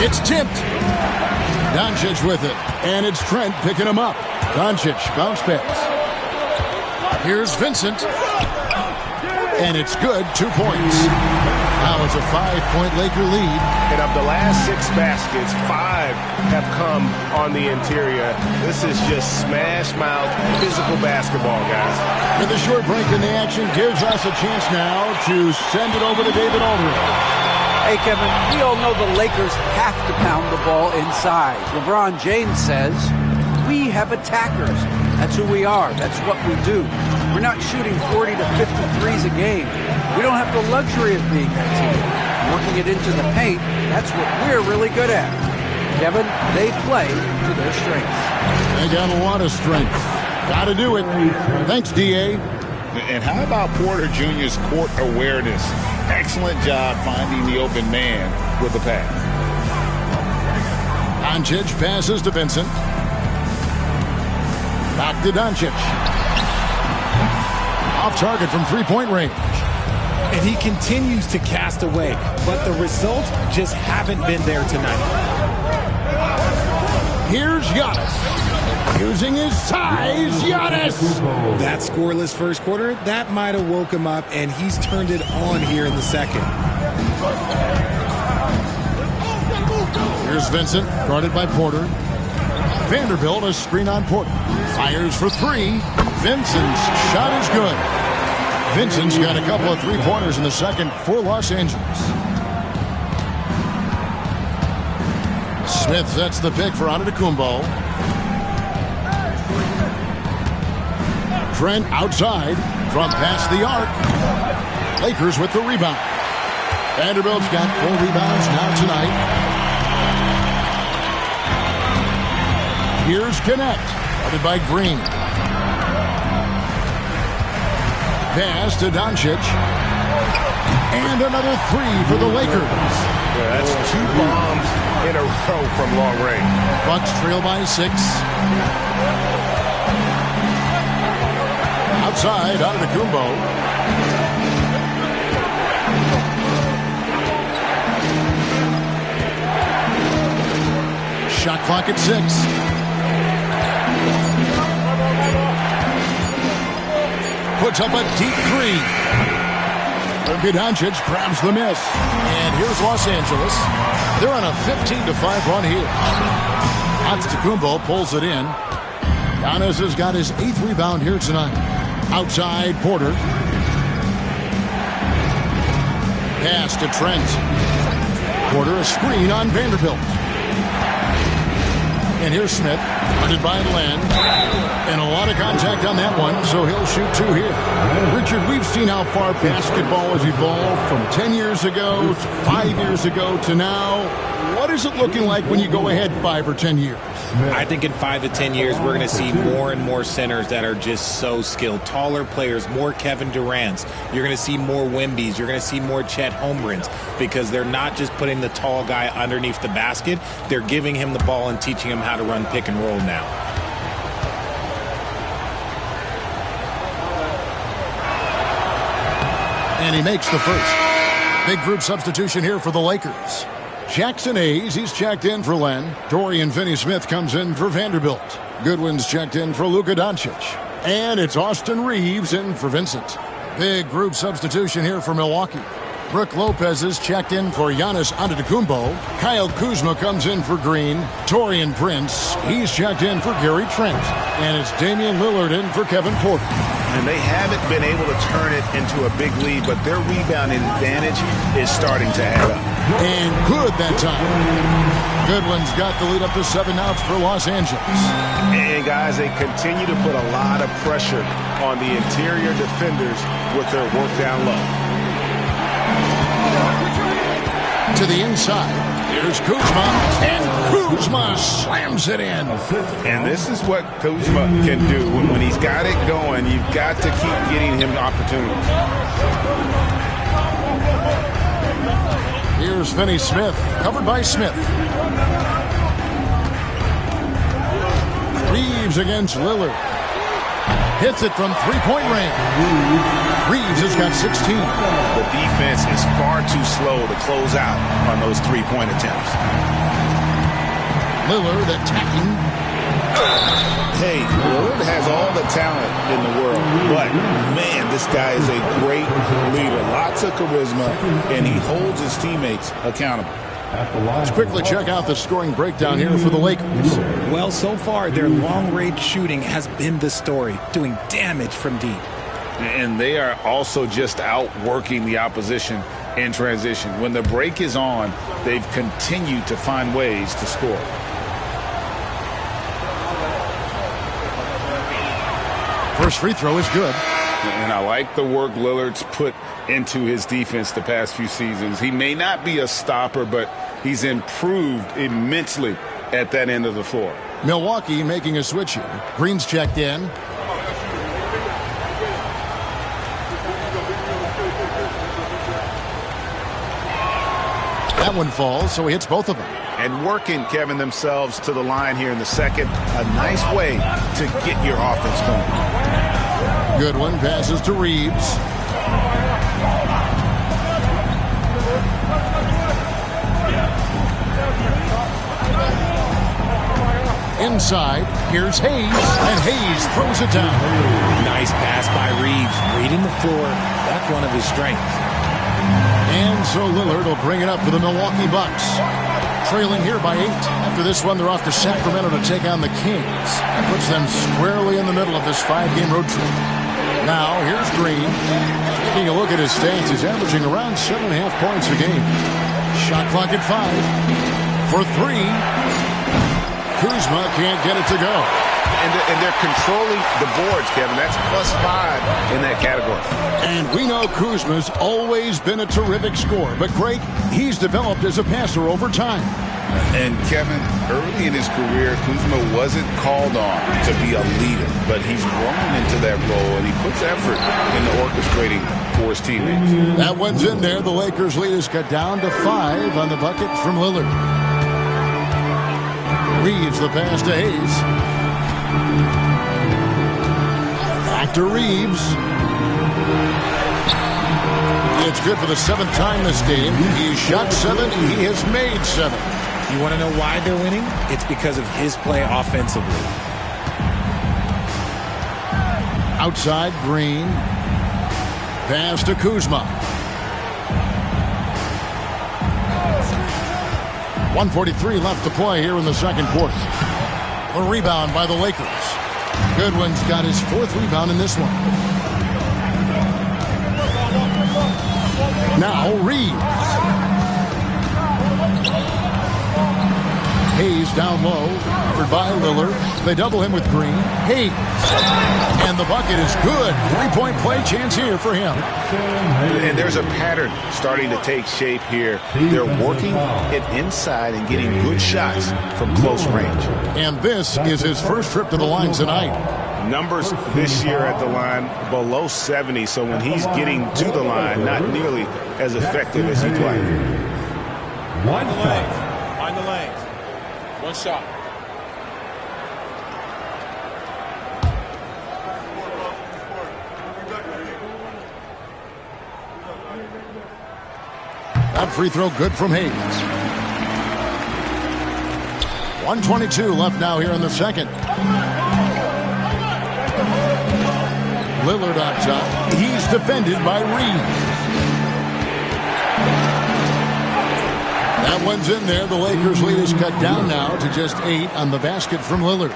It's tipped. Doncic with it. And it's Trent picking him up. Doncic, bounce pass. Here's Vincent. And it's good, 2 points. Now it's a 5-point Laker lead. And of the last 6 baskets, 5 have come on the interior. This is just smash mouth, physical basketball, guys. And the short break in the action gives us a chance now to send it over to David Aldridge. Hey, Kevin, we all know the Lakers have to pound the ball inside. LeBron James says, we have attackers. That's who we are. That's what we do. We're not shooting 40 to 50 threes a game. We don't have the luxury of being that team. Working it into the paint, that's what we're really good at. Kevin, they play to their strengths. They got a lot of strength. Got to do it. Thanks, D.A. And how about Porter Jr.'s court awareness? Excellent job finding the open man with the pass. Doncic passes to Vincent. Back to Doncic. Off target from 3-point range. And he continues to cast away, but the results just haven't been there tonight. Here's Giannis. Using his size, Giannis. That scoreless first quarter, that might have woke him up, and he's turned it on here in the second. Here's Vincent, guarded by Porter. Vanderbilt, a screen on Porter. Fires for 3. Vincent's shot is good. Vincent's got a couple of 3-pointers in the second for Los Angeles. Smith sets the pick for Antetokounmpo. Trent outside from past the arc. Lakers with the rebound. Vanderbilt's got 4 rebounds now tonight. Here's Connect, guarded by Green. Pass to Doncic. And another 3 for the Lakers. Yeah, that's 2 bombs in a row from long range. Bucks trail by 6. Outside, Antetokounmpo. Shot clock at 6. Puts up a deep 3. Luka Doncic grabs the miss. And here's Los Angeles. They're on a 15-5 run here. Antetokounmpo pulls it in. Giannis has got his 8th rebound here tonight. Outside, Porter. Pass to Trent. Porter a screen on Vanderbilt. And here's Smith. Guarded by Len. And a lot of contact on that one, so he'll shoot 2 here. Richard, we've seen how far basketball has evolved from 10 years ago, to 5 years ago, to now. What is it looking like when you go ahead 5 or 10 years? I think in 5 to 10 years, we're going to see more and more centers that are just so skilled. Taller players, more Kevin Durant's. You're going to see more Wembys. You're going to see more Chet Holmgrens because they're not just putting the tall guy underneath the basket. They're giving him the ball and teaching him how to run pick and roll now. And he makes the first. Big group substitution here for the Lakers. Jackson Hayes, he's checked in for Len. Dorian Finney-Smith comes in for Vanderbilt. Goodwin's checked in for Luka Doncic. And it's Austin Reeves in for Vincent. Big group substitution here for Milwaukee. Brook Lopez is checked in for Giannis Antetokounmpo. Kyle Kuzma comes in for Green. Taurean Prince, he's checked in for Gary Trent. And it's Damian Lillard in for Kevin Porter. And they haven't been able to turn it into a big lead, but their rebounding advantage is starting to add up. And good that time. Goodwin's got the lead up to 7 outs for Los Angeles. And guys, they continue to put a lot of pressure on the interior defenders with their work down low. To the inside. Here's Kuzma, and Kuzma slams it in. And this is what Kuzma can do. When he's got it going, you've got to keep getting him opportunities. Here's Finney-Smith, covered by Smith. Reeves against Lillard. Hits it from 3-point range. Reeves has got 16. The defense is far too slow to close out on those 3-point attempts. Lillard attacking. Hey, Lillard has all the talent in the world, but man, this guy is a great leader. Lots of charisma, and he holds his teammates accountable. Let's quickly check out the scoring breakdown here for the Lakers. Well, so far, their long-range shooting has been the story, doing damage from deep. And they are also just outworking the opposition in transition. When the break is on, they've continued to find ways to score. First free throw is good. And I like the work Lillard's put into his defense the past few seasons. He may not be a stopper, but he's improved immensely at that end of the floor. Milwaukee making a switch here. Green's checked in. That one falls, so he hits both of them. And working, Kevin, themselves to the line here in the second. A nice way to get your offense going. Good one. Passes to Reeves. Inside, here's Hayes, and Hayes throws it down. Nice pass by Reeves. Reading the floor, that's one of his strengths. And so Lillard will bring it up for the Milwaukee Bucks. Trailing here by 8. After this one, they're off to Sacramento to take on the Kings. That puts them squarely in the middle of this 5-game road trip. Now, here's Green. Taking a look at his stats, he's averaging around 7.5 points a game. Shot clock at 5. For 3. Kuzma can't get it to go. And they're controlling the boards, Kevin. That's +5 in that category. And we know Kuzma's always been a terrific scorer. But, Craig, he's developed as a passer over time. And, Kevin, early in his career, Kuzma wasn't called on to be a leader. But he's grown into that role, and he puts effort into orchestrating for his teammates. That one's in there. The Lakers' lead is cut down to 5 on the bucket from Lillard. Reeves the pass to Hayes. Back to Reeves. It's good for the 7th time this game. He's shot 7. He has made 7. You want to know why they're winning? It's because of his play offensively. Outside, Green. Pass to Kuzma. 1:43 left to play here in the second quarter. A rebound by the Lakers. Goodwin's got his 4th rebound in this one. Now Reeves. Hayes down low, covered by Lillard. They double him with Green. Hayes. And the bucket is good. 3-point play chance here for him. And there's a pattern starting to take shape here. They're working it inside and getting good shots from close range. And this is his first trip to the line tonight. Numbers this year at the line below 70, so when he's getting to the line, not nearly as effective as he'd like. Mind the lanes. One shot. That free throw good from Hayes. 1:22 left now here in the second. Lillard on top. He's defended by Reeves. That one's in there. The Lakers' lead is cut down now to just 8 on the basket from Lillard.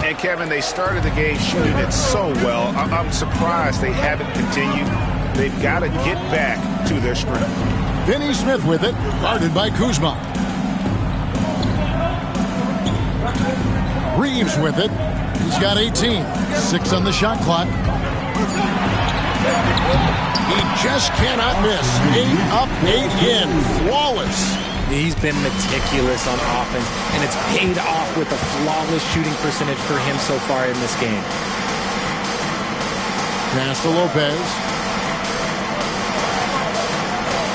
And Kevin, they started the game shooting it so well. I'm surprised they haven't continued. They've got to get back to their strength. Finney Smith with it, guarded by Kuzma. Reeves with it. He's got 18. 6 on the shot clock. He just cannot miss. 8 up, 8 in. Flawless. He's been meticulous on offense, and it's paid off with a flawless shooting percentage for him so far in this game. Pass to Lopez.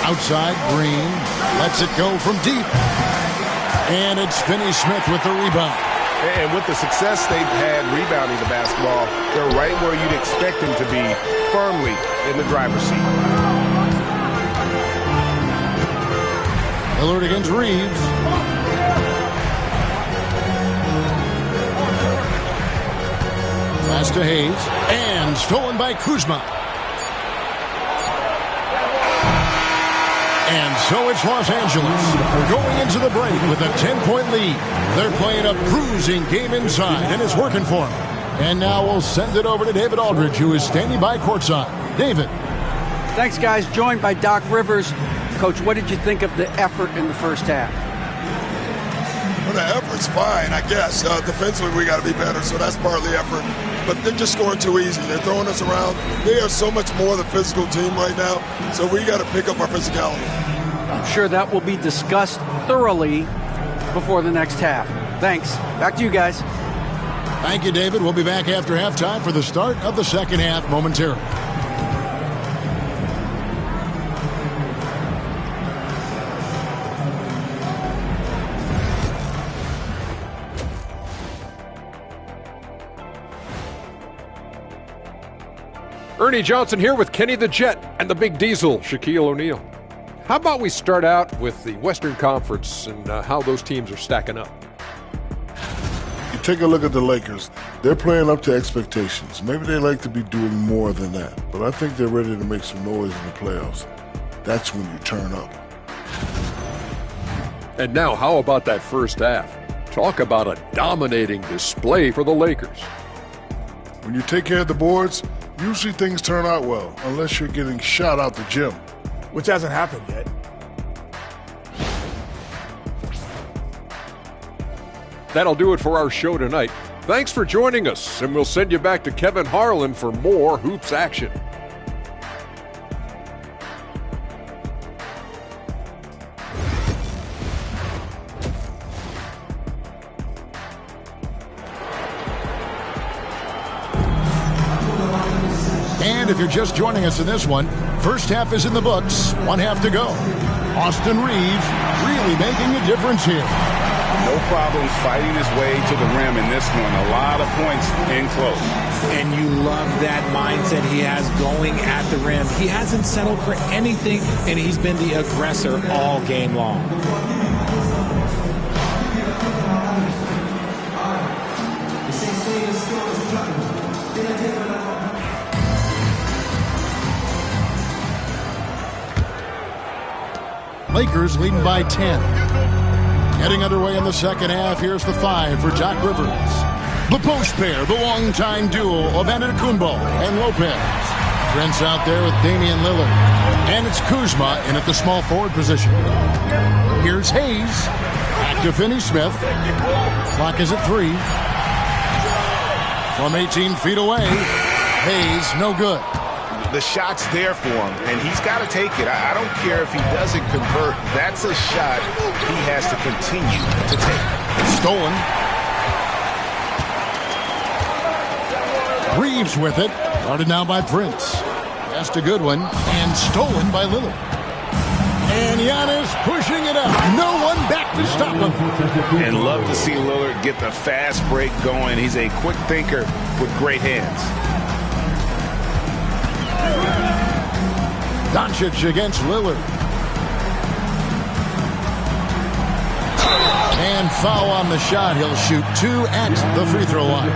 Outside, Green. Lets it go from deep. And it's Finney Smith with the rebound. And with the success they've had rebounding the basketball, they're right where you'd expect them to be, firmly in the driver's seat. Lillard against Reeves. Pass to Hayes. And stolen by Kuzma. And so it's Los Angeles going into the break with a 10-point lead. They're playing a cruising game inside, and it's working for them. And now we'll send it over to David Aldridge, who is standing by courtside. David. Thanks, guys. Joined by Doc Rivers. Coach, what did you think of the effort in the first half? Well, the effort's fine, I guess. Defensively, we got to be better, so that's part of the effort. But they're just scoring too easy. They're throwing us around. They are so much more the physical team right now, so we got to pick up our physicality. I'm sure that will be discussed thoroughly before the next half. Thanks. Back to you guys. Thank you, David. We'll be back after halftime for the start of the second half momentarily. Ernie Johnson here with Kenny the Jet and the Big Diesel, Shaquille O'Neal. How about we start out with the Western Conference and how those teams are stacking up? You take a look at the Lakers. They're playing up to expectations. Maybe they like to be doing more than that, but I think they're ready to make some noise in the playoffs. That's when you turn up. And now, how about that first half? Talk about a dominating display for the Lakers. When you take care of the boards, usually things turn out well, unless you're getting shot out the gym. Which hasn't happened yet. That'll do it for our show tonight. Thanks for joining us, and we'll send you back to Kevin Harlan for more hoops action. And if you're just joining us in this one, first half is in the books, one half to go. Austin Reeves really making a difference here. No problems fighting his way to the rim in this one. A lot of points in close. And you love that mindset he has going at the rim. He hasn't settled for anything, and he's been the aggressor all game long. Lakers leading by 10. Getting underway in the second half. Here's the 5 for Doc Rivers. The post pair, the longtime duo of Antetokounmpo and Lopez. Trent's out there with Damian Lillard. And it's Kuzma in at the small forward position. Here's Hayes. Back to Finney-Smith. Clock is at 3. From 18 feet away. Hayes, no good. The shot's there for him, and he's got to take it. I don't care if he doesn't convert. That's a shot he has to continue to take. Stolen. Reeves with it. Guarded now by Prince. That's a good one. And stolen by Lillard. And Giannis pushing it up. No one back to stop him. And love to see Lillard get the fast break going. He's a quick thinker with great hands. Doncic against Lillard. And foul on the shot. He'll shoot 2 at the free throw line.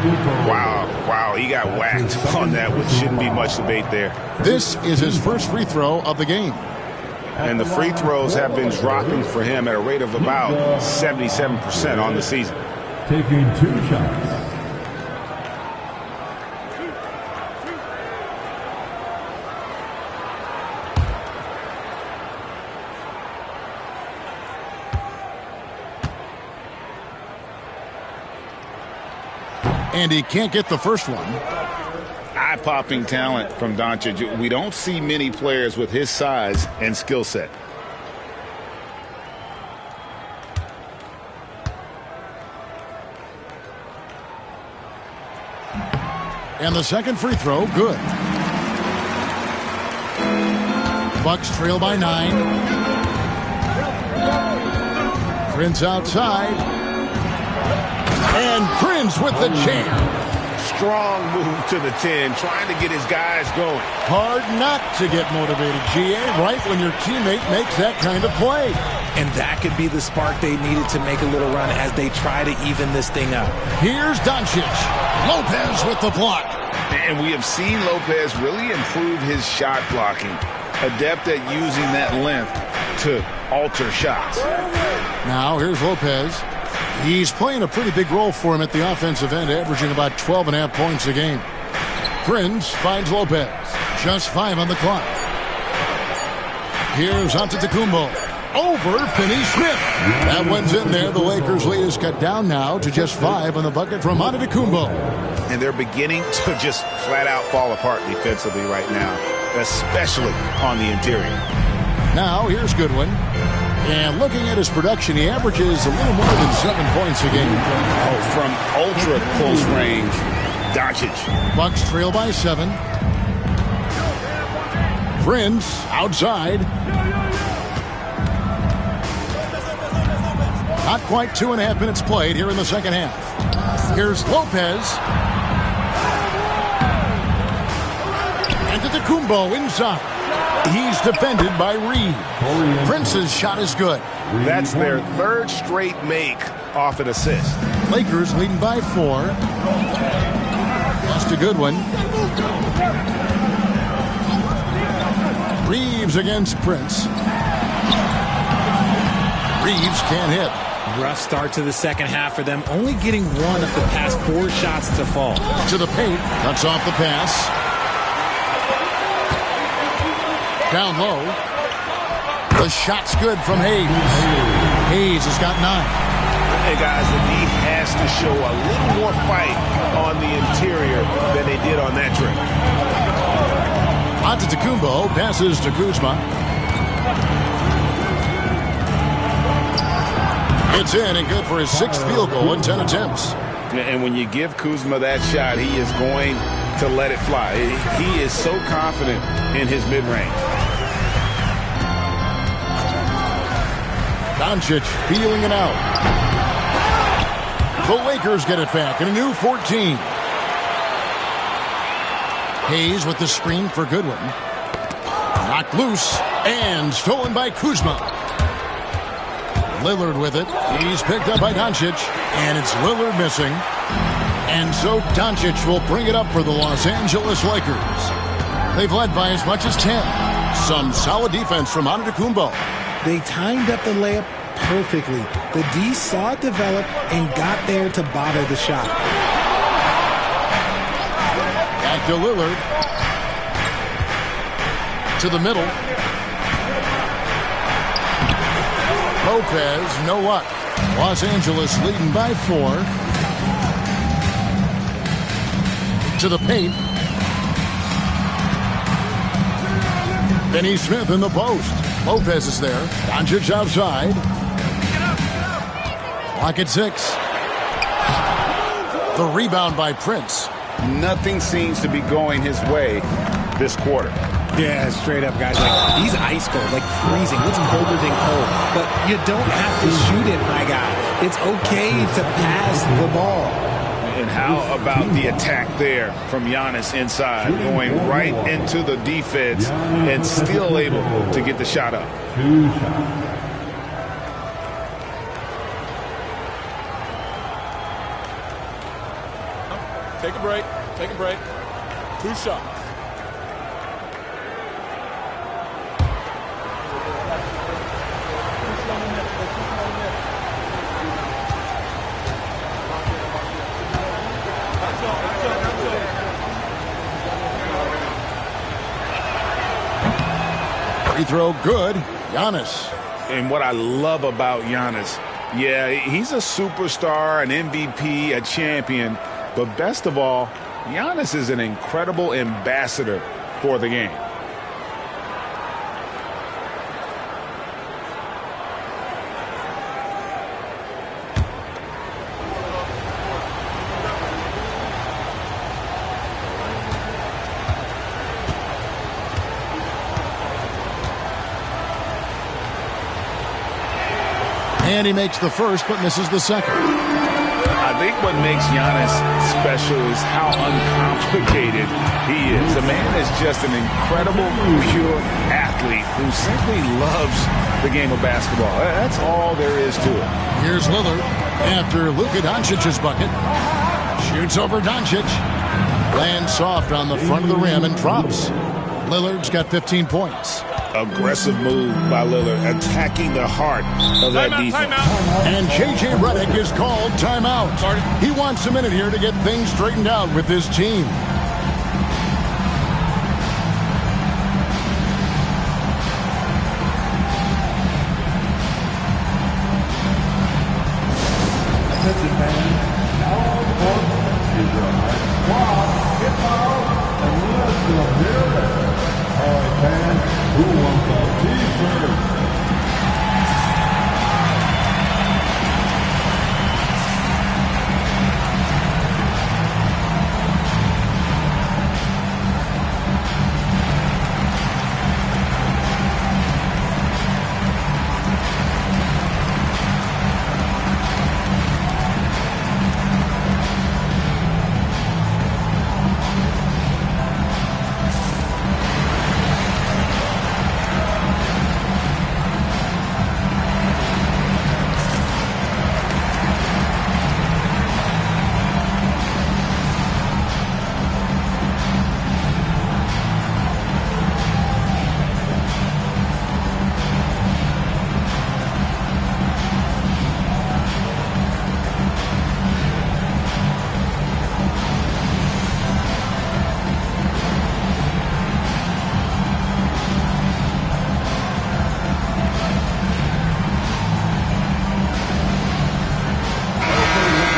Wow, he got whacked on that, which shouldn't be much debate there. This is his first free throw of the game. And the free throws have been dropping for him at a rate of about 77% on the season. Taking 2 shots. And he can't get the first one. Eye-popping talent from Doncic. We don't see many players with his size and skill set. And the second free throw, good. Bucks trail by 9. Prince outside. And Prince with the jam. Strong move to the 10, trying to get his guys going. Hard not to get motivated, GA, right when your teammate makes that kind of play. And that could be the spark they needed to make a little run as they try to even this thing up. Here's Doncic. Lopez with the block. And we have seen Lopez really improve his shot blocking. Adept at using that length to alter shots. Now here's Lopez. He's playing a pretty big role for him at the offensive end, averaging about 12.5 points a game. Prince finds Lopez. Just 5 on the clock. Here's Antetokounmpo. Over Finney-Smith. That one's in there. The Lakers' lead is cut down now to just 5 on the bucket from Antetokounmpo. And they're beginning to just flat out fall apart defensively right now, especially on the interior. Now here's Goodwin. And looking at his production, he averages a little more than 7 points a game. Oh, from ultra close range, Doncic. Bucks trail by 7. Prince outside. Not quite 2.5 minutes played here in the second half. Here's Lopez. Antetokounmpo inside. He's defended by Reed. Prince's shot is good. That's their 3rd straight make off an assist. Lakers leading by 4. Just a good one. Reeves against Prince. Reeves can't hit. Rough start to the second half for them, only getting 1 of the past 4 shots to fall. To the paint, cuts off the pass. Down low. The shot's good from Hayes. Hayes has got 9. Hey, guys, the D has to show a little more fight on the interior than they did on that trip. Antetokounmpo passes to Kuzma. It's in and good for his 6th field goal in 10 attempts. And when you give Kuzma that shot, he is going to let it fly. He is so confident in his mid-range. Doncic feeling it out. The Lakers get it back in a new 14. Hayes with the screen for Goodwin. Knocked loose and stolen by Kuzma. Lillard with it. He's picked up by Doncic, and it's Lillard missing. And so Doncic will bring it up for the Los Angeles Lakers. They've led by as much as 10. Some solid defense from Antetokounmpo. They timed up the layup perfectly. The D saw it develop and got there to bother the shot. Back to Lillard. To the middle. Lopez, no luck. Los Angeles leading by 4. To the paint. Finney Smith in the post. Lopez is there. Doncic outside. Clock at 6. The rebound by Prince. Nothing seems to be going his way this quarter. Yeah, straight up, guys. Like, he's ice cold, like freezing. What's colder than cold? But you don't have to shoot it, my guy. It's okay to pass the ball. And how about the attack there from Giannis inside, going right into the defense and still able to get the shot up. Take a break. Take a break. 2 shots. Free throw good. Giannis. And what I love about Giannis, yeah, he's a superstar, an MVP, a champion. But best of all, Giannis is an incredible ambassador for the game. And he makes the first but misses the second. I think what makes Giannis special is how uncomplicated he is. The man is just an incredible, pure athlete who simply loves the game of basketball. That's all there is to it. Here's Lillard after Luka Doncic's bucket. Shoots over Doncic. Lands soft on the front of the rim and drops. Lillard's got 15 points. Aggressive move by Lillard, attacking the heart of that defense. And J.J. Redick is called timeout. He wants a minute here to get things straightened out with his team. Who wants a t-shirt?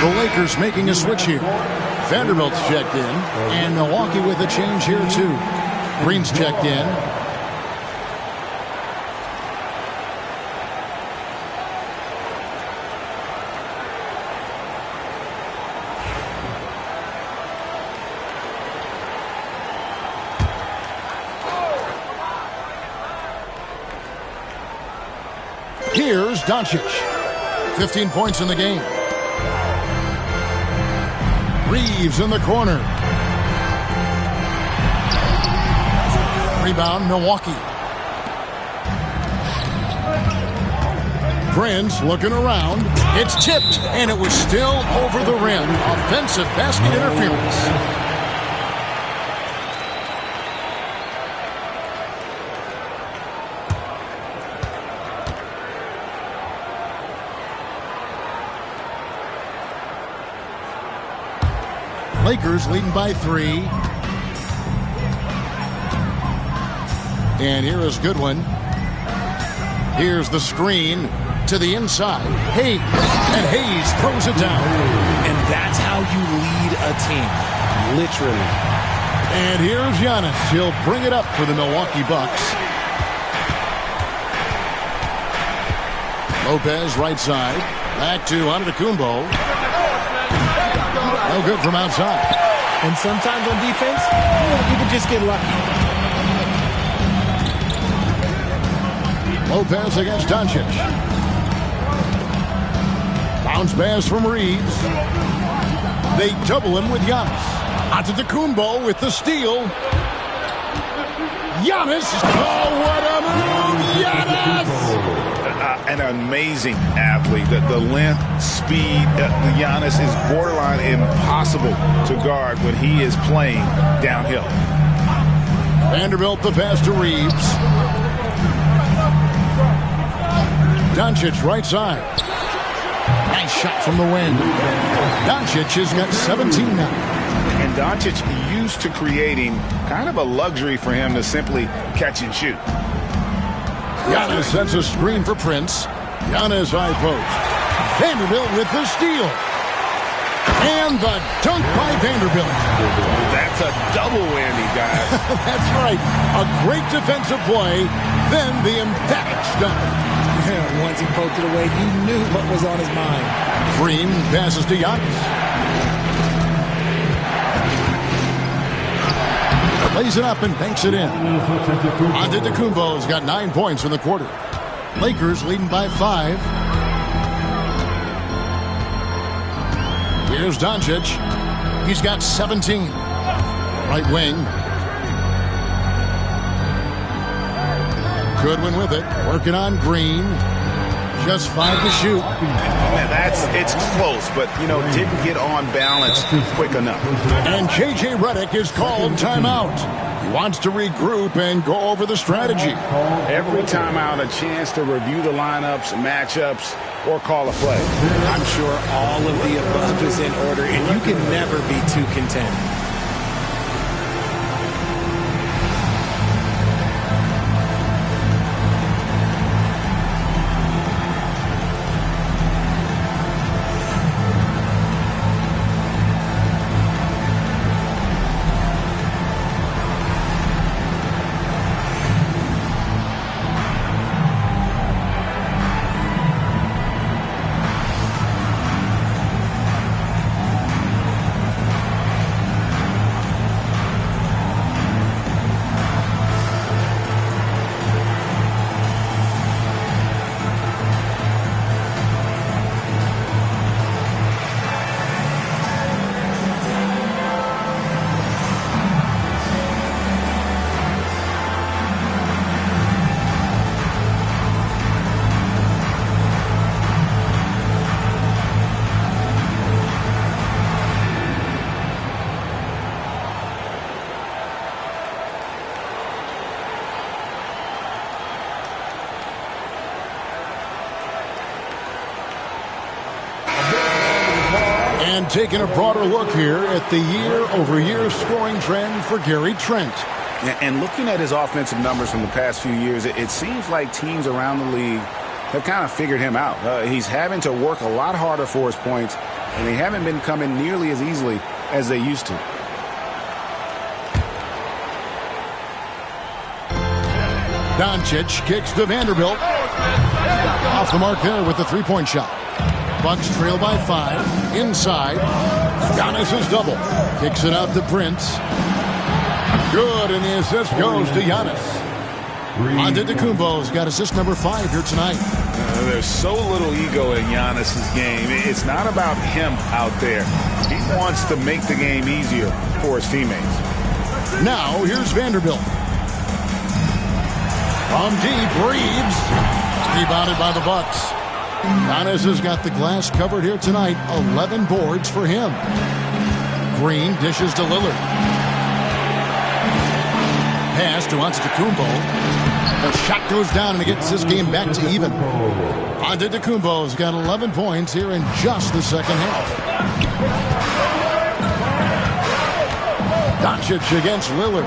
The Lakers making a switch here. Vanderbilt's checked in, and Milwaukee with a change here too. Green's checked in. Here's Doncic. 15 points in the game. Reeves in the corner. Rebound, Milwaukee. Prince looking around. It's tipped, and it was still over the rim. Offensive basket interference. Lakers leading by 3. And here is Goodwin. Here's the screen to the inside. Hayes. And Hayes throws it down. And that's how you lead a team. Literally. And here's Giannis. He'll bring it up for the Milwaukee Bucks. Lopez right side. Back to Antetokounmpo. No good from outside. And sometimes on defense, you can just get lucky. Lopez against Doncic. Bounce pass from Reeves. They double him with Giannis. Antetokounmpo with the steal. Giannis. Oh, what a move! Giannis! An amazing athlete. The length, speed, Giannis is borderline impossible to guard when he is playing downhill. Vanderbilt the pass to Reeves. Doncic right side. Nice shot from the wing. Doncic has got 17 now. And Doncic used to creating kind of a luxury for him to simply catch and shoot. Giannis sets a screen for Prince. Giannis high post. Vanderbilt with the steal. And the dunk by Vanderbilt. That's a double whammy, guys. That's right. A great defensive play, then the emphatic dunk. Yeah, once he poked it away, you knew what was on his mind. Green passes to Giannis. Lays it up and banks it in. Antetokounmpo's got 9 points in the quarter. Lakers leading by 5. Here's Doncic. He's got 17. Right wing. Goodwin with it. Working on Green. Just 5 to shoot. It's close, but, didn't get on balance quick enough. And J.J. Redick is called timeout. He wants to regroup and go over the strategy. Every timeout, a chance to review the lineups, matchups, or call a play. I'm sure all of the above is in order, and you can never be too content. And taking a broader look here at the year-over-year scoring trend for Gary Trent. And looking at his offensive numbers from the past few years, it seems like teams around the league have kind of figured him out. He's having to work a lot harder for his points, and they haven't been coming nearly as easily as they used to. Doncic kicks to Vanderbilt. Off the mark there with the three-point shot. Bucks trail by 5. Inside. Giannis is double. Kicks it out to Prince. Good, and the assist goes to Giannis. Antetokounmpo's got assist number 5 here tonight. There's so little ego in Giannis's game. It's not about him out there. He wants to make the game easier for his teammates. Now, here's Vanderbilt. From deep, Reeves. Rebounded by the Bucks. Giannis has got the glass covered here tonight. 11 boards for him. Green dishes to Lillard. Pass to Antetokounmpo. The shot goes down and it gets this game back to even. Antetokounmpo's got 11 points here in just the second half. Doncic against Lillard.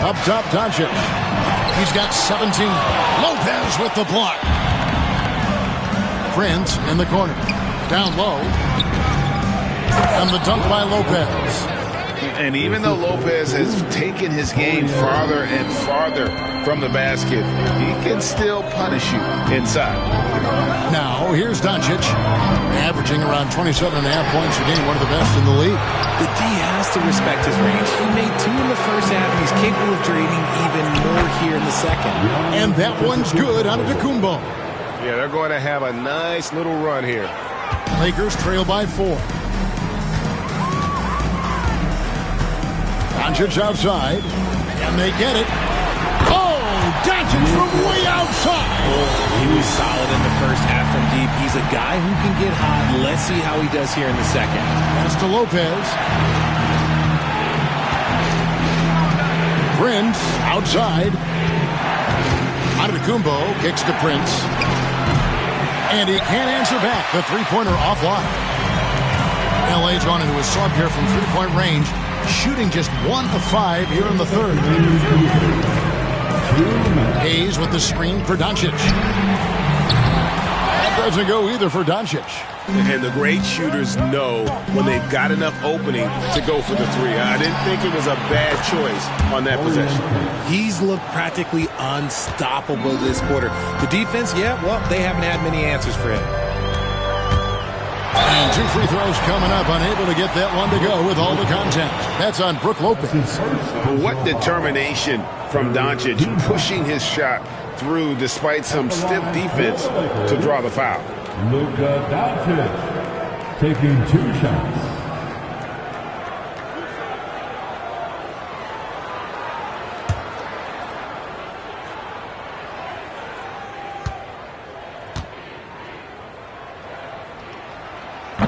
Up top, Doncic. He's got 17. Lopez with the block. Prince in the corner. Down low. And the dunk by Lopez. And even though Lopez has taken his game farther and farther from the basket, he can still punish you inside. Now, here's Doncic, averaging around 27.5 points a game, one of the best in the league. The D has to respect his range. He made 2 in the first half, and he's capable of draining even more here in the second. And that one's good on Antetokounmpo. Yeah, they're going to have a nice little run here. Lakers trail by 4. Doncic outside, and they get it. Oh, Doncic from way outside. He was solid in the first half from deep. He's a guy who can get hot. Let's see how he does here in the second. Pass to Lopez. Prince outside. Antetokounmpo kicks to Prince. And he can't answer back. The three-pointer offline. LA's gone into a sub here from three-point range, shooting just 1 of 5 here in the third. Hayes with the screen for Doncic. That doesn't go either for Doncic. And the great shooters know when they've got enough opening to go for the three. I didn't think it was a bad choice on that possession. He's looked practically unstoppable this quarter. The defense, yeah, well, they haven't had many answers for him. And 2 free throws coming up, unable to get that one to go with all the contact. That's on Brook Lopez. What determination from Doncic, pushing his shot through despite some stiff defense to draw the foul. Luka Doncic taking 2 shots.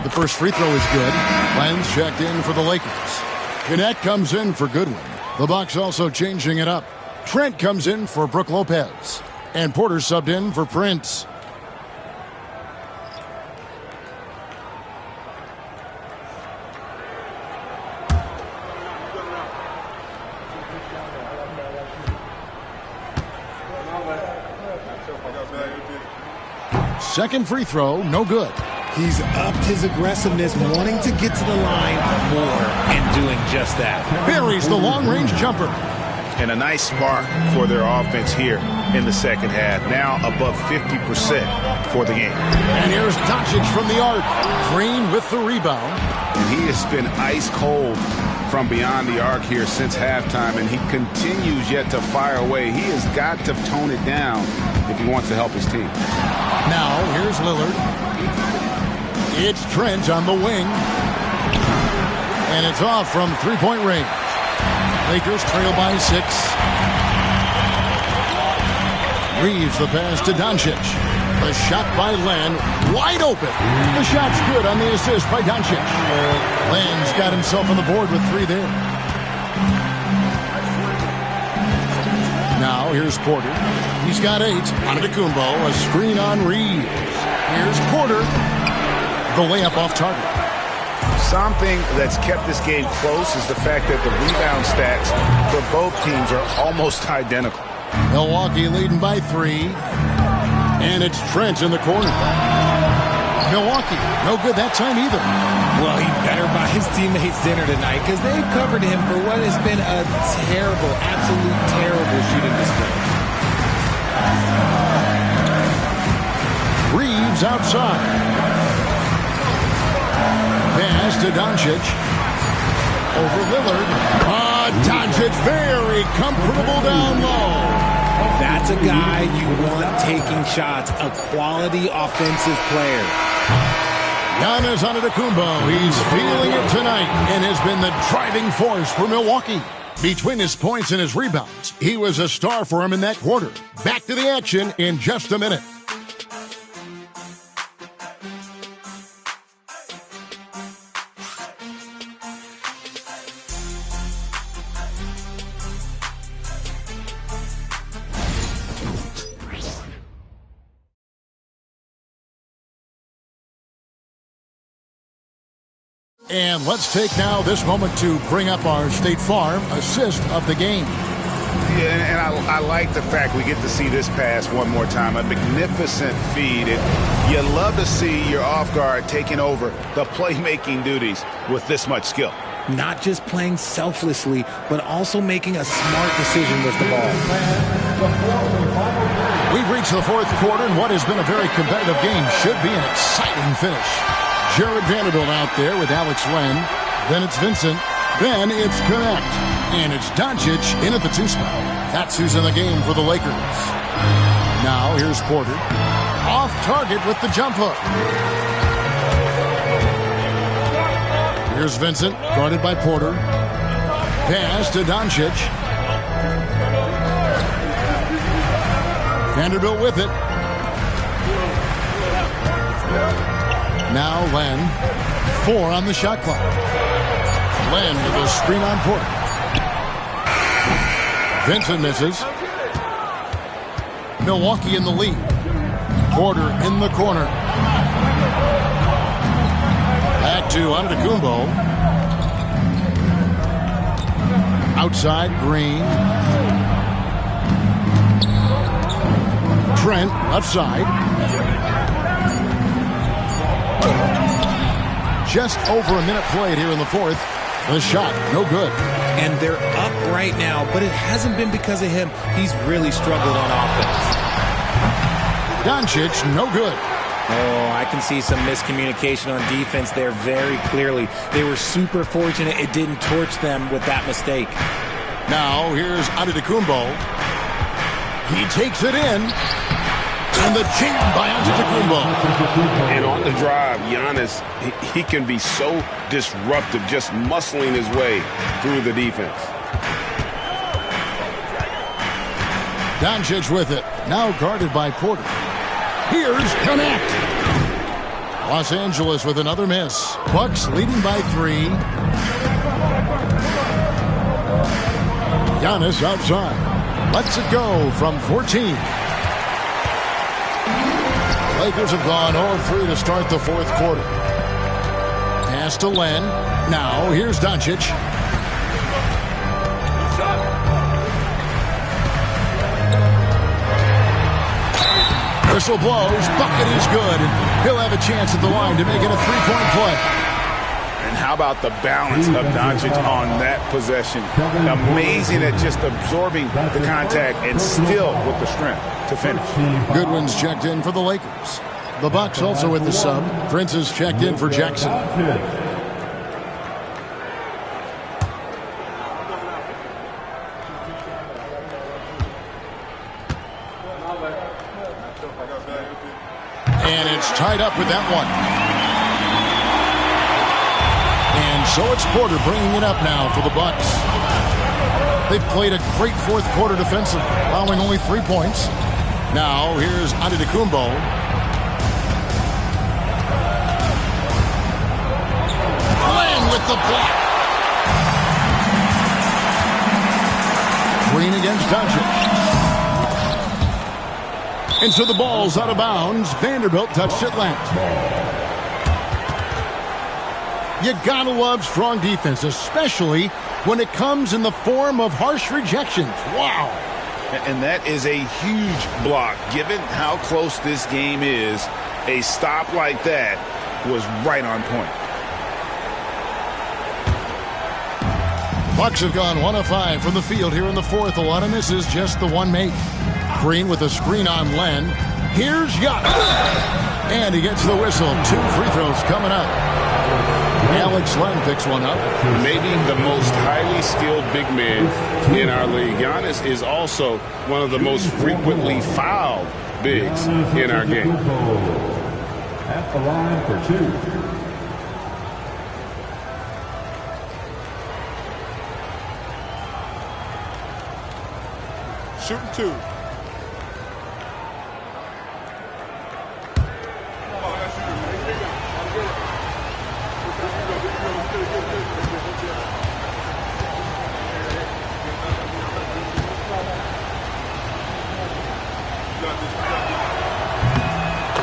The first free throw is good. Lenz checked in for the Lakers. Gannett comes in for Goodwin. The Bucks also changing it up. Trent comes in for Brook Lopez. And Porter subbed in for Prince. Second free throw, no good. He's upped his aggressiveness, wanting to get to the line more, and doing just that. Buries the long-range jumper. And a nice spark for their offense here in the second half. Now above 50% for the game. And here's Doncic from the arc. Green with the rebound. And he has been ice cold from beyond the arc here since halftime, and he continues yet to fire away. He has got to tone it down if he wants to help his team. Now, here's Lillard. It's Trent on the wing. And it's off from three-point range. Lakers trail by 6. Reeves the pass to Doncic. The shot by Len, wide open. The shot's good on the assist by Doncic. Len's got himself on the board with 3 there. Now here's Porter. He's got 8. Antetokounmpo, a screen on Reeves. Here's Porter. The layup off target. Something that's kept this game close is the fact that the rebound stats for both teams are almost identical. Milwaukee leading by 3. And it's Trent in the corner. Milwaukee, no good that time either. Well, he better buy his teammates dinner tonight because they've covered him for what has been a terrible, absolute terrible shooting display. Reeves outside. Pass to Doncic. Over Lillard. Doncic very comfortable down low. That's a guy you want taking shots, a quality offensive player. Giannis Antetokounmpo, he's feeling it tonight and has been the driving force for Milwaukee. Between his points and his rebounds, he was a star for him in that quarter. Back to the action in just a minute. And let's take now this moment to bring up our State Farm assist of the game. Yeah, and I like the fact we get to see this pass one more time. A magnificent feed. And you love to see your off guard taking over the playmaking duties with this much skill. Not just playing selflessly, but also making a smart decision with the ball. We've reached the fourth quarter, and what has been a very competitive game should be an exciting finish. Jared Vanderbilt out there with Alex Len. Then it's Vincent. Then it's Connect. And it's Doncic in at the 2 spot. That's who's in the game for the Lakers. Now here's Porter. Off target with the jump hook. Here's Vincent, guarded by Porter. Pass to Doncic. Vanderbilt with it. Now Len. 4 on the shot clock. Len with a screen on Porter. Vincent misses. Milwaukee in the lead. Porter in the corner. Back to Antetokounmpo. Outside, Green. Trent, left side. Just over a minute played here in the fourth. The shot, no good. And they're up right now, but it hasn't been because of him. He's really struggled on offense. Doncic, no good. Oh, I can see some miscommunication on defense there very clearly. They were super fortunate it didn't torch them with that mistake. Now, here's Antetokounmpo. He takes it in. And the jam by Antetokounmpo. And on the drive, Giannis, he can be so disruptive, just muscling his way through the defense. Doncic with it. Now guarded by Porter. Here's Connect. Los Angeles with another miss. Bucks leading by 3. Giannis outside. Lets it go from 14. Lakers have gone 0-3 to start the fourth quarter. Pass to Len. Now here's Doncic. Whistle blows. Bucket is good. He'll have a chance at the line to make it a 3-point play. And how about the balance of Doncic on that possession? Amazing at just absorbing the contact and still with the strength to finish. Goodwin's checked in for the Lakers. The Bucks also with the sub. Prince is checked in for Jackson. And it's tied up with that one. And so it's Porter bringing it up now for the Bucks. They've played a great fourth quarter defensively, allowing only 3 points. Now here's Antetokounmpo. Len with the block. Green against Doncic. And so the ball's out of bounds. Vanderbilt touched it last. You gotta love strong defense, especially when it comes in the form of harsh rejections. Wow. And that is a huge block. Given how close this game is, a stop like that was right on point. Bucks have gone 1 of 5 from the field here in the fourth. A lot of misses, just the one make. Green with a screen on Len. Here's Giannis. And he gets the whistle. 2 free throws coming up. Alex Len picks one up. Maybe the most highly skilled big man in our league. Giannis is also one of the most frequently fouled bigs in our game. At the line for 2. Shooting 2.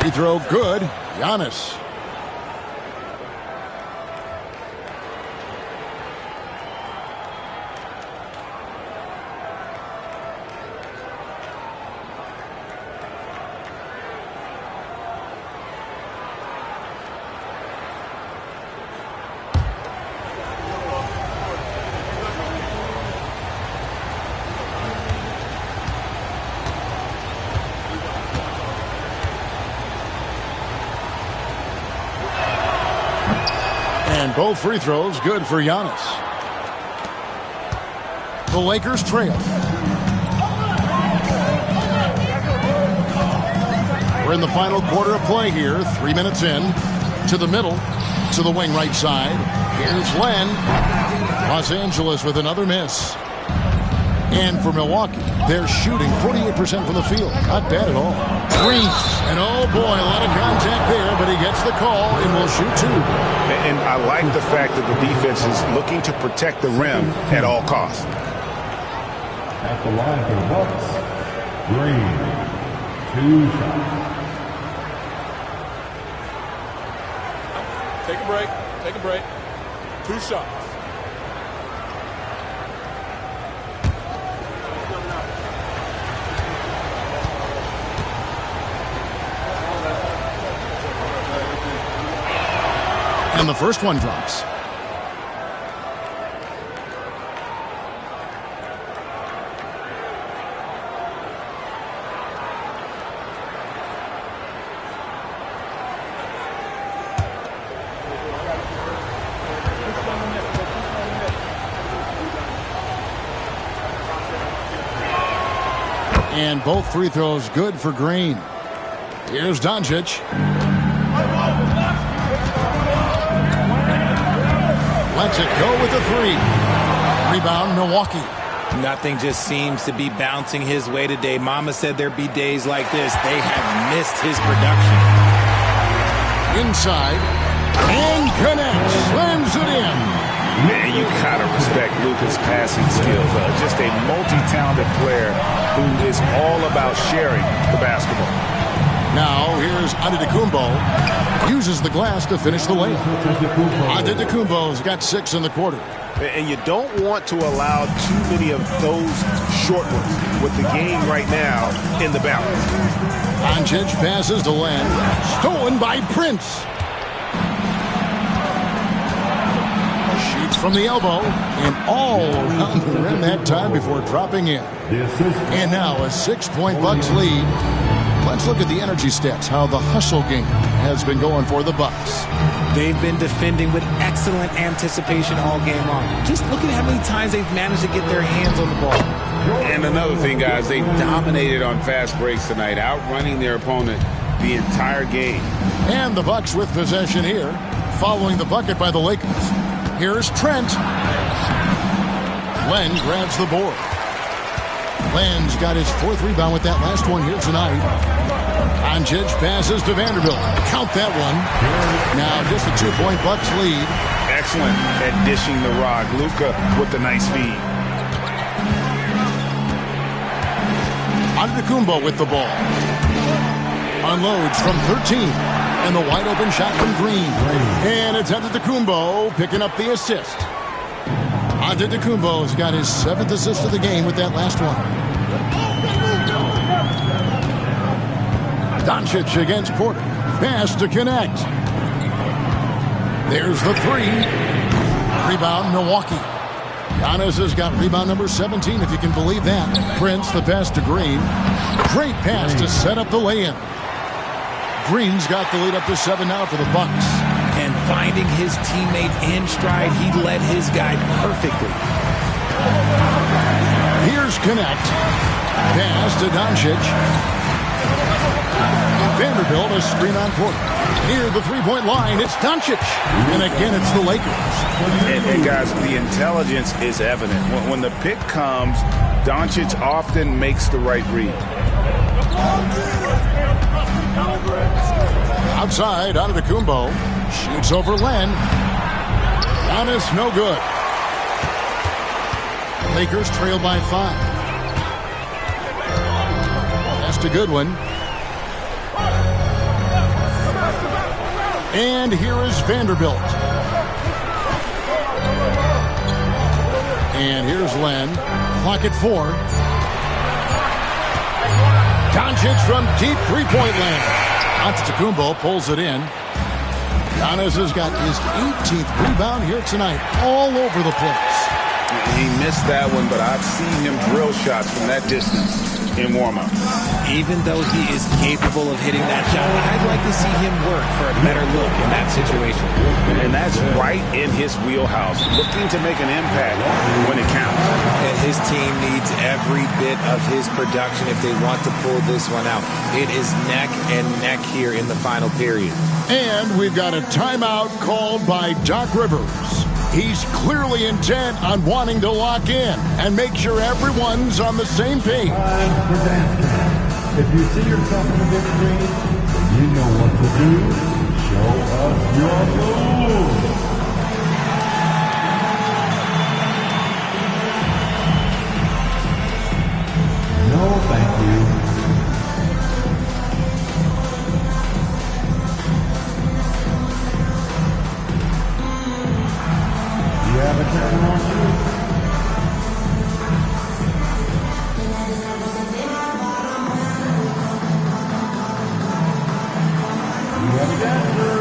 Free throw good. Giannis. both free throws good for Giannis. The Lakers trail. We're in the final quarter of play here. 3 minutes in. To the middle. To the wing right side. Here's Len. Los Angeles with another miss. And for Milwaukee, they're shooting 48% from the field. Not bad at all. Green. And oh boy, a lot of contact there, but he gets the call and will shoot two. And I like the fact that the defense is looking to protect the rim at all costs. At the line for the Bucks, Green, 2 shots. Take a break. Take a break. 2 shots. And the first one drops. And both free throws good for Green. Here's Doncic. Lets it go with the 3. Rebound, Milwaukee. Nothing just seems to be bouncing his way today. Mama said there'd be days like this. They have missed his production. Inside. And connects. Slams it in. Man, you gotta respect Luka's passing skills. Just a multi-talented player who is all about sharing the basketball. Now here's Antetokounmpo. Uses the glass to finish the layup. Antetokounmpo's got 6 in the quarter. And you don't want to allow too many of those short ones with the game right now in the balance. Doncic passes to Len. Stolen by Prince. Shoots from the elbow and all around the rim that time before dropping in. And now a 6-point Bucks lead. Let's look at the energy stats, how the hustle game has been going for the Bucks. They've been defending with excellent anticipation all game long. Just look at how many times they've managed to get their hands on the ball. And another thing, guys, they dominated on fast breaks tonight, outrunning their opponent the entire game. And the Bucks with possession here, following the bucket by the Lakers. Here's Trent. Len grabs the board. Len's got his 4th rebound with that last one here tonight. Doncic passes to Vanderbilt. Count that one. Now just a 2-point Bucks lead. Excellent at dishing the rock. Luka with the nice feed. Antetokounmpo with the ball. Unloads from 13. And the wide open shot from Green. And it's Antetokounmpo picking up the assist. Antetokounmpo's got his 7th assist of the game with that last one. Doncic against Porter. Pass to connect. There's the 3. Rebound, Milwaukee. Giannis has got rebound number 17, if you can believe that. Prince, the pass to Green. Great pass to set up the lay-in. Green's got the lead up to 7 now for the Bucks. And finding his teammate in stride, he led his guy perfectly. Here's Connect. Pass to Doncic. Vanderbilt, a screen on Porter. Near the 3-point line, it's Doncic. And again, it's the Lakers. And guys, the intelligence is evident. When the pick comes, Doncic often makes the right read. Outside, Antetokounmpo. Shoots over Len. Giannis, no good. Lakers trail by 5. That's a good one. And here is Vanderbilt. And here's Len. Clock at 4. Doncic from deep 3-point land. Antetokounmpo pulls it in. Giannis has got his 18th rebound here tonight, all over the place. He missed that one, but I've seen him drill shots from that distance in warm-up. Even though he is capable of hitting that shot, I'd like to see him work for a better look in that situation. And that's right in his wheelhouse, looking to make an impact when it counts. And his team needs every bit of his production if they want to pull this one out. It is neck and neck here in the final period. And we've got a timeout called by Doc Rivers. He's clearly intent on wanting to lock in and make sure everyone's on the same page. If you see yourself in the big screen, then you know what to do. Show us your moves. No, thank you. You have a camera on you? You have a dancer.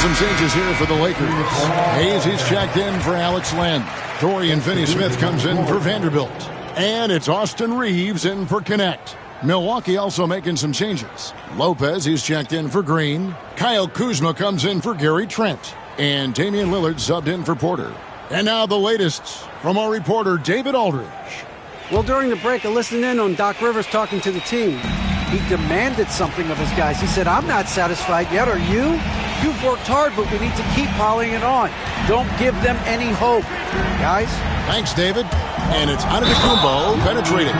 Some changes here for the Lakers. Hayes is checked in for Alex Len. Dorian Finney-Smith comes in for Vanderbilt. And it's Austin Reeves in for Connect. Milwaukee also making some changes. Lopez is checked in for Green. Kyle Kuzma comes in for Gary Trent. And Damian Lillard subbed in for Porter. And now the latest from our reporter David Aldridge. Well, during the break, I listened in on Doc Rivers talking to the team. He demanded something of his guys. He said, I'm not satisfied yet. Are you? You've worked hard, but we need to keep piling it on. Don't give them any hope. Guys? Thanks, David. And it's Antetokounmpo penetrating.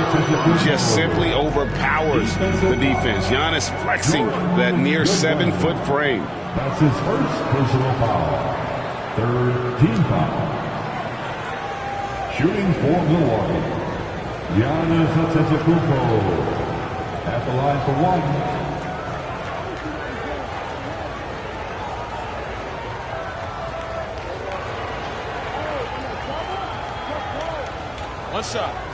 Just simply overpowers the defense. Giannis flexing that near 7-foot frame. That's his first personal foul. Third team foul. Shooting for Milwaukee, Giannis Antetokounmpo at the line for one. One shot.